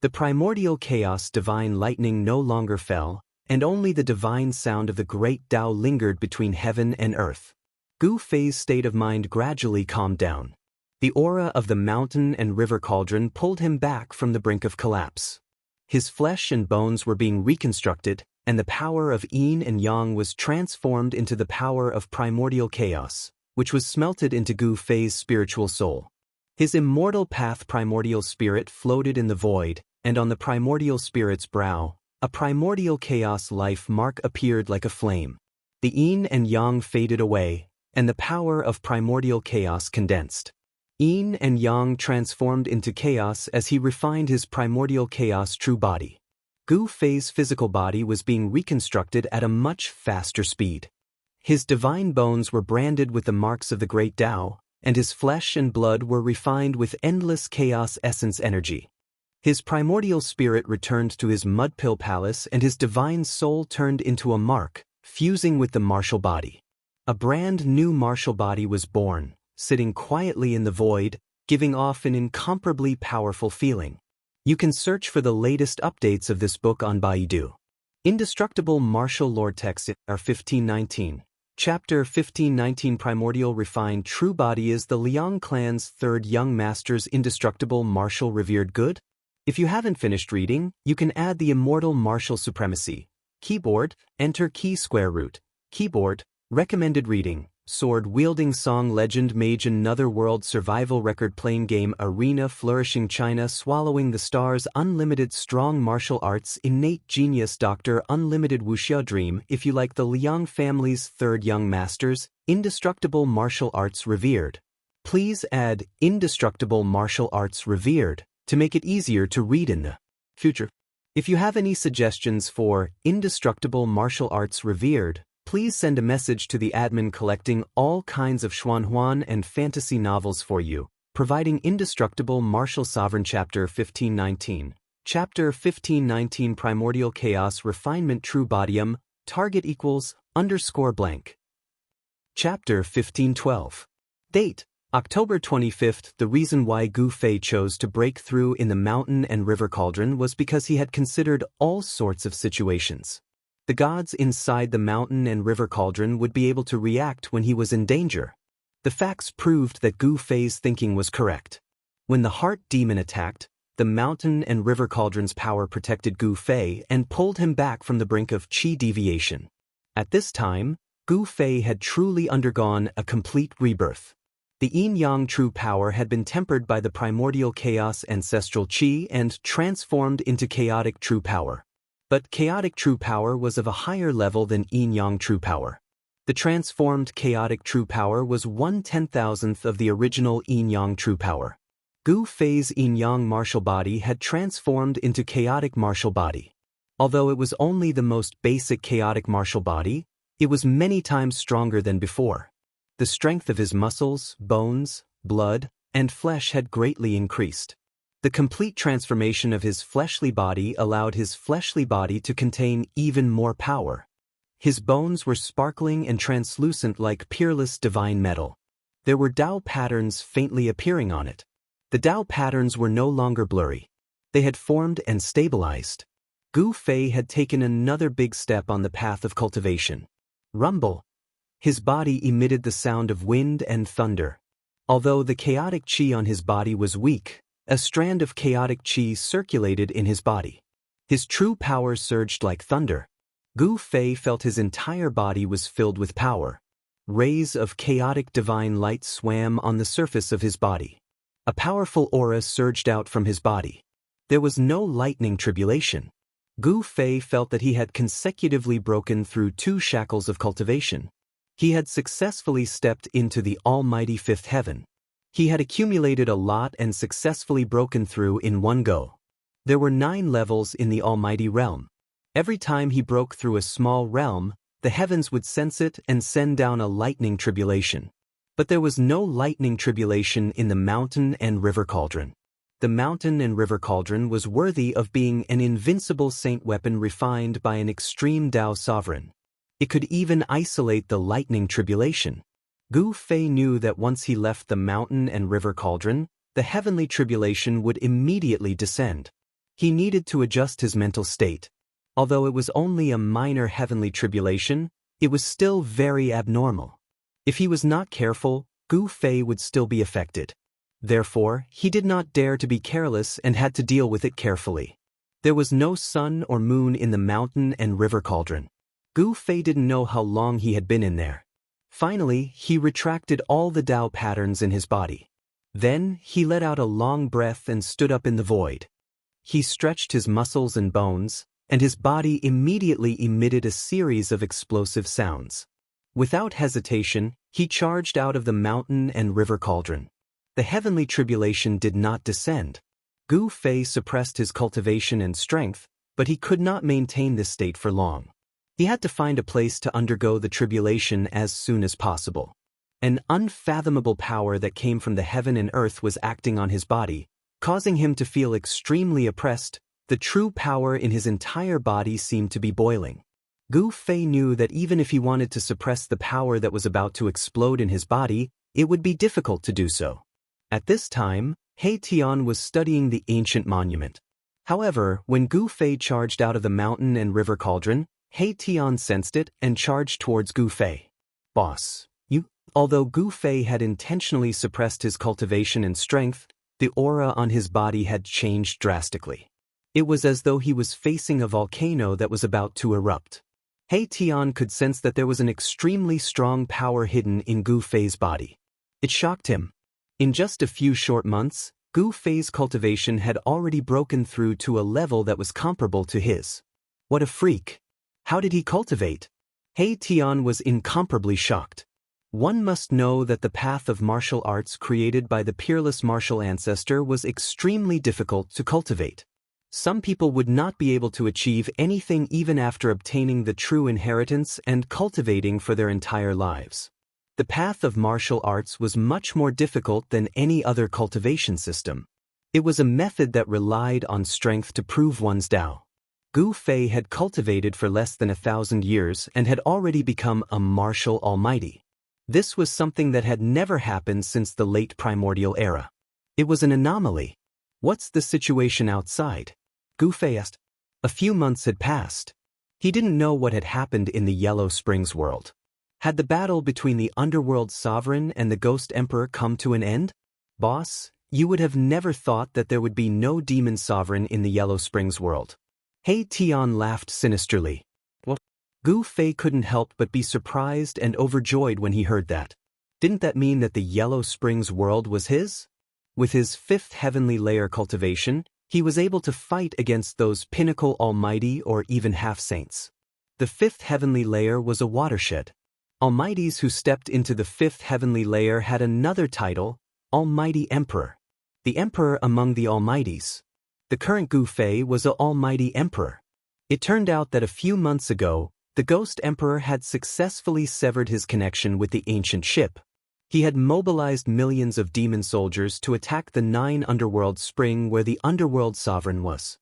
The primordial chaos divine lightning no longer fell, and only the divine sound of the great Tao lingered between heaven and earth. Gu Fei's state of mind gradually calmed down. The aura of the mountain and river cauldron pulled him back from the brink of collapse. His flesh and bones were being reconstructed, and the power of yin and yang was transformed into the power of primordial chaos, which was smelted into Gu Fei's spiritual soul. His immortal path primordial spirit floated in the void, and on the primordial spirit's brow, a primordial chaos life mark appeared like a flame. The yin and yang faded away, and the power of primordial chaos condensed. Yin and yang transformed into chaos as he refined his primordial chaos true body. Gu Fei's physical body was being reconstructed at a much faster speed. His divine bones were branded with the marks of the great Tao, and his flesh and blood were refined with endless chaos essence energy. His primordial spirit returned to his mud-pill palace, and his divine soul turned into a mark, fusing with the martial body. A brand new martial body was born, sitting quietly in the void, giving off an incomparably powerful feeling. You can search for the latest updates of this book on Baidu. Indestructible Martial Lord Text are 1519. Chapter 1519 Primordial Refined True Body is the Liang clan's third young master's indestructible martial revered good. If you haven't finished reading, you can add the immortal martial supremacy. Keyboard, enter key square root. Keyboard, recommended reading. Sword-wielding song legend mage another world survival record playing game arena flourishing China swallowing the stars unlimited strong martial arts innate genius doctor unlimited wuxia dream. If you like the Liang family's third young masters, indestructible martial arts revered. Please add indestructible martial arts revered to make it easier to read in the future. If you have any suggestions for indestructible martial arts revered, please send a message to the admin collecting all kinds of xuanhuan and fantasy novels for you, providing indestructible martial sovereign chapter 1519. Chapter 1519 Primordial Chaos Refinement True Bodium, target equals _ blank. Chapter 1512. Date, October 25th. The reason why Gu Fei chose to break through in the mountain and river cauldron was because he had considered all sorts of situations. The gods inside the mountain and river cauldron would be able to react when he was in danger. The facts proved that Gu Fei's thinking was correct. When the heart demon attacked, the mountain and river cauldron's power protected Gu Fei and pulled him back from the brink of qi deviation. At this time, Gu Fei had truly undergone a complete rebirth. The yin-yang true power had been tempered by the primordial chaos ancestral qi and transformed into chaotic true power. But chaotic true power was of a higher level than yin-yang true power. The transformed chaotic true power was 1/10,000th of the original yin-yang true power. Gu Fei's yin-yang martial body had transformed into chaotic martial body. Although it was only the most basic chaotic martial body, it was many times stronger than before. The strength of his muscles, bones, blood, and flesh had greatly increased. The complete transformation of his fleshly body allowed his fleshly body to contain even more power. His bones were sparkling and translucent like peerless divine metal. There were Tao patterns faintly appearing on it. The Tao patterns were no longer blurry. They had formed and stabilized. Gu Fei had taken another big step on the path of cultivation. Rumble. His body emitted the sound of wind and thunder. Although the chaotic qi on his body was weak, a strand of chaotic qi circulated in his body. His true power surged like thunder. Gu Fei felt his entire body was filled with power. Rays of chaotic divine light swam on the surface of his body. A powerful aura surged out from his body. There was no lightning tribulation. Gu Fei felt that he had consecutively broken through 2 shackles of cultivation. He had successfully stepped into the almighty 5th heaven. He had accumulated a lot and successfully broken through in one go. There were 9 levels in the almighty realm. Every time he broke through a small realm, the heavens would sense it and send down a lightning tribulation. But there was no lightning tribulation in the mountain and river cauldron. The mountain and river cauldron was worthy of being an invincible saint weapon refined by an extreme Tao sovereign. It could even isolate the lightning tribulation. Gu Fei knew that once he left the mountain and river cauldron, the heavenly tribulation would immediately descend. He needed to adjust his mental state. Although it was only a minor heavenly tribulation, it was still very abnormal. If he was not careful, Gu Fei would still be affected. Therefore, he did not dare to be careless and had to deal with it carefully. There was no sun or moon in the mountain and river cauldron. Gu Fei didn't know how long he had been in there. Finally, he retracted all the Tao patterns in his body. Then, he let out a long breath and stood up in the void. He stretched his muscles and bones, and his body immediately emitted a series of explosive sounds. Without hesitation, he charged out of the mountain and river cauldron. The heavenly tribulation did not descend. Gu Fei suppressed his cultivation and strength, but he could not maintain this state for long. He had to find a place to undergo the tribulation as soon as possible. An unfathomable power that came from the heaven and earth was acting on his body, causing him to feel extremely oppressed. The true power in his entire body seemed to be boiling. Gu Fei knew that even if he wanted to suppress the power that was about to explode in his body, it would be difficult to do so. At this time, He Tian was studying the ancient monument. However, when Gu Fei charged out of the mountain and river cauldron, He Tian sensed it and charged towards Gu Fei. "Boss, you..." Although Gu Fei had intentionally suppressed his cultivation and strength, the aura on his body had changed drastically. It was as though he was facing a volcano that was about to erupt. He Tian could sense that there was an extremely strong power hidden in Gu Fei's body. It shocked him. In just a few short months, Gu Fei's cultivation had already broken through to a level that was comparable to his. What a freak! How did he cultivate? He Tian was incomparably shocked. One must know that the path of martial arts created by the peerless martial ancestor was extremely difficult to cultivate. Some people would not be able to achieve anything even after obtaining the true inheritance and cultivating for their entire lives. The path of martial arts was much more difficult than any other cultivation system. It was a method that relied on strength to prove one's Tao. Gu Fei had cultivated for less than 1,000 years and had already become a martial almighty. This was something that had never happened since the late primordial era. It was an anomaly. What's the situation outside? Gu Fei asked. A few months had passed. He didn't know what had happened in the Yellow Springs world. Had the battle between the Underworld Sovereign and the Ghost Emperor come to an end? Boss, you would have never thought that there would be no demon sovereign in the Yellow Springs world. He Tian laughed sinisterly. What? Gu Fei couldn't help but be surprised and overjoyed when he heard that. Didn't that mean that the Yellow Springs world was his? With his 5th heavenly layer cultivation, he was able to fight against those pinnacle almighty or even half-saints. The 5th heavenly layer was a watershed. Almighties who stepped into the 5th heavenly layer had another title, Almighty Emperor. The Emperor among the Almighties. The current Gu Fei was an Almighty Emperor. It turned out that a few months ago, the Ghost Emperor had successfully severed his connection with the ancient ship. He had mobilized millions of demon soldiers to attack the 9 Underworld Spring where the Underworld Sovereign was.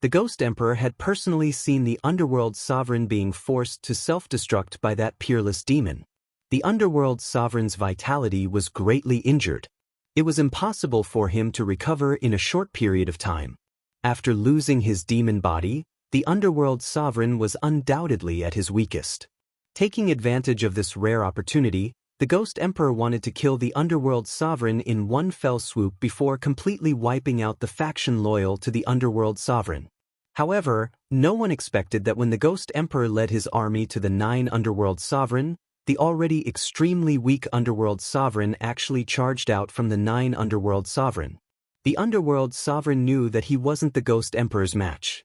The Ghost Emperor had personally seen the Underworld Sovereign being forced to self-destruct by that peerless demon. The Underworld Sovereign's vitality was greatly injured. It was impossible for him to recover in a short period of time. After losing his demon body, the Underworld Sovereign was undoubtedly at his weakest. Taking advantage of this rare opportunity, the Ghost Emperor wanted to kill the Underworld Sovereign in one fell swoop before completely wiping out the faction loyal to the Underworld Sovereign. However, no one expected that when the Ghost Emperor led his army to the 9 Underworld Sovereign, the already extremely weak Underworld Sovereign actually charged out from the 9 Underworld Sovereign. The Underworld Sovereign knew that he wasn't the Ghost Emperor's match.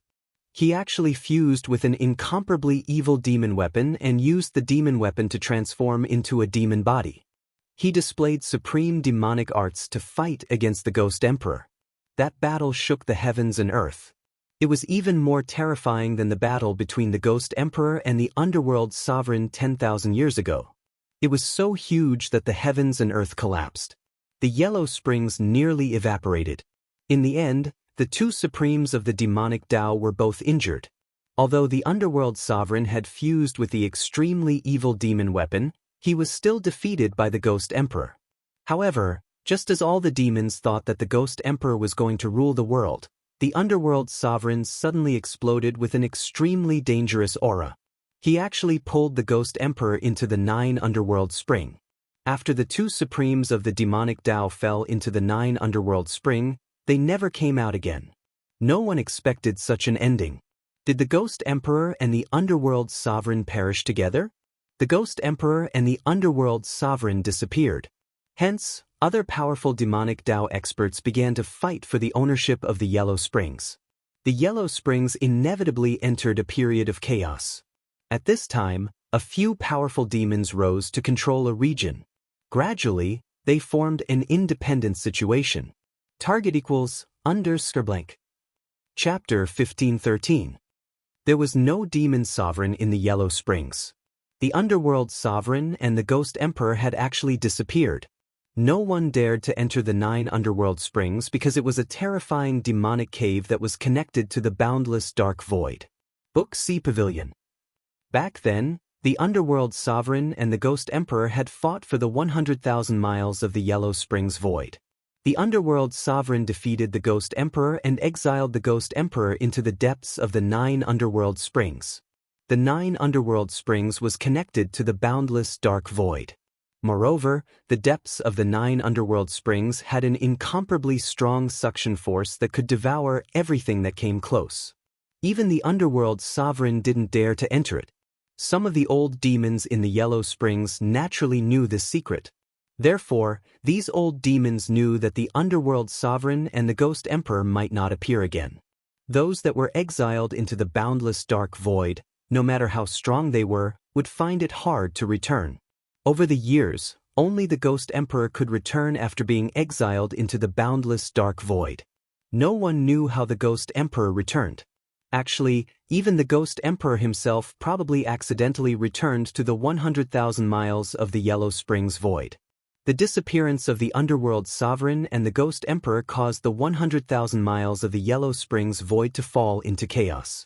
He actually fused with an incomparably evil demon weapon and used the demon weapon to transform into a demon body. He displayed supreme demonic arts to fight against the Ghost Emperor. That battle shook the heavens and earth. It was even more terrifying than the battle between the Ghost Emperor and the Underworld Sovereign 10,000 years ago. It was so huge that the heavens and earth collapsed. The Yellow Springs nearly evaporated. In the end, the 2 supremes of the demonic Tao were both injured. Although the Underworld Sovereign had fused with the extremely evil demon weapon, he was still defeated by the Ghost Emperor. However, just as all the demons thought that the Ghost Emperor was going to rule the world, the underworld sovereign suddenly exploded with an extremely dangerous aura. He actually pulled the Ghost Emperor into the 9 underworld spring. After the 2 supremes of the demonic Dao fell into the 9 underworld spring, they never came out again. No one expected such an ending. Did the Ghost Emperor and the underworld sovereign perish together? The Ghost Emperor and the underworld sovereign disappeared. Hence, other powerful demonic Dao experts began to fight for the ownership of the Yellow Springs. The Yellow Springs inevitably entered a period of chaos. At this time, a few powerful demons rose to control a region. Gradually, they formed an independent situation. Target equals blank. Chapter 1513. There was no demon sovereign in the Yellow Springs. The underworld sovereign and the Ghost Emperor had actually disappeared. No one dared to enter the 9 underworld springs because it was a terrifying demonic cave that was connected to the boundless dark void. Book C Pavilion. Back then, the underworld sovereign and the Ghost Emperor had fought for the 100,000 miles of the Yellow Springs void. The underworld sovereign defeated the Ghost Emperor and exiled the Ghost Emperor into the depths of the 9 underworld springs. The 9 underworld springs was connected to the boundless dark void. Moreover, the depths of the 9 underworld springs had an incomparably strong suction force that could devour everything that came close. Even the underworld sovereign didn't dare to enter it. Some of the old demons in the Yellow Springs naturally knew this secret. Therefore, these old demons knew that the underworld sovereign and the Ghost Emperor might not appear again. Those that were exiled into the boundless dark void, no matter how strong they were, would find it hard to return. Over the years, only the Ghost Emperor could return after being exiled into the boundless dark void. No one knew how the Ghost Emperor returned. Actually, even the Ghost Emperor himself probably accidentally returned to the 100,000 miles of the Yellow Springs void. The disappearance of the underworld sovereign and the Ghost Emperor caused the 100,000 miles of the Yellow Springs void to fall into chaos.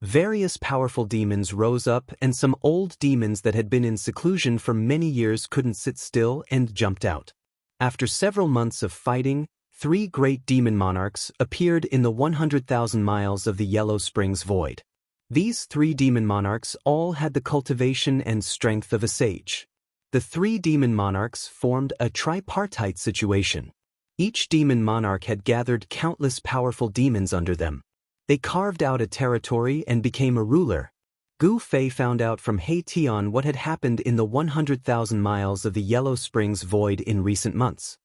Various powerful demons rose up, and some old demons that had been in seclusion for many years couldn't sit still and jumped out. After several months of fighting, 3 great demon monarchs appeared in the 100,000 miles of the Yellow Springs void. These 3 demon monarchs all had the cultivation and strength of a sage. The 3 demon monarchs formed a tripartite situation. Each demon monarch had gathered countless powerful demons under them. They carved out a territory and became a ruler. Gu Fei found out from He Tian what had happened in the 100,000 miles of the Yellow Springs void in recent months.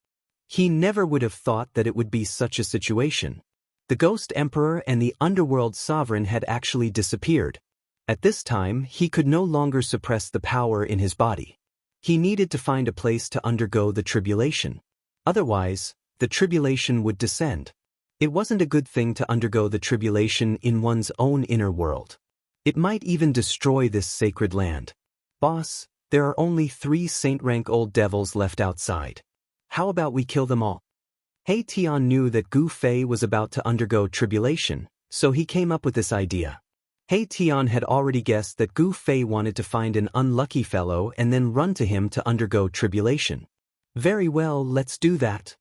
He never would have thought that it would be such a situation. The Ghost Emperor and the underworld sovereign had actually disappeared. At this time, he could no longer suppress the power in his body. He needed to find a place to undergo the tribulation. Otherwise, the tribulation would descend. It wasn't a good thing to undergo the tribulation in one's own inner world. It might even destroy this sacred land. Boss, there are only 3 saint-rank old devils left outside. How about we kill them all? He Tian knew that Gu Fei was about to undergo tribulation, so he came up with this idea. He Tian had already guessed that Gu Fei wanted to find an unlucky fellow and then run to him to undergo tribulation. Very well, let's do that.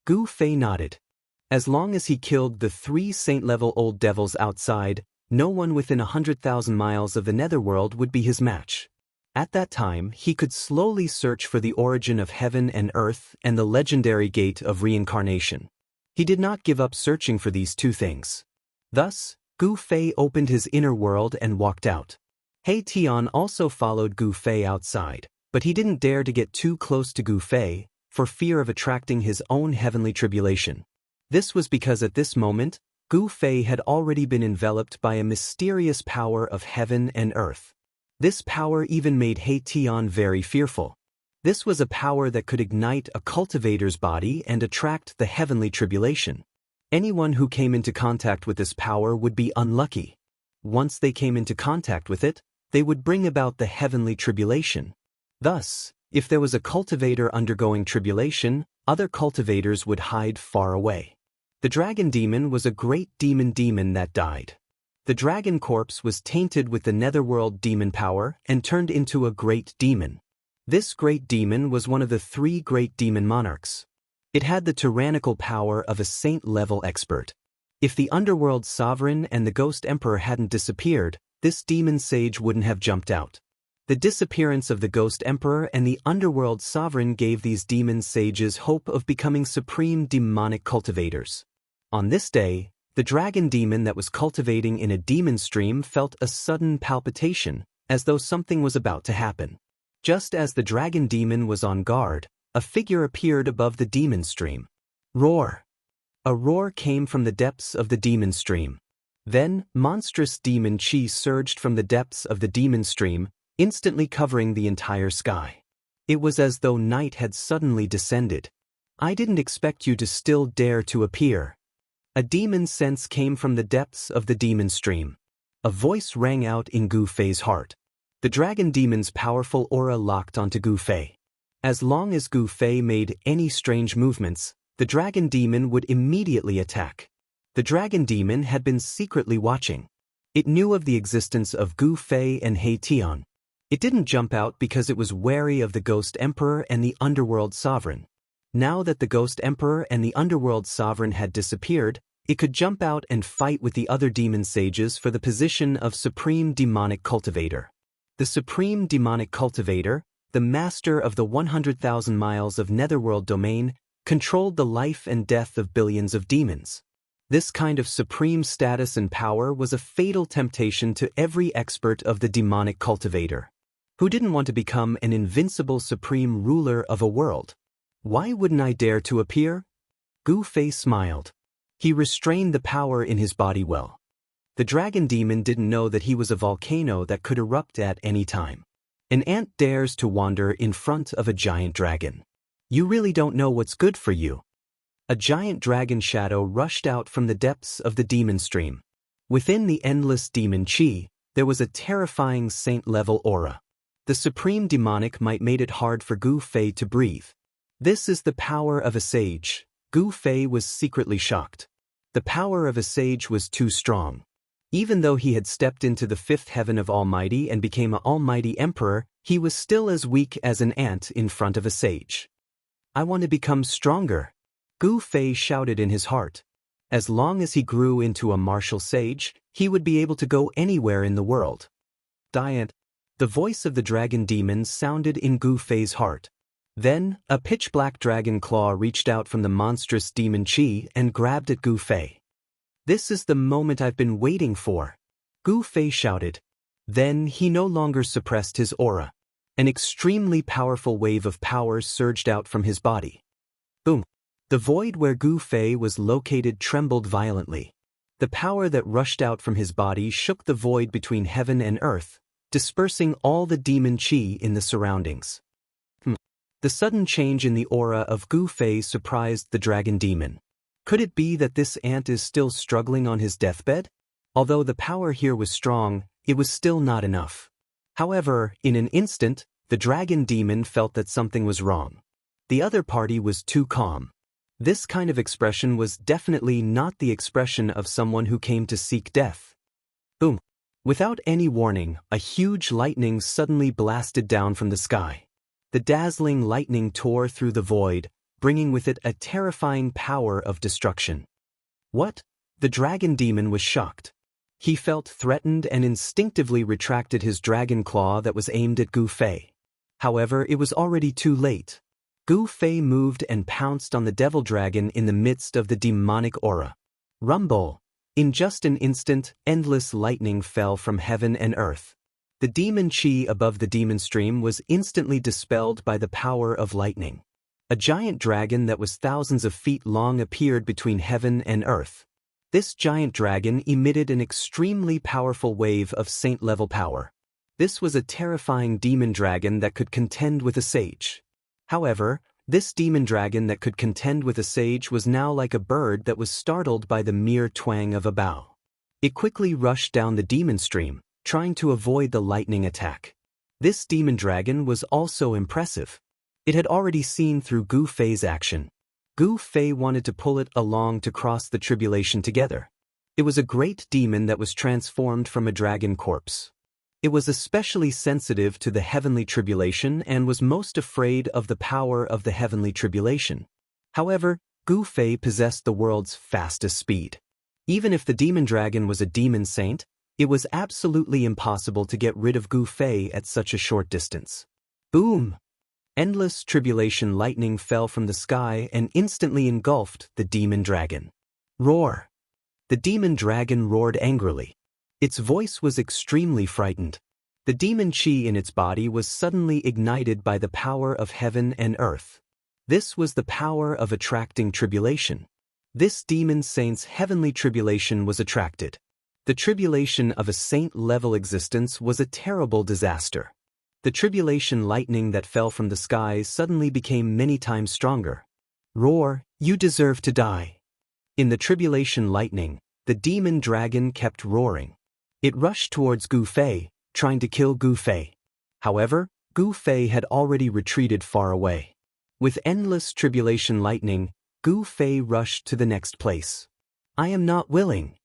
Gu Fei nodded. As long as he killed the 3 saint-level old devils outside, no one within 100,000 miles of the netherworld would be his match. At that time, he could slowly search for the origin of heaven and earth and the legendary gate of reincarnation. He did not give up searching for these 2 things. Thus, Gu Fei opened his inner world and walked out. He Tian also followed Gu Fei outside, but he didn't dare to get too close to Gu Fei, for fear of attracting his own heavenly tribulation. This was because at this moment, Gu Fei had already been enveloped by a mysterious power of heaven and earth. This power even made He Tian very fearful. This was a power that could ignite a cultivator's body and attract the heavenly tribulation. Anyone who came into contact with this power would be unlucky. Once they came into contact with it, they would bring about the heavenly tribulation. Thus, if there was a cultivator undergoing tribulation, other cultivators would hide far away. The dragon demon was a great demon that died. The dragon corpse was tainted with the netherworld demon power and turned into a great demon. This great demon was one of the 3 great demon monarchs. It had the tyrannical power of a saint-level expert. If the underworld sovereign and the ghost emperor hadn't disappeared, this demon sage wouldn't have jumped out. The disappearance of the ghost emperor and the underworld sovereign gave these demon sages hope of becoming supreme demonic cultivators. On this day, the dragon demon that was cultivating in a demon stream felt a sudden palpitation, as though something was about to happen. Just as the dragon demon was on guard, a figure appeared above the demon stream. Roar! A roar came from the depths of the demon stream. Then, monstrous demon chi surged from the depths of the demon stream, instantly covering the entire sky. It was as though night had suddenly descended. I didn't expect you to still dare to appear. A demon sense came from the depths of the demon stream. A voice rang out in Gu Fei's heart. The dragon demon's powerful aura locked onto Gu Fei. As long as Gu Fei made any strange movements, the dragon demon would immediately attack. The dragon demon had been secretly watching. It knew of the existence of Gu Fei and He Tian. It didn't jump out because it was wary of the Ghost Emperor and the Underworld Sovereign. Now that the Ghost Emperor and the Underworld Sovereign had disappeared, it could jump out and fight with the other demon sages for the position of Supreme Demonic Cultivator. The Supreme Demonic Cultivator, the master of the 100,000 miles of netherworld domain, controlled the life and death of billions of demons. This kind of supreme status and power was a fatal temptation to every expert of the demonic cultivator. Who didn't want to become an invincible supreme ruler of a world? Why wouldn't I dare to appear? Gu Fei smiled. He restrained the power in his body well. The dragon demon didn't know that he was a volcano that could erupt at any time. An ant dares to wander in front of a giant dragon. You really don't know what's good for you. A giant dragon shadow rushed out from the depths of the demon stream. Within the endless demon chi, there was a terrifying saint-level aura. The supreme demonic might made it hard for Gu Fei to breathe. This is the power of a sage. Gu Fei was secretly shocked. The power of a sage was too strong. Even though he had stepped into the fifth heaven of Almighty and became an almighty emperor, he was still as weak as an ant in front of a sage. I want to become stronger, Gu Fei shouted in his heart. As long as he grew into a martial sage, he would be able to go anywhere in the world. Diant. The voice of the dragon demon sounded in Gu Fei's heart. Then, a pitch-black dragon claw reached out from the monstrous demon chi and grabbed at Gu Fei. This is the moment I've been waiting for, Gu Fei shouted. Then he no longer suppressed his aura. An extremely powerful wave of power surged out from his body. Boom! The void where Gu Fei was located trembled violently. The power that rushed out from his body shook the void between heaven and earth, dispersing all the demon chi in the surroundings. The sudden change in the aura of Gu Fei surprised the dragon demon. Could it be that this ant is still struggling on his deathbed? Although the power here was strong, it was still not enough. However, in an instant, the dragon demon felt that something was wrong. The other party was too calm. This kind of expression was definitely not the expression of someone who came to seek death. Boom! Without any warning, a huge lightning suddenly blasted down from the sky. The dazzling lightning tore through the void, bringing with it a terrifying power of destruction. What? The dragon demon was shocked. He felt threatened and instinctively retracted his dragon claw that was aimed at Gu Fei. However, it was already too late. Gu Fei moved and pounced on the devil dragon in the midst of the demonic aura. Rumble! In just an instant, endless lightning fell from heaven and earth. The demon chi above the demon stream was instantly dispelled by the power of lightning. A giant dragon that was thousands of feet long appeared between heaven and earth. This giant dragon emitted an extremely powerful wave of saint-level power. This was a terrifying demon dragon that could contend with a sage. However, this demon dragon that could contend with a sage was now like a bird that was startled by the mere twang of a bow. It quickly rushed down the demon stream, trying to avoid the lightning attack. This demon dragon was also impressive. It had already seen through Gu Fei's action. Gu Fei wanted to pull it along to cross the tribulation together. It was a great demon that was transformed from a dragon corpse. It was especially sensitive to the heavenly tribulation and was most afraid of the power of the heavenly tribulation. However, Gu Fei possessed the world's fastest speed. Even if the demon dragon was a demon saint, it was absolutely impossible to get rid of Gu Fei at such a short distance. Boom! Endless tribulation lightning fell from the sky and instantly engulfed the demon dragon. Roar! The demon dragon roared angrily. Its voice was extremely frightened. The demon chi in its body was suddenly ignited by the power of heaven and earth. This was the power of attracting tribulation. This demon saint's heavenly tribulation was attracted. The tribulation of a saint-level existence was a terrible disaster. The tribulation lightning that fell from the sky suddenly became many times stronger. Roar, you deserve to die. In the tribulation lightning, the demon dragon kept roaring. It rushed towards Gu Fei, trying to kill Gu Fei. However, Gu Fei had already retreated far away. With endless tribulation lightning, Gu Fei rushed to the next place. I am not willing.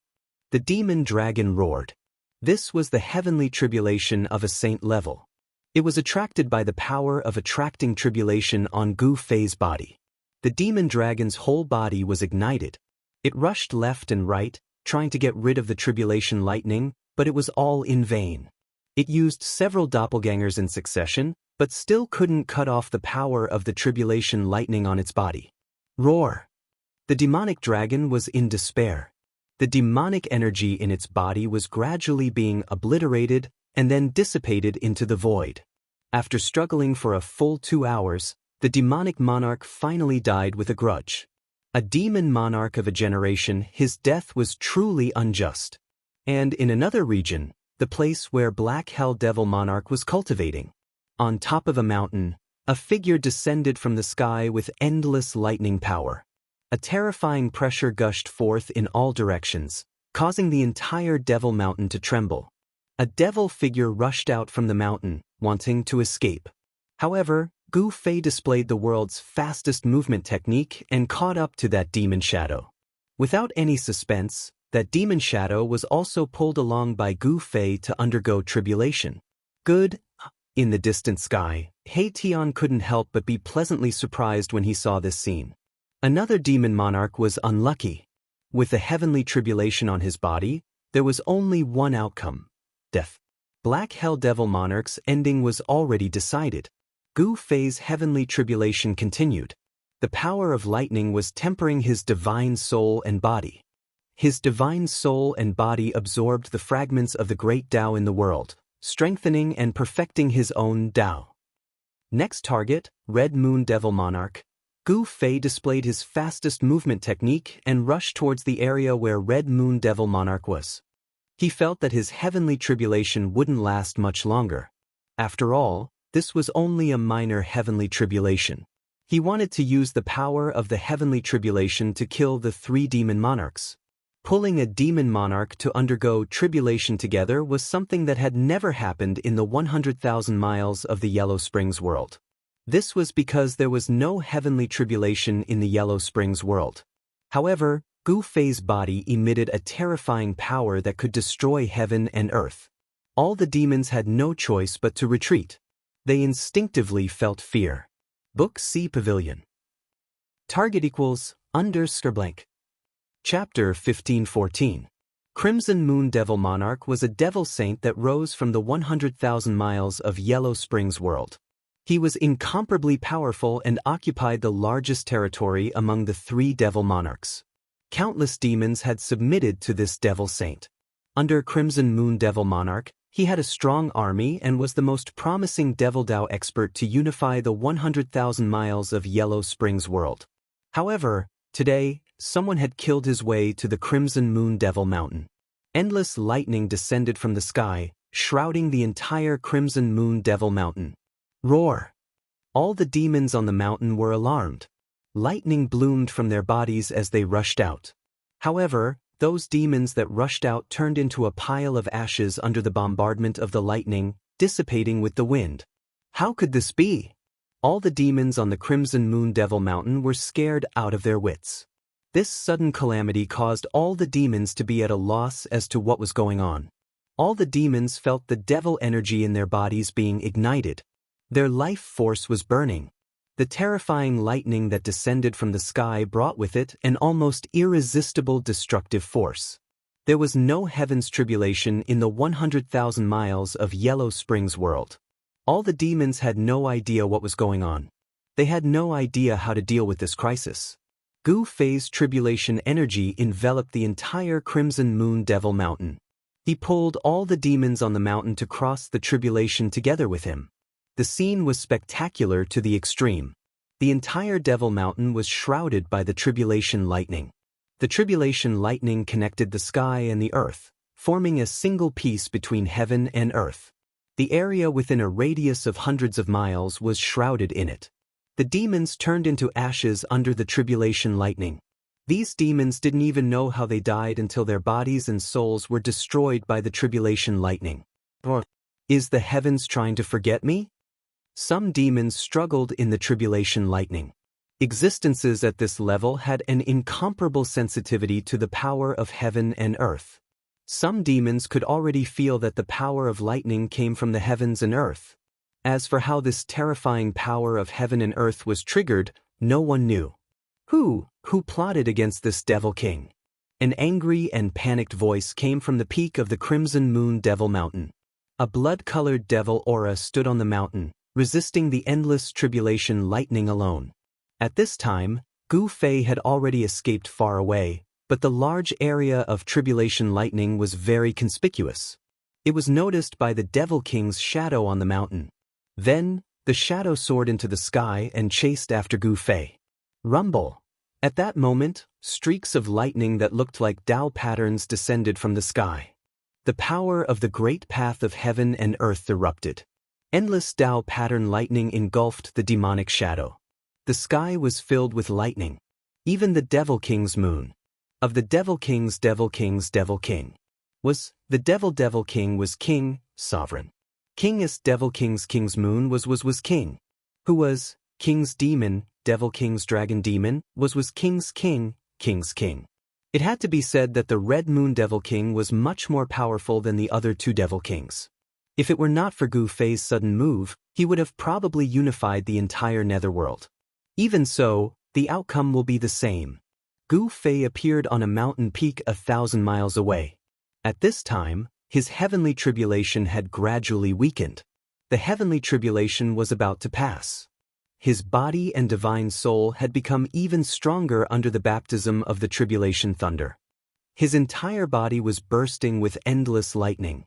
The demon dragon roared. This was the heavenly tribulation of a saint level. It was attracted by the power of attracting tribulation on Gu Fei's body. The demon dragon's whole body was ignited. It rushed left and right, trying to get rid of the tribulation lightning, but it was all in vain. It used several doppelgangers in succession, but still couldn't cut off the power of the tribulation lightning on its body. Roar! The demonic dragon was in despair. The demonic energy in its body was gradually being obliterated and then dissipated into the void. After struggling for a full 2 hours, the demonic monarch finally died with a grudge. A demon monarch of a generation, his death was truly unjust. And in another region, the place where Black Hell Devil Monarch was cultivating. On top of a mountain, a figure descended from the sky with endless lightning power. A terrifying pressure gushed forth in all directions, causing the entire Devil Mountain to tremble. A devil figure rushed out from the mountain, wanting to escape. However, Gu Fei displayed the world's fastest movement technique and caught up to that demon shadow. Without any suspense, that demon shadow was also pulled along by Gu Fei to undergo tribulation. Good. In the distant sky, He Tian couldn't help but be pleasantly surprised when he saw this scene. Another demon monarch was unlucky. With the heavenly tribulation on his body, there was only one outcome: death. Black Hell Devil Monarch's ending was already decided. Gu Fei's heavenly tribulation continued. The power of lightning was tempering his divine soul and body. His divine soul and body absorbed the fragments of the great Tao in the world, strengthening and perfecting his own Tao. Next target, Red Moon Devil Monarch. Gu Fei displayed his fastest movement technique and rushed towards the area where Red Moon Devil Monarch was. He felt that his heavenly tribulation wouldn't last much longer. After all, this was only a minor heavenly tribulation. He wanted to use the power of the heavenly tribulation to kill the 3 demon monarchs. Pulling a demon monarch to undergo tribulation together was something that had never happened in the 100,000 miles of the Yellow Springs world. This was because there was no heavenly tribulation in the Yellow Springs world. However, Gu Fei's body emitted a terrifying power that could destroy heaven and earth. All the demons had no choice but to retreat. They instinctively felt fear. Book C Pavilion. Target equals _blank. Chapter 1514. Crimson Moon Devil Monarch was a devil saint that rose from the 100,000 miles of Yellow Springs world. He was incomparably powerful and occupied the largest territory among the 3 devil monarchs. Countless demons had submitted to this devil saint. Under Crimson Moon Devil Monarch, he had a strong army and was the most promising Devil Dao expert to unify the 100,000 miles of Yellow Springs world. However, today, someone had killed his way to the Crimson Moon Devil Mountain. Endless lightning descended from the sky, shrouding the entire Crimson Moon Devil Mountain. Roar! All the demons on the mountain were alarmed. Lightning bloomed from their bodies as they rushed out. However, those demons that rushed out turned into a pile of ashes under the bombardment of the lightning, dissipating with the wind. How could this be? All the demons on the Crimson Moon Devil Mountain were scared out of their wits. This sudden calamity caused all the demons to be at a loss as to what was going on. All the demons felt the devil energy in their bodies being ignited. Their life force was burning. The terrifying lightning that descended from the sky brought with it an almost irresistible destructive force. There was no heaven's tribulation in the 100,000 miles of Yellow Springs world. All the demons had no idea what was going on. They had no idea how to deal with this crisis. Gu Fei's tribulation energy enveloped the entire Crimson Moon Devil Mountain. He pulled all the demons on the mountain to cross the tribulation together with him. The scene was spectacular to the extreme. The entire Devil Mountain was shrouded by the tribulation lightning. The tribulation lightning connected the sky and the earth, forming a single piece between heaven and earth. The area within a radius of hundreds of miles was shrouded in it. The demons turned into ashes under the tribulation lightning. These demons didn't even know how they died until their bodies and souls were destroyed by the tribulation lightning. Is the heavens trying to forget me? Some demons struggled in the tribulation lightning. Existences at this level had an incomparable sensitivity to the power of heaven and earth. Some demons could already feel that the power of lightning came from the heavens and earth. As for how this terrifying power of heaven and earth was triggered, no one knew. Who plotted against this Devil King? An angry and panicked voice came from the peak of the Crimson Moon Devil Mountain. A blood-colored devil aura stood on the mountain, resisting the endless tribulation lightning alone. At this time, Gu Fei had already escaped far away, but the large area of tribulation lightning was very conspicuous. It was noticed by the Devil King's shadow on the mountain. Then, the shadow soared into the sky and chased after Gu Fei. Rumble. At that moment, streaks of lightning that looked like Dao patterns descended from the sky. The power of the great path of heaven and earth erupted. Endless Dao pattern lightning engulfed the demonic shadow. The sky was filled with lightning. Even the Devil King's moon. Of the Devil King's Devil King. The Devil King was king, sovereign. Kingest Devil King's moon was king. Who was king's demon, Devil King's dragon demon, was king's king. It had to be said that the Red Moon Devil King was much more powerful than the other two Devil Kings. If it were not for Gu Fei's sudden move, he would have probably unified the entire netherworld. Even so, the outcome will be the same. Gu Fei appeared on a mountain peak 1,000 miles away. At this time, his heavenly tribulation had gradually weakened. The heavenly tribulation was about to pass. His body and divine soul had become even stronger under the baptism of the tribulation thunder. His entire body was bursting with endless lightning.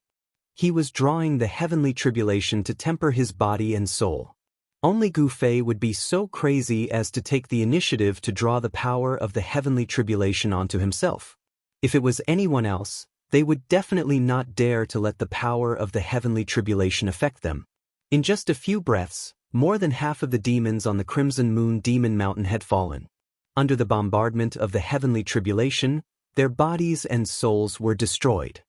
He was drawing the heavenly tribulation to temper his body and soul. Only Gu Fei would be so crazy as to take the initiative to draw the power of the heavenly tribulation onto himself. If it was anyone else, they would definitely not dare to let the power of the heavenly tribulation affect them. In just a few breaths, more than half of the demons on the Crimson Moon Demon Mountain had fallen. Under the bombardment of the heavenly tribulation, their bodies and souls were destroyed.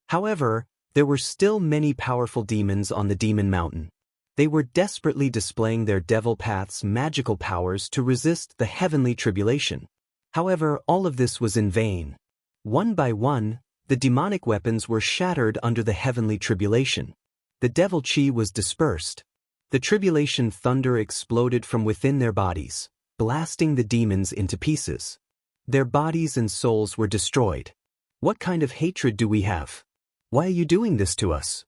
However, there were still many powerful demons on the Demon Mountain. They were desperately displaying their Devil Path's magical powers to resist the heavenly tribulation. However, all of this was in vain. One by one, the demonic weapons were shattered under the heavenly tribulation. The devil chi was dispersed. The tribulation thunder exploded from within their bodies, blasting the demons into pieces. Their bodies and souls were destroyed. What kind of hatred do we have? Why are you doing this to us?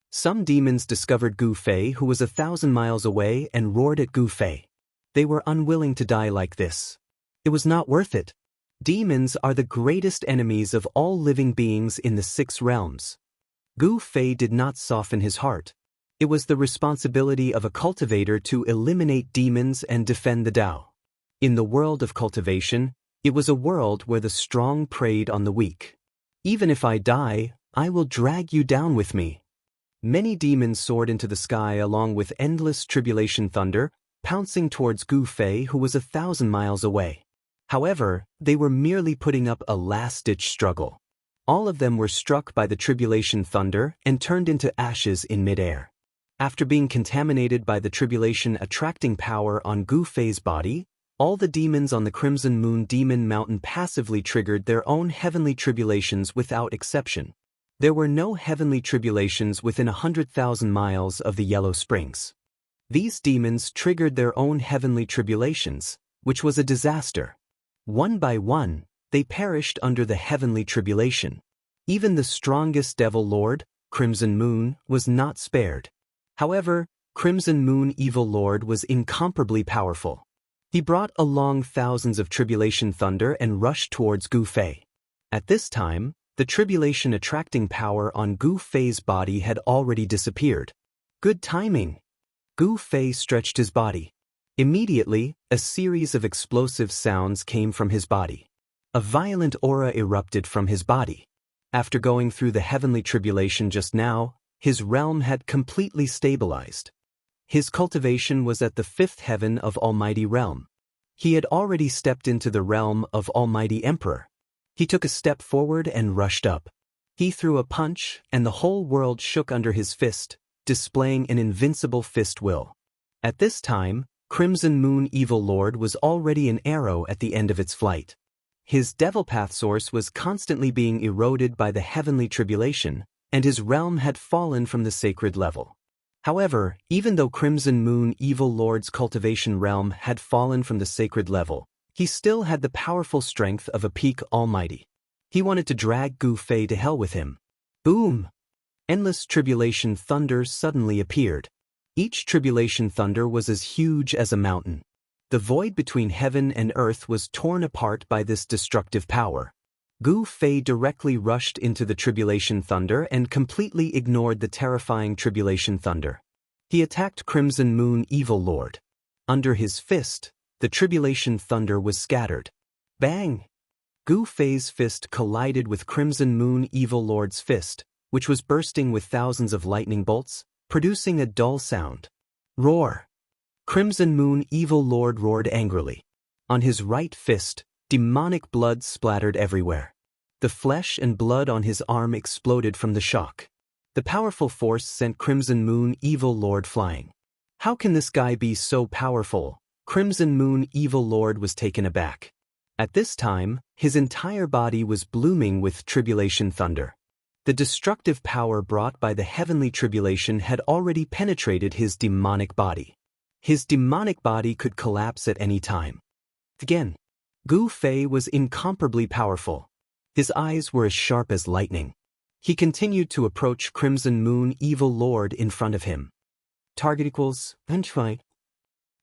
Some demons discovered Gu Fei, who was 1,000 miles away, and roared at Gu Fei. They were unwilling to die like this. It was not worth it. Demons are the greatest enemies of all living beings in the 6 realms. Gu Fei did not soften his heart. It was the responsibility of a cultivator to eliminate demons and defend the Tao. In the world of cultivation, it was a world where the strong preyed on the weak. Even if I die, I will drag you down with me. Many demons soared into the sky along with endless tribulation thunder, pouncing towards Gu Fei, who was 1,000 miles away. However, they were merely putting up a last-ditch struggle. All of them were struck by the tribulation thunder and turned into ashes in midair. After being contaminated by the tribulation attracting power on Gu Fei's body, all the demons on the Crimson Moon Demon Mountain passively triggered their own heavenly tribulations without exception. There were no heavenly tribulations within 100,000 miles of the Yellow Springs. These demons triggered their own heavenly tribulations, which was a disaster. One by one, they perished under the heavenly tribulation. Even the strongest devil lord, Crimson Moon, was not spared. However, Crimson Moon Evil Lord was incomparably powerful. He brought along thousands of tribulation thunder and rushed towards Gu Fei. At this time, the tribulation attracting power on Gu Fei's body had already disappeared. Good timing. Gu Fei stretched his body. Immediately, a series of explosive sounds came from his body. A violent aura erupted from his body. After going through the heavenly tribulation just now, his realm had completely stabilized. His cultivation was at the fifth heaven of Almighty Realm. He had already stepped into the realm of Almighty Emperor. He took a step forward and rushed up. He threw a punch, and the whole world shook under his fist, displaying an invincible fist will. At this time, Crimson Moon Evil Lord was already an arrow at the end of its flight. His devil path source was constantly being eroded by the heavenly tribulation, and his realm had fallen from the sacred level. However, even though Crimson Moon Evil Lord's cultivation realm had fallen from the sacred level, he still had the powerful strength of a peak almighty. He wanted to drag Gu Fei to hell with him. Boom! Endless tribulation thunder suddenly appeared. Each tribulation thunder was as huge as a mountain. The void between heaven and earth was torn apart by this destructive power. Gu Fei directly rushed into the tribulation thunder and completely ignored the terrifying tribulation thunder. He attacked Crimson Moon Evil Lord. Under his fist, the tribulation thunder was scattered. Bang! Gu Fei's fist collided with Crimson Moon Evil Lord's fist, which was bursting with thousands of lightning bolts, producing a dull sound. Roar! Crimson Moon Evil Lord roared angrily. On his right fist, demonic blood splattered everywhere. The flesh and blood on his arm exploded from the shock. The powerful force sent Crimson Moon Evil Lord flying. How can this guy be so powerful? Crimson Moon Evil Lord was taken aback. At this time, his entire body was blooming with tribulation thunder. The destructive power brought by the heavenly tribulation had already penetrated his demonic body. His demonic body could collapse at any time. Again, Gu Fei was incomparably powerful. His eyes were as sharp as lightning. He continued to approach Crimson Moon Evil Lord in front of him. Target equals Enchai.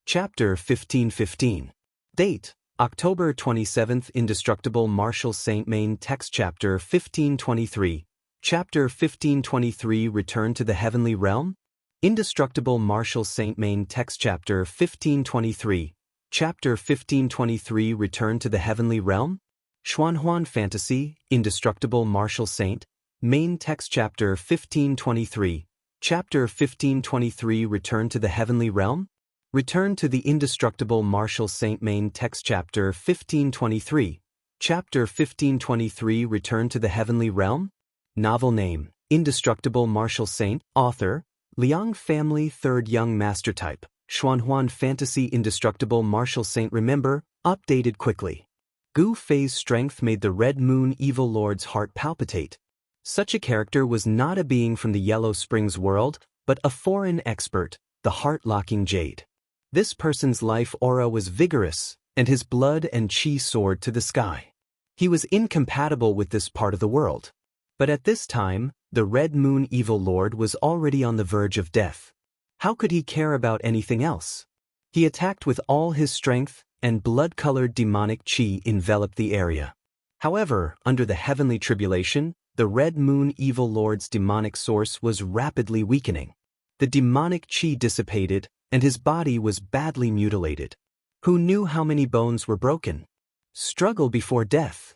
Chapter 1515. Date: October 27th. Indestructible Martial Saint. Main text. Chapter 1523. Chapter 1523. Return to the Heavenly Realm. Indestructible Martial Saint. Main text. Chapter 1523. Chapter 1523. Return to the Heavenly Realm. Xuanhuan Fantasy, Indestructible Martial Saint. Main text. Chapter 1523. Chapter 1523. Return to the Heavenly Realm. Return to the Indestructible Martial Saint. Main text. Chapter 1523. Chapter 1523. Return to the Heavenly Realm. Novel name: Indestructible Martial Saint. Author: Liang Family. Third Young Master Type. Xuanhuan Fantasy. Indestructible Martial Saint. Remember, updated quickly. Gu Fei's strength made the Red Moon Evil Lord's heart palpitate. Such a character was not a being from the Yellow Springs world, but a foreign expert, the heart-locking Jade. This person's life aura was vigorous, and his blood and chi soared to the sky. He was incompatible with this part of the world. But at this time, the Red Moon Evil Lord was already on the verge of death. How could he care about anything else? He attacked with all his strength, and blood-colored demonic chi enveloped the area. However, under the heavenly tribulation, the Red Moon Evil Lord's demonic source was rapidly weakening. The demonic chi dissipated, and his body was badly mutilated. Who knew how many bones were broken? Struggle before death.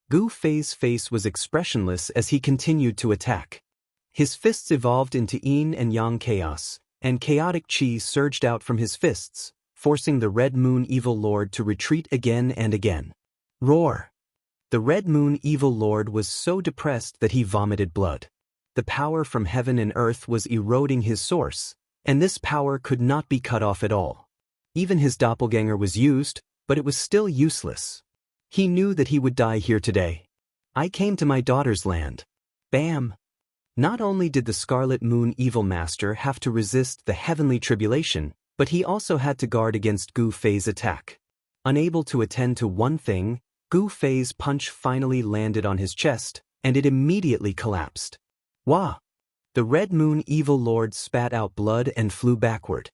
Gu Fei's face was expressionless as he continued to attack. His fists evolved into yin and yang chaos, and chaotic chi surged out from his fists, forcing the Red Moon Evil Lord to retreat again and again. Roar! The Red Moon Evil Lord was so depressed that he vomited blood. The power from heaven and earth was eroding his source, and this power could not be cut off at all. Even his doppelganger was used, but it was still useless. He knew that he would die here today. I came to my daughter's land. Bam! Not only did the Scarlet Moon Evil Master have to resist the heavenly tribulation, but he also had to guard against Gu Fei's attack. Unable to attend to one thing, Gu Fei's punch finally landed on his chest, and it immediately collapsed. Wah! The Red Moon Evil Lord spat out blood and flew backward.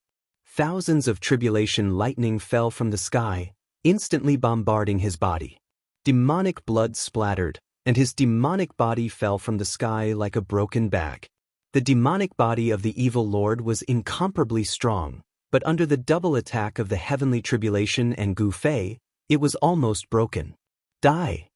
Thousands of tribulation lightning fell from the sky, instantly bombarding his body. Demonic blood splattered, and his demonic body fell from the sky like a broken bag. The demonic body of the Evil Lord was incomparably strong, but under the double attack of the heavenly tribulation and Gu Fei, it was almost broken. Die!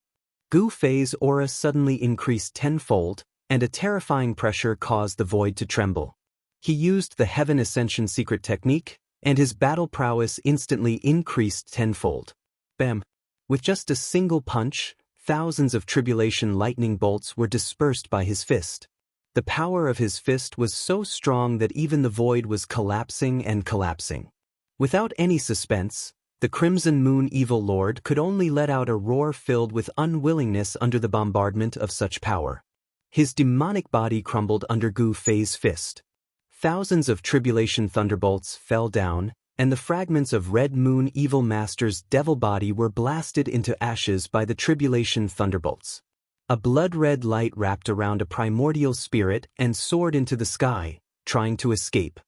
Gu Fei's aura suddenly increased tenfold, and a terrifying pressure caused the void to tremble. He used the Heaven Ascension secret technique, and his battle prowess instantly increased tenfold. Bam! With just a single punch, thousands of tribulation lightning bolts were dispersed by his fist. The power of his fist was so strong that even the void was collapsing and collapsing. Without any suspense, the Crimson Moon Evil Lord could only let out a roar filled with unwillingness under the bombardment of such power. His demonic body crumbled under Gu Fei's fist. Thousands of tribulation thunderbolts fell down, and the fragments of Red Moon Evil Master's devil body were blasted into ashes by the tribulation thunderbolts. A blood-red light wrapped around a primordial spirit and soared into the sky, trying to escape.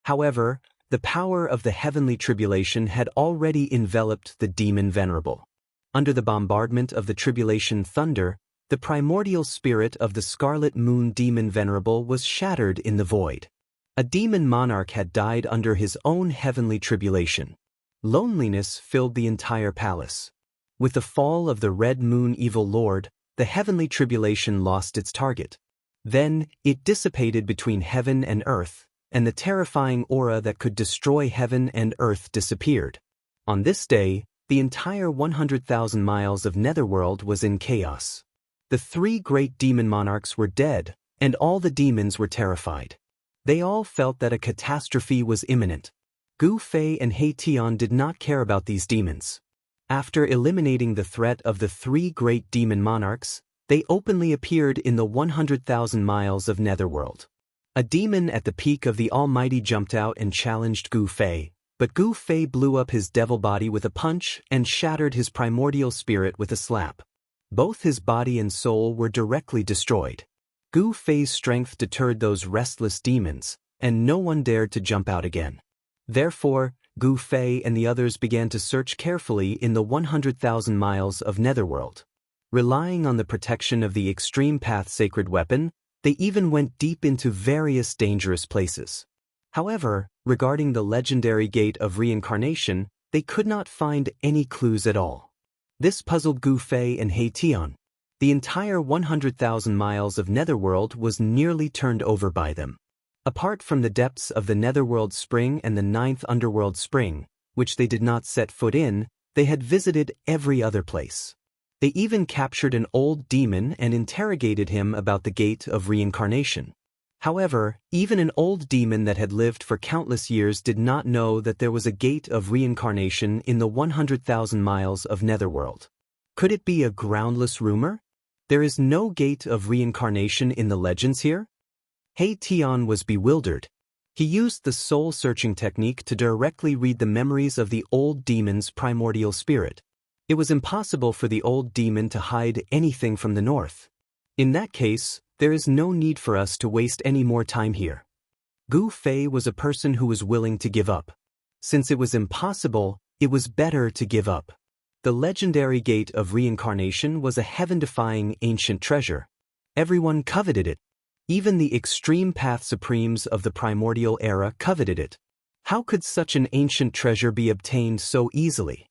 However, the power of the heavenly tribulation had already enveloped the demon venerable. Under the bombardment of the tribulation thunder, the primordial spirit of the Scarlet Moon Demon Venerable was shattered in the void. A demon monarch had died under his own heavenly tribulation. Loneliness filled the entire palace. With the fall of the Red Moon Evil Lord, the heavenly tribulation lost its target. Then, it dissipated between heaven and earth, and the terrifying aura that could destroy heaven and earth disappeared. On this day, the entire 100,000 miles of Netherworld was in chaos. The three great demon monarchs were dead, and all the demons were terrified. They all felt that a catastrophe was imminent. Gu Fei and He Tian did not care about these demons. After eliminating the threat of the three great demon monarchs, they openly appeared in the 100,000 miles of Netherworld. A demon at the peak of the Almighty jumped out and challenged Gu Fei, but Gu Fei blew up his devil body with a punch and shattered his primordial spirit with a slap. Both his body and soul were directly destroyed. Gu Fei's strength deterred those restless demons, and no one dared to jump out again. Therefore, Gu Fei and the others began to search carefully in the 100,000 miles of Netherworld. Relying on the protection of the Extreme Path sacred weapon, they even went deep into various dangerous places. However, regarding the legendary Gate of Reincarnation, they could not find any clues at all. This puzzled Gu Fei and He Tian. The entire 100,000 miles of Netherworld was nearly turned over by them. Apart from the depths of the Netherworld Spring and the 9th Underworld Spring, which they did not set foot in, they had visited every other place. They even captured an old demon and interrogated him about the Gate of Reincarnation. However, even an old demon that had lived for countless years did not know that there was a Gate of Reincarnation in the 100,000 miles of Netherworld. Could it be a groundless rumor? There is no Gate of Reincarnation in the legends here? He Tian was bewildered. He used the soul-searching technique to directly read the memories of the old demon's primordial spirit. It was impossible for the old demon to hide anything from the north. In that case, there is no need for us to waste any more time here. Gu Fei was a person who was willing to give up. Since it was impossible, it was better to give up. The legendary Gate of Reincarnation was a heaven-defying ancient treasure. Everyone coveted it. Even the Extreme Path Supremes of the primordial era coveted it. How could such an ancient treasure be obtained so easily?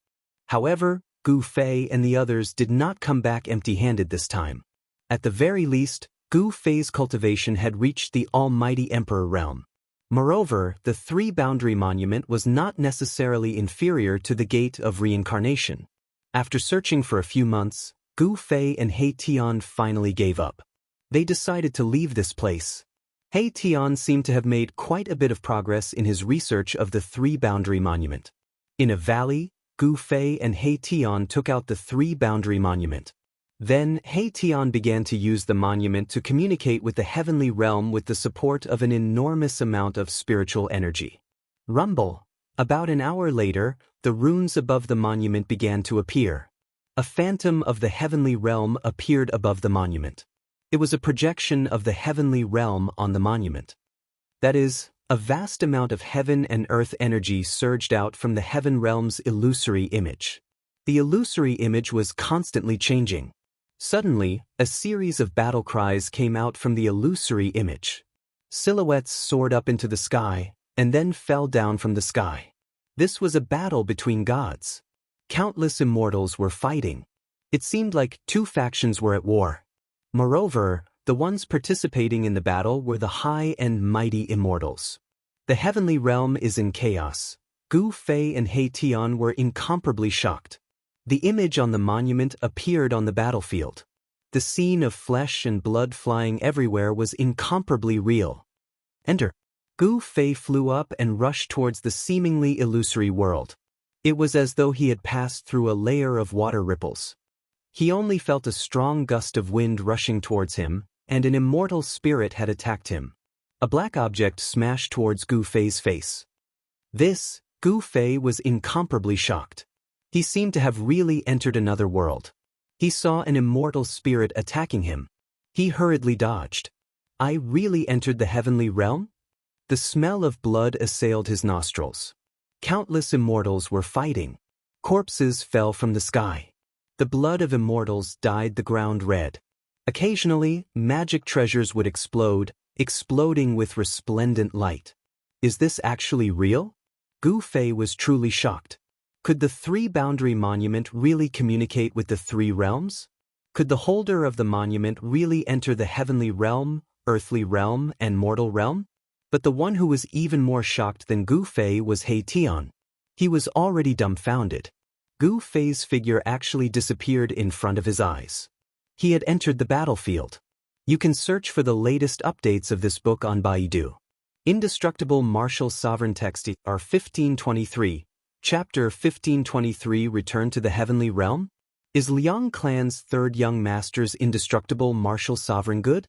However, Gu Fei and the others did not come back empty-handed this time. At the very least, Gu Fei's cultivation had reached the Almighty Emperor realm. Moreover, the three-boundary monument was not necessarily inferior to the Gate of Reincarnation. After searching for a few months, Gu Fei and He Tian finally gave up. They decided to leave this place. He Tian seemed to have made quite a bit of progress in his research of the three-boundary monument. In a valley, Gu Fei and He Tian took out the three-boundary monument. Then, He Tian began to use the monument to communicate with the heavenly realm with the support of an enormous amount of spiritual energy. Rumble. About an hour later, the runes above the monument began to appear. A phantom of the heavenly realm appeared above the monument. It was a projection of the heavenly realm on the monument. That is, a vast amount of heaven and earth energy surged out from the heaven realm's illusory image. The illusory image was constantly changing. Suddenly, a series of battle cries came out from the illusory image. Silhouettes soared up into the sky, and then fell down from the sky. This was a battle between gods. Countless immortals were fighting. It seemed like two factions were at war. Moreover, the ones participating in the battle were the high and mighty immortals. The heavenly realm is in chaos. Gu Fei and He Tian were incomparably shocked. The image on the monument appeared on the battlefield. The scene of flesh and blood flying everywhere was incomparably real. Enter. Gu Fei flew up and rushed towards the seemingly illusory world. It was as though he had passed through a layer of water ripples. He only felt a strong gust of wind rushing towards him, and an immortal spirit had attacked him. A black object smashed towards Gu Fei's face. Gu Fei was incomparably shocked. He seemed to have really entered another world. He saw an immortal spirit attacking him. He hurriedly dodged. I really entered the heavenly realm? The smell of blood assailed his nostrils. Countless immortals were fighting. Corpses fell from the sky. The blood of immortals dyed the ground red. Occasionally, magic treasures would explode, exploding with resplendent light. Is this actually real? Gu Fei was truly shocked. Could the three-boundary monument really communicate with the three realms? Could the holder of the monument really enter the heavenly realm, earthly realm, and mortal realm? But the one who was even more shocked than Gu Fei was He Tian. He was already dumbfounded. Gu Fei's figure actually disappeared in front of his eyes. He had entered the battlefield. You can search for the latest updates of this book on Baidu. Indestructible Martial Sovereign Text are 1523. Chapter 1523 Return to the Heavenly Realm? Is Liang Clan's third young master's indestructible martial sovereign good?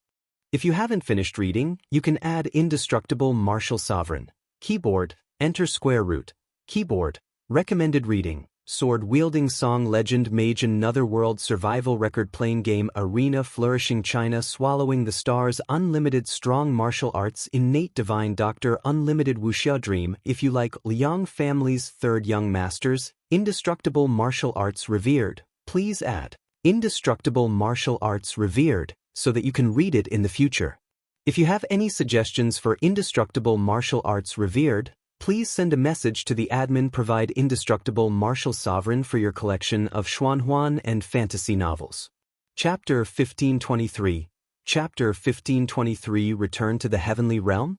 If you haven't finished reading, you can add indestructible martial sovereign. Keyboard, enter square root. Keyboard, recommended reading. Sword-wielding song legend mage another world survival record playing game arena flourishing China swallowing the stars unlimited strong martial arts innate divine doctor unlimited wuxia dream. If you like Liang family's third young masters, indestructible martial arts revered, please add indestructible martial arts revered so that you can read it in the future. If you have any suggestions for indestructible martial arts revered, please send a message to the admin. Provide indestructible martial sovereign for your collection of Xuanhuan and fantasy novels. Chapter 1523. Chapter 1523 Return to the Heavenly Realm?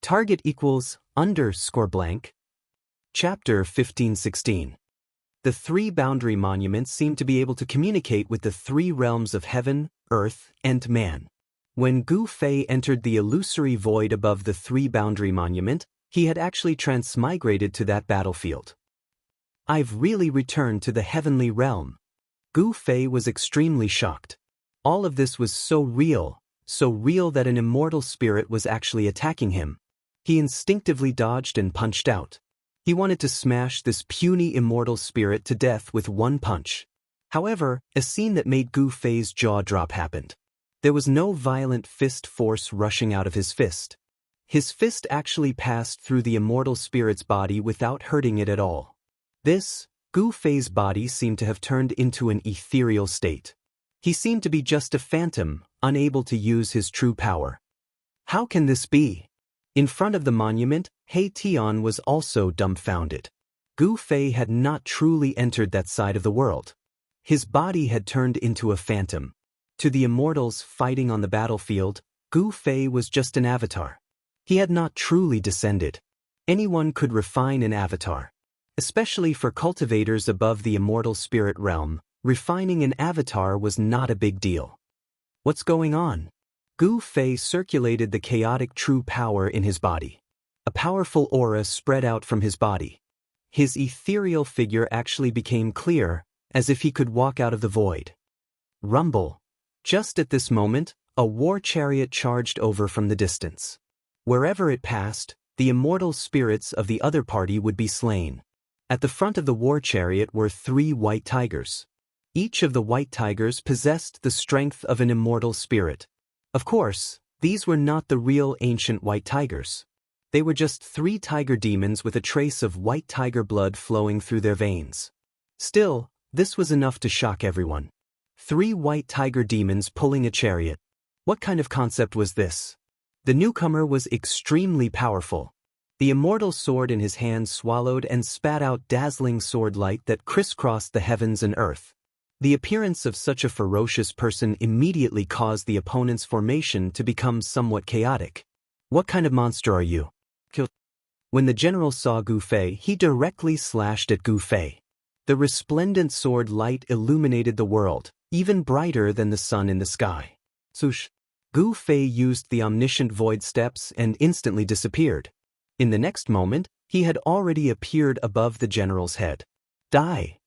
Target equals _blank. Chapter 1516. The three boundary monuments seem to be able to communicate with the three realms of heaven, earth, and man. When Gu Fei entered the illusory void above the three boundary monument, he had actually transmigrated to that battlefield. I've really returned to the heavenly realm. Gu Fei was extremely shocked. All of this was so real that an immortal spirit was actually attacking him. He instinctively dodged and punched out. He wanted to smash this puny immortal spirit to death with one punch. However, a scene that made Gu Fei's jaw drop happened. There was no violent fist force rushing out of his fist. His fist actually passed through the immortal spirit's body without hurting it at all. Gu Fei's body seemed to have turned into an ethereal state. He seemed to be just a phantom, unable to use his true power. How can this be? In front of the monument, He Tian was also dumbfounded. Gu Fei had not truly entered that side of the world. His body had turned into a phantom. To the immortals fighting on the battlefield, Gu Fei was just an avatar. He had not truly descended. Anyone could refine an avatar. Especially for cultivators above the immortal spirit realm, refining an avatar was not a big deal. What's going on? Gu Fei circulated the chaotic true power in his body. A powerful aura spread out from his body. His ethereal figure actually became clear, as if he could walk out of the void. Rumble. Just at this moment, a war chariot charged over from the distance. Wherever it passed, the immortal spirits of the other party would be slain. At the front of the war chariot were 3 white tigers. Each of the white tigers possessed the strength of an immortal spirit. Of course, these were not the real ancient white tigers. They were just 3 tiger demons with a trace of white tiger blood flowing through their veins. Still, this was enough to shock everyone. 3 white tiger demons pulling a chariot. What kind of concept was this? The newcomer was extremely powerful. The immortal sword in his hand swallowed and spat out dazzling sword light that crisscrossed the heavens and earth. The appearance of such a ferocious person immediately caused the opponent's formation to become somewhat chaotic. What kind of monster are you? When the general saw Gu Fei, he directly slashed at Gu Fei. The resplendent sword light illuminated the world, even brighter than the sun in the sky. Swoosh! Gu Fei used the omniscient void steps and instantly disappeared. In the next moment, he had already appeared above the general's head. Die!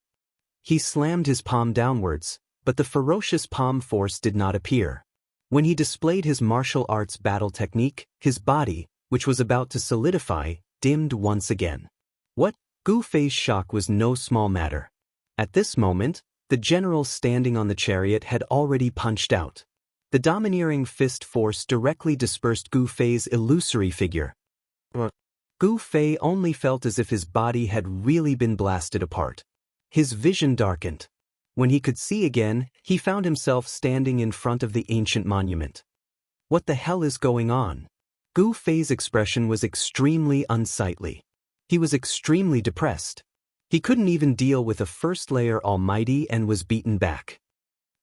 He slammed his palm downwards, but the ferocious palm force did not appear. When he displayed his martial arts battle technique, his body, which was about to solidify, dimmed once again. What? Gu Fei's shock was no small matter. At this moment, the general standing on the chariot had already punched out. The domineering fist force directly dispersed Gu Fei's illusory figure. Gu Fei only felt as if his body had really been blasted apart. His vision darkened. When he could see again, he found himself standing in front of the ancient monument. What the hell is going on? Gu Fei's expression was extremely unsightly. He was extremely depressed. He couldn't even deal with a first-layer almighty and was beaten back.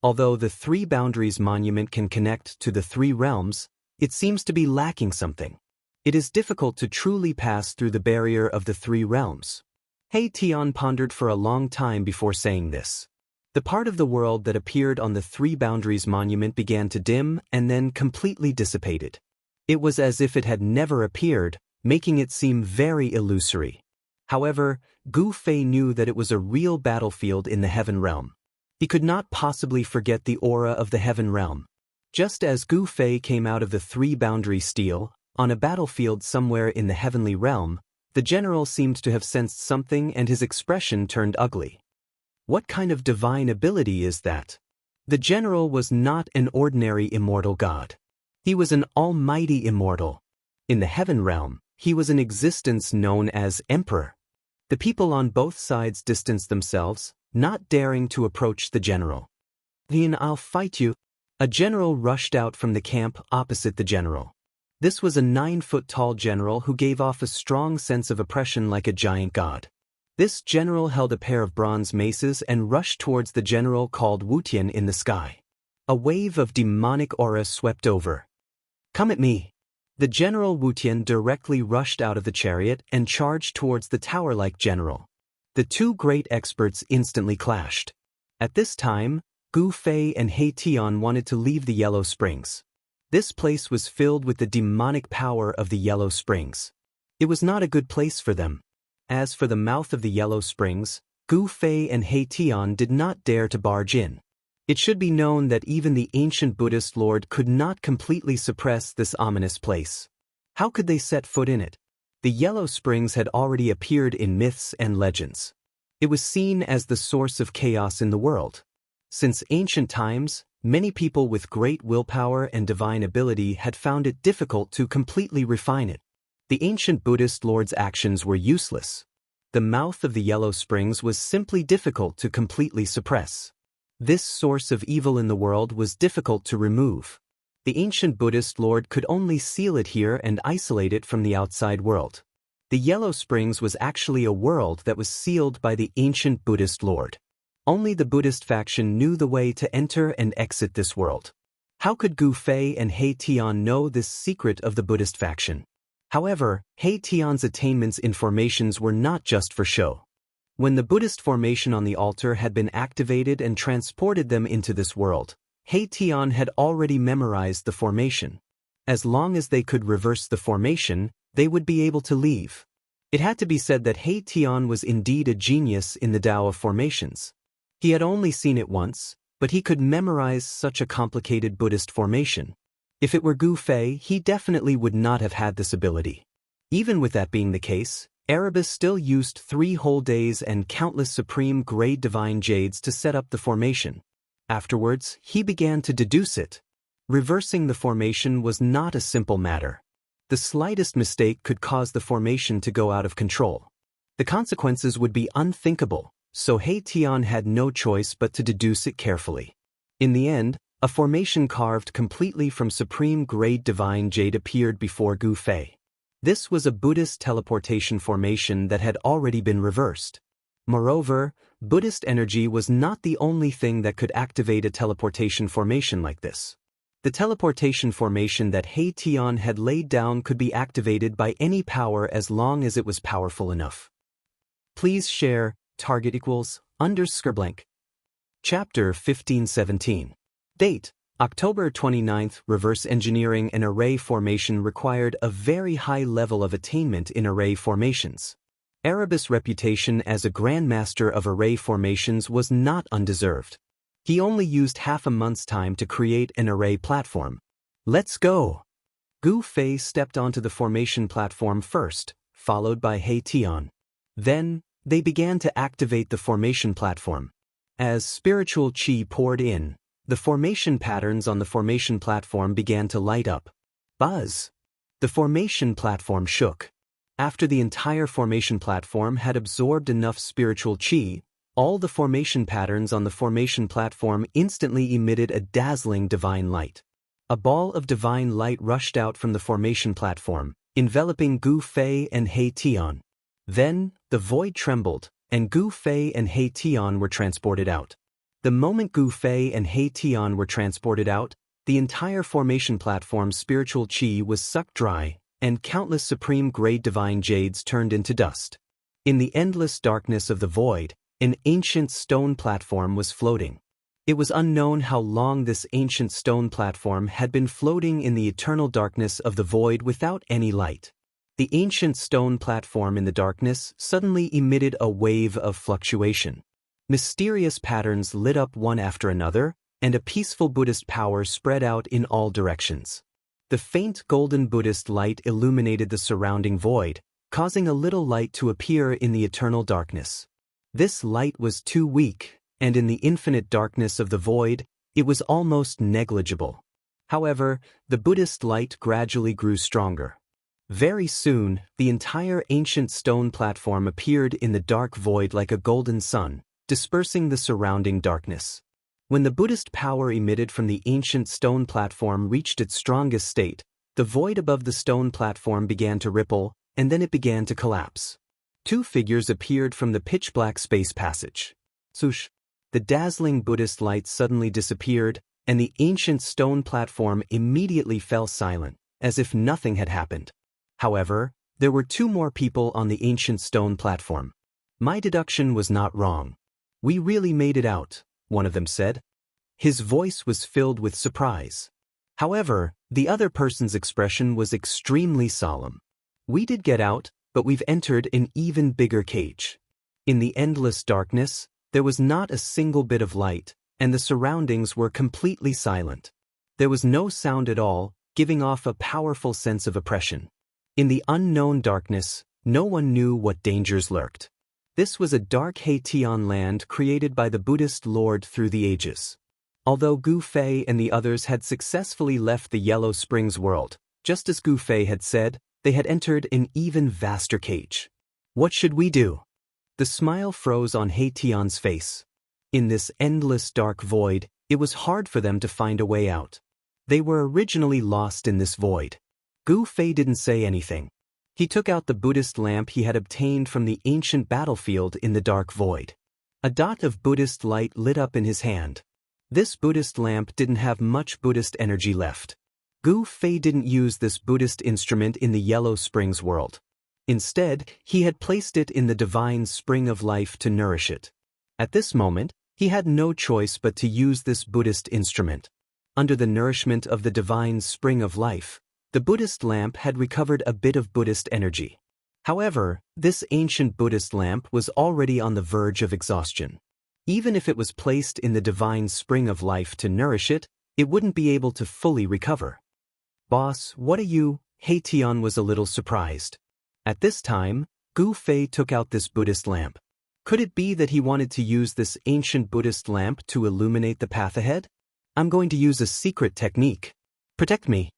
Although the 3 boundaries monument can connect to the 3 realms, it seems to be lacking something. It is difficult to truly pass through the barrier of the 3 realms. He Tian pondered for a long time before saying this. The part of the world that appeared on the 3 boundaries monument began to dim and then completely dissipated. It was as if it had never appeared, making it seem very illusory. However, Gu Fei knew that it was a real battlefield in the heaven realm. He could not possibly forget the aura of the heaven realm. Just as Gu Fei came out of the 3 boundary steel, on a battlefield somewhere in the heavenly realm, the general seemed to have sensed something and his expression turned ugly. What kind of divine ability is that? The general was not an ordinary immortal god. He was an almighty immortal. In the heaven realm, he was an existence known as Emperor. The people on both sides distanced themselves, not daring to approach the general. "Then I'll fight you." A general rushed out from the camp opposite the general. This was a 9-foot-tall general who gave off a strong sense of oppression like a giant god. This general held a pair of bronze maces and rushed towards the general called Wuxian in the sky. A wave of demonic aura swept over. "Come at me." The general Wuxian directly rushed out of the chariot and charged towards the tower-like general. The 2 great experts instantly clashed. At this time, Gu Fei and He Tian wanted to leave the Yellow Springs. This place was filled with the demonic power of the Yellow Springs. It was not a good place for them. As for the mouth of the Yellow Springs, Gu Fei and He Tian did not dare to barge in. It should be known that even the ancient Buddhist lord could not completely suppress this ominous place. How could they set foot in it? The Yellow Springs had already appeared in myths and legends. It was seen as the source of chaos in the world. Since ancient times, many people with great willpower and divine ability had found it difficult to completely refine it. The ancient Buddhist lord's actions were useless. The mouth of the Yellow Springs was simply difficult to completely suppress. This source of evil in the world was difficult to remove. The ancient Buddhist lord could only seal it here and isolate it from the outside world. The Yellow Springs was actually a world that was sealed by the ancient Buddhist lord. Only the Buddhist faction knew the way to enter and exit this world. How could Gu Fei and He Tian know this secret of the Buddhist faction? However, He Tian's attainments in formations were not just for show. When the Buddhist formation on the altar had been activated and transported them into this world, He Tian had already memorized the formation. As long as they could reverse the formation, they would be able to leave. It had to be said that He Tian was indeed a genius in the Tao of formations. He had only seen it once, but he could memorize such a complicated Buddhist formation. If it were Gu Fei, he definitely would not have had this ability. Even with that being the case, Erebus still used 3 whole days and countless supreme grade divine jades to set up the formation. Afterwards, he began to deduce it. Reversing the formation was not a simple matter. The slightest mistake could cause the formation to go out of control. The consequences would be unthinkable, so He Tian had no choice but to deduce it carefully. In the end, a formation carved completely from supreme grade divine jade appeared before Gu Fei. This was a Buddhist teleportation formation that had already been reversed. Moreover, Buddhist energy was not the only thing that could activate a teleportation formation like this. The teleportation formation that He Tian had laid down could be activated by any power as long as it was powerful enough. Please share, target =_ blank. Chapter 1517. Date: October 29th. Reverse engineering an array formation required a very high level of attainment in array formations. Erebus' reputation as a grandmaster of array formations was not undeserved. He only used half a month's time to create an array platform. Let's go! Gu Fei stepped onto the formation platform first, followed by He Tian. Then, they began to activate the formation platform. As spiritual qi poured in, the formation patterns on the formation platform began to light up. Buzz! The formation platform shook. After the entire formation platform had absorbed enough spiritual qi, all the formation patterns on the formation platform instantly emitted a dazzling divine light. A ball of divine light rushed out from the formation platform, enveloping Gu Fei and He Tian. Then, the void trembled, and Gu Fei and He Tian were transported out. The moment Gu Fei and He Tian were transported out, the entire formation platform's spiritual qi was sucked dry, and countless supreme grade divine jades turned into dust. In the endless darkness of the void, an ancient stone platform was floating. It was unknown how long this ancient stone platform had been floating in the eternal darkness of the void without any light. The ancient stone platform in the darkness suddenly emitted a wave of fluctuation. Mysterious patterns lit up one after another, and a peaceful Buddhist power spread out in all directions. The faint golden Buddhist light illuminated the surrounding void, causing a little light to appear in the eternal darkness. This light was too weak, and in the infinite darkness of the void, it was almost negligible. However, the Buddhist light gradually grew stronger. Very soon, the entire ancient stone platform appeared in the dark void like a golden sun, dispersing the surrounding darkness. When the Buddhist power emitted from the ancient stone platform reached its strongest state, the void above the stone platform began to ripple, and then it began to collapse. 2 figures appeared from the pitch-black space passage. Swoosh! The dazzling Buddhist light suddenly disappeared, and the ancient stone platform immediately fell silent, as if nothing had happened. However, there were 2 more people on the ancient stone platform. My deduction was not wrong. We really made it out, one of them said. His voice was filled with surprise. However, the other person's expression was extremely solemn. We did get out, but we've entered an even bigger cage. In the endless darkness, there was not a single bit of light, and the surroundings were completely silent. There was no sound at all, giving off a powerful sense of oppression. In the unknown darkness, no one knew what dangers lurked. This was a dark He Tian land created by the Buddhist Lord through the ages. Although Gu Fei and the others had successfully left the Yellow Springs world, just as Gu Fei had said, they had entered an even vaster cage. What should we do? The smile froze on He Tian's face. In this endless dark void, it was hard for them to find a way out. They were originally lost in this void. Gu Fei didn't say anything. He took out the Buddhist lamp he had obtained from the ancient battlefield in the dark void. A dot of Buddhist light lit up in his hand. This Buddhist lamp didn't have much Buddhist energy left. Gu Fei didn't use this Buddhist instrument in the Yellow Springs world. Instead, he had placed it in the divine spring of life to nourish it. At this moment, he had no choice but to use this Buddhist instrument. Under the nourishment of the divine spring of life, the Buddhist lamp had recovered a bit of Buddhist energy. However, this ancient Buddhist lamp was already on the verge of exhaustion. Even if it was placed in the divine spring of life to nourish it, it wouldn't be able to fully recover. "Boss, what are you?" He Tian was a little surprised. At this time, Gu Fei took out this Buddhist lamp. Could it be that he wanted to use this ancient Buddhist lamp to illuminate the path ahead? "I'm going to use a secret technique. Protect me."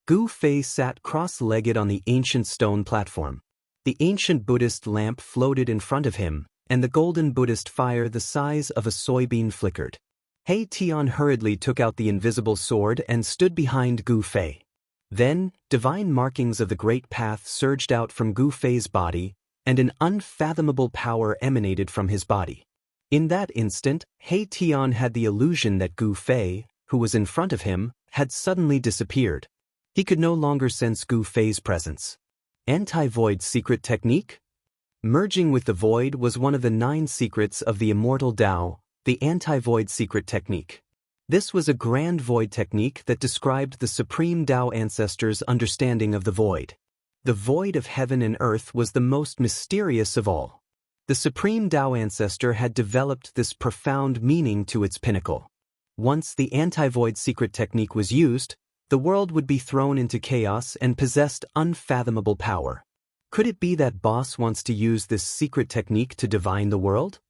Gu Fei sat cross-legged on the ancient stone platform. The ancient Buddhist lamp floated in front of him, and the golden Buddhist fire the size of a soybean flickered. He Tian hurriedly took out the invisible sword and stood behind Gu Fei. Then, divine markings of the great path surged out from Gu Fei's body, and an unfathomable power emanated from his body. In that instant, He Tian had the illusion that Gu Fei, who was in front of him, had suddenly disappeared. He could no longer sense Gu Fei's presence. Anti-void secret technique? Merging with the void was one of the 9 secrets of the immortal Tao, the anti-void secret technique. This was a grand void technique that described the supreme Tao ancestors' understanding of the void. The void of heaven and earth was the most mysterious of all. The supreme Tao ancestor had developed this profound meaning to its pinnacle. Once the anti-void secret technique was used, the world would be thrown into chaos and possessed unfathomable power. Could it be that boss wants to use this secret technique to divine the world?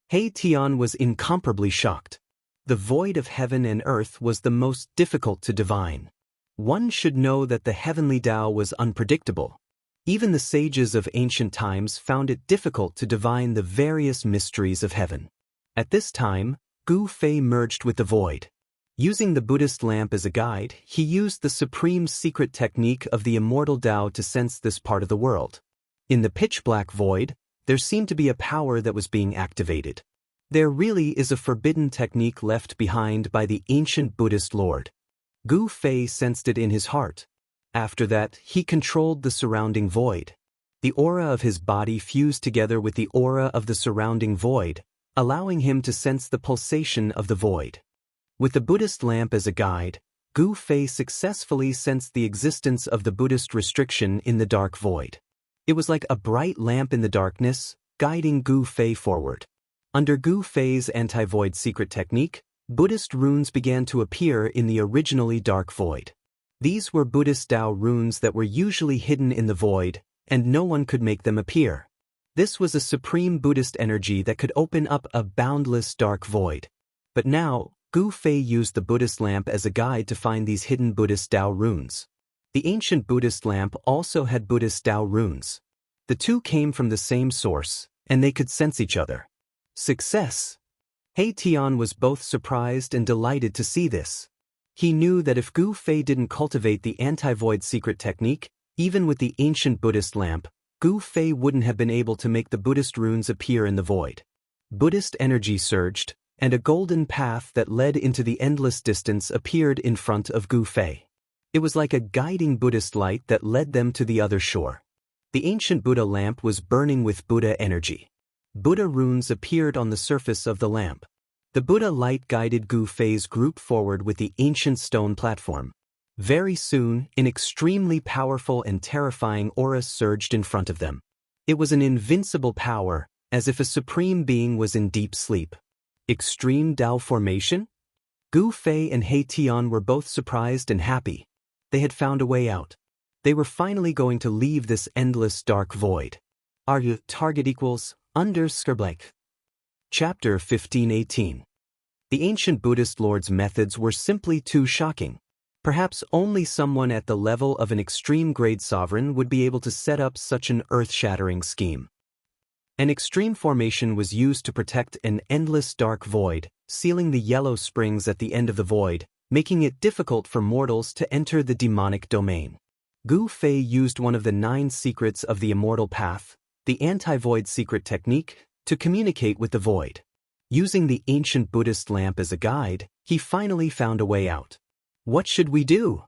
He Tian was incomparably shocked. The void of heaven and earth was the most difficult to divine. One should know that the heavenly Tao was unpredictable. Even the sages of ancient times found it difficult to divine the various mysteries of heaven. At this time, Gu Fei merged with the void. Using the Buddhist lamp as a guide, he used the supreme secret technique of the immortal Tao to sense this part of the world. In the pitch-black void, there seemed to be a power that was being activated. There really is a forbidden technique left behind by the ancient Buddhist Lord. Gu Fei sensed it in his heart. After that, he controlled the surrounding void. The aura of his body fused together with the aura of the surrounding void, allowing him to sense the pulsation of the void. With the Buddhist lamp as a guide, Gu Fei successfully sensed the existence of the Buddhist restriction in the dark void. It was like a bright lamp in the darkness, guiding Gu Fei forward. Under Gu Fei's anti-void secret technique, Buddhist runes began to appear in the originally dark void. These were Buddhist Tao runes that were usually hidden in the void, and no one could make them appear. This was a supreme Buddhist energy that could open up a boundless dark void. But now, Gu Fei used the Buddhist lamp as a guide to find these hidden Buddhist Tao runes. The ancient Buddhist lamp also had Buddhist Tao runes. The two came from the same source, and they could sense each other. Success! He Tian was both surprised and delighted to see this. He knew that if Gu Fei didn't cultivate the anti-void secret technique, even with the ancient Buddhist lamp, Gu Fei wouldn't have been able to make the Buddhist runes appear in the void. Buddhist energy surged, and a golden path that led into the endless distance appeared in front of Gu Fei. It was like a guiding Buddhist light that led them to the other shore. The ancient Buddha lamp was burning with Buddha energy. Buddha runes appeared on the surface of the lamp. The Buddha light guided Gu Fei's group forward with the ancient stone platform. Very soon, an extremely powerful and terrifying aura surged in front of them. It was an invincible power, as if a supreme being was in deep sleep. Extreme Tao formation? Gu Fei and He Tian were both surprised and happy. They had found a way out. They were finally going to leave this endless dark void. Target equals _blank. Chapter 15:18. The ancient Buddhist lord's methods were simply too shocking. Perhaps only someone at the level of an extreme-grade sovereign would be able to set up such an earth-shattering scheme. An extreme formation was used to protect an endless dark void, sealing the yellow springs at the end of the void, making it difficult for mortals to enter the demonic domain. Gu Fei used one of the 9 secrets of the immortal path, the anti-void secret technique, to communicate with the void. Using the ancient Buddhist lamp as a guide, he finally found a way out. What should we do?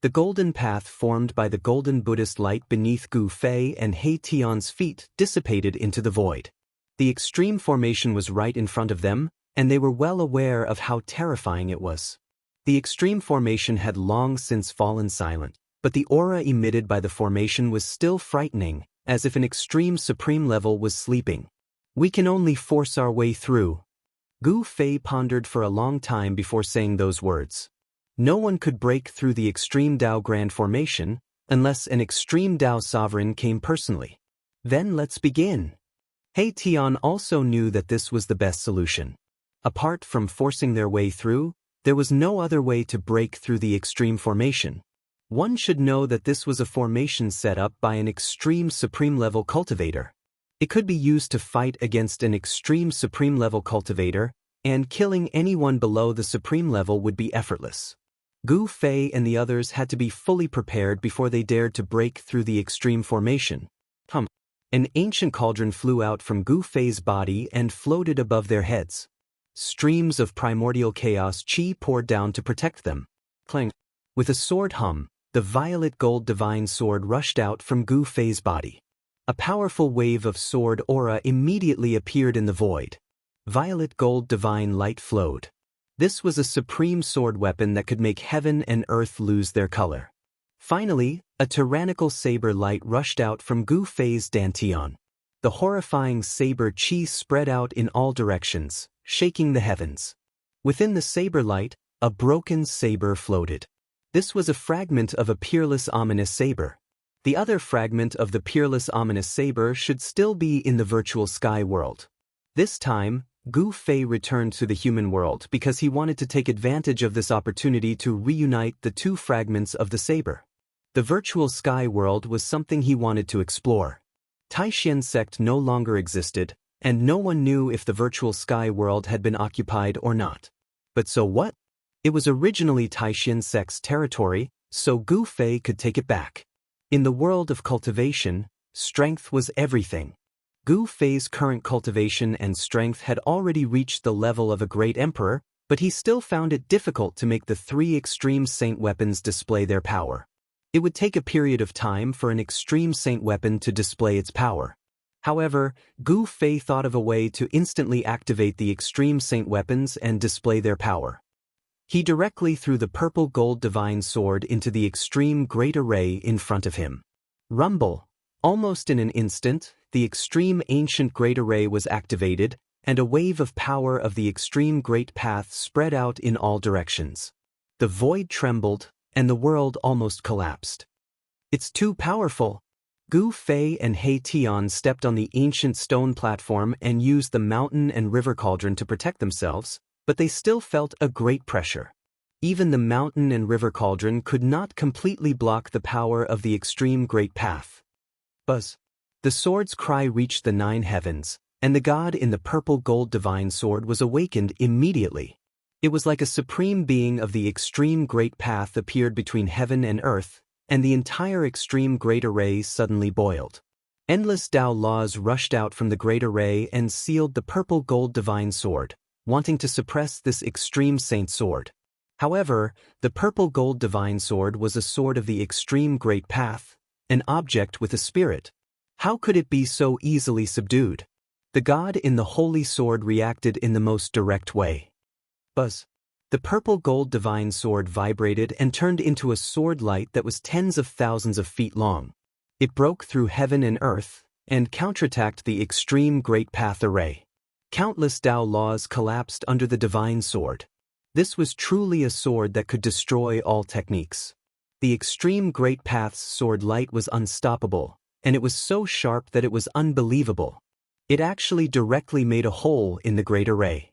The golden path formed by the golden Buddhist light beneath Gu Fei and He Tian's feet dissipated into the void. The extreme formation was right in front of them, and they were well aware of how terrifying it was. The extreme formation had long since fallen silent, but the aura emitted by the formation was still frightening, as if an extreme supreme level was sleeping. We can only force our way through. Gu Fei pondered for a long time before saying those words. No one could break through the extreme Dao Grand Formation unless an extreme Dao sovereign came personally. Then let's begin. He Tian also knew that this was the best solution. Apart from forcing their way through, there was no other way to break through the extreme formation. One should know that this was a formation set up by an extreme supreme-level cultivator. It could be used to fight against an extreme supreme-level cultivator, and killing anyone below the supreme level would be effortless. Gu Fei and the others had to be fully prepared before they dared to break through the extreme formation. An ancient cauldron flew out from Gu Fei's body and floated above their heads. Streams of primordial chaos qi poured down to protect them. Clang. With a sword hum, the violet gold divine sword rushed out from Gu Fei's body. A powerful wave of sword aura immediately appeared in the void. Violet gold divine light flowed. This was a supreme sword weapon that could make heaven and earth lose their color. Finally, a tyrannical saber light rushed out from Gu Fei's dantian. The horrifying saber qi spread out in all directions, shaking the heavens. Within the saber light, a broken saber floated. This was a fragment of a peerless ominous saber. The other fragment of the peerless ominous saber should still be in the virtual sky world. This time, Gu Fei returned to the human world because he wanted to take advantage of this opportunity to reunite the two fragments of the saber. The virtual sky world was something he wanted to explore. Taishan sect no longer existed, and no one knew if the virtual sky world had been occupied or not. But so what? It was originally Taishan sect's territory, so Gu Fei could take it back. In the world of cultivation, strength was everything. Gu Fei's current cultivation and strength had already reached the level of a great emperor, but he still found it difficult to make the three extreme saint weapons display their power. It would take a period of time for an extreme saint weapon to display its power. However, Gu Fei thought of a way to instantly activate the extreme saint weapons and display their power. He directly threw the purple gold divine sword into the extreme great array in front of him. Rumble! Almost in an instant, the extreme ancient great array was activated, and a wave of power of the extreme great path spread out in all directions. The void trembled, and the world almost collapsed. It's too powerful! Gu Fei and He Tian stepped on the ancient stone platform and used the mountain and river cauldron to protect themselves, but they still felt a great pressure. Even the mountain and river cauldron could not completely block the power of the extreme great path. Buzz! The sword's cry reached the 9 heavens, and the god in the purple gold divine sword was awakened immediately. It was like a supreme being of the extreme great path appeared between heaven and earth, and the entire extreme great array suddenly boiled. Endless Dao laws rushed out from the great array and sealed the purple gold divine sword, wanting to suppress this extreme saint sword. However, the purple gold divine sword was a sword of the extreme great path, an object with a spirit. How could it be so easily subdued? The god in the holy sword reacted in the most direct way. Buzz! The purple gold divine sword vibrated and turned into a sword light that was tens of thousands of feet long. It broke through heaven and earth, and counterattacked the extreme great path array. Countless Dao laws collapsed under the divine sword. This was truly a sword that could destroy all techniques. The extreme great path's sword light was unstoppable, and it was so sharp that it was unbelievable. It actually directly made a hole in the great array.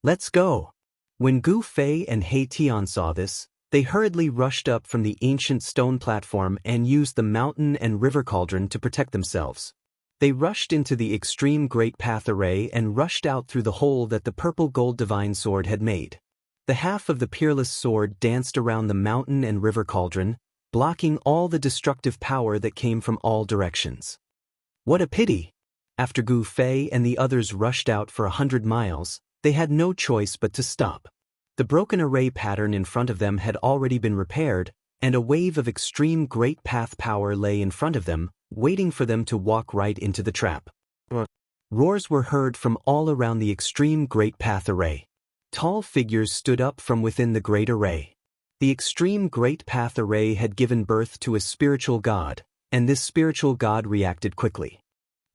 Let's go! When Gu Fei and He Tian saw this, they hurriedly rushed up from the ancient stone platform and used the mountain and river cauldron to protect themselves. They rushed into the extreme great path array and rushed out through the hole that the purple gold divine sword had made. The half of the peerless sword danced around the mountain and river cauldron, blocking all the destructive power that came from all directions. What a pity! After Gu Fei and the others rushed out for 100 miles, they had no choice but to stop. The broken array pattern in front of them had already been repaired, and a wave of extreme great path power lay in front of them, waiting for them to walk right into the trap. Roars were heard from all around the extreme great path array. Tall figures stood up from within the great array. The extreme great path array had given birth to a spiritual god, and this spiritual god reacted quickly.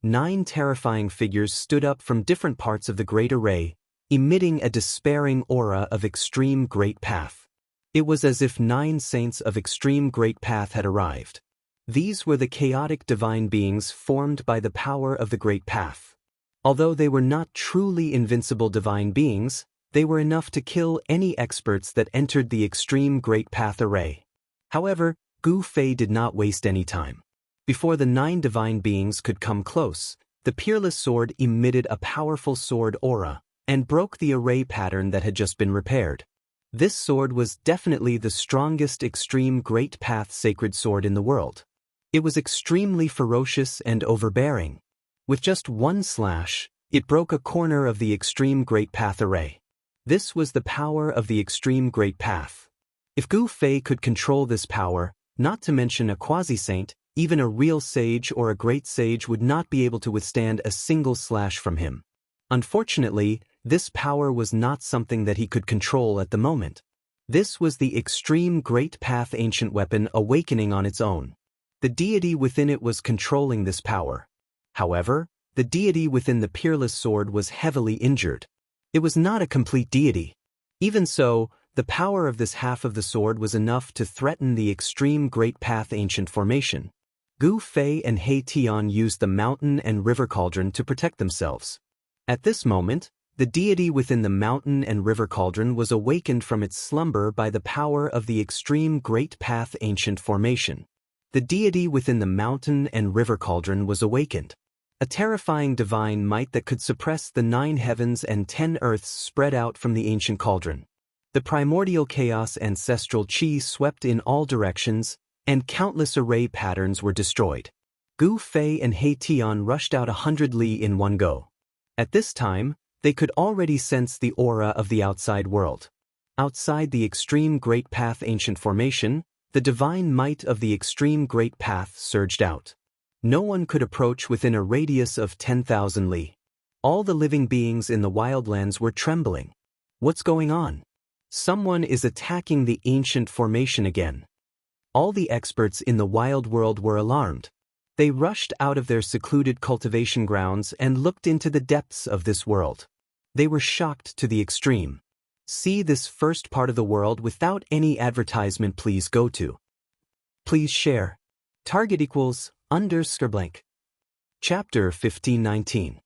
9 terrifying figures stood up from different parts of the great array, emitting a despairing aura of extreme great path. It was as if 9 saints of extreme great path had arrived. These were the chaotic divine beings formed by the power of the great path. Although they were not truly invincible divine beings, they were enough to kill any experts that entered the extreme great path array. However, Gu Fei did not waste any time. Before the 9 divine beings could come close, the peerless sword emitted a powerful sword aura and broke the array pattern that had just been repaired. This sword was definitely the strongest extreme great path sacred sword in the world. It was extremely ferocious and overbearing. With just one slash, it broke a corner of the extreme great path array. This was the power of the extreme great path. If Gu Fei could control this power, not to mention a quasi-saint, even a real sage or a great sage would not be able to withstand a single slash from him. Unfortunately, this power was not something that he could control at the moment. This was the extreme great path ancient weapon awakening on its own. The deity within it was controlling this power. However, the deity within the peerless sword was heavily injured. It was not a complete deity. Even so, the power of this half of the sword was enough to threaten the extreme great path ancient formation. Gu Fei and He Tian used the mountain and river cauldron to protect themselves. At this moment, the deity within the mountain and river cauldron was awakened from its slumber by the power of the extreme great path ancient formation. The deity within the mountain and river cauldron was awakened. A terrifying divine might that could suppress the 9 heavens and 10 earths spread out from the ancient cauldron. The primordial chaos ancestral chi swept in all directions, and countless array patterns were destroyed. Gu Fei and He Tian rushed out 100 li in one go. At this time, they could already sense the aura of the outside world. Outside the extreme great path ancient formation, the divine might of the extreme great path surged out. No one could approach within a radius of 10,000 li. All the living beings in the wildlands were trembling. What's going on? Someone is attacking the ancient formation again. All the experts in the wild world were alarmed. They rushed out of their secluded cultivation grounds and looked into the depths of this world. They were shocked to the extreme. See this first part of the world without any advertisement. Please go to. Please share. Target equals _blank. Chapter 1519.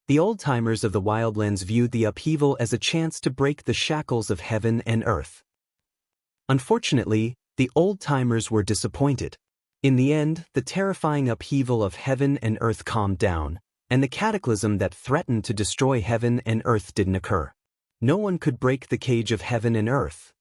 The old-timers of the wildlands viewed the upheaval as a chance to break the shackles of heaven and earth. Unfortunately, the old-timers were disappointed. In the end, the terrifying upheaval of heaven and earth calmed down, and the cataclysm that threatened to destroy heaven and earth didn't occur. No one could break the cage of heaven and earth.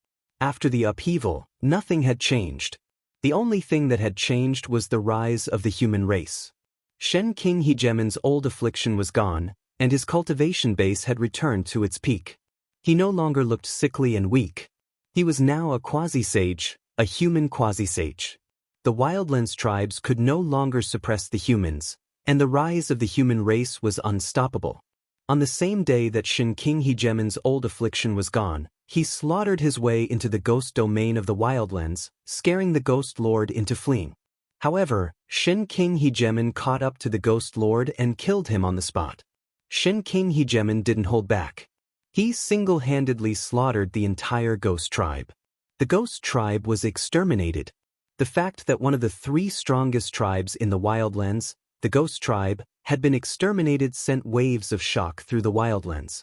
After the upheaval, nothing had changed. The only thing that had changed was the rise of the human race. Shen King Hegemon's old affliction was gone, and his cultivation base had returned to its peak. He no longer looked sickly and weak. He was now a quasi-sage, a human quasi-sage. The wildlands tribes could no longer suppress the humans, and the rise of the human race was unstoppable. On the same day that Shen King Hegemon's old affliction was gone, he slaughtered his way into the ghost domain of the wildlands, scaring the ghost lord into fleeing. However, Shen King Hegemon caught up to the ghost lord and killed him on the spot. Shen King Hegemon didn't hold back. He single-handedly slaughtered the entire ghost tribe. The ghost tribe was exterminated. The fact that one of the 3 strongest tribes in the wildlands, the ghost tribe, had been exterminated sent waves of shock through the wildlands.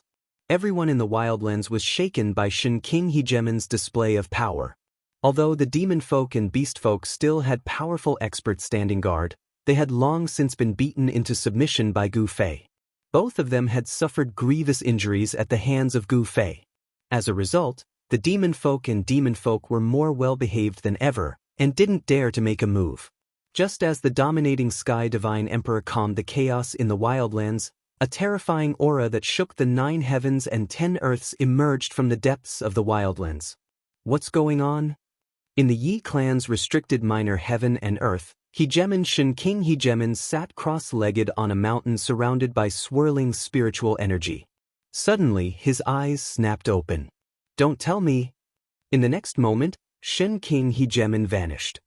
Everyone in the wildlands was shaken by Shen King Hegemon's display of power. Although the demon folk and beast folk still had powerful experts standing guard, they had long since been beaten into submission by Gu Fei. Both of them had suffered grievous injuries at the hands of Gu Fei. As a result, the demon folk and demon folk were more well-behaved than ever, and didn't dare to make a move. Just as the dominating Sky Divine Emperor calmed the chaos in the wildlands, a terrifying aura that shook the 9 heavens and 10 earths emerged from the depths of the wildlands. What's going on? In the Yi clan's restricted minor heaven and earth, Hegemon Shen King Hegemon sat cross-legged on a mountain surrounded by swirling spiritual energy. Suddenly, his eyes snapped open. Don't tell me. In the next moment, Shen King Hegemon vanished.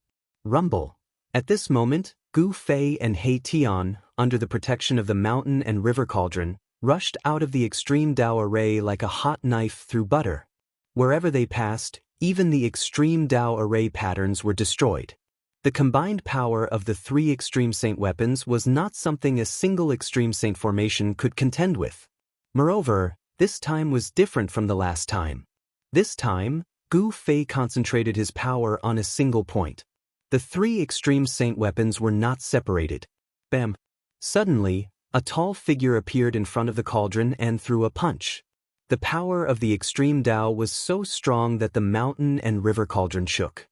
Rumble. At this moment, Gu Fei and He Tian, under the protection of the mountain and river cauldron, rushed out of the extreme Dao array like a hot knife through butter. Wherever they passed, even the extreme Dao array patterns were destroyed. The combined power of the three extreme saint weapons was not something a single extreme saint formation could contend with. Moreover, this time was different from the last time. This time, Gu Fei concentrated his power on a single point. The three extreme saint weapons were not separated. Bam! Suddenly, a tall figure appeared in front of the cauldron and threw a punch. The power of the extreme Dao was so strong that the mountain and river cauldron shook.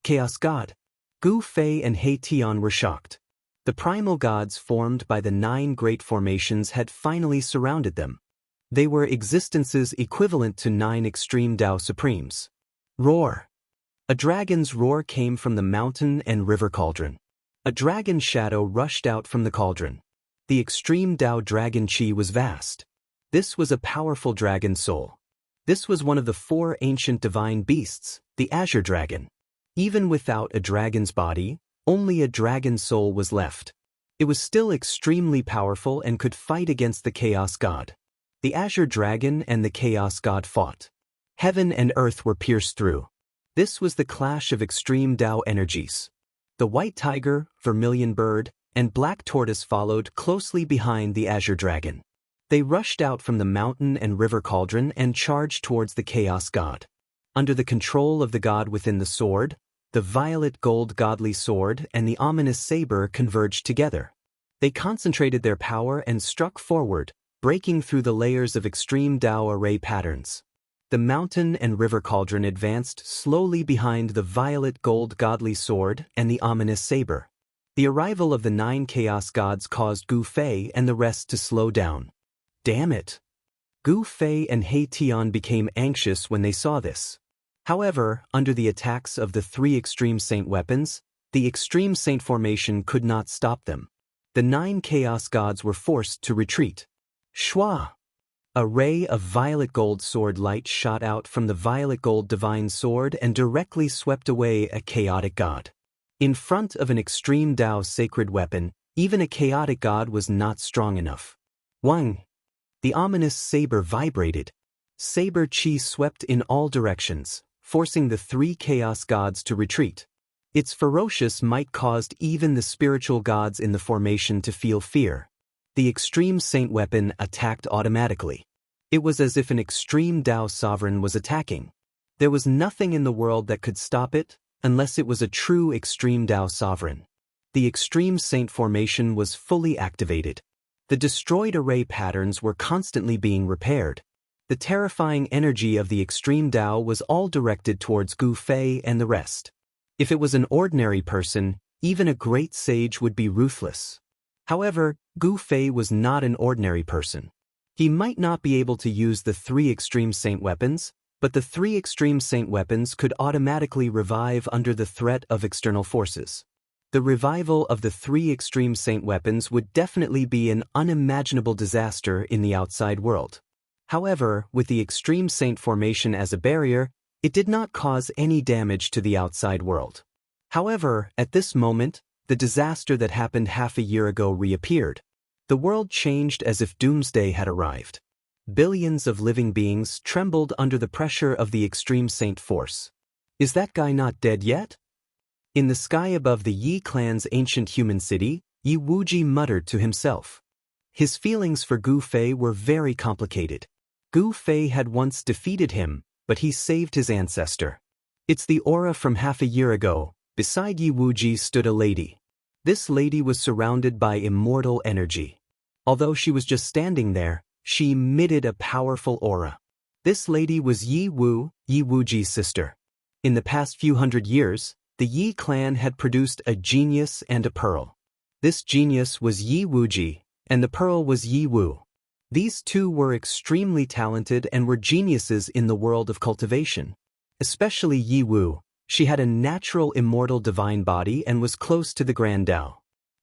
Chaos God. Gu Fei and He Tian were shocked. The primal gods formed by the 9 great formations had finally surrounded them. They were existences equivalent to 9 extreme Dao supremes. Roar! A dragon's roar came from the mountain and river cauldron. A dragon shadow rushed out from the cauldron. The extreme Dao dragon chi was vast. This was a powerful dragon soul. This was one of the 4 ancient divine beasts, the Azure Dragon. Even without a dragon's body, only a dragon soul was left. It was still extremely powerful and could fight against the Chaos God. The Azure Dragon and the Chaos God fought. Heaven and earth were pierced through. This was the clash of extreme Dao energies. The white tiger, vermilion bird, and black tortoise followed closely behind the Azure Dragon. They rushed out from the mountain and river cauldron and charged towards the Chaos God. Under the control of the god within the sword, the violet gold godly sword and the ominous saber converged together. They concentrated their power and struck forward, breaking through the layers of extreme Dao array patterns. The mountain and river cauldron advanced slowly behind the violet gold godly sword and the ominous saber. The arrival of the 9 chaos gods caused Gu Fei and the rest to slow down. Damn it! Gu Fei and He Tian became anxious when they saw this. However, under the attacks of the 3 extreme saint weapons, the extreme saint formation could not stop them. The 9 chaos gods were forced to retreat. Shua! A ray of violet gold sword light shot out from the violet gold divine sword and directly swept away a chaotic god. In front of an extreme Dao sacred weapon, even a chaotic god was not strong enough. Wang! The ominous saber vibrated. Saber chi swept in all directions, forcing the 3 chaos gods to retreat. Its ferocious might caused even the spiritual gods in the formation to feel fear. The extreme saint weapon attacked automatically. It was as if an extreme Dao sovereign was attacking. There was nothing in the world that could stop it, unless it was a true extreme Dao sovereign. The extreme saint formation was fully activated. The destroyed array patterns were constantly being repaired. The terrifying energy of the extreme Dao was all directed towards Gu Fei and the rest. If it was an ordinary person, even a great sage would be ruthless. However, Gu Fei was not an ordinary person. He might not be able to use the 3 extreme saint weapons, but the 3 extreme saint weapons could automatically revive under the threat of external forces. The revival of the 3 extreme saint weapons would definitely be an unimaginable disaster in the outside world. However, with the extreme saint formation as a barrier, it did not cause any damage to the outside world. However, at this moment, the disaster that happened half a year ago reappeared. The world changed as if doomsday had arrived. Billions of living beings trembled under the pressure of the extreme saint force. Is that guy not dead yet? In the sky above the Yi clan's ancient human city, Yi Wuji muttered to himself. His feelings for Gu Fei were very complicated. Gu Fei had once defeated him, but he saved his ancestor. It's the aura from half a year ago. Beside Yi Wuji stood a lady. This lady was surrounded by immortal energy. Although she was just standing there, she emitted a powerful aura. This lady was Yi Wu, Yi Wuji's sister. In the past few hundred years, the Yi clan had produced a genius and a pearl. This genius was Yi Wuji, and the pearl was Yi Wu. These two were extremely talented and were geniuses in the world of cultivation. Especially Yi Wu, she had a natural immortal divine body and was close to the Grand Dao.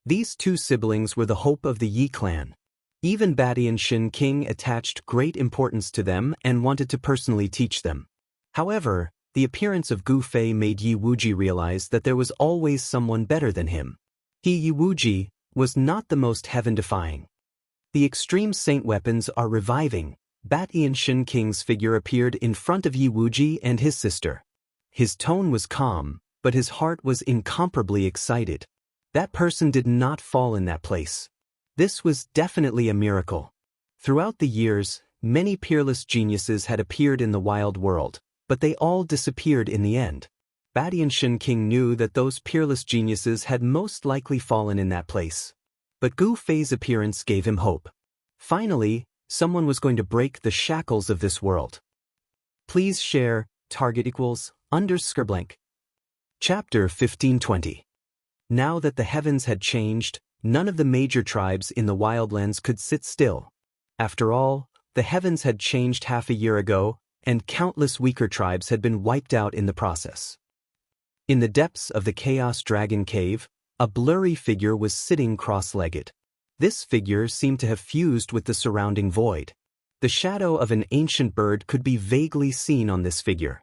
These 2 siblings were the hope of the Yi clan. Even Badian Shin King attached great importance to them and wanted to personally teach them. However, the appearance of Gu Fei made Yi Wuji realize that there was always someone better than him. He, Yi Wuji, was not the most heaven-defying. The extreme saint weapons are reviving. Batian Shin King's figure appeared in front of Yi Wuji and his sister. His tone was calm, but his heart was incomparably excited. That person did not fall in that place. This was definitely a miracle. Throughout the years, many peerless geniuses had appeared in the wild world, but they all disappeared in the end. Batian Shin King knew that those peerless geniuses had most likely fallen in that place. But Gu Fei's appearance gave him hope. Finally, someone was going to break the shackles of this world. Please share, _blank. Chapter 1520. Now that the heavens had changed, none of the major tribes in the wildlands could sit still. After all, the heavens had changed half a year ago, and countless weaker tribes had been wiped out in the process. In the depths of the Chaos Dragon Cave, a blurry figure was sitting cross-legged. This figure seemed to have fused with the surrounding void. The shadow of an ancient bird could be vaguely seen on this figure.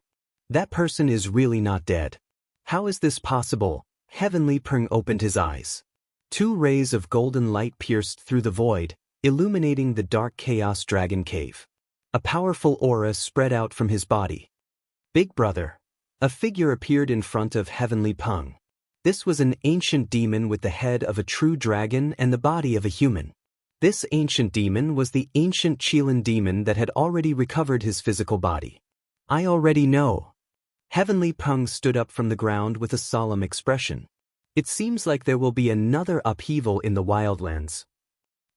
That person is really not dead. How is this possible? Heavenly Peng opened his eyes. Two rays of golden light pierced through the void, illuminating the dark Chaos Dragon Cave. A powerful aura spread out from his body. Big Brother. A figure appeared in front of Heavenly Peng. This was an ancient demon with the head of a true dragon and the body of a human. This ancient demon was the ancient Qilin demon that had already recovered his physical body. I already know. Heavenly Peng stood up from the ground with a solemn expression. It seems like there will be another upheaval in the wildlands.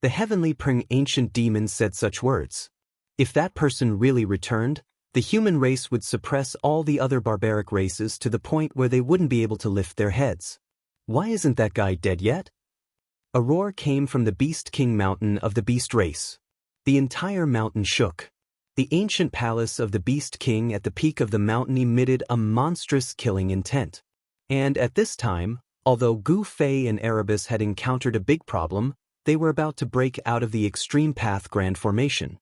The Heavenly Peng ancient demon said such words. If that person really returned, the human race would suppress all the other barbaric races to the point where they wouldn't be able to lift their heads. Why isn't that guy dead yet? A roar came from the Beast King mountain of the beast race. The entire mountain shook. The ancient palace of the Beast King at the peak of the mountain emitted a monstrous killing intent. And at this time, although Gu Fei and Erebus had encountered a big problem, they were about to break out of the Extreme Path Grand Formation.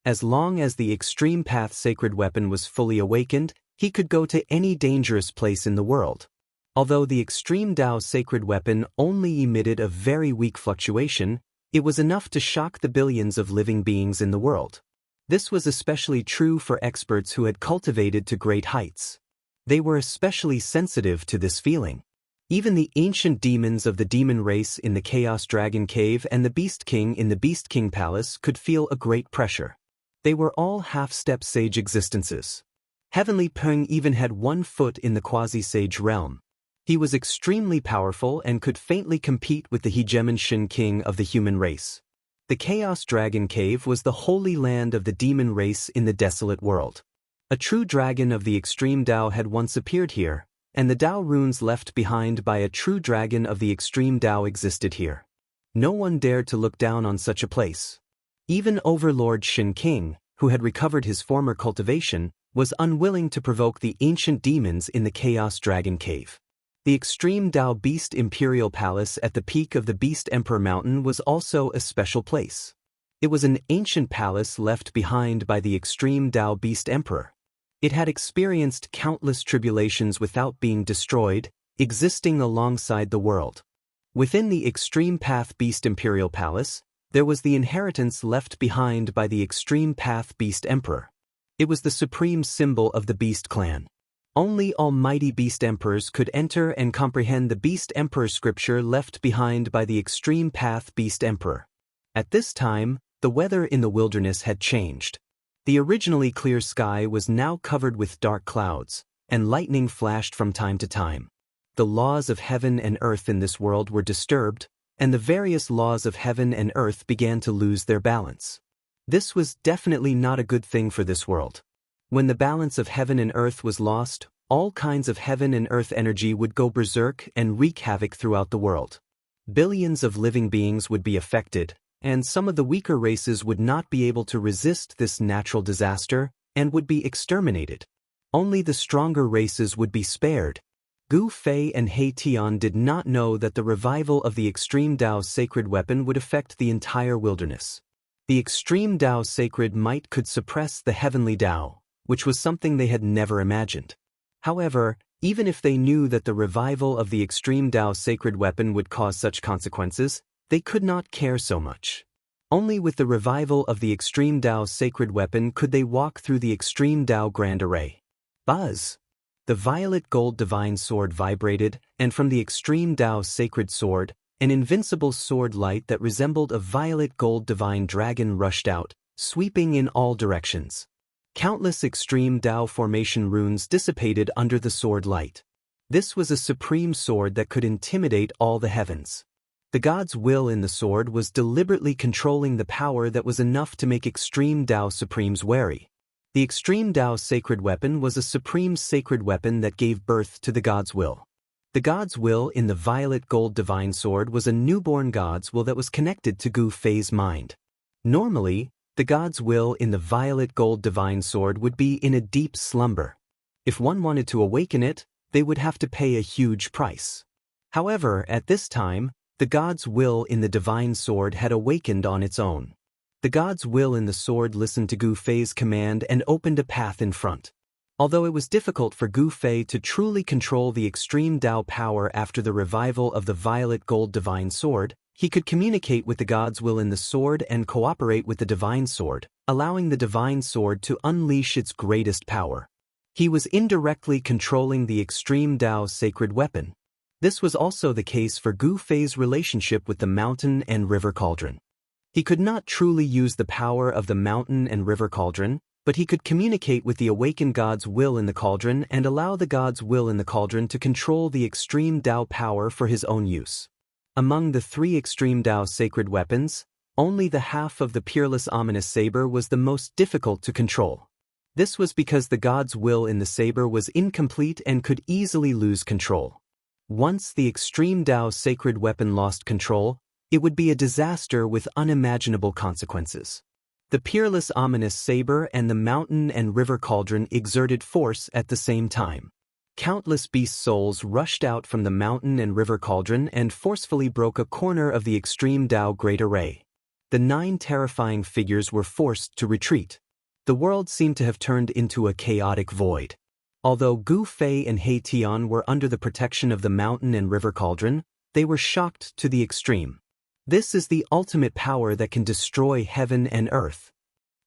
As long as the Extreme Path sacred weapon was fully awakened, he could go to any dangerous place in the world. Although the Extreme Dao sacred weapon only emitted a very weak fluctuation, it was enough to shock the billions of living beings in the world. This was especially true for experts who had cultivated to great heights. They were especially sensitive to this feeling. Even the ancient demons of the demon race in the Chaos Dragon Cave and the Beast King in the Beast King Palace could feel a great pressure. They were all half-step sage existences. Heavenly Peng even had one foot in the quasi-sage realm. He was extremely powerful and could faintly compete with the hegemon Shin King of the human race. The Chaos Dragon Cave was the holy land of the demon race in the desolate world. A true dragon of the extreme Dao had once appeared here, and the Dao runes left behind by a true dragon of the extreme Dao existed here. No one dared to look down on such a place. Even Overlord Shin King, who had recovered his former cultivation, was unwilling to provoke the ancient demons in the Chaos Dragon Cave. The Extreme Dao Beast Imperial Palace at the peak of the Beast Emperor Mountain was also a special place. It was an ancient palace left behind by the Extreme Dao Beast Emperor. It had experienced countless tribulations without being destroyed, existing alongside the world. Within the Extreme Path Beast Imperial Palace, there was the inheritance left behind by the Extreme Path Beast Emperor. It was the supreme symbol of the Beast Clan. Only almighty Beast Emperors could enter and comprehend the Beast Emperor scripture left behind by the Extreme Path Beast Emperor. At this time, the weather in the wilderness had changed. The originally clear sky was now covered with dark clouds, and lightning flashed from time to time. The laws of heaven and earth in this world were disturbed, and the various laws of heaven and earth began to lose their balance. This was definitely not a good thing for this world. When the balance of heaven and earth was lost, all kinds of heaven and earth energy would go berserk and wreak havoc throughout the world. Billions of living beings would be affected, and some of the weaker races would not be able to resist this natural disaster and would be exterminated. Only the stronger races would be spared. Gu Fei and He Tian did not know that the revival of the Extreme Dao sacred weapon would affect the entire wilderness. The Extreme Dao sacred might could suppress the heavenly Dao, which was something they had never imagined. However, even if they knew that the revival of the Extreme Dao sacred weapon would cause such consequences, they could not care so much. Only with the revival of the Extreme Dao sacred weapon could they walk through the Extreme Dao Grand Array. Buzz! The violet gold divine sword vibrated, and from the Extreme Dao sacred sword, an invincible sword light that resembled a violet gold divine dragon rushed out, sweeping in all directions. Countless Extreme Dao formation runes dissipated under the sword light. This was a supreme sword that could intimidate all the heavens. The god's will in the sword was deliberately controlling the power that was enough to make Extreme Dao Supremes wary. The Extreme Dao sacred weapon was a supreme sacred weapon that gave birth to the god's will. The god's will in the violet gold divine sword was a newborn god's will that was connected to Gu Fei's mind. Normally, the god's will in the violet gold divine sword would be in a deep slumber. If one wanted to awaken it, they would have to pay a huge price. However, at this time, the god's will in the divine sword had awakened on its own. The god's will in the sword listened to Gu Fei's command and opened a path in front. Although it was difficult for Gu Fei to truly control the Extreme Dao power after the revival of the violet gold divine sword, he could communicate with the god's will in the sword and cooperate with the divine sword, allowing the divine sword to unleash its greatest power. He was indirectly controlling the Extreme Dao sacred weapon. This was also the case for Gu Fei's relationship with the mountain and river cauldron. He could not truly use the power of the mountain and river cauldron, but he could communicate with the awakened god's will in the cauldron and allow the god's will in the cauldron to control the Extreme Dao power for his own use. Among the three Extreme Dao sacred weapons, only the half of the peerless ominous saber was the most difficult to control. This was because the god's will in the saber was incomplete and could easily lose control. Once the Extreme Dao sacred weapon lost control, it would be a disaster with unimaginable consequences. The peerless ominous saber and the mountain and river cauldron exerted force at the same time. Countless beast souls rushed out from the mountain and river cauldron and forcefully broke a corner of the Extreme Dao Great Array. The 9 terrifying figures were forced to retreat. The world seemed to have turned into a chaotic void. Although Gu Fei and He Tian were under the protection of the mountain and river cauldron, they were shocked to the extreme. This is the ultimate power that can destroy heaven and earth.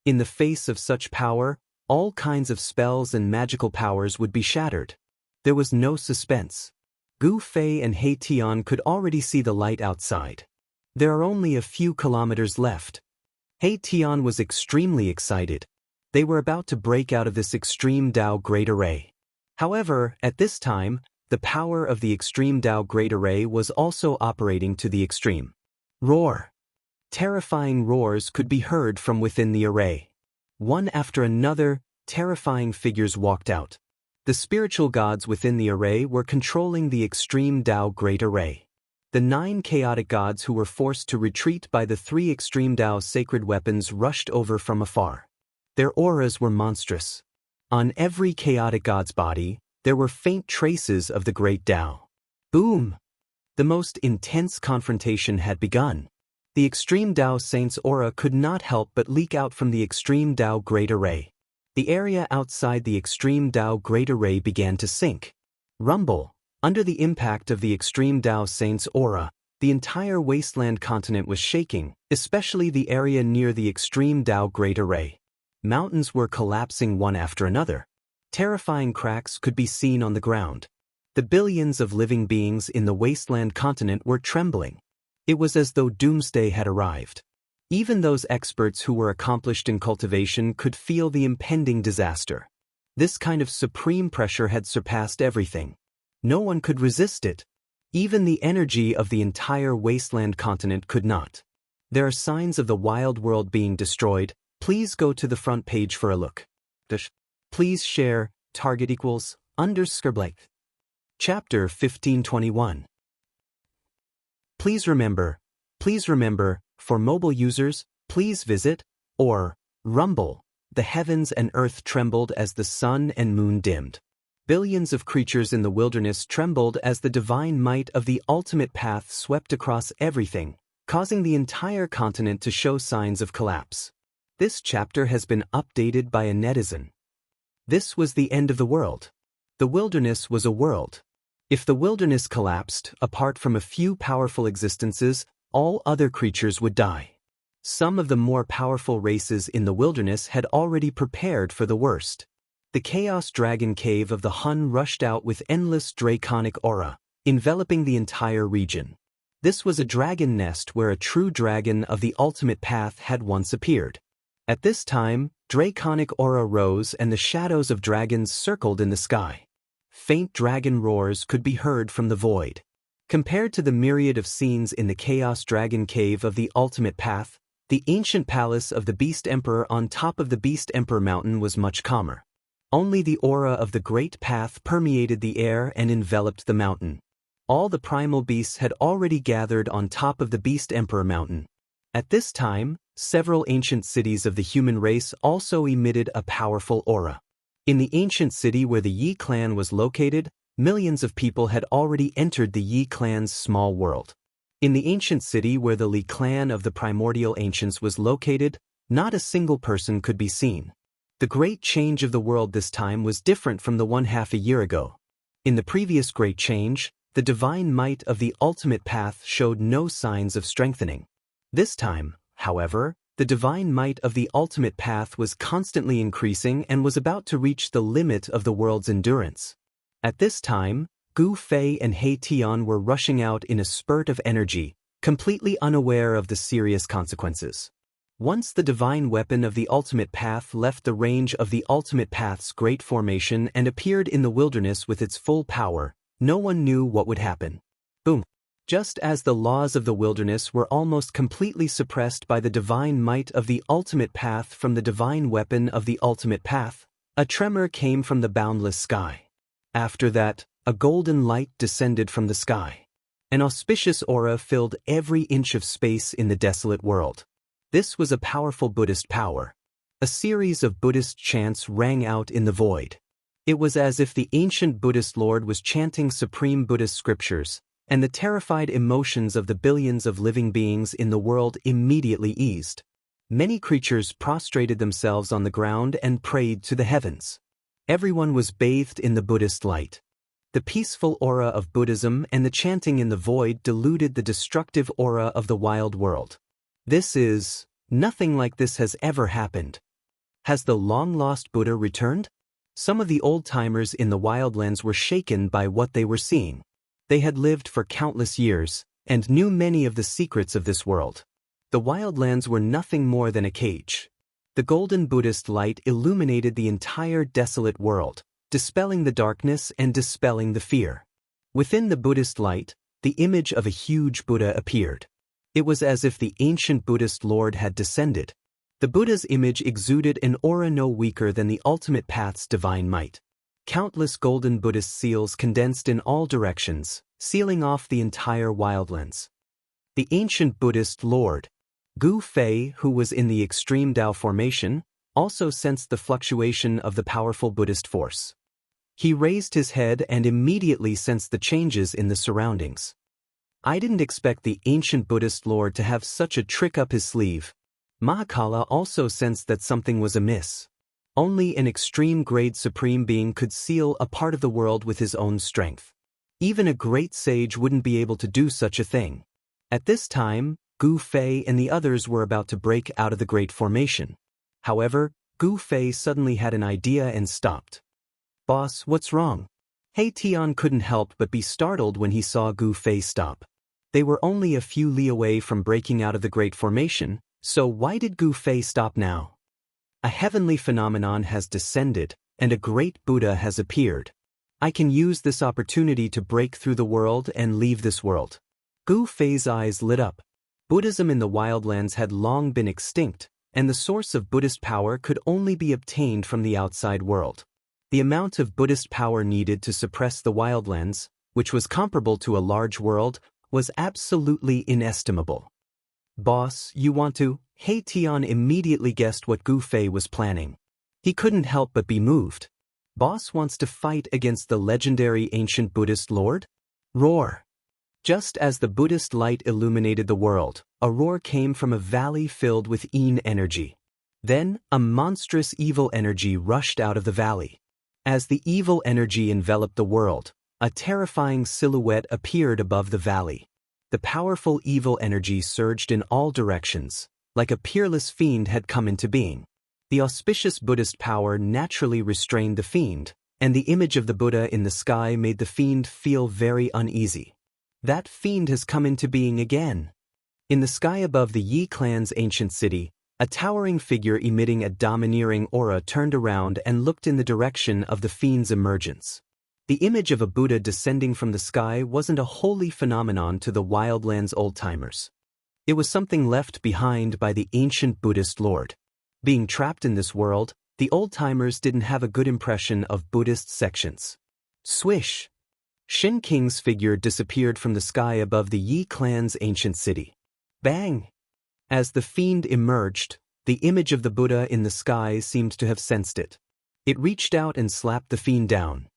In the face of such power, all kinds of spells and magical powers would be shattered. There was no suspense. Gu Fei and He Tian could already see the light outside. There are only a few kilometers left. He Tian was extremely excited. They were about to break out of this Extreme Dao Great Array. However, at this time, the power of the Extreme Dao Great Array was also operating to the extreme. Roar! Terrifying roars could be heard from within the array. One after another, terrifying figures walked out. The spiritual gods within the array were controlling the Extreme Dao Great Array. The 9 chaotic gods who were forced to retreat by the 3 Extreme Dao sacred weapons rushed over from afar. Their auras were monstrous. On every chaotic god's body, there were faint traces of the Great Dao. Boom! The most intense confrontation had begun. The Extreme Dao Saint's aura could not help but leak out from the Extreme Dao Great Array. The area outside the Extreme Dao Great Array began to sink. Rumble! Under the impact of the Extreme Dao Saint's aura, the entire wasteland continent was shaking, especially the area near the Extreme Dao Great Array. Mountains were collapsing one after another. Terrifying cracks could be seen on the ground. The billions of living beings in the wasteland continent were trembling. It was as though doomsday had arrived. Even those experts who were accomplished in cultivation could feel the impending disaster. This kind of supreme pressure had surpassed everything. No one could resist it. Even the energy of the entire wasteland continent could not. There are signs of the wild world being destroyed. Please go to the front page for a look. Please share, target equals, _blank. Chapter 1521. Please remember, for mobile users, please visit, or, Rumble. The heavens and earth trembled as the sun and moon dimmed. Billions of creatures in the wilderness trembled as the divine might of the ultimate path swept across everything, causing the entire continent to show signs of collapse. This chapter has been updated by a netizen. This was the end of the world. The wilderness was a world. If the wilderness collapsed, apart from a few powerful existences, all other creatures would die. Some of the more powerful races in the wilderness had already prepared for the worst. The Chaos Dragon Cave of the Hun rushed out with endless draconic aura, enveloping the entire region. This was a dragon nest where a true dragon of the ultimate path had once appeared. At this time, draconic aura rose and the shadows of dragons circled in the sky. Faint dragon roars could be heard from the void. Compared to the myriad of scenes in the Chaos Dragon Cave of the ultimate path, the ancient palace of the Beast Emperor on top of the Beast Emperor mountain was much calmer. Only the aura of the Great Path permeated the air and enveloped the mountain. All the primal beasts had already gathered on top of the Beast Emperor mountain. At this time, several ancient cities of the human race also emitted a powerful aura. In the ancient city where the Yi clan was located, millions of people had already entered the Yi clan's small world. In the ancient city where the Li clan of the primordial ancients was located, not a single person could be seen. The great change of the world this time was different from the one half a year ago. In the previous great change, the divine might of the ultimate path showed no signs of strengthening. This time, however, the divine might of the ultimate path was constantly increasing and was about to reach the limit of the world's endurance. At this time, Gu Fei and He Tian were rushing out in a spurt of energy, completely unaware of the serious consequences. Once the divine weapon of the ultimate path left the range of the ultimate path's great formation and appeared in the wilderness with its full power, no one knew what would happen. Boom! Just as the laws of the wilderness were almost completely suppressed by the divine might of the ultimate path from the divine weapon of the ultimate path, a tremor came from the boundless sky. After that, a golden light descended from the sky. An auspicious aura filled every inch of space in the desolate world. This was a powerful Buddhist power. A series of Buddhist chants rang out in the void. It was as if the ancient Buddhist Lord was chanting supreme Buddhist scriptures, and the terrified emotions of the billions of living beings in the world immediately eased. Many creatures prostrated themselves on the ground and prayed to the heavens. Everyone was bathed in the Buddhist light. The peaceful aura of Buddhism and the chanting in the void diluted the destructive aura of the wild world. Nothing like this has ever happened. Has the long-lost Buddha returned? Some of the old-timers in the wildlands were shaken by what they were seeing. They had lived for countless years, and knew many of the secrets of this world. The wildlands were nothing more than a cage. The golden Buddhist light illuminated the entire desolate world, dispelling the darkness and dispelling the fear. Within the Buddhist light, the image of a huge Buddha appeared. It was as if the ancient Buddhist Lord had descended. The Buddha's image exuded an aura no weaker than the ultimate path's divine might. Countless golden Buddhist seals condensed in all directions, sealing off the entire wildlands. The ancient Buddhist Lord, Gu Fei, who was in the extreme Tao formation, also sensed the fluctuation of the powerful Buddhist force. He raised his head and immediately sensed the changes in the surroundings. I didn't expect the ancient Buddhist Lord to have such a trick up his sleeve. Mahakala also sensed that something was amiss. Only an extreme-grade supreme being could seal a part of the world with his own strength. Even a great sage wouldn't be able to do such a thing. At this time, Gu Fei and the others were about to break out of the Great Formation. However, Gu Fei suddenly had an idea and stopped. "Boss, what's wrong?" He Tian couldn't help but be startled when he saw Gu Fei stop. They were only a few li away from breaking out of the Great Formation, so why did Gu Fei stop now? A heavenly phenomenon has descended, and a great Buddha has appeared. I can use this opportunity to break through the world and leave this world. Gu Fei's eyes lit up. Buddhism in the wildlands had long been extinct, and the source of Buddhist power could only be obtained from the outside world. The amount of Buddhist power needed to suppress the wildlands, which was comparable to a large world, was absolutely inestimable. "Boss, you want to?" He Tian immediately guessed what Gu Fei was planning. He couldn't help but be moved. Boss wants to fight against the legendary ancient Buddhist Lord? Roar! Just as the Buddhist light illuminated the world, a roar came from a valley filled with Yin energy. Then, a monstrous evil energy rushed out of the valley. As the evil energy enveloped the world, a terrifying silhouette appeared above the valley. The powerful evil energy surged in all directions, like a peerless fiend had come into being. The auspicious Buddhist power naturally restrained the fiend, and the image of the Buddha in the sky made the fiend feel very uneasy. That fiend has come into being again. In the sky above the Yi clan's ancient city, a towering figure emitting a domineering aura turned around and looked in the direction of the fiend's emergence. The image of a Buddha descending from the sky wasn't a holy phenomenon to the wildlands old-timers. It was something left behind by the ancient Buddhist lord. Being trapped in this world, the old-timers didn't have a good impression of Buddhist sections. Swish! Xin King's figure disappeared from the sky above the Yi clan's ancient city. Bang! As the fiend emerged, the image of the Buddha in the sky seemed to have sensed it. It reached out and slapped the fiend down.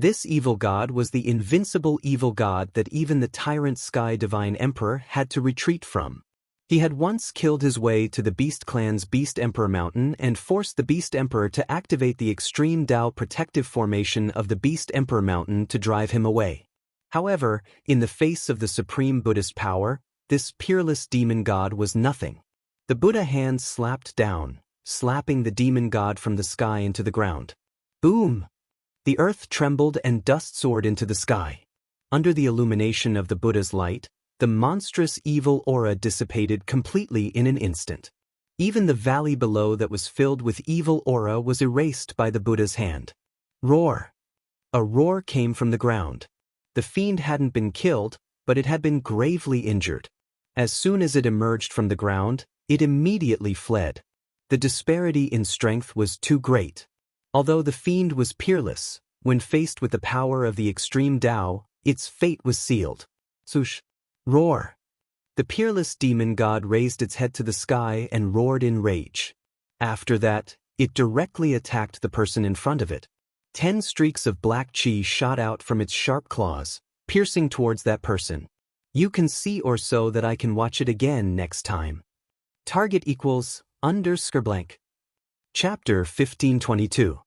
This evil god was the invincible evil god that even the tyrant Sky Divine Emperor had to retreat from. He had once killed his way to the Beast Clan's Beast Emperor Mountain and forced the Beast Emperor to activate the extreme Tao protective formation of the Beast Emperor Mountain to drive him away. However, in the face of the supreme Buddhist power, this peerless demon god was nothing. The Buddha hand slapped down, slapping the demon god from the sky into the ground. Boom! The earth trembled and dust soared into the sky. Under the illumination of the Buddha's light, the monstrous evil aura dissipated completely in an instant. Even the valley below that was filled with evil aura was erased by the Buddha's hand. Roar! A roar came from the ground. The fiend hadn't been killed, but it had been gravely injured. As soon as it emerged from the ground, it immediately fled. The disparity in strength was too great. Although the fiend was peerless, when faced with the power of the extreme Tao, its fate was sealed. Swoosh! Roar! The peerless demon god raised its head to the sky and roared in rage. After that, it directly attacked the person in front of it. 10 streaks of black chi shot out from its sharp claws, piercing towards that person. You can see or so that I can watch it again next time. Target equals _blank. Chapter 1522.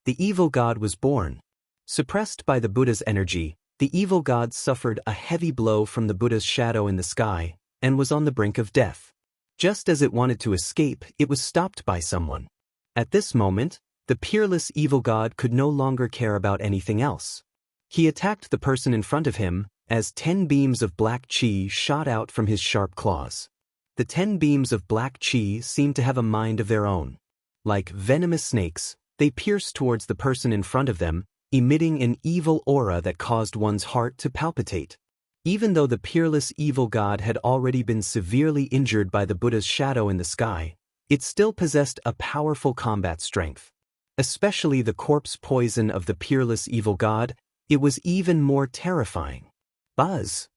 The evil god was born. Suppressed by the Buddha's energy, the evil god suffered a heavy blow from the Buddha's shadow in the sky, and was on the brink of death. Just as it wanted to escape, it was stopped by someone. At this moment, the peerless evil god could no longer care about anything else. He attacked the person in front of him, as 10 beams of black chi shot out from his sharp claws. The 10 beams of black chi seemed to have a mind of their own. Like venomous snakes, they pierced towards the person in front of them, emitting an evil aura that caused one's heart to palpitate. Even though the peerless evil god had already been severely injured by the Buddha's shadow in the sky, it still possessed a powerful combat strength. Especially the corpse poison of the peerless evil god, it was even more terrifying. Buzz!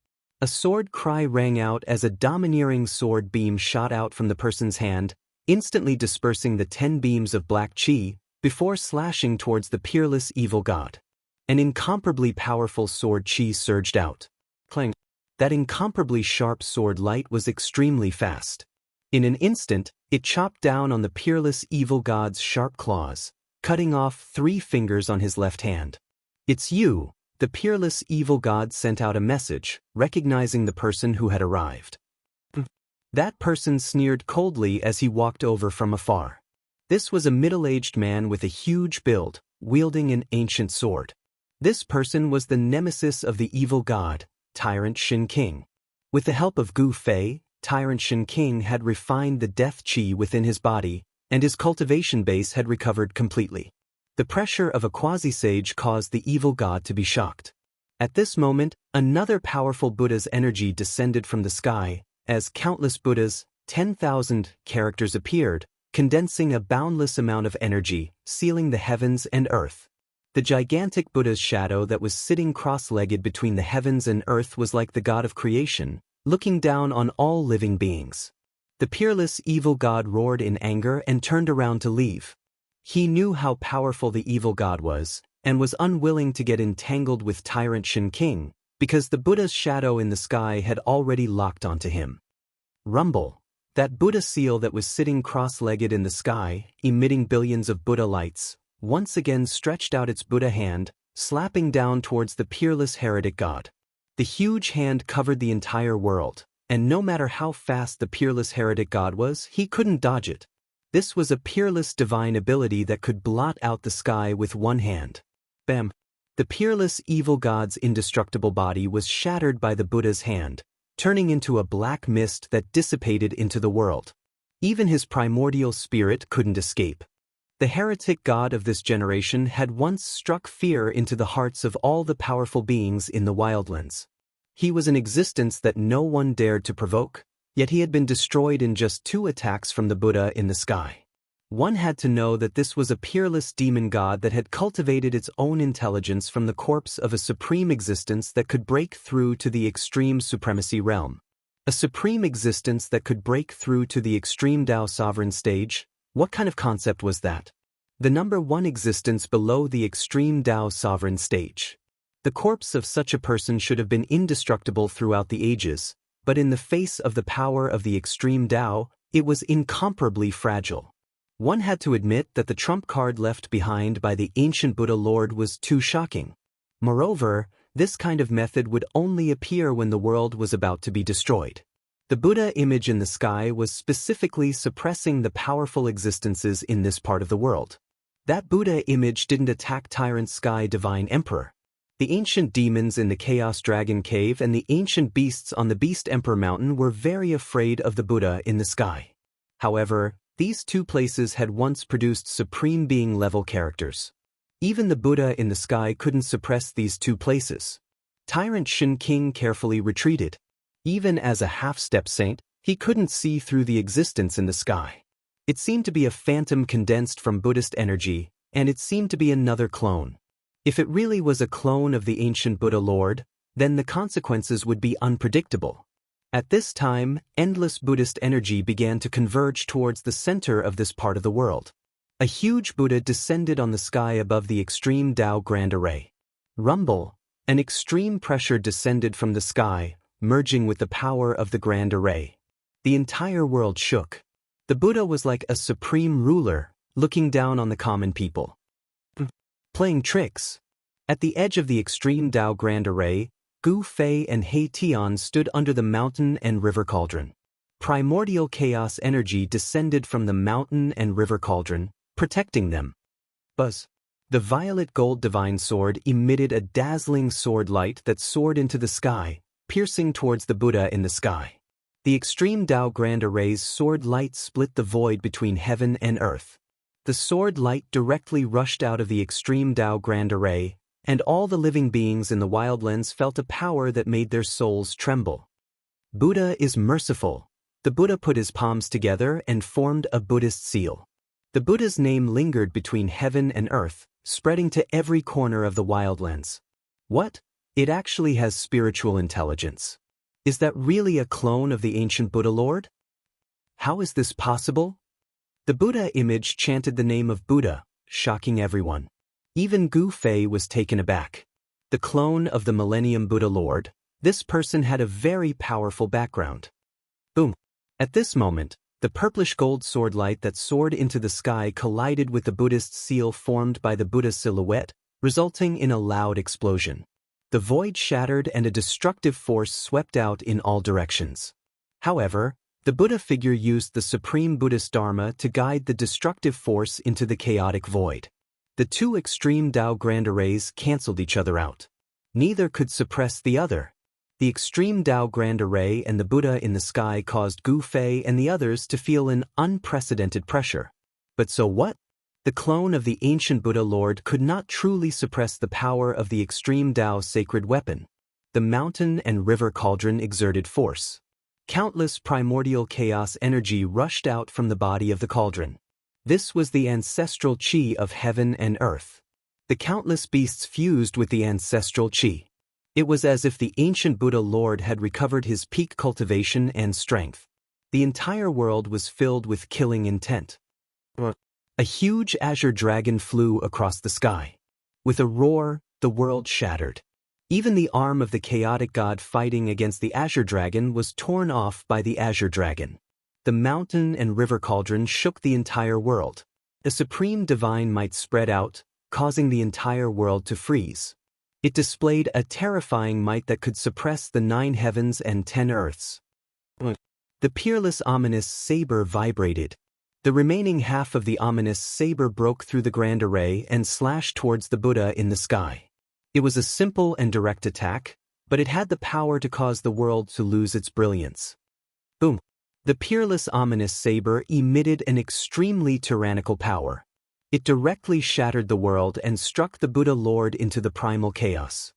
A sword cry rang out as a domineering sword beam shot out from the person's hand, instantly dispersing the 10 beams of black chi, before slashing towards the peerless evil god. An incomparably powerful sword chi surged out. Clang! That incomparably sharp sword light was extremely fast. In an instant, it chopped down on the peerless evil god's sharp claws, cutting off 3 fingers on his left hand. It's you! The peerless evil god sent out a message, recognizing the person who had arrived. That person sneered coldly as he walked over from afar. This was a middle-aged man with a huge build, wielding an ancient sword. This person was the nemesis of the evil god, Tyrant Xin King. With the help of Gu Fei, Tyrant Xin King had refined the death chi within his body, and his cultivation base had recovered completely. The pressure of a quasi-sage caused the evil god to be shocked. At this moment, another powerful Buddha's energy descended from the sky, as countless Buddhas, 10,000 characters appeared, condensing a boundless amount of energy, sealing the heavens and earth. The gigantic Buddha's shadow that was sitting cross-legged between the heavens and earth was like the god of creation, looking down on all living beings. The peerless evil god roared in anger and turned around to leave. He knew how powerful the evil god was, and was unwilling to get entangled with Tyrant Xin King, because the Buddha's shadow in the sky had already locked onto him. Rumble! That Buddha seal that was sitting cross-legged in the sky, emitting billions of Buddha lights, once again stretched out its Buddha hand, slapping down towards the peerless heretic god. The huge hand covered the entire world, And no matter how fast the peerless heretic god was, he couldn't dodge it. This was a peerless divine ability that could blot out the sky with one hand. Bam! The peerless evil god's indestructible body was shattered by the Buddha's hand, turning into a black mist that dissipated into the world. Even his primordial spirit couldn't escape. The heretic god of this generation had once struck fear into the hearts of all the powerful beings in the wildlands. He was an existence that no one dared to provoke, yet he had been destroyed in just 2 attacks from the Buddha in the sky. One had to know that this was a peerless demon god that had cultivated its own intelligence from the corpse of a supreme existence that could break through to the extreme supremacy realm. A supreme existence that could break through to the extreme Dao sovereign stage? What kind of concept was that? The number 1 existence below the extreme Dao sovereign stage. The corpse of such a person should have been indestructible throughout the ages, but in the face of the power of the extreme Dao, it was incomparably fragile. One had to admit that the trump card left behind by the ancient Buddha Lord was too shocking. Moreover, this kind of method would only appear when the world was about to be destroyed. The Buddha image in the sky was specifically suppressing the powerful existences in this part of the world. That Buddha image didn't attack Tyrant Sky Divine Emperor. The ancient demons in the Chaos Dragon Cave and the ancient beasts on the Beast Emperor Mountain were very afraid of the Buddha in the sky. However, these 2 places had once produced supreme being-level characters. Even the Buddha in the sky couldn't suppress these 2 places. Tyrant Shin King carefully retreated. Even as a half-step saint, he couldn't see through the existence in the sky. It seemed to be a phantom condensed from Buddhist energy, and it seemed to be another clone. If it really was a clone of the ancient Buddha Lord, then the consequences would be unpredictable. At this time, endless Buddhist energy began to converge towards the center of this part of the world. A huge Buddha descended on the sky above the extreme Tao Grand Array. Rumble, an extreme pressure descended from the sky, merging with the power of the Grand Array. The entire world shook. The Buddha was like a supreme ruler, looking down on the common people. Playing tricks. At the edge of the extreme Tao Grand Array, Gu Fei and He Tian stood under the mountain and river cauldron. Primordial chaos energy descended from the mountain and river cauldron, protecting them. Buzz. The violet gold divine sword emitted a dazzling sword light that soared into the sky, piercing towards the Buddha in the sky. The extreme Tao Grand Array's sword light split the void between heaven and earth. The sword light directly rushed out of the extreme Tao Grand Array, and all the living beings in the wildlands felt a power that made their souls tremble. Buddha is merciful. The Buddha put his palms together and formed a Buddhist seal. The Buddha's name lingered between heaven and earth, spreading to every corner of the wildlands. What? It actually has spiritual intelligence. Is that really a clone of the ancient Buddha Lord? How is this possible? The Buddha image chanted the name of Buddha, shocking everyone. Even Gu Fei was taken aback. The clone of the Millennium Buddha Lord, this person had a very powerful background. Boom! At this moment, the purplish gold sword light that soared into the sky collided with the Buddhist seal formed by the Buddha silhouette, resulting in a loud explosion. The void shattered and a destructive force swept out in all directions. However, the Buddha figure used the supreme Buddhist Dharma to guide the destructive force into the chaotic void. The 2 extreme Tao Grand Arrays cancelled each other out. Neither could suppress the other. The extreme Tao Grand Array and the Buddha in the sky caused Gu Fei and the others to feel an unprecedented pressure. But so what? The clone of the ancient Buddha Lord could not truly suppress the power of the extreme Tao sacred weapon. The mountain and river cauldron exerted force. Countless primordial chaos energy rushed out from the body of the cauldron. This was the ancestral chi of heaven and earth. The countless beasts fused with the ancestral chi. It was as if the ancient Buddha Lord had recovered his peak cultivation and strength. The entire world was filled with killing intent. A huge azure dragon flew across the sky. With a roar, the world shattered. Even the arm of the chaotic god fighting against the azure dragon was torn off by the azure dragon. The mountain and river cauldron shook the entire world. The supreme divine might spread out, causing the entire world to freeze. It displayed a terrifying might that could suppress the 9 heavens and 10 earths. The peerless ominous saber vibrated. The remaining half of the ominous saber broke through the grand array and slashed towards the Buddha in the sky. It was a simple and direct attack, but it had the power to cause the world to lose its brilliance. Boom! The peerless ominous saber emitted an extremely tyrannical power. It directly shattered the world and struck the Buddha Lord into the primal chaos.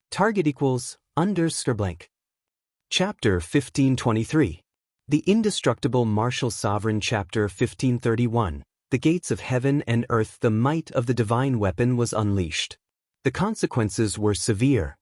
Target equals _blank. Chapter 1523. The Indestructible Martial Sovereign. Chapter 1531. The gates of heaven and earth. The might of the divine weapon was unleashed. The consequences were severe.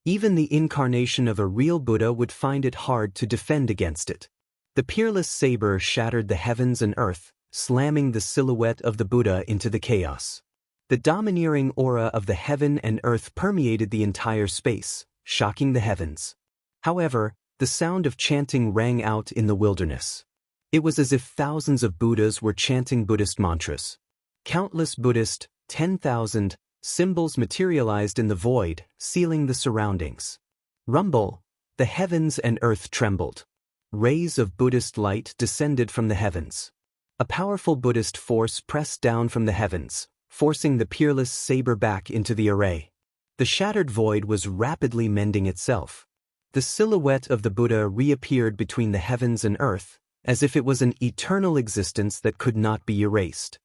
Even the incarnation of a real Buddha would find it hard to defend against it. The peerless saber shattered the heavens and earth, slamming the silhouette of the Buddha into the chaos. The domineering aura of the heaven and earth permeated the entire space, shocking the heavens. However, the sound of chanting rang out in the wilderness. It was as if thousands of Buddhas were chanting Buddhist mantras. Countless Buddhist, 10,000, symbols materialized in the void, sealing the surroundings. Rumble! The heavens and earth trembled. Rays of Buddhist light descended from the heavens. A powerful Buddhist force pressed down from the heavens, forcing the peerless saber back into the array. The shattered void was rapidly mending itself. The silhouette of the Buddha reappeared between the heavens and earth, as if it was an eternal existence that could not be erased.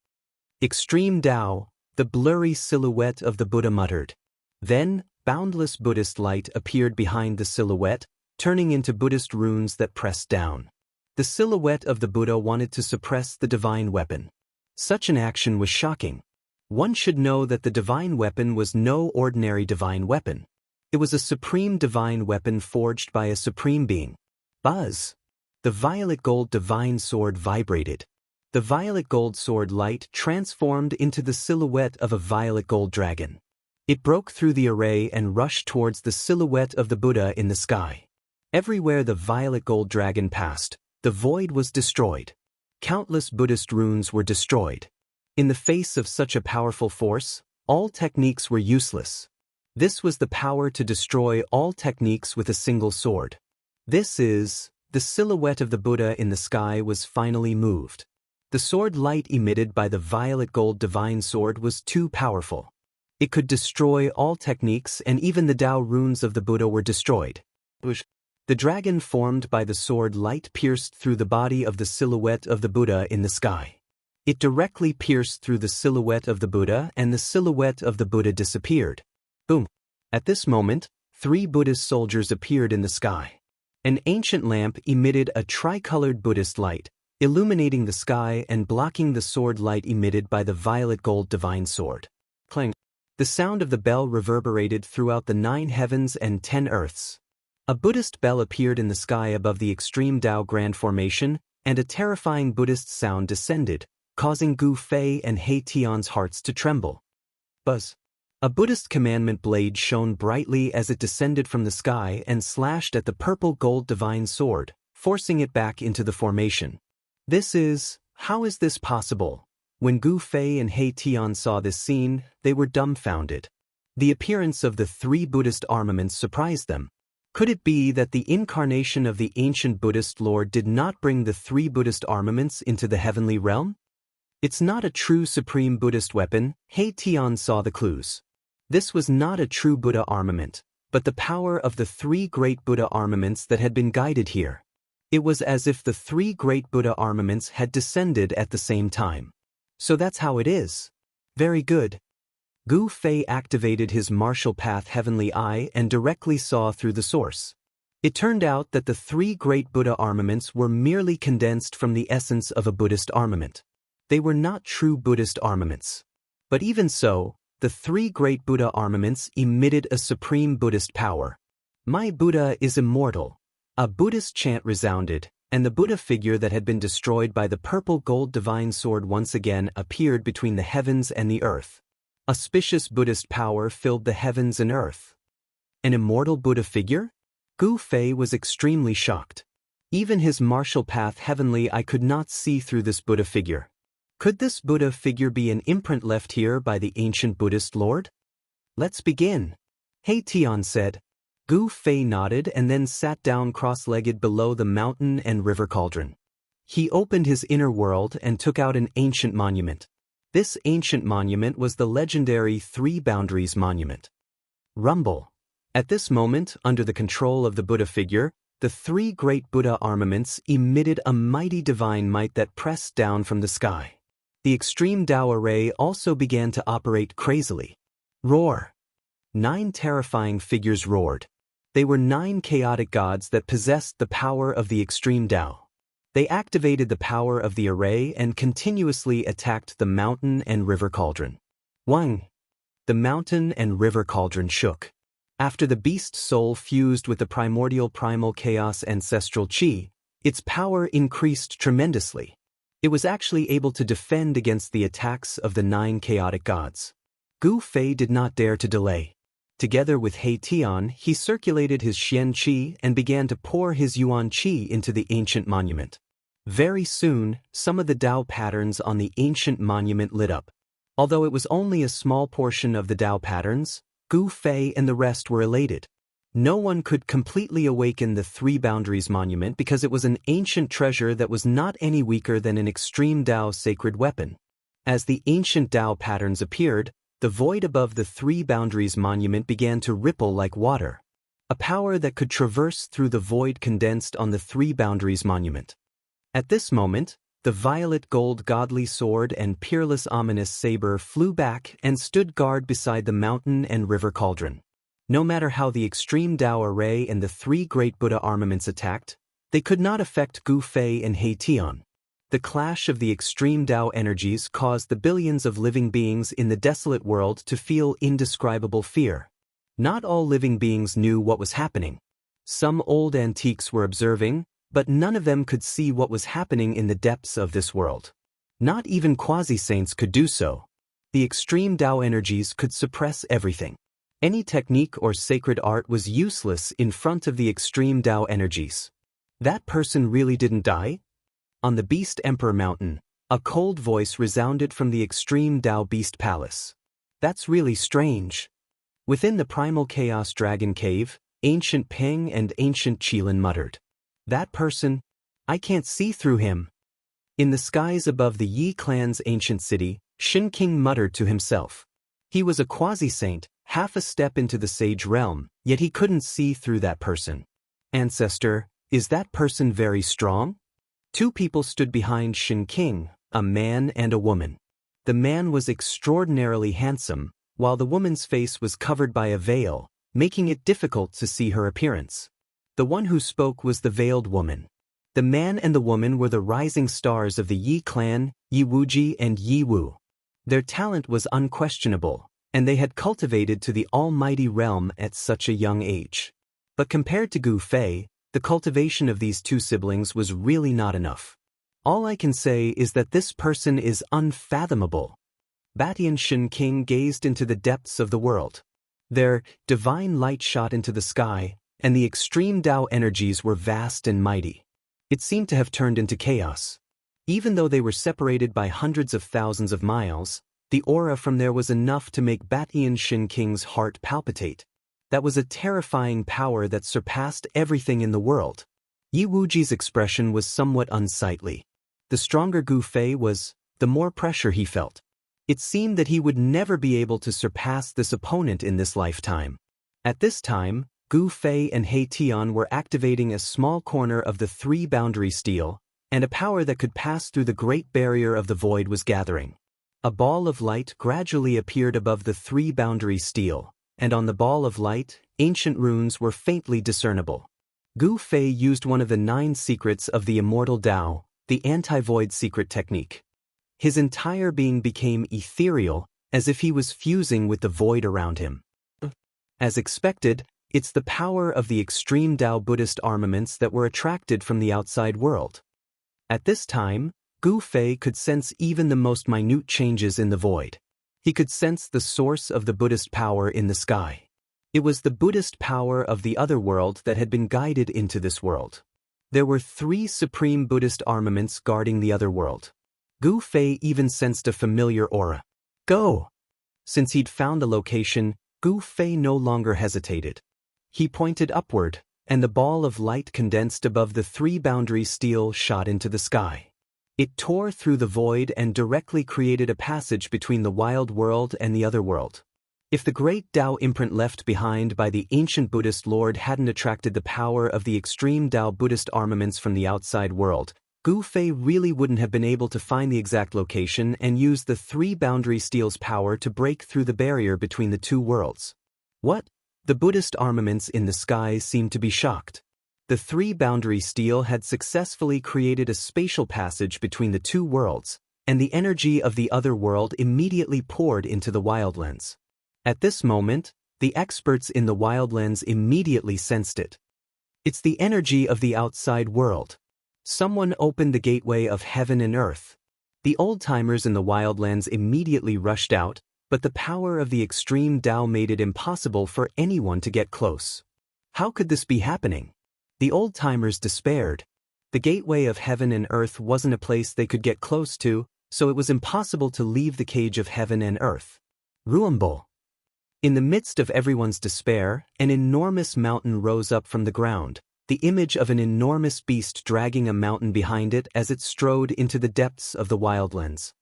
Extreme Tao, the blurry silhouette of the Buddha muttered. Then, boundless Buddhist light appeared behind the silhouette, turning into Buddhist runes that pressed down. The silhouette of the Buddha wanted to suppress the divine weapon. Such an action was shocking. One should know that the divine weapon was no ordinary divine weapon. It was a supreme divine weapon forged by a supreme being. Buzz! The violet gold divine sword vibrated. The violet gold sword light transformed into the silhouette of a violet gold dragon. It broke through the array and rushed towards the silhouette of the Buddha in the sky. Everywhere the violet gold dragon passed, the void was destroyed. Countless Buddhist runes were destroyed. In the face of such a powerful force, all techniques were useless. This was the power to destroy all techniques with a single sword. The silhouette of the Buddha in the sky was finally moved. The sword light emitted by the violet gold divine sword was too powerful. It could destroy all techniques, and even the Tao runes of the Buddha were destroyed. The dragon formed by the sword light pierced through the body of the silhouette of the Buddha in the sky. It directly pierced through the silhouette of the Buddha, and the silhouette of the Buddha disappeared. Boom! At this moment, 3 Buddhist soldiers appeared in the sky. An ancient lamp emitted a tricolored Buddhist light, illuminating the sky and blocking the sword light emitted by the violet gold divine sword. Clang! The sound of the bell reverberated throughout the 9 heavens and 10 earths. A Buddhist bell appeared in the sky above the extreme Tao Grand Formation, and a terrifying Buddhist sound descended, causing Gu Fei and He Tian's hearts to tremble. Buzz! A Buddhist commandment blade shone brightly as it descended from the sky and slashed at the purple gold divine sword, forcing it back into the formation. How is this possible? When Gu Fei and He Tian saw this scene, they were dumbfounded. The appearance of the 3 Buddhist armaments surprised them. Could it be that the incarnation of the ancient Buddhist Lord did not bring the 3 Buddhist armaments into the heavenly realm? It's not a true supreme Buddhist weapon. He Tian saw the clues. This was not a true Buddha armament, but the power of the 3 great Buddha armaments that had been guided here. It was as if the 3 great Buddha armaments had descended at the same time. So that's how it is. Very good. Gu Fei activated his martial path heavenly eye and directly saw through the source. It turned out that the 3 great Buddha armaments were merely condensed from the essence of a Buddhist armament. They were not true Buddhist armaments. But even so, the 3 great Buddha armaments emitted a supreme Buddhist power. My Buddha is immortal. A Buddhist chant resounded, and the Buddha figure that had been destroyed by the purple gold divine sword once again appeared between the heavens and the earth. Auspicious Buddhist power filled the heavens and earth. An immortal Buddha figure? Gu Fei was extremely shocked. Even his martial path heavenly eye could not see through this Buddha figure. Could this Buddha figure be an imprint left here by the ancient Buddhist Lord? Let's begin. He Tian said. Gu Fei nodded and then sat down cross-legged below the mountain and river cauldron. He opened his inner world and took out an ancient monument. This ancient monument was the legendary Three Boundaries Monument. Rumble. At this moment, under the control of the Buddha figure, the three great Buddha armaments emitted a mighty divine might that pressed down from the sky. The extreme Tao array also began to operate crazily. Roar. 9 terrifying figures roared. They were 9 chaotic gods that possessed the power of the extreme Tao. They activated the power of the array and continuously attacked the mountain and river cauldron. Wang. The mountain and river cauldron shook. After the beast soul fused with the primordial primal chaos ancestral chi, its power increased tremendously. It was actually able to defend against the attacks of the 9 chaotic gods. Gu Fei did not dare to delay. Together with He Tian, he circulated his Xian Qi and began to pour his Yuan Qi into the ancient monument. Very soon, some of the Tao patterns on the ancient monument lit up. Although it was only a small portion of the Tao patterns, Gu Fei and the rest were elated. No one could completely awaken the Three Boundaries Monument because it was an ancient treasure that was not any weaker than an extreme Tao sacred weapon. As the ancient Tao patterns appeared, the void above the Three Boundaries Monument began to ripple like water. A power that could traverse through the void condensed on the Three Boundaries Monument. At this moment, the violet gold godly sword and peerless ominous saber flew back and stood guard beside the mountain and river cauldron. No matter how the extreme Tao array and the 3 great Buddha armaments attacked, they could not affect Gu Fei and He Tian. The clash of the extreme Tao energies caused the billions of living beings in the desolate world to feel indescribable fear. Not all living beings knew what was happening. Some old antiques were observing, but none of them could see what was happening in the depths of this world. Not even quasi-saints could do so. The extreme Tao energies could suppress everything. Any technique or sacred art was useless in front of the extreme Tao energies. That person really didn't die? On the Beast Emperor Mountain, a cold voice resounded from the extreme Tao Beast Palace. That's really strange. Within the Primal Chaos Dragon Cave, Ancient Ping and Ancient Qilin muttered. That person? I can't see through him. In the skies above the Yi clan's ancient city, Shin King muttered to himself. He was a quasi-saint, half a step into the sage realm, yet he couldn't see through that person. Ancestor, is that person very strong? 2 people stood behind Shin King, a man and a woman. The man was extraordinarily handsome, while the woman's face was covered by a veil, making it difficult to see her appearance. The one who spoke was the veiled woman. The man and the woman were the rising stars of the Yi clan, Yi Wuji and Yi Wu. Their talent was unquestionable, and they had cultivated to the almighty realm at such a young age. But compared to Gu Fei, the cultivation of these 2 siblings was really not enough. All I can say is that this person is unfathomable. Batian Shin King gazed into the depths of the world. Their divine light shot into the sky, and the extreme Tao energies were vast and mighty. It seemed to have turned into chaos. Even though they were separated by hundreds of thousands of miles, the aura from there was enough to make Batian Shin King's heart palpitate. That was a terrifying power that surpassed everything in the world. Yi Wuji's expression was somewhat unsightly. The stronger Gu Fei was, the more pressure he felt. It seemed that he would never be able to surpass this opponent in this lifetime. At this time, Gu Fei and He Tian were activating a small corner of the 3 boundary steel, and a power that could pass through the great barrier of the void was gathering. A ball of light gradually appeared above the 3 boundary steel, and on the ball of light, ancient runes were faintly discernible. Gu Fei used one of the 9 secrets of the Immortal Tao, the anti-void secret technique. His entire being became ethereal, as if he was fusing with the void around him. As expected, it's the power of the extreme Tao Buddhist armaments that were attracted from the outside world. At this time, Gu Fei could sense even the most minute changes in the void. He could sense the source of the Buddhist power in the sky. It was the Buddhist power of the other world that had been guided into this world. There were 3 supreme Buddhist armaments guarding the other world. Gu Fei even sensed a familiar aura. Go! Since he'd found the location, Gu Fei no longer hesitated. He pointed upward, and the ball of light condensed above the three-boundary steel shot into the sky. It tore through the void and directly created a passage between the wild world and the other world. If the great Tao imprint left behind by the ancient Buddhist lord hadn't attracted the power of the extreme Tao Buddhist armaments from the outside world, Gu Fei really wouldn't have been able to find the exact location and use the three-boundary steel's power to break through the barrier between the two worlds. What? The Buddhist armaments in the sky seemed to be shocked. The three-boundary steel had successfully created a spatial passage between the two worlds, and the energy of the other world immediately poured into the Wildlands. At this moment, the experts in the Wildlands immediately sensed it. It's the energy of the outside world. Someone opened the gateway of heaven and earth. The old-timers in the Wildlands immediately rushed out, but the power of the extreme Tao made it impossible for anyone to get close. How could this be happening? The old-timers despaired. The gateway of heaven and earth wasn't a place they could get close to, so it was impossible to leave the cage of heaven and earth. Ruombo. In the midst of everyone's despair, an enormous mountain rose up from the ground, the image of an enormous beast dragging a mountain behind it as it strode into the depths of the Wildlands.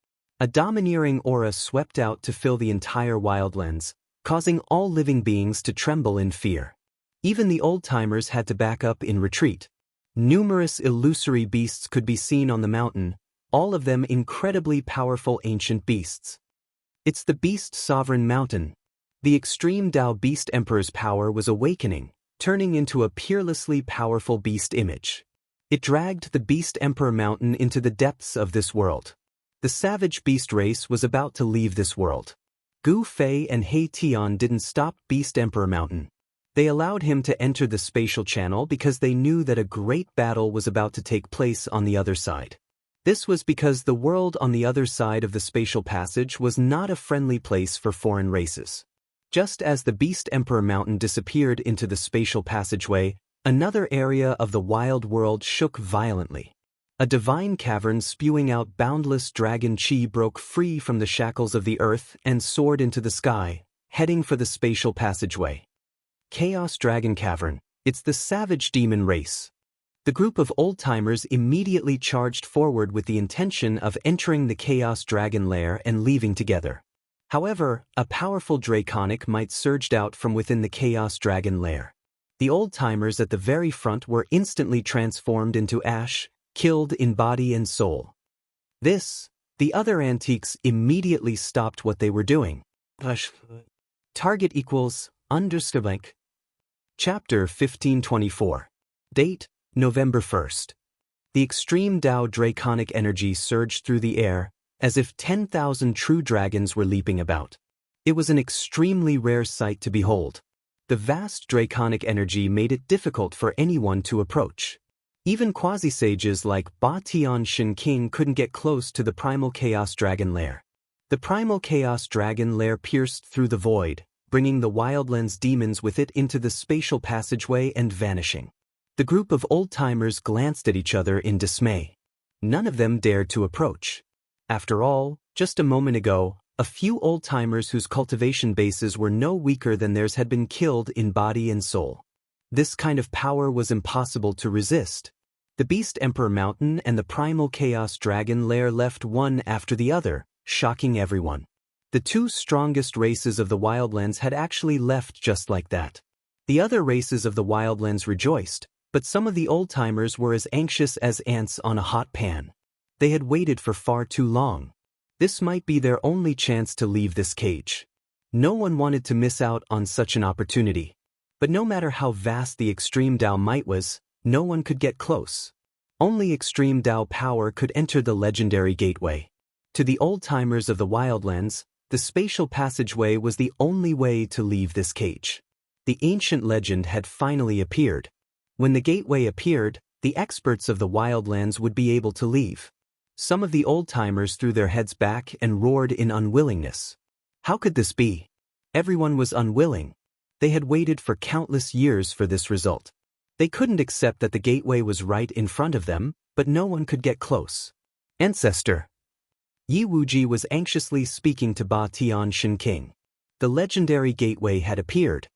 A domineering aura swept out to fill the entire Wildlands, causing all living beings to tremble in fear. Even the old-timers had to back up in retreat. Numerous illusory beasts could be seen on the mountain, all of them incredibly powerful ancient beasts. It's the Beast Sovereign Mountain. The extreme Tao Beast Emperor's power was awakening, turning into a peerlessly powerful beast image. It dragged the Beast Emperor Mountain into the depths of this world. The savage beast race was about to leave this world. Gu Fei and He Tian didn't stop Beast Emperor Mountain. They allowed him to enter the spatial channel because they knew that a great battle was about to take place on the other side. This was because the world on the other side of the spatial passage was not a friendly place for foreign races. Just as the Beast Emperor Mountain disappeared into the spatial passageway, another area of the wild world shook violently. A divine cavern spewing out boundless dragon chi broke free from the shackles of the earth and soared into the sky, heading for the spatial passageway. Chaos Dragon Cavern, it's the savage demon race. The group of old-timers immediately charged forward with the intention of entering the Chaos Dragon lair and leaving together. However, a powerful draconic might surged out from within the Chaos Dragon lair. The old-timers at the very front were instantly transformed into ash, killed in body and soul. The other antiques immediately stopped what they were doing. Target equals _blank. Chapter 1524. Date, November 1st. The extreme Tao draconic energy surged through the air, as if 10,000 true dragons were leaping about. It was an extremely rare sight to behold. The vast draconic energy made it difficult for anyone to approach. Even quasi-sages like Ba Tian Shen King couldn't get close to the primal Chaos Dragon lair. The primal Chaos Dragon lair pierced through the void, bringing the Wildlands demons with it into the spatial passageway and vanishing. The group of old-timers glanced at each other in dismay. None of them dared to approach. After all, just a moment ago, a few old-timers whose cultivation bases were no weaker than theirs had been killed in body and soul. This kind of power was impossible to resist. The Beast Emperor Mountain and the Primal Chaos Dragon lair left one after the other, shocking everyone. The two strongest races of the Wildlands had actually left just like that. The other races of the Wildlands rejoiced, but some of the old-timers were as anxious as ants on a hot pan. They had waited for far too long. This might be their only chance to leave this cage. No one wanted to miss out on such an opportunity. But no matter how vast the extreme Tao might was, no one could get close. Only extreme Tao power could enter the legendary gateway. To the old-timers of the Wildlands, the spatial passageway was the only way to leave this cage. The ancient legend had finally appeared. When the gateway appeared, the experts of the Wildlands would be able to leave. Some of the old-timers threw their heads back and roared in unwillingness. How could this be? Everyone was unwilling. They had waited for countless years for this result. They couldn't accept that the gateway was right in front of them, but no one could get close. Ancestor. Yi Wuji was anxiously speaking to Ba Tian Shen King. The legendary gateway had appeared.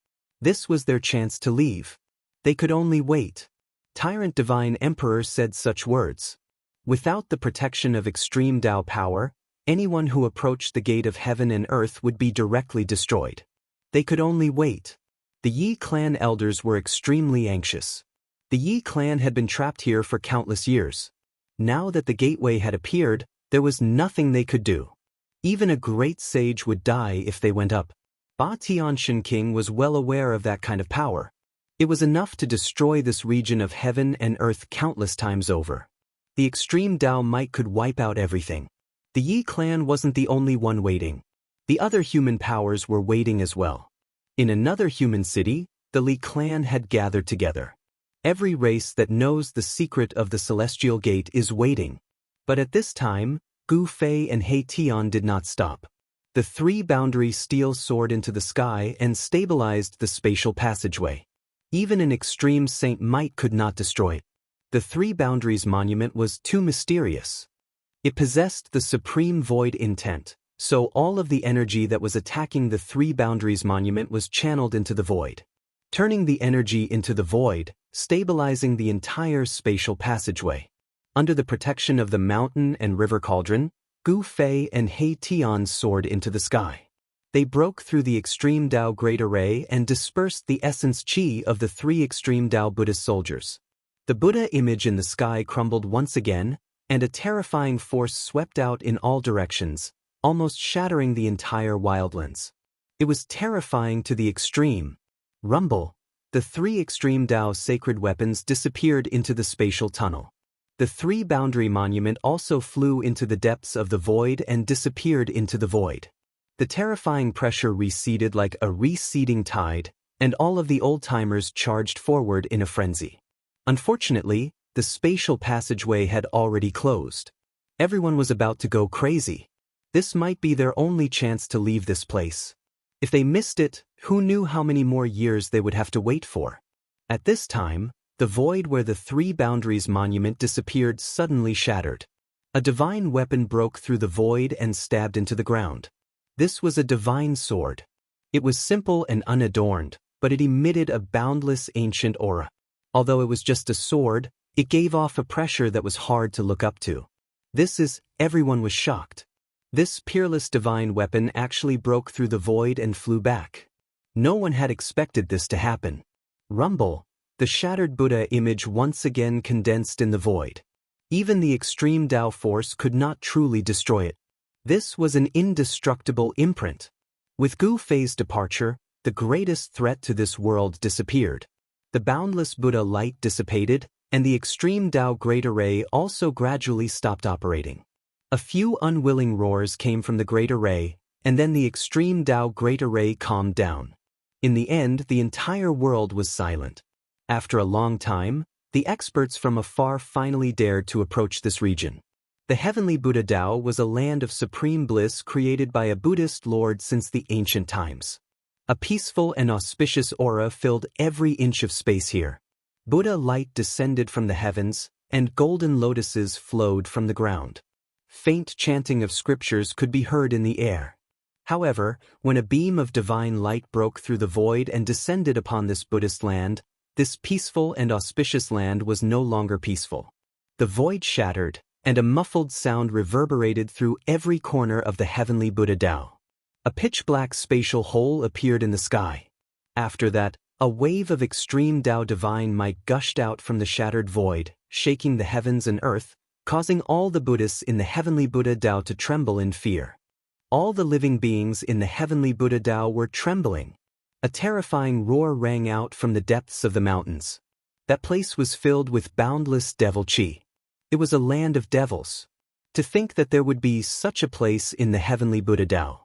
This was their chance to leave. They could only wait. Tyrant Divine Emperor said such words. Without the protection of extreme Dao power, anyone who approached the gate of heaven and earth would be directly destroyed. They could only wait. The Yi clan elders were extremely anxious. The Yi clan had been trapped here for countless years. Now that the gateway had appeared, there was nothing they could do. Even a great sage would die if they went up. Ba Tianshan King was well aware of that kind of power. It was enough to destroy this region of heaven and earth countless times over. The extreme Dao might could wipe out everything. The Yi clan wasn't the only one waiting. The other human powers were waiting as well. In another human city, the Li clan had gathered together. Every race that knows the secret of the celestial gate is waiting. But at this time, Gu Fei and He Tian did not stop. The three-boundary steel soared into the sky and stabilized the spatial passageway. Even an extreme saint might could not destroy it. The Three Boundaries monument was too mysterious. It possessed the supreme void intent, so all of the energy that was attacking the Three Boundaries monument was channeled into the void, turning the energy into the void, stabilizing the entire spatial passageway. Under the protection of the mountain and river cauldron, Gu Fei and He Tian soared into the sky. They broke through the extreme Dao Great Array and dispersed the essence Qi of the three extreme Dao Buddhist soldiers. The Buddha image in the sky crumbled once again, and a terrifying force swept out in all directions, almost shattering the entire wildlands. It was terrifying to the extreme. Rumble. The three extreme Dao sacred weapons disappeared into the spatial tunnel. The three-boundary monument also flew into the depths of the void and disappeared into the void. The terrifying pressure receded like a receding tide, and all of the old-timers charged forward in a frenzy. Unfortunately, the spatial passageway had already closed. Everyone was about to go crazy. This might be their only chance to leave this place. If they missed it, who knew how many more years they would have to wait for? At this time, the void where the Three Boundaries monument disappeared suddenly shattered. A divine weapon broke through the void and stabbed into the ground. This was a divine sword. It was simple and unadorned, but it emitted a boundless ancient aura. Although it was just a sword, it gave off a pressure that was hard to look up to. Everyone was shocked. This peerless divine weapon actually broke through the void and flew back. No one had expected this to happen. Rumble. The shattered Buddha image once again condensed in the void. Even the extreme Dao force could not truly destroy it. This was an indestructible imprint. With Gu Fei's departure, the greatest threat to this world disappeared. The boundless Buddha light dissipated, and the extreme Dao Great Array also gradually stopped operating. A few unwilling roars came from the Great Array, and then the extreme Dao Great Array calmed down. In the end, the entire world was silent. After a long time, the experts from afar finally dared to approach this region. The heavenly Buddha Dao was a land of supreme bliss created by a Buddhist lord since the ancient times. A peaceful and auspicious aura filled every inch of space here. Buddha light descended from the heavens, and golden lotuses flowed from the ground. Faint chanting of scriptures could be heard in the air. However, when a beam of divine light broke through the void and descended upon this Buddhist land, this peaceful and auspicious land was no longer peaceful. The void shattered, and a muffled sound reverberated through every corner of the heavenly Buddha Dao. A pitch-black spatial hole appeared in the sky. After that, a wave of extreme Dao divine might gushed out from the shattered void, shaking the heavens and earth, causing all the Buddhists in the heavenly Buddha Dao to tremble in fear. All the living beings in the heavenly Buddha Dao were trembling. A terrifying roar rang out from the depths of the mountains. That place was filled with boundless devil chi. It was a land of devils. To think that there would be such a place in the heavenly Buddha Dao.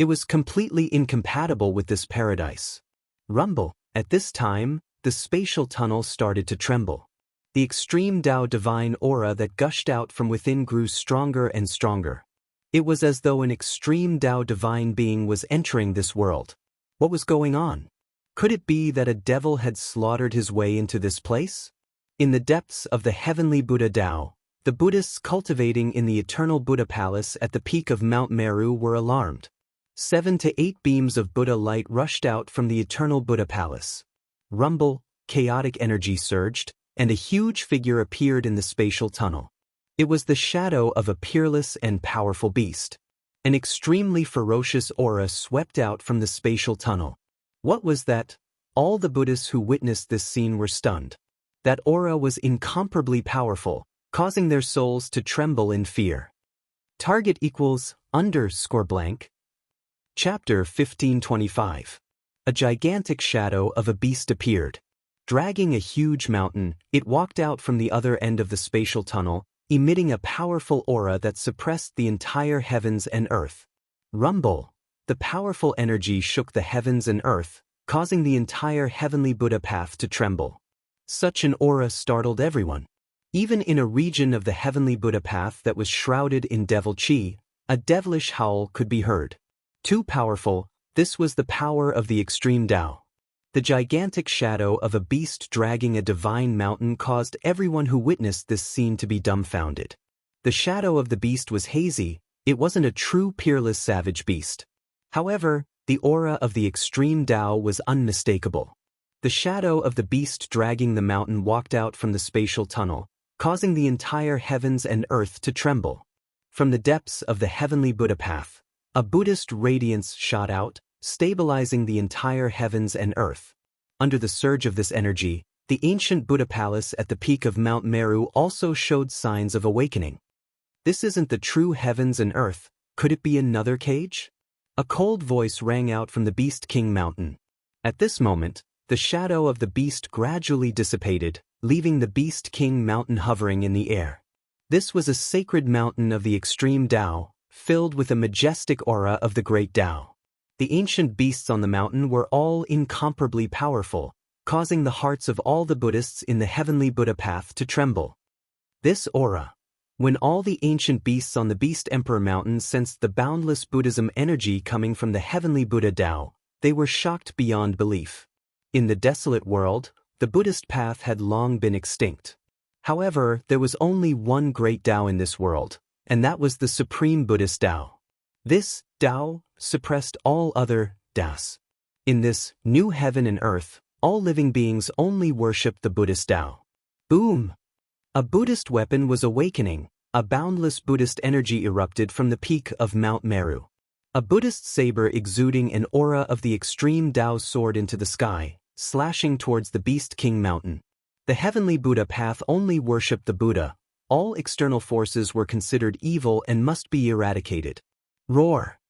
It was completely incompatible with this paradise. Rumble. At this time, the spatial tunnel started to tremble. The extreme Dao divine aura that gushed out from within grew stronger and stronger. It was as though an extreme Dao divine being was entering this world. What was going on? Could it be that a devil had slaughtered his way into this place? In the depths of the heavenly Buddha Dao, the Buddhists cultivating in the eternal Buddha palace at the peak of Mount Meru were alarmed. 7 to 8 beams of Buddha light rushed out from the eternal Buddha palace. Rumble, chaotic energy surged, and a huge figure appeared in the spatial tunnel. It was the shadow of a peerless and powerful beast. An extremely ferocious aura swept out from the spatial tunnel. What was that? All the Buddhists who witnessed this scene were stunned. That aura was incomparably powerful, causing their souls to tremble in fear. Target equals _blank. Chapter 1525. A gigantic shadow of a beast appeared. Dragging a huge mountain, it walked out from the other end of the spatial tunnel, emitting a powerful aura that suppressed the entire heavens and earth. Rumble. The powerful energy shook the heavens and earth, causing the entire heavenly Buddha path to tremble. Such an aura startled everyone. Even in a region of the heavenly Buddha path that was shrouded in devil chi, a devilish howl could be heard. Too powerful, this was the power of the extreme Tao. The gigantic shadow of a beast dragging a divine mountain caused everyone who witnessed this scene to be dumbfounded. The shadow of the beast was hazy, it wasn't a true peerless savage beast. However, the aura of the extreme Tao was unmistakable. The shadow of the beast dragging the mountain walked out from the spatial tunnel, causing the entire heavens and earth to tremble. From the depths of the heavenly Buddha path, a Buddhist radiance shot out, stabilizing the entire heavens and earth. Under the surge of this energy, the ancient Buddha palace at the peak of Mount Meru also showed signs of awakening. This isn't the true heavens and earth, could it be another cage? A cold voice rang out from the Beast King mountain. At this moment, the shadow of the beast gradually dissipated, leaving the Beast King mountain hovering in the air. This was a sacred mountain of the extreme Tao, filled with a majestic aura of the great Tao. The ancient beasts on the mountain were all incomparably powerful, causing the hearts of all the Buddhists in the heavenly Buddha path to tremble. This aura. When all the ancient beasts on the Beast Emperor mountain sensed the boundless Buddhism energy coming from the heavenly Buddha Tao, they were shocked beyond belief. In the desolate world, the Buddhist path had long been extinct. However, there was only one great Tao in this world, and that was the Supreme Buddhist Tao. This Tao suppressed all other Taos. In this new heaven and earth, all living beings only worshipped the Buddhist Tao. Boom! A Buddhist weapon was awakening, a boundless Buddhist energy erupted from the peak of Mount Meru. A Buddhist saber exuding an aura of the extreme Tao soared into the sky, slashing towards the Beast King mountain. The heavenly Buddha path only worshipped the Buddha. All external forces were considered evil and must be eradicated. Roar!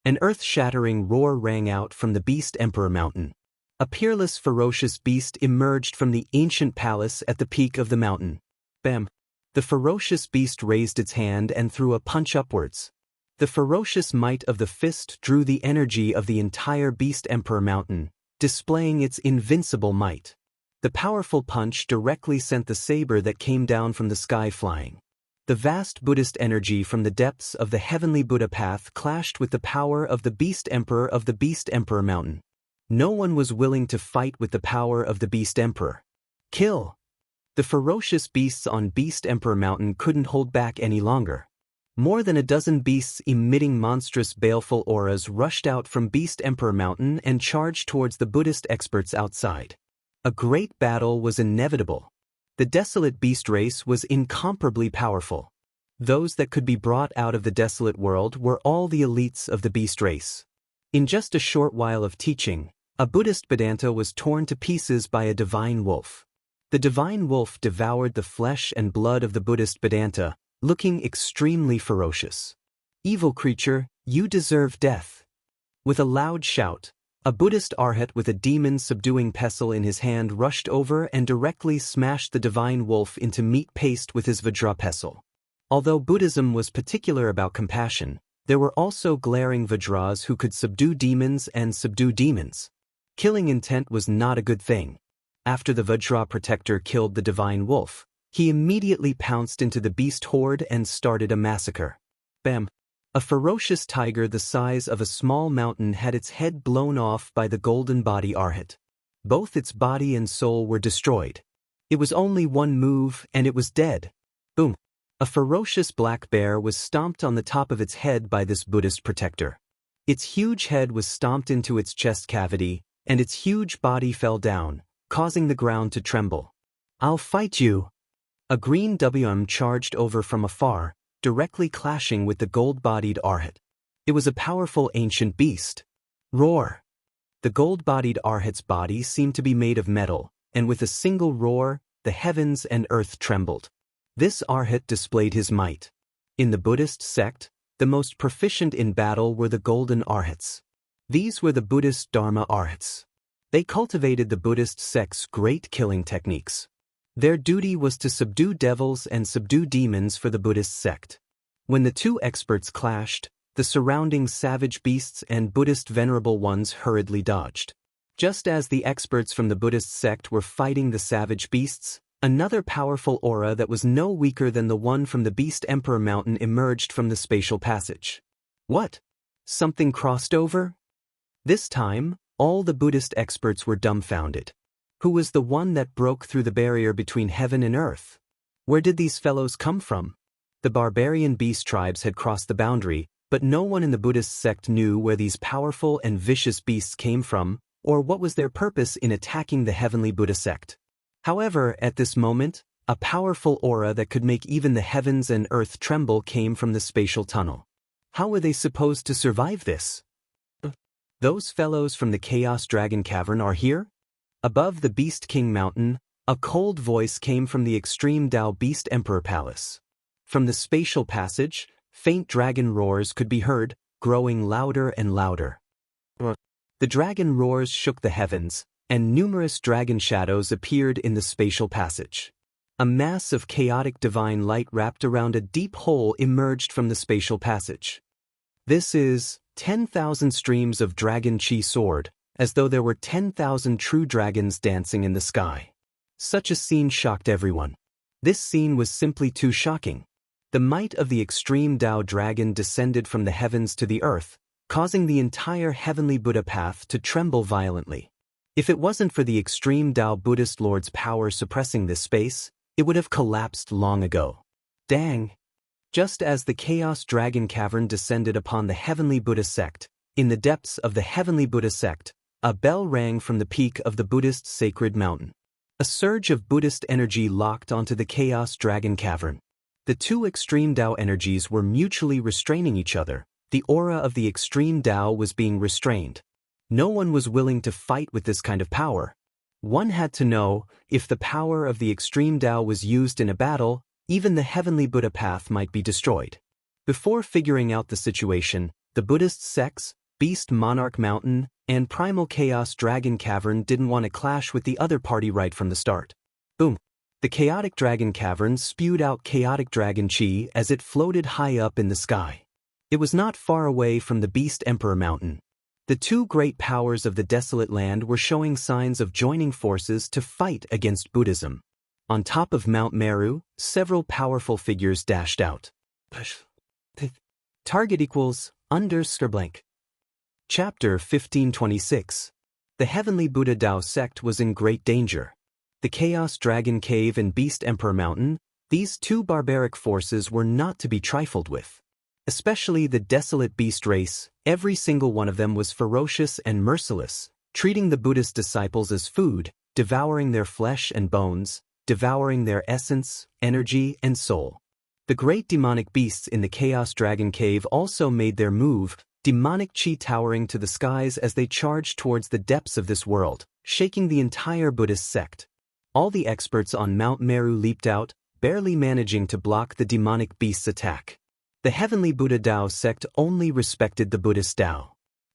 An earth-shattering roar rang out from the Beast Emperor mountain. A peerless, ferocious beast emerged from the ancient palace at the peak of the mountain. Bam! The ferocious beast raised its hand and threw a punch upwards. The ferocious might of the fist drew the energy of the entire Beast Emperor mountain, displaying its invincible might. The powerful punch directly sent the saber that came down from the sky flying. The vast Buddhist energy from the depths of the heavenly Buddha path clashed with the power of the Beast Emperor of the Beast Emperor mountain. No one was willing to fight with the power of the Beast Emperor. Kill! The ferocious beasts on Beast Emperor mountain couldn't hold back any longer. More than a dozen beasts emitting monstrous baleful auras rushed out from Beast Emperor mountain and charged towards the Buddhist experts outside. A great battle was inevitable. The desolate beast race was incomparably powerful. Those that could be brought out of the desolate world were all the elites of the beast race. In just a short while of teaching, a Buddhist Vedanta was torn to pieces by a divine wolf. The divine wolf devoured the flesh and blood of the Buddhist Vedanta, looking extremely ferocious. Evil creature, you deserve death. With a loud shout, a Buddhist arhat with a demon-subduing pestle in his hand rushed over and directly smashed the divine wolf into meat paste with his Vajra pestle. Although Buddhism was particular about compassion, there were also glaring Vajras who could subdue demons and subdue demons. Killing intent was not a good thing. After the Vajra protector killed the divine wolf, he immediately pounced into the beast horde and started a massacre. Bam! A ferocious tiger the size of a small mountain had its head blown off by the golden body arhat. Both its body and soul were destroyed. It was only one move and it was dead. Boom! A ferocious black bear was stomped on the top of its head by this Buddhist protector. Its huge head was stomped into its chest cavity, and its huge body fell down, causing the ground to tremble. "I'll fight you!" A green WM charged over from afar, directly clashing with the gold-bodied Arhat. It was a powerful ancient beast. Roar! The gold-bodied Arhat's body seemed to be made of metal, and with a single roar, the heavens and earth trembled. This Arhat displayed his might. In the Buddhist sect, the most proficient in battle were the golden Arhats. These were the Buddhist Dharma Arhats. They cultivated the Buddhist sect's great killing techniques. Their duty was to subdue devils and subdue demons for the Buddhist sect. When the two experts clashed, the surrounding savage beasts and Buddhist venerable ones hurriedly dodged. Just as the experts from the Buddhist sect were fighting the savage beasts, another powerful aura that was no weaker than the one from the Beast Emperor Mountain emerged from the spatial passage. What? Something crossed over? This time, all the Buddhist experts were dumbfounded. Who was the one that broke through the barrier between heaven and earth? Where did these fellows come from? The barbarian beast tribes had crossed the boundary, but no one in the Buddhist sect knew where these powerful and vicious beasts came from, or what was their purpose in attacking the heavenly Buddha sect. However, at this moment, a powerful aura that could make even the heavens and earth tremble came from the spatial tunnel. How were they supposed to survive this? Those fellows from the Chaos Dragon Cavern are here? Above the Beast King Mountain, a cold voice came from the extreme Dao Beast Emperor Palace. From the spatial passage, faint dragon roars could be heard, growing louder and louder. The dragon roars shook the heavens, and numerous dragon shadows appeared in the spatial passage. A mass of chaotic divine light wrapped around a deep hole emerged from the spatial passage. This is 10,000 streams of dragon chi soared, as though there were 10,000 true dragons dancing in the sky. Such a scene shocked everyone. This scene was simply too shocking. The might of the extreme Dao dragon descended from the heavens to the earth, causing the entire heavenly Buddha path to tremble violently. If it wasn't for the extreme Dao Buddhist Lord's power suppressing this space, it would have collapsed long ago. Dang! Just as the Chaos Dragon Cavern descended upon the heavenly Buddha sect, in the depths of the heavenly Buddha sect, a bell rang from the peak of the Buddhist sacred mountain. A surge of Buddhist energy locked onto the Chaos Dragon Cavern. The two extreme Dao energies were mutually restraining each other. The aura of the extreme Dao was being restrained. No one was willing to fight with this kind of power. One had to know, if the power of the extreme Dao was used in a battle, even the heavenly Buddha path might be destroyed. Before figuring out the situation, the Buddhist sects, Beast Monarch Mountain, and Primal Chaos Dragon Cavern didn't want to clash with the other party right from the start. Boom! The Chaotic Dragon Cavern spewed out chaotic dragon chi as it floated high up in the sky. It was not far away from the Beast Emperor Mountain. The two great powers of the desolate land were showing signs of joining forces to fight against Buddhism. On top of Mount Meru, several powerful figures dashed out. Target equals _blank. Chapter 1526. The Heavenly Buddha Dao sect was in great danger. The Chaos Dragon Cave and Beast Emperor Mountain, these two barbaric forces were not to be trifled with. Especially the desolate beast race, every single one of them was ferocious and merciless, treating the Buddhist disciples as food, devouring their flesh and bones, devouring their essence, energy, and soul. The great demonic beasts in the Chaos Dragon Cave also made their move, demonic chi towering to the skies as they charged towards the depths of this world, shaking the entire Buddhist sect. All the experts on Mount Meru leaped out, barely managing to block the demonic beast's attack. The Heavenly Buddha Dao sect only respected the Buddhist Dao.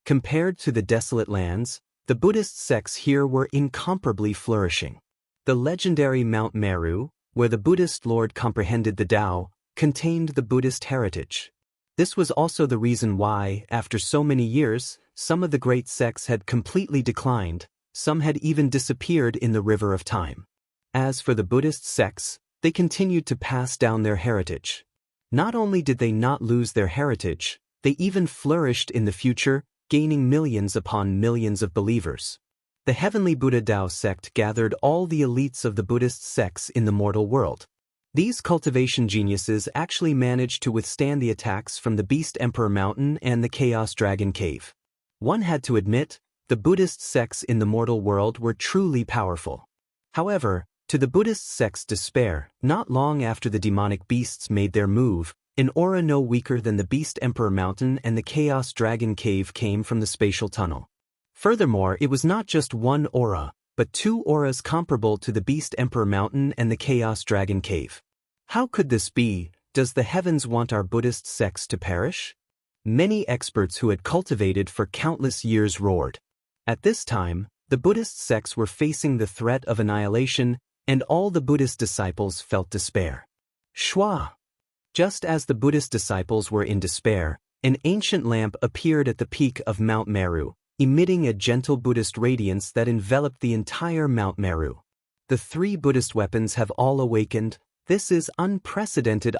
Compared to the desolate lands, the Buddhist sects here were incomparably flourishing. The legendary Mount Meru, where the Buddhist Lord comprehended the Dao, contained the Buddhist heritage. This was also the reason why, after so many years, some of the great sects had completely declined, some had even disappeared in the river of time. As for the Buddhist sects, they continued to pass down their heritage. Not only did they not lose their heritage, they even flourished in the future, gaining millions upon millions of believers. The Heavenly Buddha Dao sect gathered all the elites of the Buddhist sects in the mortal world. These cultivation geniuses actually managed to withstand the attacks from the Beast Emperor Mountain and the Chaos Dragon Cave. One had to admit, the Buddhist sects in the mortal world were truly powerful. However, to the Buddhist sect's despair, not long after the demonic beasts made their move, an aura no weaker than the Beast Emperor Mountain and the Chaos Dragon Cave came from the spatial tunnel. Furthermore, it was not just one aura, but two auras comparable to the Beast Emperor Mountain and the Chaos Dragon Cave. How could this be? Does the heavens want our Buddhist sects to perish? Many experts who had cultivated for countless years roared. At this time, the Buddhist sects were facing the threat of annihilation, and all the Buddhist disciples felt despair. Shwa! Just as the Buddhist disciples were in despair, an ancient lamp appeared at the peak of Mount Meru, emitting a gentle Buddhist radiance that enveloped the entire Mount Meru. The three Buddhist weapons have all awakened. This is unprecedented.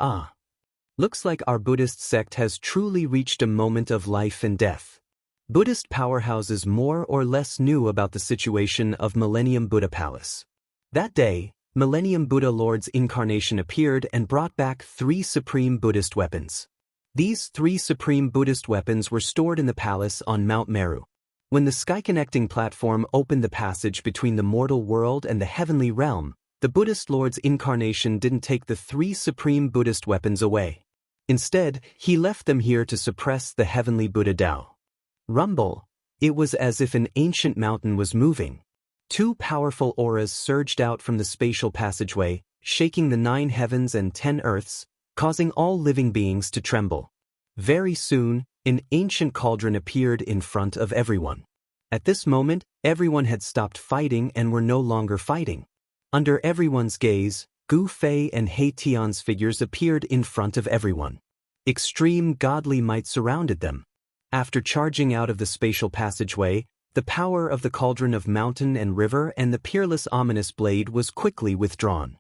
Looks like our Buddhist sect has truly reached a moment of life and death. Buddhist powerhouses more or less knew about the situation of Millennium Buddha Palace. That day, Millennium Buddha Lord's incarnation appeared and brought back three supreme Buddhist weapons. These three supreme Buddhist weapons were stored in the palace on Mount Meru. When the sky-connecting platform opened the passage between the mortal world and the heavenly realm, the Buddhist Lord's incarnation didn't take the three supreme Buddhist weapons away. Instead, he left them here to suppress the heavenly Buddha Tao. Rumble! It was as if an ancient mountain was moving. Two powerful auras surged out from the spatial passageway, shaking the 9 heavens and 10 earths, causing all living beings to tremble. Very soon, an ancient cauldron appeared in front of everyone. At this moment, everyone had stopped fighting and were no longer fighting. Under everyone's gaze, Gu Fei and He Tian's figures appeared in front of everyone. Extreme godly might surrounded them. After charging out of the spatial passageway, the power of the cauldron of mountain and river and the peerless ominous blade was quickly withdrawn.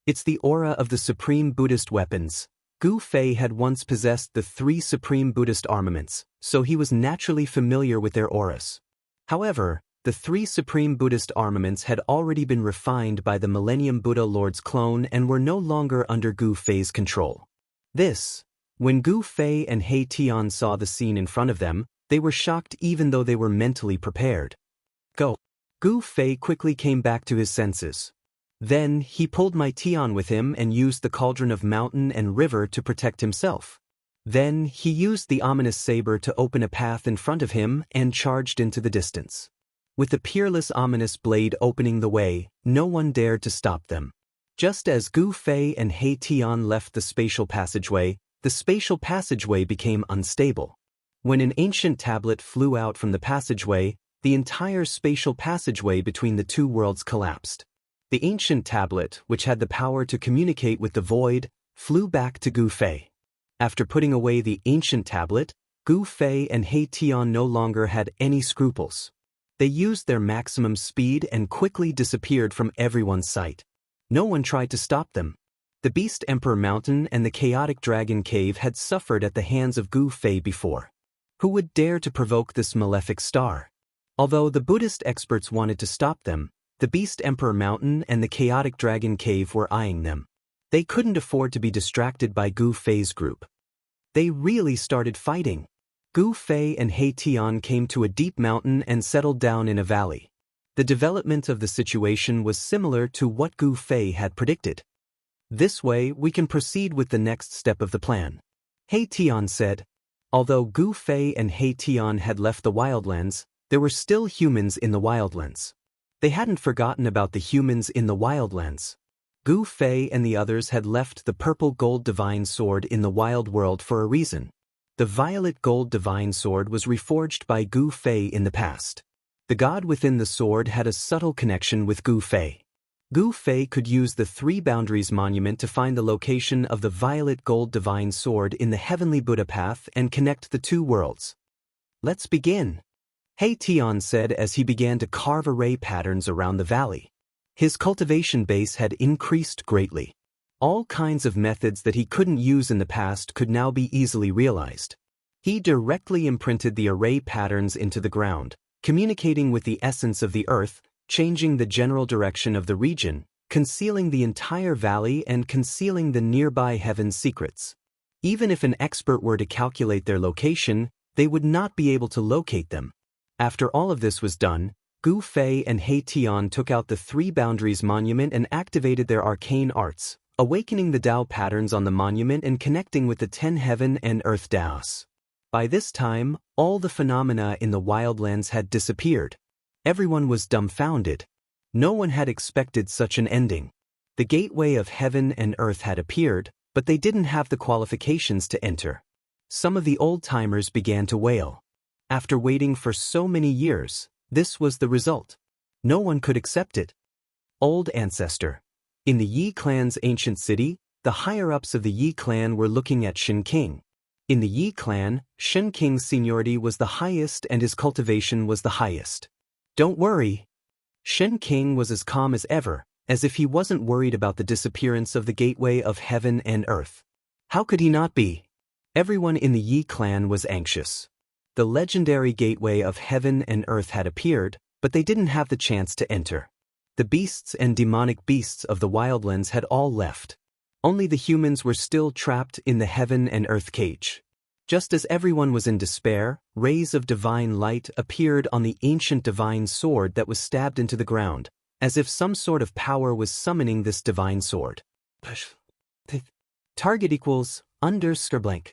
It's the aura of the supreme Buddhist weapons. Gu Fei had once possessed the three supreme Buddhist armaments, so he was naturally familiar with their auras. However, the three supreme Buddhist armaments had already been refined by the Millennium Buddha Lord's clone and were no longer under Gu Fei's control. When Gu Fei and He Tian saw the scene in front of them, they were shocked even though they were mentally prepared. Gu Fei quickly came back to his senses. Then, he pulled my Tian with him and used the cauldron of mountain and river to protect himself. Then, he used the ominous saber to open a path in front of him and charged into the distance. With the peerless ominous blade opening the way, no one dared to stop them. Just as Gu Fei and He Tian left the spatial passageway became unstable. When an ancient tablet flew out from the passageway, the entire spatial passageway between the two worlds collapsed. The ancient tablet, which had the power to communicate with the void, flew back to Gu Fei. After putting away the ancient tablet, Gu Fei and He Tian no longer had any scruples. They used their maximum speed and quickly disappeared from everyone's sight. No one tried to stop them. The Beast Emperor Mountain and the Chaotic Dragon Cave had suffered at the hands of Gu Fei before. Who would dare to provoke this malefic star? Although the Buddhist experts wanted to stop them, the Beast Emperor Mountain and the Chaotic Dragon Cave were eyeing them. They couldn't afford to be distracted by Gu Fei's group. They really started fighting. Gu Fei and He Tian came to a deep mountain and settled down in a valley. The development of the situation was similar to what Gu Fei had predicted. This way, we can proceed with the next step of the plan. He Tian said. Although Gu Fei and He Tian had left the wildlands, there were still humans in the wildlands. They hadn't forgotten about the humans in the wildlands. Gu Fei and the others had left the purple gold divine sword in the wild world for a reason. The violet gold divine sword was reforged by Gu Fei in the past. The god within the sword had a subtle connection with Gu Fei. Gu Fei could use the Three Boundaries Monument to find the location of the violet gold divine sword in the heavenly Buddha path and connect the two worlds. Let's begin, He Tian said as he began to carve array patterns around the valley. His cultivation base had increased greatly. All kinds of methods that he couldn't use in the past could now be easily realized. He directly imprinted the array patterns into the ground, communicating with the essence of the earth, changing the general direction of the region, concealing the entire valley and concealing the nearby heaven's secrets. Even if an expert were to calculate their location, they would not be able to locate them. After all of this was done, Gu Fei and He Tian took out the Three Boundaries monument and activated their arcane arts, awakening the Dao patterns on the monument and connecting with the 10 heaven and earth Daos. By this time, all the phenomena in the wildlands had disappeared. Everyone was dumbfounded. No one had expected such an ending. The gateway of heaven and earth had appeared, but they didn't have the qualifications to enter. Some of the old-timers began to wail. After waiting for so many years, this was the result. No one could accept it. Old ancestor. In the Yi clan's ancient city, the higher-ups of the Yi clan were looking at Shen King. In the Yi clan, Shen King's seniority was the highest and his cultivation was the highest. Don't worry. Shen King was as calm as ever, as if he wasn't worried about the disappearance of the gateway of heaven and earth. How could he not be? Everyone in the Yi clan was anxious. The legendary gateway of heaven and earth had appeared, but they didn't have the chance to enter. The beasts and demonic beasts of the wildlands had all left. Only the humans were still trapped in the heaven and earth cage. Just as everyone was in despair, rays of divine light appeared on the ancient divine sword that was stabbed into the ground, as if some sort of power was summoning this divine sword. Target equals _blank.